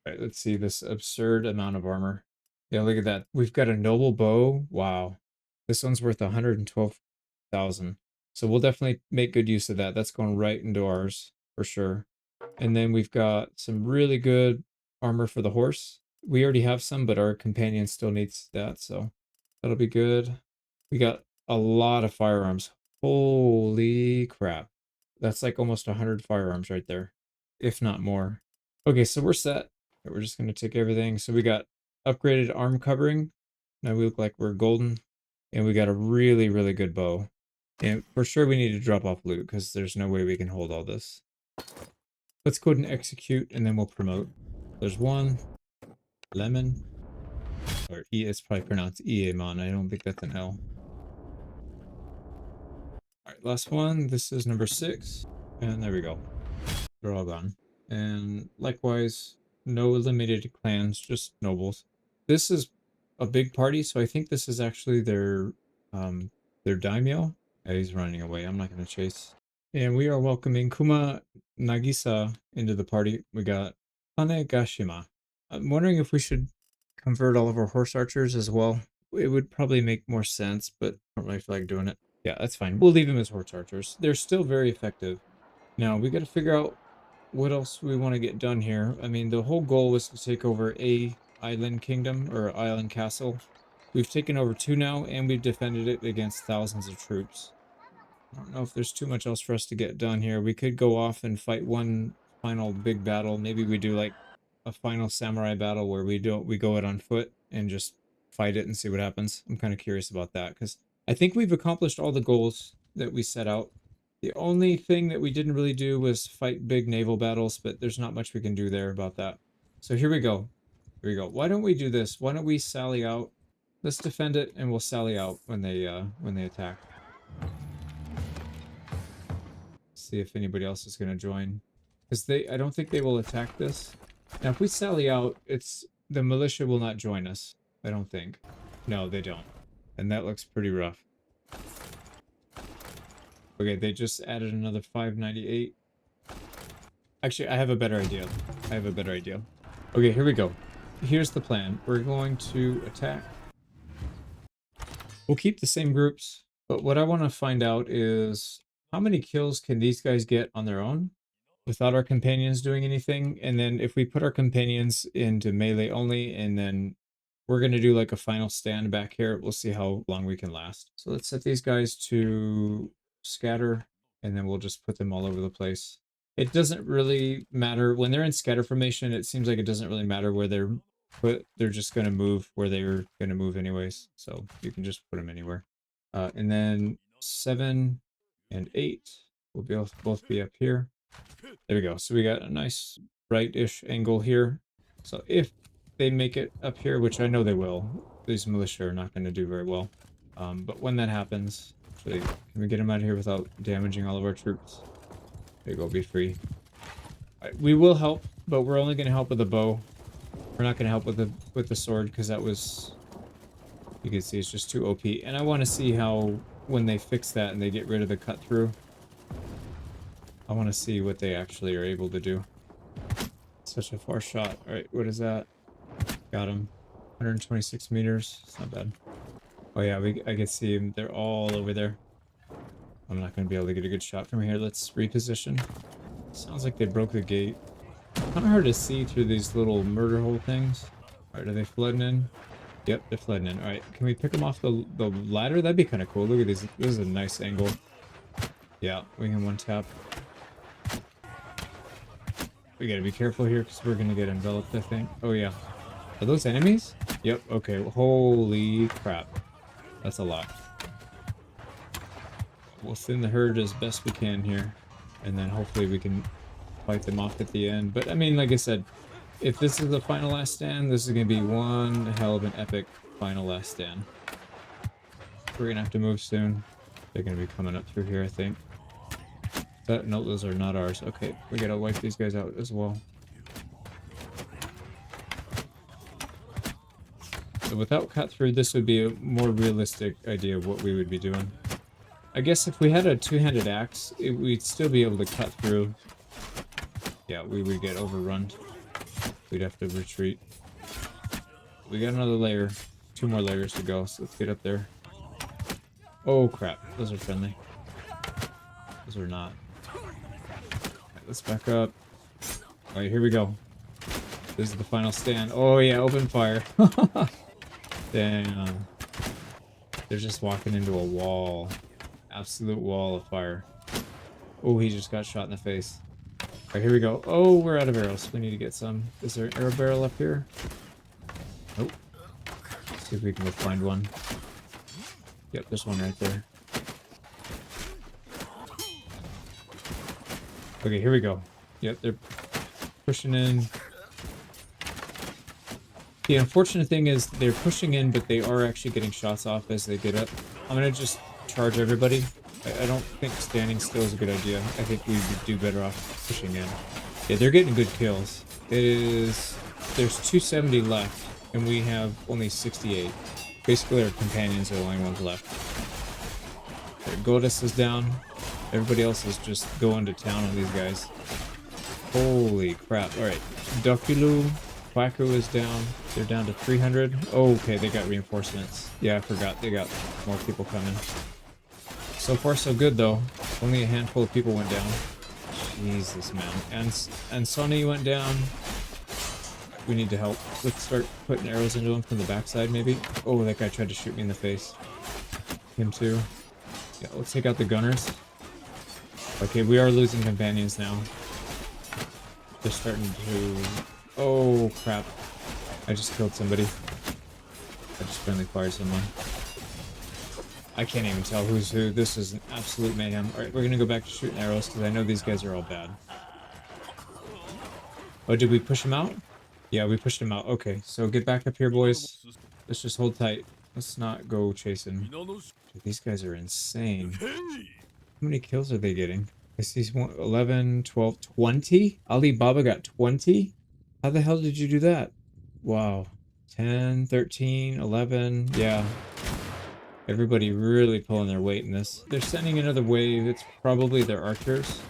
All right, let's see this absurd amount of armor. Yeah, look at that. We've got a noble bow. Wow. This one's worth 112,000. So we'll definitely make good use of that. That's going right into ours for sure. And then we've got some really good armor for the horse. We already have some, but our companion still needs that, so that'll be good. We got a lot of firearms. Holy crap. That's like almost 100 firearms right there, if not more. Okay, so we're set. We're just going to take everything. So we got upgraded arm covering. Now we look like we're golden. And we got a really, really good bow. And for sure we need to drop off loot because there's no way we can hold all this. Let's go ahead and execute and then we'll promote. There's one. Lemon. Or E, it's probably pronounced Eamon. I don't think that's an L. Alright, last one. This is number 6. And there we go. They're all gone. And likewise, no eliminated clans, just nobles. This is a big party, so I think this is actually their daimyo. Yeah, he's running away. I'm not going to chase. And we are welcoming Kuma Nagisa into the party. We got Hanegashima. I'm wondering if we should convert all of our horse archers as well. It would probably make more sense, but I don't really feel like doing it. Yeah, that's fine. We'll leave them as horse archers. They're still very effective. Now, we got to figure out what else we want to get done here. I mean, the whole goal was to take over A island kingdom or island castle. We've taken over 2 now, and we've defended it against thousands of troops. I don't know if there's too much else for us to get done here. We could go off and fight one final big battle. Maybe we do like a final samurai battle where we go out on foot and just fight it and see what happens. I'm kind of curious about that because I think we've accomplished all the goals that we set out. The only thing that we didn't really do was fight big naval battles, but there's not much we can do there about that. So here we go. Here we go. Why don't we do this? Why don't we sally out? Let's defend it, and we'll sally out when they attack. See if anybody else is going to join, because I don't think they will attack this. Now, if we sally out, the militia will not join us. I don't think. No, they don't, and that looks pretty rough. Okay, they just added another 598. Actually, I have a better idea. Okay, here we go. Here's the plan. We're going to attack. We'll keep the same groups, but what I want to find out is how many kills can these guys get on their own without our companions doing anything? And then if we put our companions into melee only, and then we're going to do like a final stand back here, we'll see how long we can last. So let's set these guys to scatter, and then we'll just put them all over the place. It doesn't really matter. When they're in scatter formation, it seems like it doesn't really matter where they're put. They're just going to move where they're going to move anyways. So you can just put them anywhere. And then 7 and 8 will both be up here. There we go. So we got a nice right-ish angle here. So if they make it up here, which I know they will, these militia are not going to do very well. But when that happens, actually, can we get them out of here without damaging all of our troops? There you go, be free. We will help, but we're only going to help with the bow. We're not going to help with the sword, because that was, you can see it's just too OP. And I want to see how, when they fix that and they get rid of the cut through, I want to see what they actually are able to do. Such a far shot. All right, what is that? Got him. 126 meters. It's not bad. Oh yeah, I can see them. They're all over there. I'm not going to be able to get a good shot from here. Let's reposition. Sounds like they broke the gate. Kind of hard to see through these little murder hole things. All right, are they flooding in? Yep, they're flooding in. All right, can we pick them off the ladder? That'd be kind of cool. Look at these. This is a nice angle. Yeah, we can one tap. We gotta be careful here because we're gonna get enveloped, I think. Oh yeah. Are those enemies? Yep, okay. Holy crap. That's a lot. We'll thin the herd as best we can here, and then hopefully we can fight them off at the end. But I mean, like I said, if this is the final last stand, this is going to be one hell of an epic final last stand. We're going to have to move soon. They're going to be coming up through here, I think. No, those are not ours. Okay, we got to wipe these guys out as well. So without cut through, this would be a more realistic idea of what we would be doing. I guess if we had a two-handed axe, we'd still be able to cut through. Yeah, we would get overrun. We'd have to retreat. We got another layer. 2 more layers to go, so let's get up there. Oh crap, those are friendly. Those are not. Alright, let's back up. Alright, here we go. This is the final stand. Oh yeah, open fire. Damn. They're just walking into a wall. Absolute wall of fire. Oh, he just got shot in the face. Alright, here we go. Oh, we're out of arrows. We need to get some. Is there an arrow barrel up here? Nope. Let's see if we can go find one. Yep, there's one right there. Okay, here we go. Yep, they're pushing in. The unfortunate thing is they're pushing in, but they are actually getting shots off as they get up. I'm going to just charge everybody. I don't think standing still is a good idea. I think we would do better off pushing in. Yeah, they're getting good kills. There's 270 left, and we have only 68. Basically, our companions are the only ones left. There, Godus is down. Everybody else is just going to town on these guys. Holy crap. Alright, Dokulu, Quacko is down. They're down to 300. Oh, okay, they got reinforcements. Yeah, I forgot. They got more people coming. So far, so good, though. Only a handful of people went down. Jesus, man. And Sonny went down. We need to help. Let's start putting arrows into him from the backside, maybe. Oh, that guy tried to shoot me in the face. Him too. Yeah, let's take out the gunners. Okay, we are losing companions now. They're starting to... Oh, crap. I just killed somebody. I just friendly fired someone. I can't even tell who's who. This is an absolute mayhem. Alright, we're gonna go back to shooting arrows because I know these guys are all bad. Oh, did we push them out? Yeah, we pushed them out. Okay, so get back up here, boys. Let's just hold tight. Let's not go chasing. Dude, these guys are insane. How many kills are they getting? I see 11, 12, 20? Alibaba got 20? How the hell did you do that? Wow. 10, 13, 11. Yeah. Everybody really pulling their weight in this. They're sending another wave. It's probably their archers.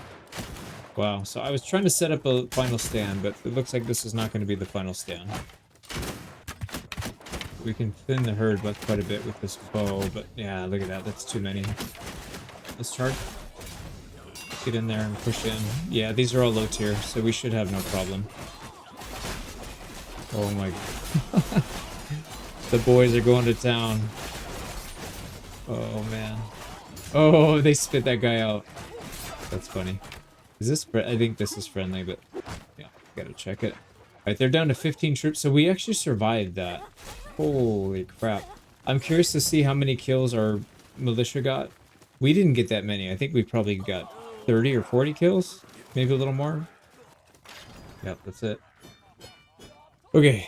Wow. So I was trying to set up a final stand, but it looks like this is not going to be the final stand. We can thin the herd by quite a bit with this bow, but yeah, look at that. That's too many. Let's charge. Get in there and push in. Yeah, these are all low tier, so we should have no problem. Oh my god. The boys are going to town. Oh man. Oh, they spit that guy out. That's funny. Is this... I think this is friendly, but yeah, gotta check it. Alright, they're down to 15 troops, so we actually survived that. Holy crap. I'm curious to see how many kills our militia got. We didn't get that many. I think we probably got 30 or 40 kills. Maybe a little more. Yep, that's it. Okay.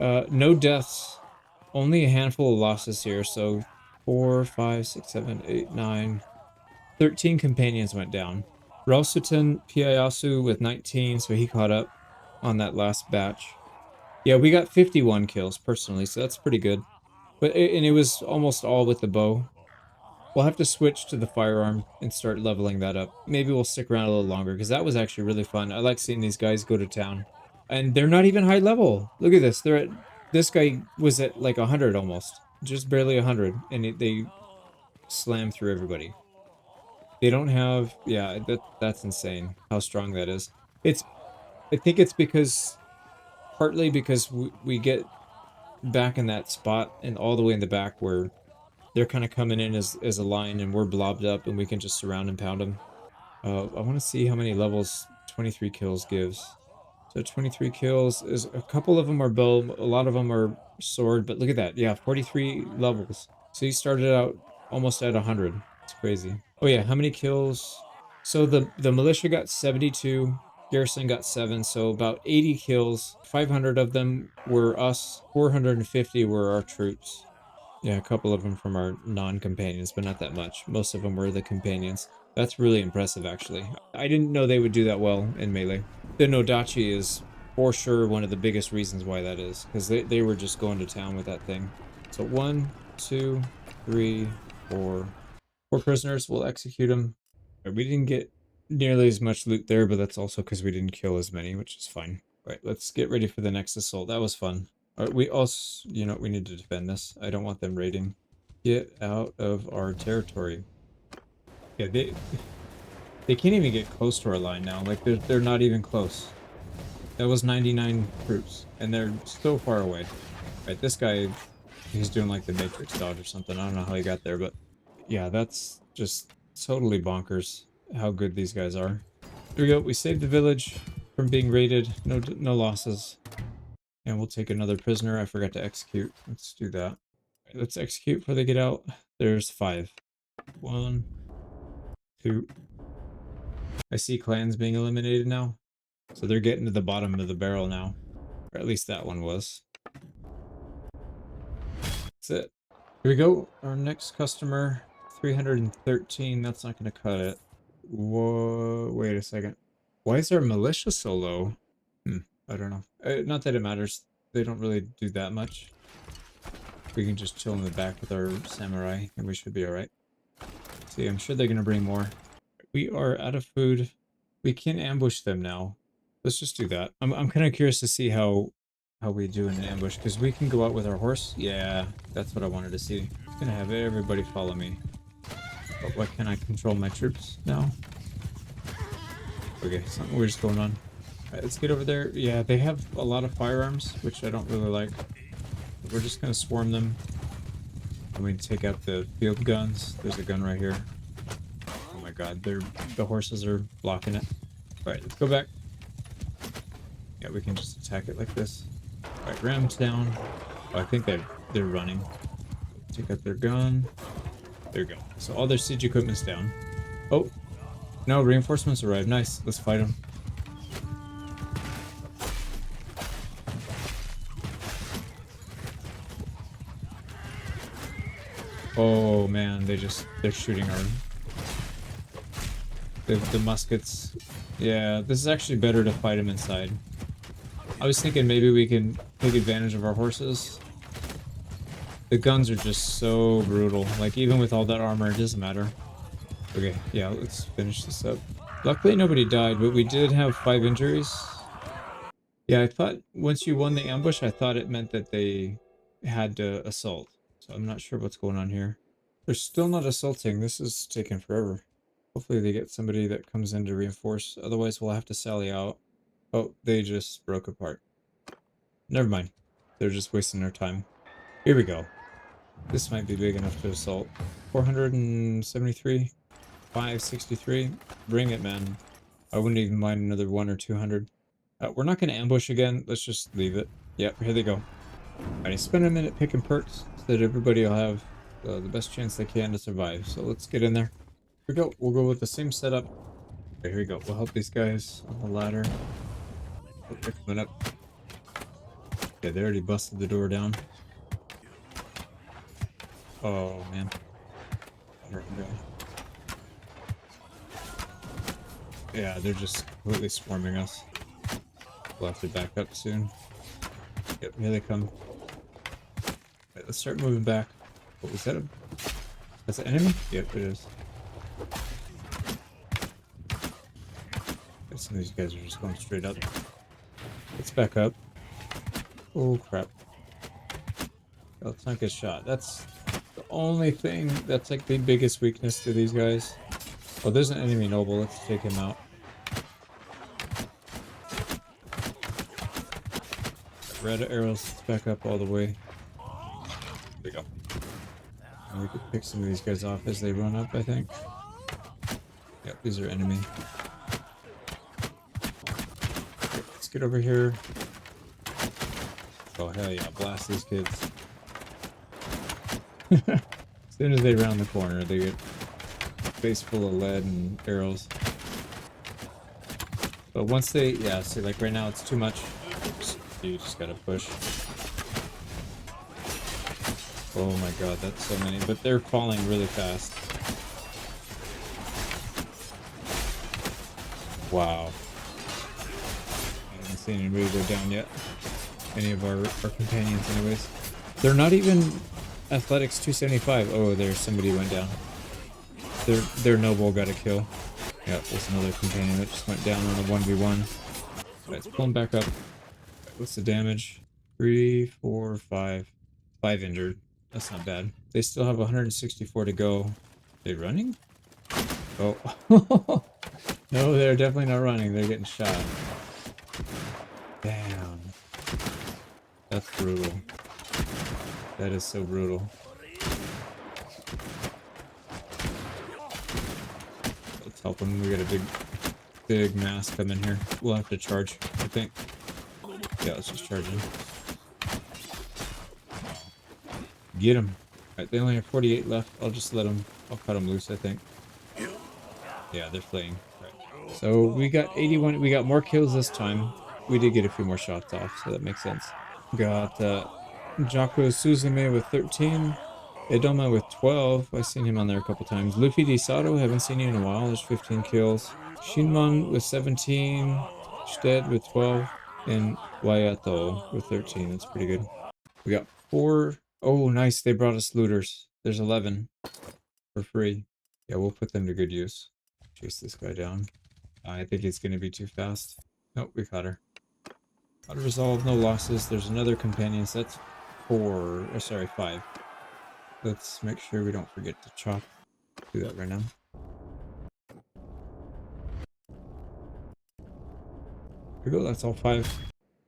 No deaths. Only a handful of losses here, so 4, 5, 6, 7, 8, 9. 13 companions went down. Ralsutin Piayasu with 19, so he caught up on that last batch. Yeah, we got 51 kills personally, so that's pretty good. But and it was almost all with the bow. We'll have to switch to the firearm and start leveling that up. Maybe we'll stick around a little longer, because that was actually really fun. I like seeing these guys go to town. And they're not even high level. Look at this. They're at... This guy was at like 100 almost. Just barely 100. And they slammed through everybody. They don't have... Yeah, that's insane. How strong that is. I think it's because... Partly because we get back in that spot and all the way in the back where they're kind of coming in as a line and we're blobbed up and we can just surround and pound them. I want to see how many levels 23 kills gives. So 23 kills is... A couple of them are bow, a lot of them are sword, but look at that. Yeah, 43 levels. So he started out almost at 100. It's crazy. Oh yeah, how many kills? So the militia got 72. Garrison got 7, so about 80 kills. 500 of them were us. 450 were our troops. Yeah, a couple of them from our non-companions, but not that much. Most of them were the companions. That's really impressive, actually. I didn't know they would do that well in melee. The Nodachi is for sure one of the biggest reasons why that is, because they were just going to town with that thing. So 1, 2, 3, 4. 4 prisoners. We'll execute them. We didn't get nearly as much loot there, but that's also because we didn't kill as many, which is fine. All right, let's get ready for the next assault. That was fun. All right, we also, you know, we need to defend this. I don't want them raiding. Get out of our territory. Yeah, they can't even get close to our line now. Like, they're not even close. That was 99 troops, and they're so far away. All right, this guy, he's doing like the Matrix dodge or something. I don't know how he got there, but yeah, that's just totally bonkers how good these guys are. Here we go. We saved the village from being raided. No losses. And we'll take another prisoner. I forgot to execute. Let's do that. Right, let's execute before they get out. There's 5. 1, 2. I see clans being eliminated now. So they're getting to the bottom of the barrel now. Or at least that one was. That's it. Here we go. Our next customer. 313. That's not going to cut it. Whoa, wait a second. Why is our militia so low? I don't know. Not that it matters. They don't really do that much. We can just chill in the back with our samurai, and we should be alright. See, I'm sure they're going to bring more. We are out of food. We can ambush them now. Let's just do that. I'm kind of curious to see how we do in an ambush, because we can go out with our horse. Yeah, that's what I wanted to see. I'm going to have everybody follow me. But what can I control my troops now? Okay, something weird's going on. Alright, let's get over there. Yeah, they have a lot of firearms, which I don't really like. We're just gonna swarm them. And we take out the field guns. There's a gun right here. Oh my god, the horses are blocking it. Alright, let's go back. Yeah, we can just attack it like this. Alright, ram's down. Oh, I think they're running. Take out their gun. There we go. So all their siege equipment's down. Oh, no, reinforcements arrived. Nice. Let's fight them. Oh man, they're shooting our the muskets. Yeah, this is actually better to fight them inside. I was thinking maybe we can take advantage of our horses. The guns are just so brutal. Like even with all that armor, it doesn't matter. Okay, yeah, let's finish this up. Luckily nobody died, but we did have 5 injuries. Yeah, I thought once you won the ambush, I thought it meant that they had to assault. So I'm not sure what's going on here. They're still not assaulting. This is taking forever. Hopefully they get somebody that comes in to reinforce. Otherwise we'll have to sally out. Oh, they just broke apart. Never mind. They're just wasting their time. Here we go. This might be big enough to assault. 473. 563. Bring it, man. I wouldn't even mind another 100 or 200. We're not going to ambush again. Let's just leave it. Yep, here they go. Alright, spend a minute picking perks so that everybody will have the best chance they can to survive. So let's get in there. Here we go. We'll go with the same setup. Okay, here we go. We'll help these guys on the ladder. Oh, they're coming up. Okay, they already busted the door down. Oh, man. Yeah, they're just completely swarming us. We'll have to back up soon. Yep, here they come. Right, let's start moving back. What was that? That's an enemy? Yep, it is. Some of these guys are just going straight up. Let's back up. Oh, crap. Let's not get shot. That's the only thing that's like the biggest weakness to these guys. Oh, there's an enemy noble. Let's take him out. Red arrows. Let's back up all the way. There we go. And we could pick some of these guys off as they run up, I think. Yep, these are enemy. Okay, let's get over here. Oh, hell yeah. Blast these kids. As soon as they round the corner, they get face full of lead and arrows. But once they, yeah, see, like right now it's too much. You just gotta push. Oh my god, that's so many. But they're falling really fast. Wow. I haven't seen anybody go down yet. Any of our companions anyways. They're not even athletics 275. Oh, there's somebody went down. Their noble got a kill. Yeah, there's another companion that just went down on a 1v1. Let's pull him back up. What's the damage? 3, 4, 5. 5 injured. That's not bad. They still have 164 to go. They running? Oh. No, they're definitely not running. They're getting shot. Damn. That's brutal. That is so brutal. Let's help them. We got a big mass coming here. We'll have to charge, I think. Yeah, let's just charge him. Get him. Alright, they only have 48 left. I'll just let them. I'll cut them loose, I think. Yeah, they're fleeing. Right. So we got 81. We got more kills this time. We did get a few more shots off, so that makes sense. Got Jaco Suzume with 13. Edoma with 12. I've seen him on there a couple times. Luffy Disato, haven't seen you in a while. There's 15 kills. Shinmon with 17. Sted with 12. And Wayato with 13. That's pretty good. We got 4. Oh, nice. They brought us looters. There's 11 for free. Yeah, we'll put them to good use. Chase this guy down. I think it's going to be too fast. Nope, we caught her. Auto resolve, no losses. There's another companion, so that's 4. Or sorry, 5. Let's make sure we don't forget to chop. Do that right now. There we go, that's all 5.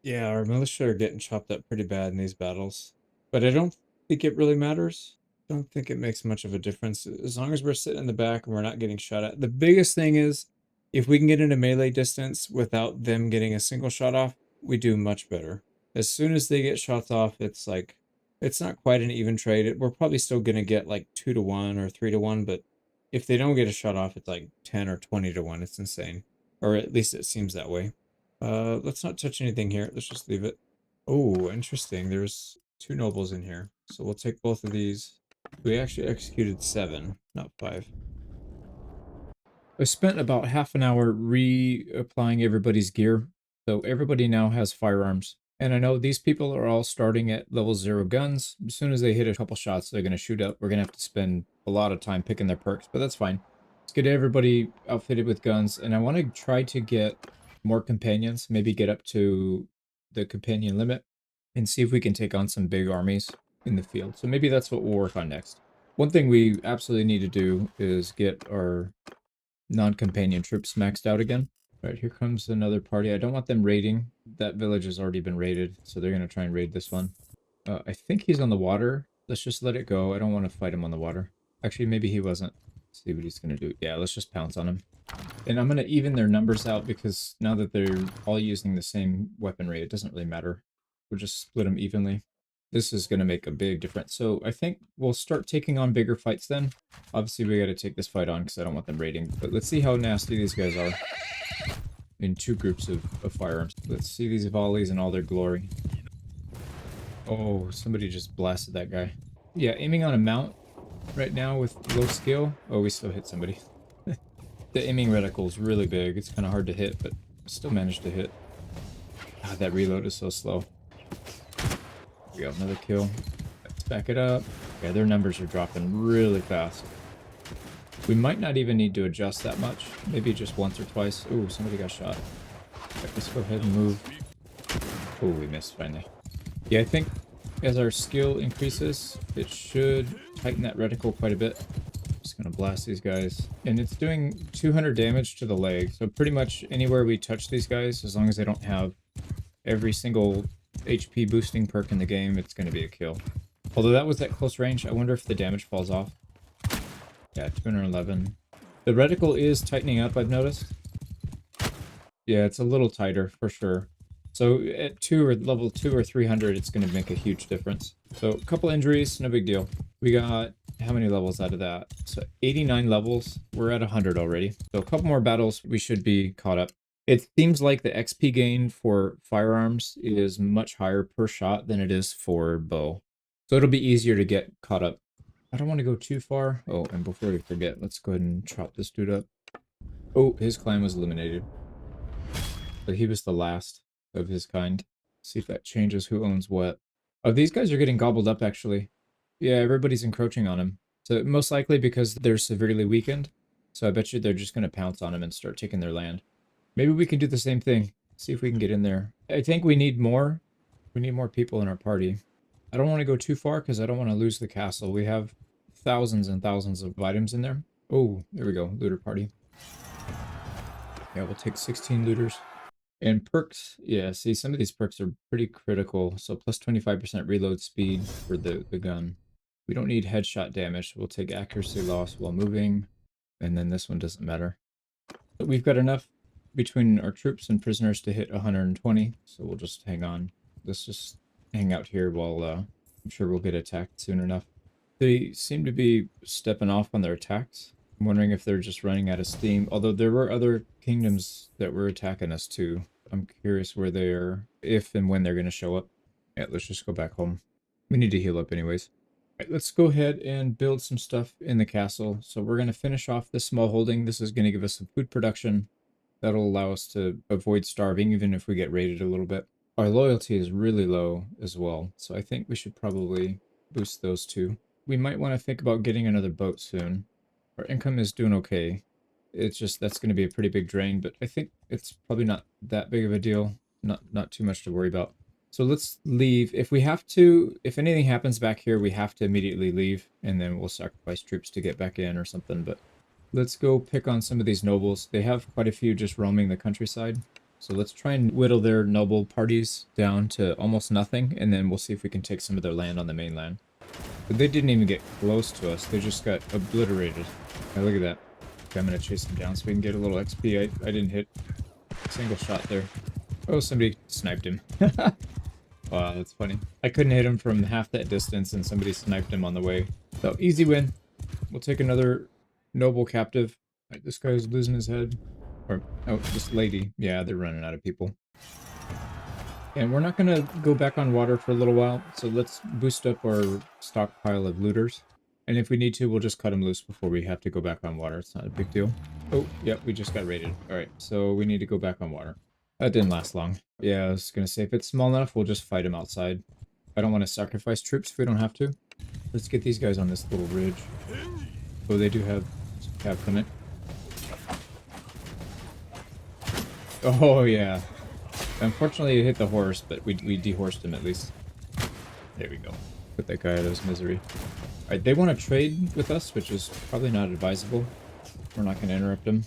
Yeah, our militia are getting chopped up pretty bad in these battles. But I don't think it really matters. Don't think it makes much of a difference. As long as we're sitting in the back and we're not getting shot at. The biggest thing is, if we can get into melee distance without them getting a single shot off, we do much better. As soon as they get shots off, it's like, it's not quite an even trade. We're probably still going to get like 2 to 1 or 3 to 1, but if they don't get a shot off, it's like 10 or 20 to 1. It's insane. Or at least it seems that way. Let's not touch anything here. Let's just leave it. Oh, interesting. There's 2 nobles in here. So we'll take both of these. We actually executed 7, not 5. I spent about half an hour reapplying everybody's gear. So everybody now has firearms. And I know these people are all starting at level 0 guns. As soon as they hit a couple shots, they're going to shoot up. We're going to have to spend a lot of time picking their perks, but that's fine. Let's get everybody outfitted with guns. And I want to try to get more companions, maybe get up to the companion limit and see if we can take on some big armies in the field. So maybe that's what we'll work on next. One thing we absolutely need to do is get our non-companion troops maxed out again. All right, here comes another party. I don't want them raiding. That village has already been raided, so they're going to try and raid this one. I think he's on the water. Let's just let it go. I don't want to fight him on the water. Actually, maybe he wasn't. Let's see what he's going to do. Yeah, let's just pounce on him. And I'm going to even their numbers out because now that they're all using the same weaponry, it doesn't really matter. We'll just split them evenly. This is going to make a big difference. So I think we'll start taking on bigger fights then. Obviously, we got to take this fight on because I don't want them raiding. But let's see how nasty these guys are in 2 groups of firearms. Let's see these volleys in all their glory. Oh, somebody just blasted that guy. Yeah, aiming on a mount right now with low skill. Oh, we still hit somebody. The aiming reticle is really big. It's kind of hard to hit, but still managed to hit. God, that reload is so slow. We got another kill. Let's back it up. Yeah, their numbers are dropping really fast. We might not even need to adjust that much. Maybe just once or twice. Ooh, somebody got shot. Right, let's go ahead and move. Oh, we missed finally. Yeah, I think as our skill increases, it should tighten that reticle quite a bit. Just gonna blast these guys. And it's doing 200 damage to the leg. So pretty much anywhere we touch these guys, as long as they don't have every single HP boosting perk in the game, it's going to be a kill. Although that was at close range, I wonder if the damage falls off. Yeah, 211. The reticle is tightening up, I've noticed. Yeah, it's a little tighter for sure. So at 2 or level 2 or 300, it's going to make a huge difference. So a couple injuries, no big deal. We got how many levels out of that? So 89 levels. We're at 100 already. So a couple more battles, we should be caught up. It seems like the XP gain for firearms is much higher per shot than it is for bow. So it'll be easier to get caught up. I don't want to go too far. Oh, and before we forget, let's go ahead and chop this dude up. Oh, his clan was eliminated. But he was the last of his kind. See if that changes who owns what. Oh, these guys are getting gobbled up, actually. Yeah, everybody's encroaching on him. So most likely because they're severely weakened. So I bet you they're just going to pounce on him and start taking their land. Maybe we can do the same thing. See if we can get in there. I think we need more. We need more people in our party. I don't want to go too far because I don't want to lose the castle. We have thousands and thousands of items in there. Oh, there we go. Looter party. Yeah, we'll take 16 looters. And perks. Yeah, see, some of these perks are pretty critical. So plus 25% reload speed for the gun. We don't need headshot damage. We'll take accuracy loss while moving. And then this one doesn't matter. But we've got enough between our troops and prisoners to hit 120, so we'll just hang on. Let's just hang out here while I'm sure we'll get attacked soon enough. They seem to be stepping off on their attacks. I'm wondering if they're just running out of steam, although there were other kingdoms that were attacking us too. I'm curious where they are, if and when they're going to show up. Yeah, let's just go back home. We need to heal up anyways. All right, let's go ahead and build some stuff in the castle. So we're going to finish off this small holding. This is going to give us some food production. That'll allow us to avoid starving even if we get raided a little bit. Our loyalty is really low as well, so I think we should probably boost those two. We might want to think about getting another boat soon. Our income is doing okay. It's just that's going to be a pretty big drain, but I think it's probably not that big of a deal. Not too much to worry about. So let's leave. If we have to, if anything happens back here, we have to immediately leave, and then we'll sacrifice troops to get back in or something, but let's go pick on some of these nobles. They have quite a few just roaming the countryside. So let's try and whittle their noble parties down to almost nothing, and then we'll see if we can take some of their land on the mainland. But they didn't even get close to us. They just got obliterated. Now look at that. Okay, I'm going to chase them down so we can get a little XP. I didn't hit a single shot there. Oh, somebody sniped him. Wow, that's funny. I couldn't hit him from half that distance, and somebody sniped him on the way. So, easy win. We'll take another noble captive. Right, this guy's losing his head. Or, oh, this lady. Yeah, they're running out of people. And we're not going to go back on water for a little while, so let's boost up our stockpile of looters. And if we need to, we'll just cut them loose before we have to go back on water. It's not a big deal. Oh, yep, we just got raided. Alright, so we need to go back on water. That didn't last long. Yeah, I was going to say, if it's small enough, we'll just fight them outside. I don't want to sacrifice troops if we don't have to. Let's get these guys on this little ridge. Oh, they do have cav coming. Oh, yeah. Unfortunately, it hit the horse, but we dehorsed him at least. There we go. Put that guy out of his misery. Alright, they want to trade with us, which is probably not advisable. We're not going to interrupt them.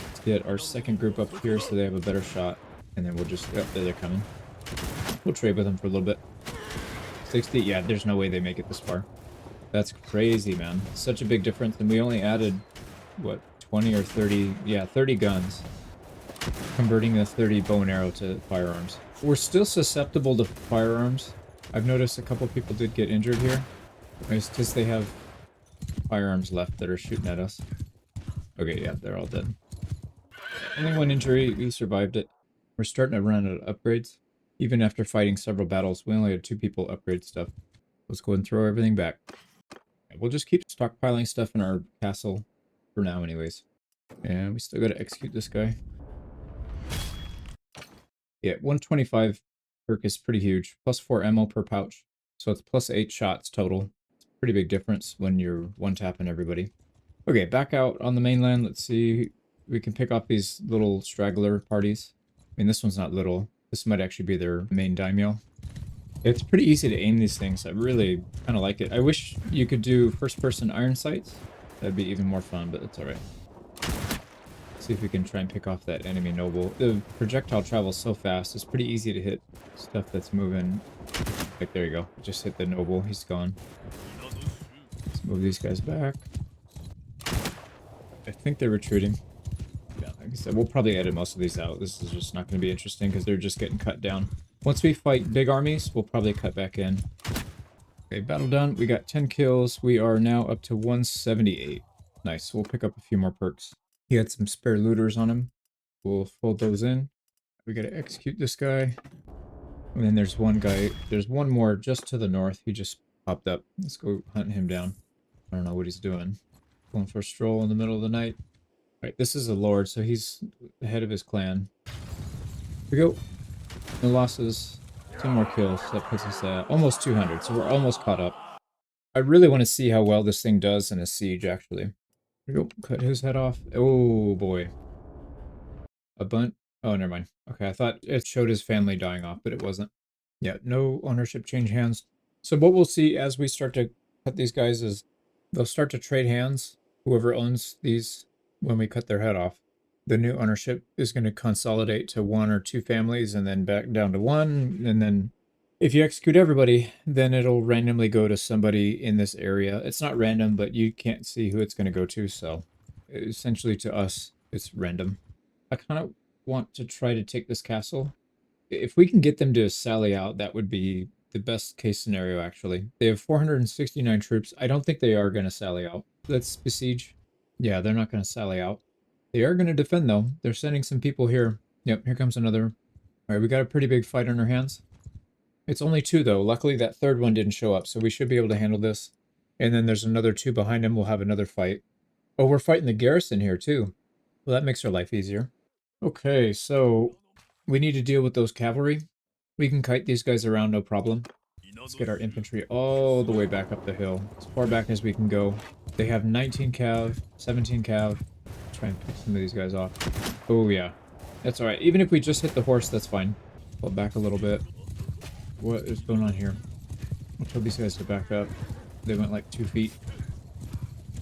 Let's get our second group up here so they have a better shot. And then we'll just... Oh, there they're coming. We'll trade with them for a little bit. 60? Yeah, there's no way they make it this far. That's crazy, man. Such a big difference. And we only added, what, 20 or 30... Yeah, 30 guns. Converting the 30 bow and arrow to firearms. We're still susceptible to firearms. I've noticed a couple people did get injured here. It's because they have firearms left that are shooting at us. Okay, yeah, they're all dead. Only one injury, we survived it. We're starting to run out of upgrades. Even after fighting several battles, we only had 2 people upgrade stuff. Let's go ahead and throw everything back. We'll just keep stockpiling stuff in our castle for now anyways. And we still gotta execute this guy. Yeah, 125 perk is pretty huge. Plus 4 ammo per pouch. So it's plus 8 shots total. It's a pretty big difference when you're one-tapping everybody. Okay, back out on the mainland. Let's see. We can pick off these little straggler parties. I mean, this one's not little. This might actually be their main daimyo. It's pretty easy to aim these things. I really kind of like it. I wish you could do first-person iron sights. That'd be even more fun, but it's alright. See if we can try and pick off that enemy noble. The projectile travels so fast, it's pretty easy to hit stuff that's moving. Like, there you go. Just hit the noble. He's gone. Let's move these guys back. I think they're retreating. Yeah, like I said, we'll probably edit most of these out. This is just not going to be interesting because they're just getting cut down. Once we fight big armies, we'll probably cut back in. Okay, battle done. We got 10 kills. We are now up to 178. Nice. We'll pick up a few more perks. He had some spare looters on him. We'll fold those in. We gotta execute this guy. And then there's one guy. There's one more just to the north. He just popped up. Let's go hunt him down. I don't know what he's doing. Going for a stroll in the middle of the night. Alright, this is a lord, so he's the head of his clan. Here we go. No losses. 2 more kills. That puts us at almost 200, so we're almost caught up. I really want to see how well this thing does in a siege, actually. Here we go. Cut his head off. Oh, boy. A bunt. Oh, never mind. Okay, I thought it showed his family dying off, but it wasn't. Yeah, no ownership change hands. So what we'll see as we start to cut these guys is they'll start to trade hands. Whoever owns these when we cut their head off. The new ownership is going to consolidate to 1 or 2 families and then back down to 1. And then if you execute everybody, then it'll randomly go to somebody in this area. It's not random, but you can't see who it's going to go to. So essentially to us, it's random. I kind of want to try to take this castle. If we can get them to sally out, that would be the best case scenario, actually. They have 469 troops. I don't think they are going to sally out. Let's besiege. Yeah, they're not going to sally out. They are going to defend, though. They're sending some people here. Yep, here comes another. All right, we got a pretty big fight on our hands. It's only 2, though. Luckily, that third one didn't show up, so we should be able to handle this. And then there's another 2 behind him. We'll have another fight. Oh, we're fighting the garrison here, too. Well, that makes our life easier. Okay, so we need to deal with those cavalry. We can kite these guys around, no problem. Let's get our infantry all the way back up the hill. As far back as we can go. They have 19 cav, 17 cav. Try and pick some of these guys off. Oh, yeah. That's alright. Even if we just hit the horse, that's fine. Pull back a little bit. What is going on here? I'll tell these guys to back up. They went like 2 feet.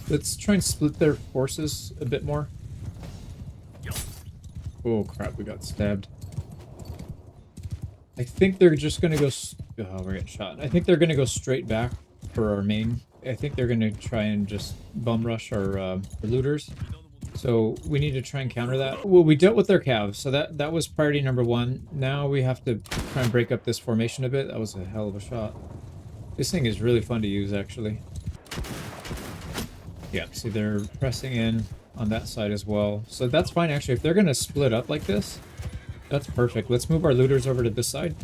Let's try and split their forces a bit more. Oh crap, we got stabbed. I think they're just gonna go... Oh, we're getting shot. I think they're gonna go straight back for our main. I think they're gonna try and just bum rush our looters. So we need to try and counter that. Well, we dealt with their cav, so that was priority number 1. Now we have to try and break up this formation a bit. That was a hell of a shot. This thing is really fun to use, actually. Yeah, see, they're pressing in on that side as well. So that's fine, actually. If they're going to split up like this, that's perfect. Let's move our looters over to this side.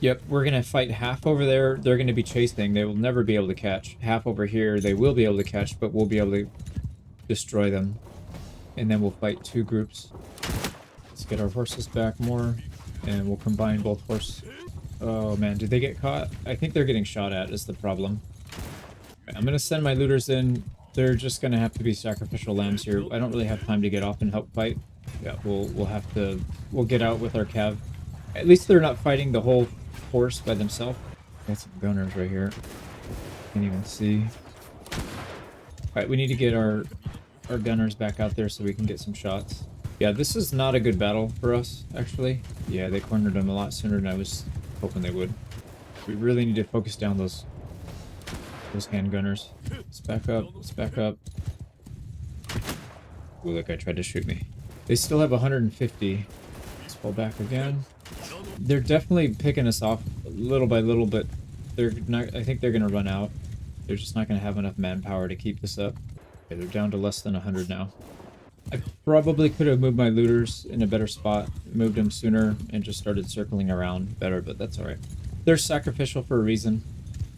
Yep, we're going to fight half over there. They're going to be chasing. They will never be able to catch. Half over here, they will be able to catch, but we'll be able to destroy them. And then we'll fight 2 groups. Let's get our horses back more, and we'll combine both horse... Oh man, did they get caught? I think they're getting shot at is the problem. I'm going to send my looters in. They're just going to have to be sacrificial lambs here. I don't really have time to get off and help fight. Yeah, we'll have to... We'll get out with our cav. At least they're not fighting the whole force by themselves. Got some gunners right here. Can't even see. Alright, we need to get our gunners back out there so we can get some shots. Yeah, this is not a good battle for us, actually. Yeah, they cornered them a lot sooner than I was hoping they would. We really need to focus down those handgunners. Let's back up. Let's back up. Ooh, that guy tried to shoot me. They still have 150. Let's fall back again. They're definitely picking us off little by little, but they're not. I think they're gonna run out. They're just not gonna have enough manpower to keep this up. Okay, they're down to less than 100 now. I probably could have moved my looters in a better spot, moved them sooner, and just started circling around better, but that's alright. They're sacrificial for a reason.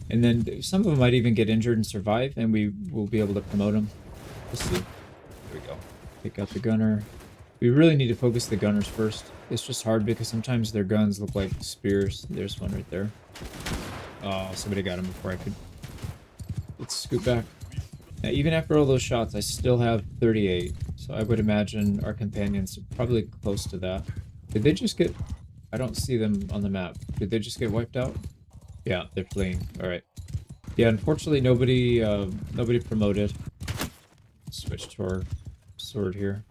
And then some of them might even get injured and survive, and we will be able to promote them. We'll see. There we go. Take out the gunner. We really need to focus the gunners first. It's just hard because sometimes their guns look like spears. There's one right there. Oh, somebody got him before I could. Let's scoot back. Now, even after all those shots, I still have 38. So I would imagine our companions are probably close to that. Did they just get... I don't see them on the map. Did they just get wiped out? Yeah, they're fleeing. All right. Yeah, unfortunately, nobody promoted. Switch to our sword here.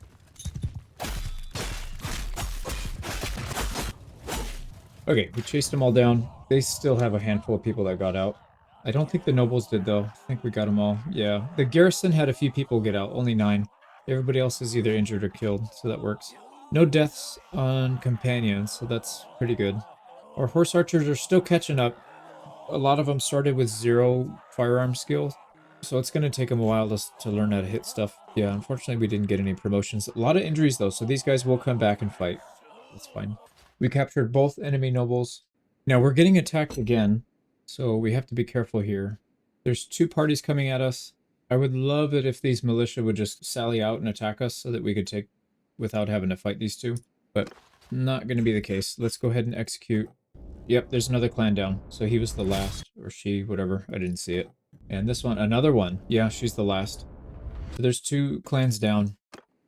Okay, we chased them all down. They still have a handful of people that got out. I don't think the nobles did, though. I think we got them all. Yeah, the garrison had a few people get out. Only 9. Everybody else is either injured or killed, so that works. No deaths on companions, so that's pretty good. Our horse archers are still catching up. A lot of them started with 0 firearm skills, so it's going to take them a while to learn how to hit stuff. Yeah, unfortunately we didn't get any promotions. A lot of injuries though, so these guys will come back and fight. That's fine. We captured both enemy nobles. Now we're getting attacked again, so we have to be careful here. There's 2 parties coming at us. I would love it if these militia would just sally out and attack us so that we could take without having to fight these 2, but not going to be the case. Let's go ahead and execute. Yep, there's another clan down. So he was the last, or she, whatever. I didn't see it. And this one, another one. Yeah, she's the last. So there's 2 clans down.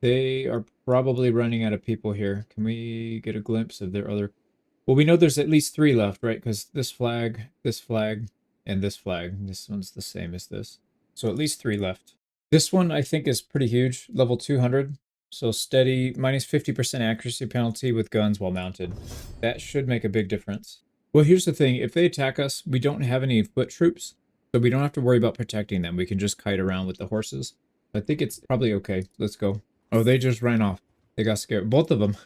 They are probably running out of people here. Can we get a glimpse of their other... Well, we know there's at least 3 left, right? Because this flag, and this flag. This one's the same as this. So at least 3 left. This one, I think, is pretty huge. Level 200. So steady, minus 50% accuracy penalty with guns while mounted. That should make a big difference. Well, here's the thing. If they attack us, we don't have any foot troops, so we don't have to worry about protecting them. We can just kite around with the horses. I think it's probably okay. Let's go. Oh, they just ran off. They got scared. Both of them.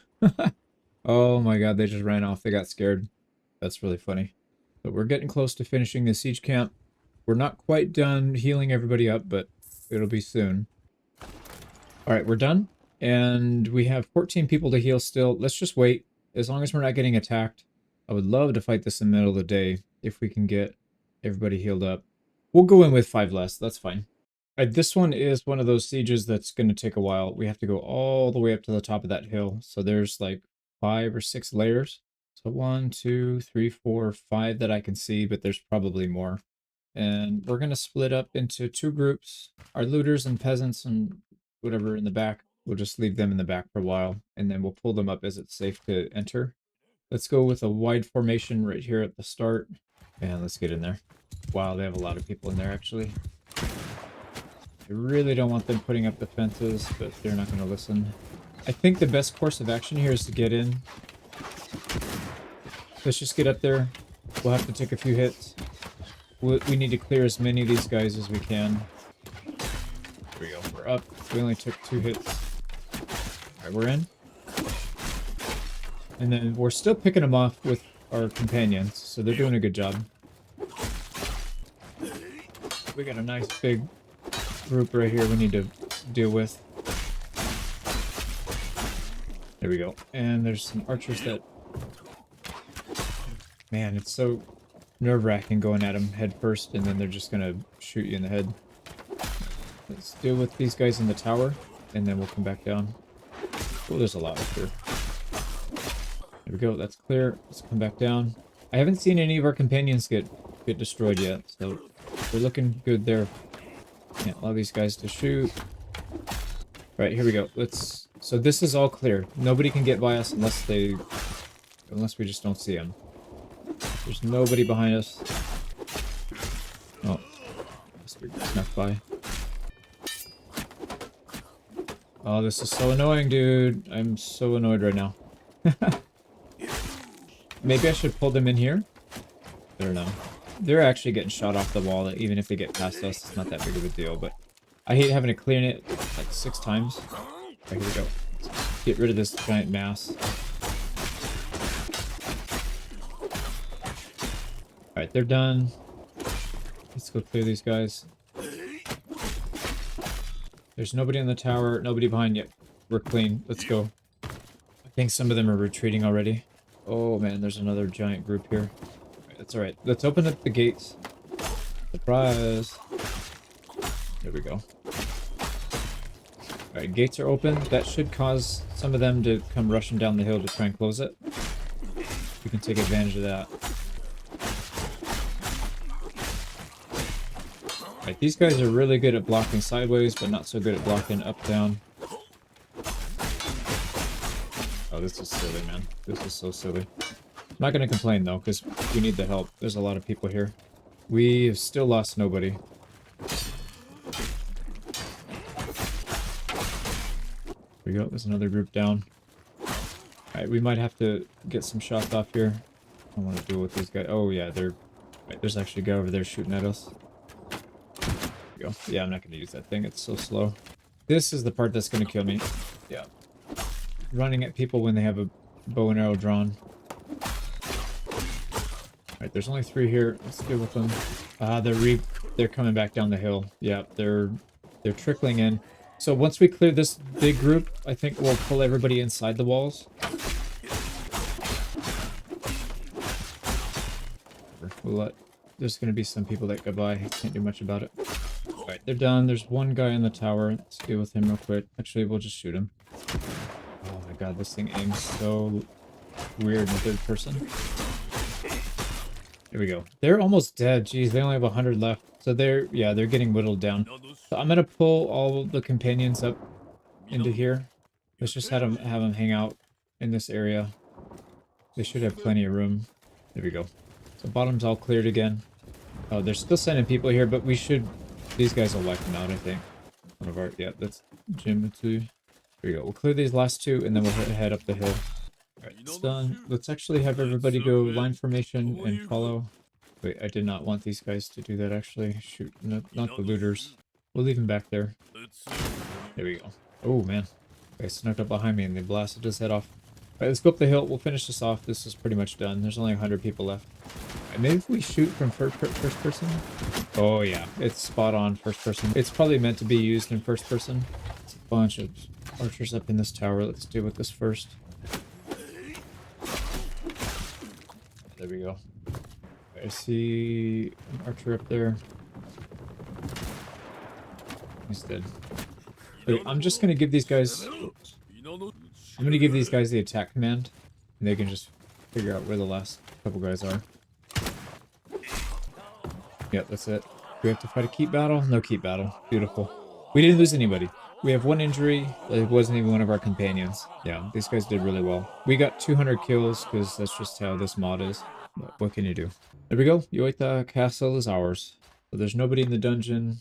Oh my god, they just ran off. They got scared. That's really funny. But we're getting close to finishing the siege camp. We're not quite done healing everybody up, but it'll be soon. Alright, we're done. And we have 14 people to heal still. Let's just wait. As long as we're not getting attacked. I would love to fight this in the middle of the day if we can get everybody healed up. We'll go in with 5 less. That's fine. This one is one of those sieges that's going to take a while. We have to go all the way up to the top of that hill. So there's like 5 or 6 layers. So 1, 2, 3, 4, 5 that I can see, but there's probably more. And we're going to split up into 2 groups. Our looters and peasants and whatever in the back. We'll just leave them in the back for a while, and then we'll pull them up as it's safe to enter. Let's go with a wide formation right here at the start. And let's get in there. Wow, they have a lot of people in there, actually. I really don't want them putting up defenses, but they're not going to listen. I think the best course of action here is to get in. Let's just get up there. We'll have to take a few hits. We need to clear as many of these guys as we can. There we go. We're up. We only took 2 hits. Alright, we're in. And then we're still picking them off with our companions, so they're doing a good job. We got a nice big group right here we need to deal with. There we go. And there's some archers that... Man, it's so nerve-wracking going at them head first, and then they're just gonna shoot you in the head. Let's deal with these guys in the tower, and then we'll come back down. Oh, there's a lot up here. There we go, that's clear. Let's come back down. I haven't seen any of our companions get destroyed yet, so we're looking good there. Can't allow these guys to shoot. Alright, here we go. So this is all clear. Nobody can get by us unless we just don't see them. There's nobody behind us. Oh, snuck by. Oh, this is so annoying, dude. I'm so annoyed right now. Maybe I should pull them in here? I don't know. They're actually getting shot off the wall. Even if they get past us, it's not that big of a deal, but I hate having to clear it like 6 times. Right, here we go. Let's get rid of this giant mass. Alright, they're done. Let's go clear these guys. There's nobody on the tower, nobody behind yet. We're clean. Let's go. I think some of them are retreating already. Oh man, there's another giant group here. That's alright. Let's open up the gates. Surprise! There we go. Alright, gates are open. That should cause some of them to come rushing down the hill to try and close it. We can take advantage of that. Alright, these guys are really good at blocking sideways, but not so good at blocking up, down. Oh, this is silly, man. This is so silly. I'm not gonna complain, though, because we need the help. There's a lot of people here. We have still lost nobody. There we go. There's another group down. Alright, we might have to get some shots off here. I don't want to deal with these guys. Oh, yeah, they're... Right, there's actually a guy over there shooting at us. Go. Yeah, I'm not going to use that thing. It's so slow. This is the part that's going to kill me. Yeah. Running at people when they have a bow and arrow drawn. Alright, there's only 3 here. Let's deal with them. They're coming back down the hill. Yeah, they're trickling in. So once we clear this big group, I think we'll pull everybody inside the walls. There's going to be some people that go by. Can't do much about it. Alright, they're done. There's one guy in the tower. Let's deal with him real quick. Actually, we'll just shoot him. Oh my god, this thing aims so weird in third person. There we go. They're almost dead. Jeez, they only have 100 left. So they're getting whittled down. So I'm gonna pull all the companions up into here. Let's just have them hang out in this area. They should have plenty of room. There we go. So bottom's all cleared again. Oh, they're still sending people here, but we should... These guys will wipe them out, I think. One of our... Yeah, that's Jim too. There we go. We'll clear these last 2, and then we'll head up the hill. Alright, it's done. Let's actually have everybody go line formation and follow. Wait, I did not want these guys to do that, actually. Shoot, not the looters. We'll leave them back there. There we go. Oh, man. They snuck up behind me and they blasted his head off. Alright, let's go up the hill. We'll finish this off. This is pretty much done. There's only 100 people left. Right, maybe if we shoot from first person? Oh, yeah. It's spot on first person. It's probably meant to be used in first person. It's a bunch of archers up in this tower. Let's deal with this first. There we go. I see an archer up there. He's dead. Okay, I'm just gonna give these guys... I'm gonna give these guys the attack command, and they can just figure out where the last couple guys are. Yep, that's it. Do we have to fight a keep battle? No keep battle. Beautiful. We didn't lose anybody. We have 1 injury. It wasn't even one of our companions. Yeah, these guys did really well. We got 200 kills, because that's just how this mod is. But what can you do? There we go. Yoita Castle is ours. So there's nobody in the dungeon.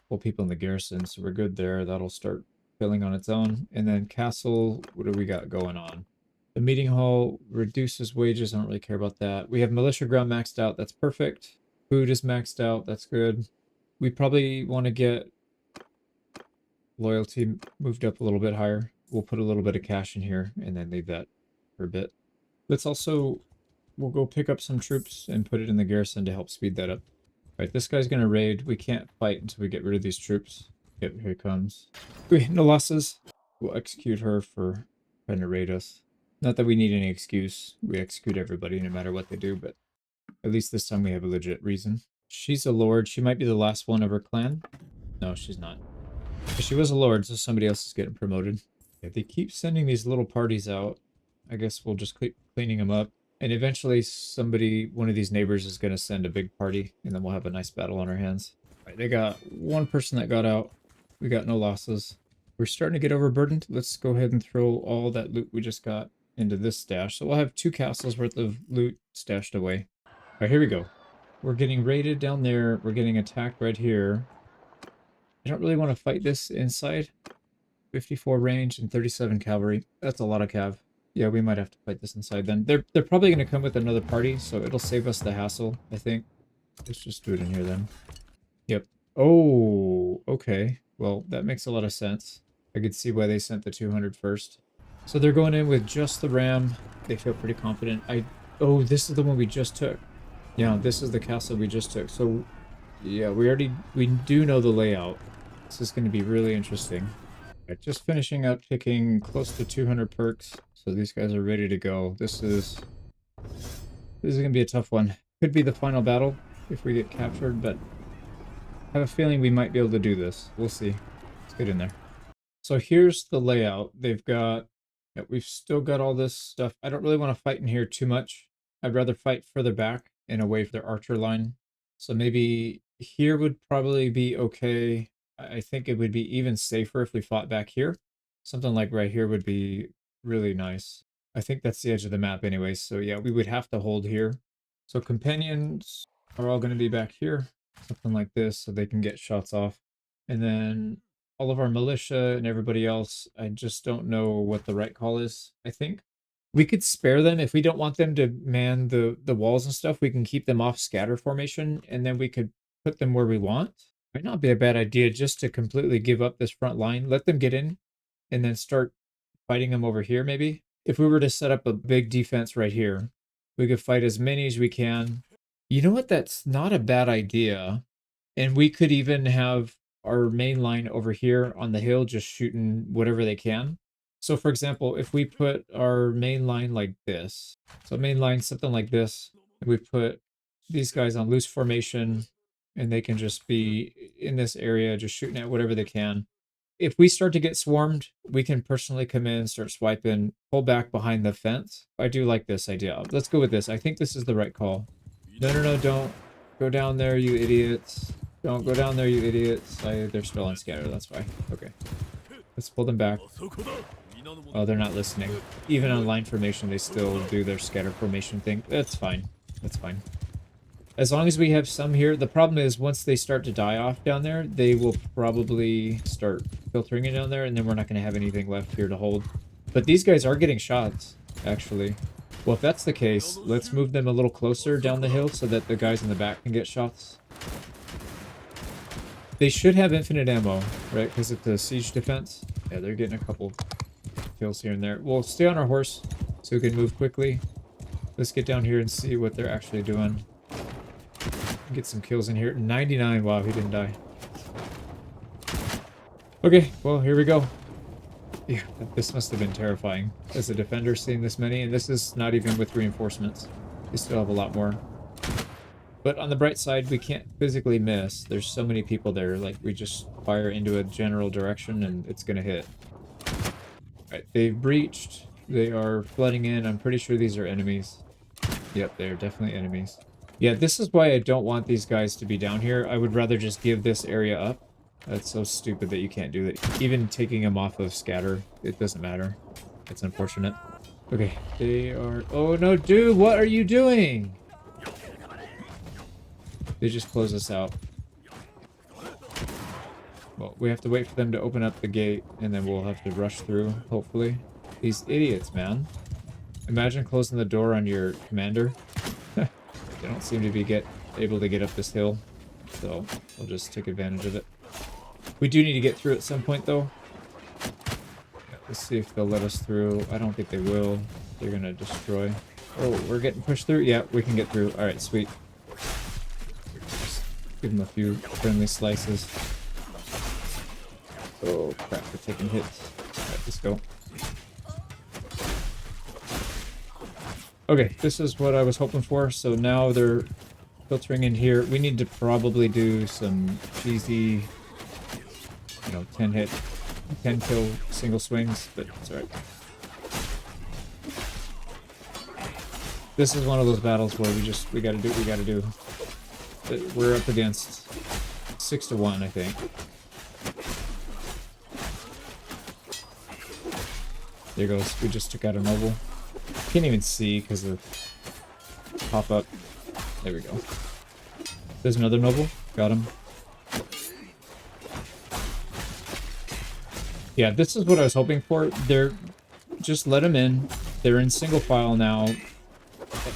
Well, people in the garrison, so we're good there. That'll start filling on its own. And then castle, what do we got going on? The meeting hall reduces wages. I don't really care about that. We have militia ground maxed out. That's perfect. Food is maxed out. That's good. We probably want to get loyalty moved up a little bit higher. We'll put a little bit of cash in here and then leave that for a bit. Let's also, we'll go pick up some troops and put it in the garrison to help speed that up. All right, this guy's going to raid. We can't fight until we get rid of these troops. Yep, here he comes. We no losses. We'll execute her for trying to raid us. Not that we need any excuse. We execute everybody no matter what they do, but at least this time we have a legit reason. She's a lord. She might be the last one of her clan. No, she's not. But she was a lord, so somebody else is getting promoted. If they keep sending these little parties out, I guess we'll just keep cleaning them up. And eventually somebody, one of these neighbors is going to send a big party, and then we'll have a nice battle on our hands. All right, they got one person that got out. We got no losses. We're starting to get overburdened. Let's go ahead and throw all that loot we just got into this stash. So we'll have 2 castles worth of loot stashed away. All right, here we go. We're getting raided down there. We're getting attacked right here. I don't really want to fight this inside. 54 range and 37 cavalry. That's a lot of cav. Yeah, we might have to fight this inside then. They're probably going to come with another party, so it'll save us the hassle, I think. Let's just do it in here then. Yep. Oh, okay. Well, that makes a lot of sense. I could see why they sent the 200 first. So they're going in with just the ram. They feel pretty confident. Oh, this is the one we just took. Yeah, this is the castle we just took. So, yeah, we do know the layout. This is going to be really interesting. Right, just finishing up picking close to 200 perks. So these guys are ready to go. This is going to be a tough one. Could be the final battle if we get captured, but I have a feeling we might be able to do this. We'll see. Let's get in there. So here's the layout. They've got, yeah, we've still got all this stuff. I don't really want to fight in here too much. I'd rather fight further back and away from their archer line. So maybe here would probably be okay. I think it would be even safer if we fought back here. Something like right here would be really nice. I think that's the edge of the map anyway. So yeah, we would have to hold here. So companions are all going to be back here. Something like this so they can get shots off. And then all of our militia and everybody else, I just don't know what the right call is, I think. We could spare them if we don't want them to man the walls and stuff. We can keep them off scatter formation, and then we could put them where we want. Might not be a bad idea just to completely give up this front line. Let them get in, and then start fighting them over here, maybe. If we were to set up a big defense right here, we could fight as many as we can. You know what? That's not a bad idea. And we could even have our main line over here on the hill just shooting whatever they can. So for example, if we put our main line like this, so main line something like this, and we put these guys on loose formation, and they can just be in this area just shooting at whatever they can. If we start to get swarmed, we can personally come in, start swiping, pull back behind the fence. I do like this idea. Let's go with this. I think this is the right call. No, don't go down there, you idiots. Don't go down there, you idiots. They're still on scatter, that's why. Okay. Let's pull them back. Oh, they're not listening. Even on line formation, they still do their scatter formation thing. That's fine. That's fine. As long as we have some here. The problem is once they start to die off down there, they will probably start filtering it down there, and then we're not going to have anything left here to hold. But these guys are getting shots, actually. Well, if that's the case, let's move them a little closer down the hill so that the guys in the back can get shots. They should have infinite ammo, right? Because it's a siege defense. Yeah, they're getting a couple kills here and there. We'll stay on our horse so we can move quickly. Let's get down here and see what they're actually doing. Get some kills in here. 99. Wow, he didn't die. Okay, well, here we go. Yeah, this must have been terrifying as a defender seeing this many, and this is not even with reinforcements. We still have a lot more. But on the bright side, we can't physically miss. There's so many people there, like we just fire into a general direction and it's gonna hit. Alright, they've breached. They are flooding in. I'm pretty sure these are enemies. Yep, they're definitely enemies. Yeah, this is why I don't want these guys to be down here. I would rather just give this area up. That's so stupid that you can't do that. Even taking them off of scatter, it doesn't matter. It's unfortunate. Okay, they are... Oh no, dude, what are you doing? They just close us out. Well, we have to wait for them to open up the gate, and then we'll have to rush through, hopefully. These idiots, man. Imagine closing the door on your commander. They don't seem to be able to get up this hill, so we'll just take advantage of it. We do need to get through at some point, though. Yeah, let's see if they'll let us through. I don't think they will. They're going to destroy. Oh, we're getting pushed through? Yeah, we can get through. All right, sweet. Just give them a few friendly slices. Oh, crap, we're taking hits. All right, let's go. Okay, this is what I was hoping for. So now they're filtering in here. We need to probably do some cheesy, 10 kill single swings, but it's alright. This is one of those battles where we gotta do what we gotta do. We're up against 6 to 1, I think. There goes. We just took out a noble. Can't even see because of pop up. There we go. There's another noble. Got him. Yeah, this is what I was hoping for. Just let them in. They're in single file now.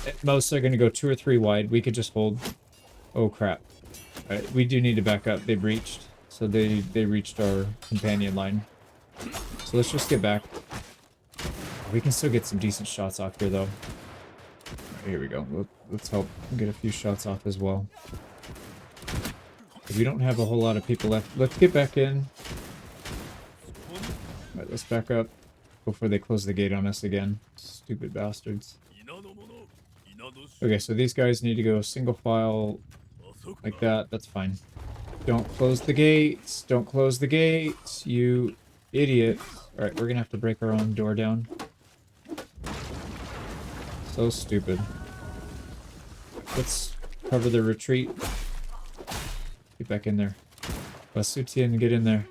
At most, they're going to go 2 or 3 wide. We could just hold. Oh, crap. All right, we do need to back up. They breached. So they reached our companion line. So let's just get back. We can still get some decent shots off here, though. Right, here we go. Let's help get a few shots off as well. We don't have a whole lot of people left. Let's get back in. All right, let's back up before they close the gate on us again. Stupid bastards. Okay, so these guys need to go single file like that. That's fine. Don't close the gates. Don't close the gates, you idiot. All right, we're gonna have to break our own door down. So stupid. Let's cover the retreat. Get back in there. Basutian, get in there.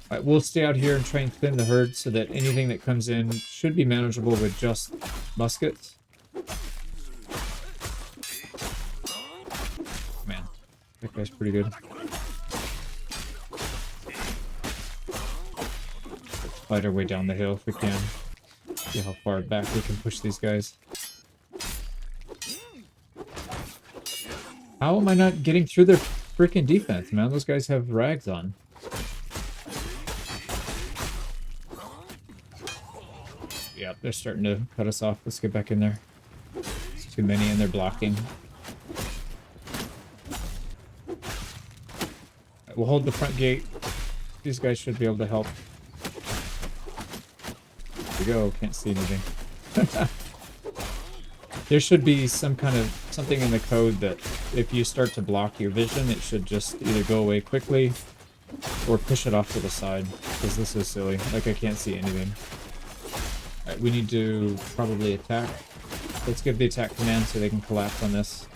Alright, we'll stay out here and try and thin the herd so that anything that comes in should be manageable with just muskets. Man, that guy's pretty good. Let's fight our way down the hill if we can. See how far back we can push these guys. How am I not getting through their freaking defense, man? Those guys have rags on. Yeah, they're starting to cut us off. Let's get back in there. There's too many and they're blocking. Right, we'll hold the front gate. These guys should be able to help. There we go. Can't see anything. There should be something in the code that if you start to block your vision, it should just either go away quickly or push it off to the side, because this is silly. Like, I can't see anything. Alright, we need to probably attack. Let's give the attack command so they can collapse on this.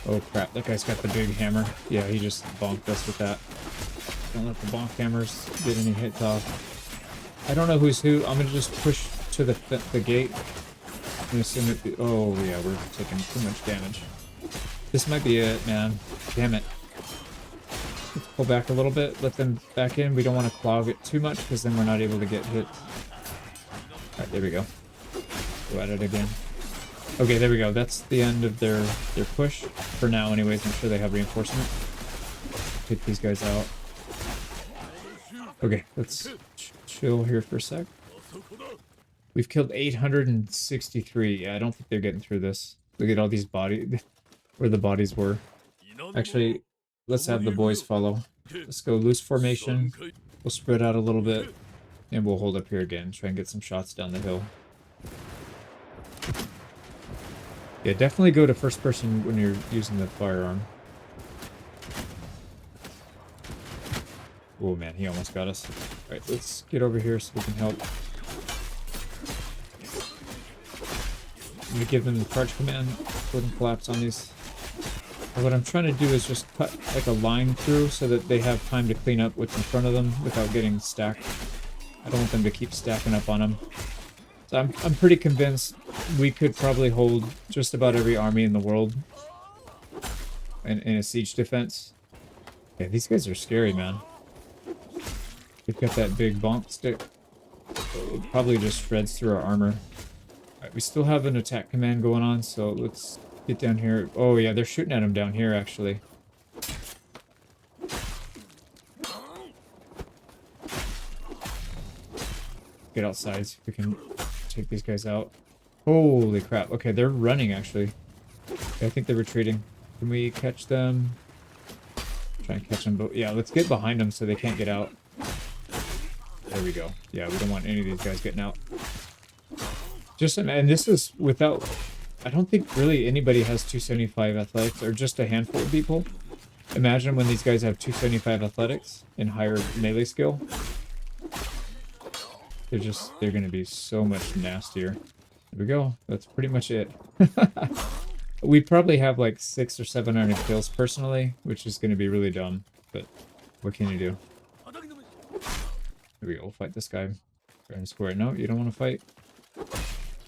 Oh crap, that guy's got the big hammer. Yeah, he just bonked us with that. Don't let the bonk hammers get any hits off. I don't know who's who. I'm gonna just push to the gate. I'm gonna assume it. Oh yeah, we're taking too much damage. This might be it, man. Damn it. Let's pull back a little bit. Let them back in. We don't want to clog it too much because then we're not able to get hit. All right, there we go. Go at it again. Okay, there we go. That's the end of their push for now. Anyways, I'm sure they have reinforcement. Take these guys out. Okay, let's chill here for a sec. We've killed 863. Yeah, I don't think they're getting through this. Look at all these bodies, where the bodies were. Actually, let's have the boys follow. Let's go loose formation. We'll spread out a little bit, and we'll hold up here again. Try and get some shots down the hill. Yeah, definitely go to first person when you're using the firearm. Oh man, he almost got us. Alright, let's get over here so we can help. I'm gonna give them the charge command. Let them collapse on these. And what I'm trying to do is just cut like a line through so that they have time to clean up what's in front of them without getting stacked. I don't want them to keep stacking up on them. So I'm pretty convinced we could probably hold just about every army in the world in a siege defense. Yeah, these guys are scary, man. We've got that big bonk stick. It probably just shreds through our armor. Alright, we still have an attack command going on, so let's get down here. Oh yeah, they're shooting at him down here, actually. Get outside, see if we can take these guys out. Holy crap. Okay, they're running, actually. I think they're retreating. Can we catch them? Try and catch them, but yeah, let's get behind them so they can't get out. There we go. Yeah, we don't want any of these guys getting out. Just, and this is without, I don't think really anybody has 275 athletics, or just a handful of people. Imagine when these guys have 275 athletics and higher melee skill. They're going to be so much nastier. There we go. That's pretty much it. We probably have like 600 or 700 kills personally, which is going to be really dumb, but what can you do? Here we go. We'll fight this guy. Fair and square. No, you don't want to fight.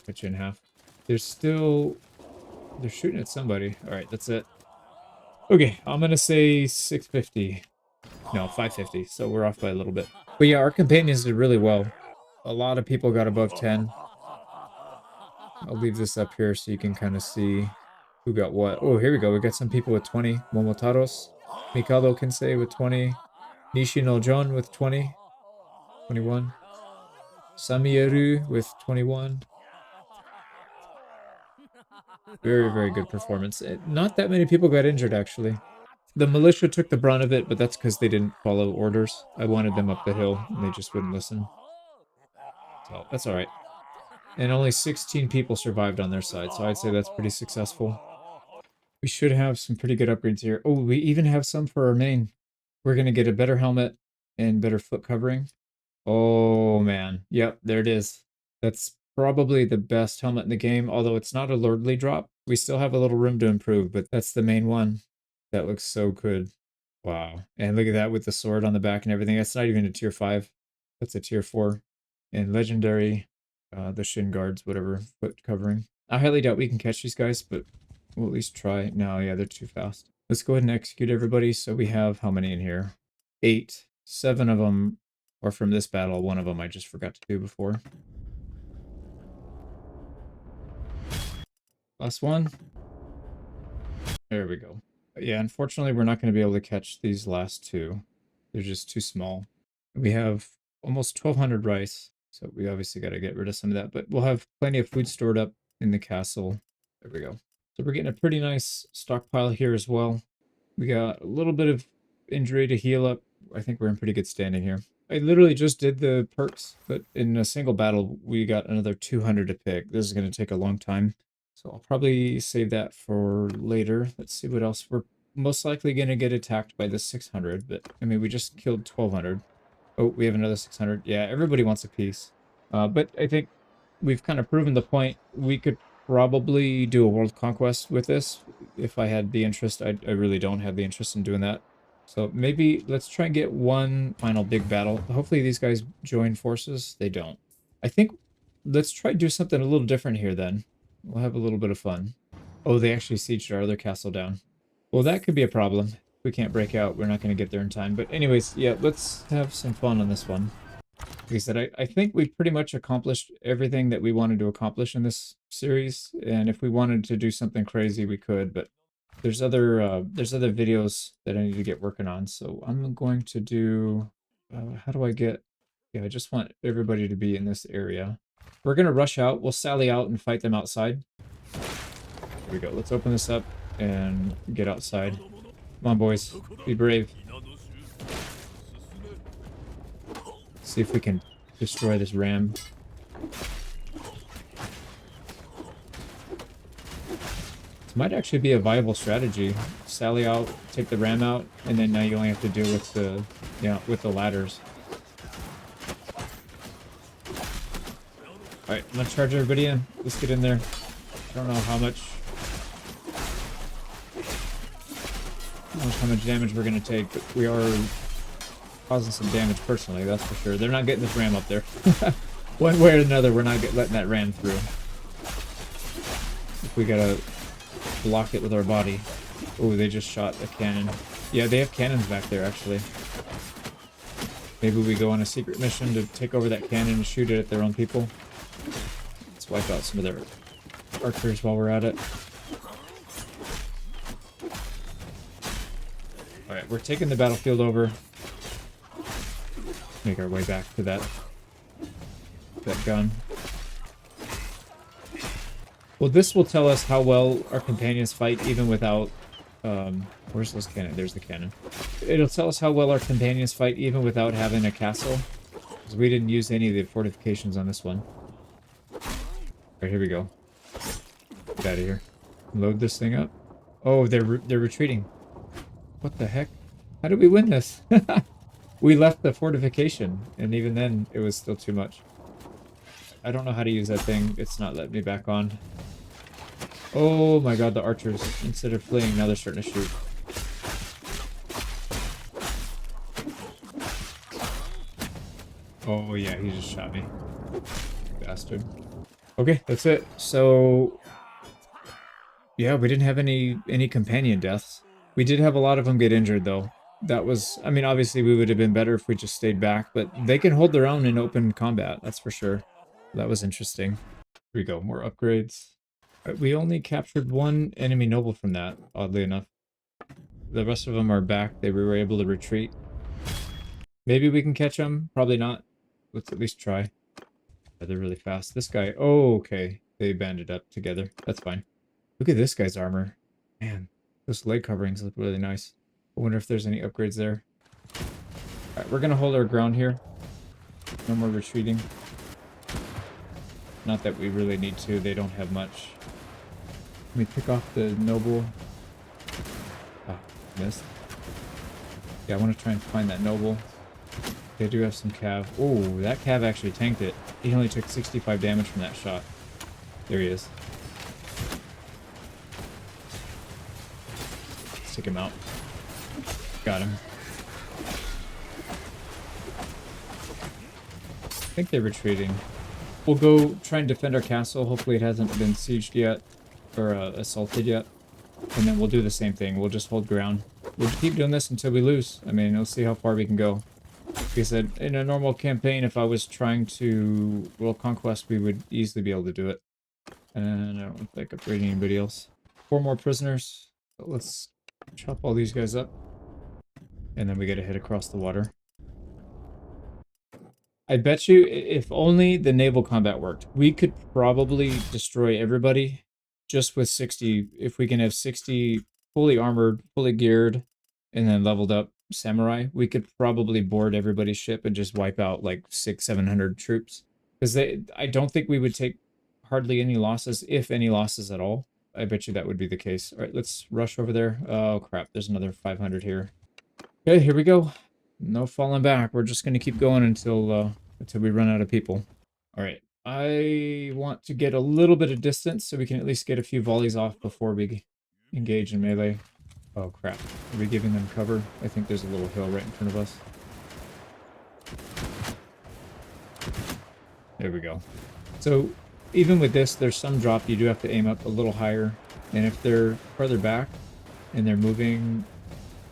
Cut you in half. They're shooting at somebody. All right, that's it. Okay, I'm going to say 650. No, 550. So we're off by a little bit. But yeah, our companions did really well. A lot of people got above 10. I'll leave this up here so you can kind of see who got what. Oh, here we go. We got some people with 20. Momotaros. Mikado Kensei with 20. Nishi no Jon with 20. 21. Samieru with 21. Very, very good performance. Not that many people got injured, actually. The militia took the brunt of it, but that's because they didn't follow orders. I wanted them up the hill, and they just wouldn't listen. So, that's alright. And only 16 people survived on their side, so I'd say that's pretty successful. We should have some pretty good upgrades here. Oh, we even have some for our main. We're going to get a better helmet and better foot covering. Oh, man. Yep, there it is. That's probably the best helmet in the game, although it's not a lordly drop. We still have a little room to improve, but that's the main one. That looks so good. Wow. And look at that with the sword on the back and everything. That's not even a tier 5. That's a tier 4. And legendary, the shin guards, whatever, foot covering. I highly doubt we can catch these guys, but we'll at least try. No, yeah, they're too fast. Let's go ahead and execute everybody. So we have how many in here? 8. 7 of them are from this battle. 1 of them I just forgot to do before. Last one. There we go. Yeah, unfortunately, we're not going to be able to catch these last 2. They're just too small. We have almost 1,200 rice, so we obviously got to get rid of some of that, but we'll have plenty of food stored up in the castle. There we go. So we're getting a pretty nice stockpile here as well. We got a little bit of injury to heal up. I think we're in pretty good standing here. I literally just did the perks, but in a single battle, we got another 200 to pick. This is going to take a long time. So I'll probably save that for later. Let's see what else. We're most likely going to get attacked by the 600, but I mean, we just killed 1,200. Oh, we have another 600. Yeah, everybody wants a piece. But I think we've kind of proven the point. We could probably do a world conquest with this if I had the interest. I really don't have the interest in doing that. So maybe let's try and get one final big battle. Hopefully these guys join forces. They don't. I think let's try to do something a little different here then. We'll have a little bit of fun. Oh, they actually sieged our other castle down. Well, that could be a problem. If we can't break out, we're not going to get there in time. But anyways, yeah, let's have some fun on this one. Like I said, I think we've pretty much accomplished everything that we wanted to accomplish in this series. And if we wanted to do something crazy, we could. But there's other videos that I need to get working on. So I'm going to do... how do I get... Yeah, I just want everybody to be in this area. We're going to rush out. We'll sally out and fight them outside. Here we go. Let's open this up and get outside. Come on, boys. Be brave. See if we can destroy this ram. This might actually be a viable strategy. Sally out, take the ram out, and then now you only have to deal with the, with the ladders. Alright, I'm gonna charge everybody in. Let's get in there. I don't know how much damage we're gonna take, but we are causing some damage personally, that's for sure. They're not getting this ram up there. One way or another, we're not letting that ram through. If we gotta block it with our body. Oh, they just shot a cannon. Yeah, they have cannons back there, actually. Maybe we go on a secret mission to take over that cannon and shoot it at their own people. Let's wipe out some of their archers while we're at it. Alright, we're taking the battlefield over. Make our way back to that gun. Well, this will tell us how well our companions fight even without... where's those cannon? There's the cannon. It'll tell us how well our companions fight even without having a castle. Because we didn't use any of the fortifications on this one. Alright, here we go. Get out of here. Load this thing up. Oh, they're retreating. What the heck? How did we win this? We left the fortification, and even then, it was still too much. I don't know how to use that thing. It's not letting me back on. Oh my god, the archers, instead of fleeing, now they're starting to shoot. Oh yeah, he just shot me. Bastard. Okay, that's it. So, yeah, we didn't have any companion deaths. We did have a lot of them get injured, though. That was, I mean, obviously we would have been better if we just stayed back, but they can hold their own in open combat, that's for sure. That was interesting. Here we go, more upgrades. We only captured one enemy noble from that, oddly enough. The rest of them are back. They were able to retreat. Maybe we can catch them. Probably not. Let's at least try. Yeah, they're really fast. This guy... Oh, okay. They banded up together. That's fine. Look at this guy's armor. Man, those leg coverings look really nice. I wonder if there's any upgrades there. Alright, we're going to hold our ground here. No more retreating. Not that we really need to. They don't have much. Let me pick off the noble. Ah, missed. Yeah, I want to try and find that noble. They do have some cav. Oh, that cav actually tanked it. He only took 65 damage from that shot. There he is. Let's take him out. Got him. I think they're retreating. We'll go try and defend our castle. Hopefully it hasn't been sieged yet. Or assaulted yet. And then we'll do the same thing. We'll just hold ground. We'll keep doing this until we lose. I mean, we'll see how far we can go. Like I said, in a normal campaign, if I was trying to world conquest, we would easily be able to do it. And I don't think upgrading anybody else. 4 more prisoners. So let's chop all these guys up. And then we get a hit across the water. I bet you, if only the naval combat worked, we could probably destroy everybody just with 60. If we can have 60 fully armored, fully geared, and then leveled up samurai, we could probably board everybody's ship and just wipe out like 600-700 troops. Because I don't think we would take hardly any losses, if any losses at all. I bet you that would be the case. All right, let's rush over there. Oh crap, there's another 500 here. Okay, here we go. No falling back. We're just gonna keep going until we run out of people. All right, I want to get a little bit of distance so we can at least get a few volleys off before we engage in melee. Oh crap, are we giving them cover? I think there's a little hill right in front of us. There we go. So even with this, there's some drop. You do have to aim up a little higher. And if they're further back and they're moving...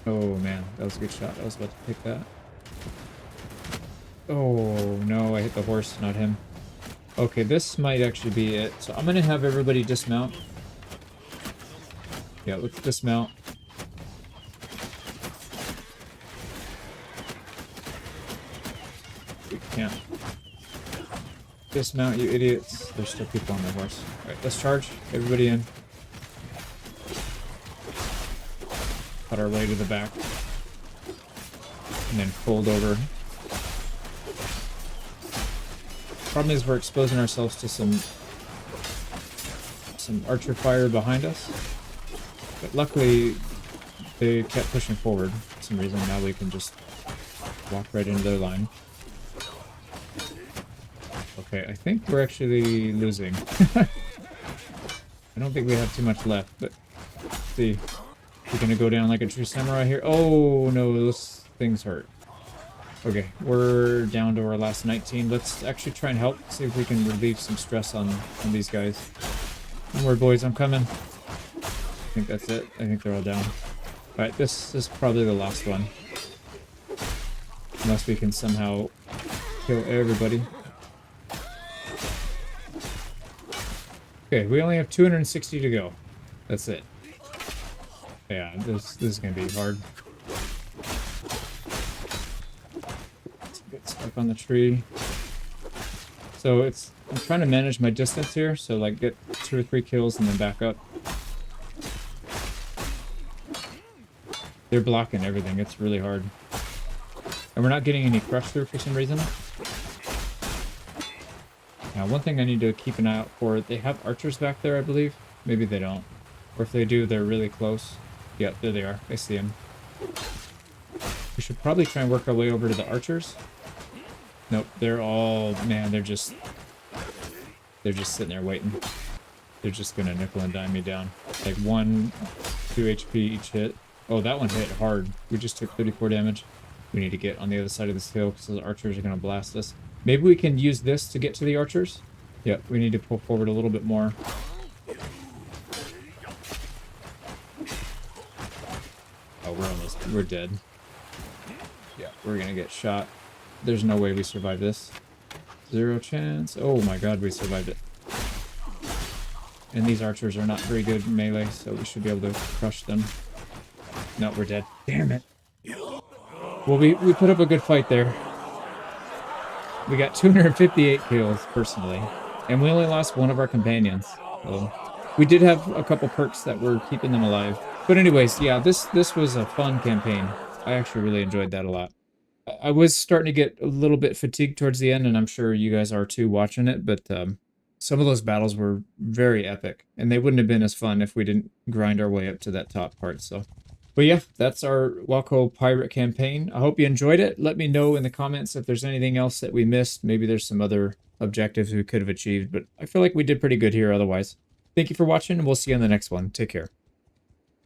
Oh man, that was a good shot. I was about to pick that. Oh no, I hit the horse, not him. Okay, this might actually be it. So I'm going to have everybody dismount. Yeah, let's dismount. We can't. Dismount, you idiots. There's still people on the horse. Alright, let's charge. Everybody in. Cut our way to the back. And then fold over. Problem is we're exposing ourselves to some archer fire behind us. But luckily, they kept pushing forward for some reason. Now we can just walk right into their line. Okay, I think we're actually losing. I don't think we have too much left, but let's see. We're gonna go down like a true samurai here. Oh no, those things hurt. Okay, we're down to our last 19. Let's actually try and help, see if we can relieve some stress on these guys. Don't worry, boys, I'm coming. think that's it. I think they're all down. Alright, this is probably the last one. Unless we can somehow kill everybody. Okay, we only have 260 to go. That's it. Yeah, this is gonna be hard. Let's get stuck on the tree. So I'm trying to manage my distance here, so like get 2 or 3 kills and then back up. They're blocking everything, it's really hard. And we're not getting any crush through for some reason. Now, one thing I need to keep an eye out for, they have archers back there, I believe. Maybe they don't. Or if they do, they're really close. Yep, there they are. I see them. We should probably try and work our way over to the archers. Nope, they're all... Man, they're just sitting there waiting. They're just gonna nickel and dime me down. Like 1, 2 HP each hit. Oh, that one hit hard. We just took 34 damage. We need to get on the other side of this hill because those archers are gonna blast us. Maybe we can use this to get to the archers? Yep, we need to pull forward a little bit more. Oh, we're dead. Yeah, we're gonna get shot. There's no way we survive this. 0 chance. Oh my god, we survived it. And these archers are not very good in melee, so we should be able to crush them. No, we're dead. Damn it. Well, we put up a good fight there. We got 258 kills, personally. And we only lost one of our companions. So we did have a couple perks that were keeping them alive. But anyways, yeah, this was a fun campaign. I actually really enjoyed that a lot. I was starting to get a little bit fatigued towards the end, and I'm sure you guys are too watching it, but some of those battles were very epic, and they wouldn't have been as fun if we didn't grind our way up to that top part, so... But yeah, that's our Wokou pirate campaign. I hope you enjoyed it. Let me know in the comments if there's anything else that we missed. Maybe there's some other objectives we could have achieved, but I feel like we did pretty good here otherwise. Thank you for watching, and we'll see you on the next one. Take care.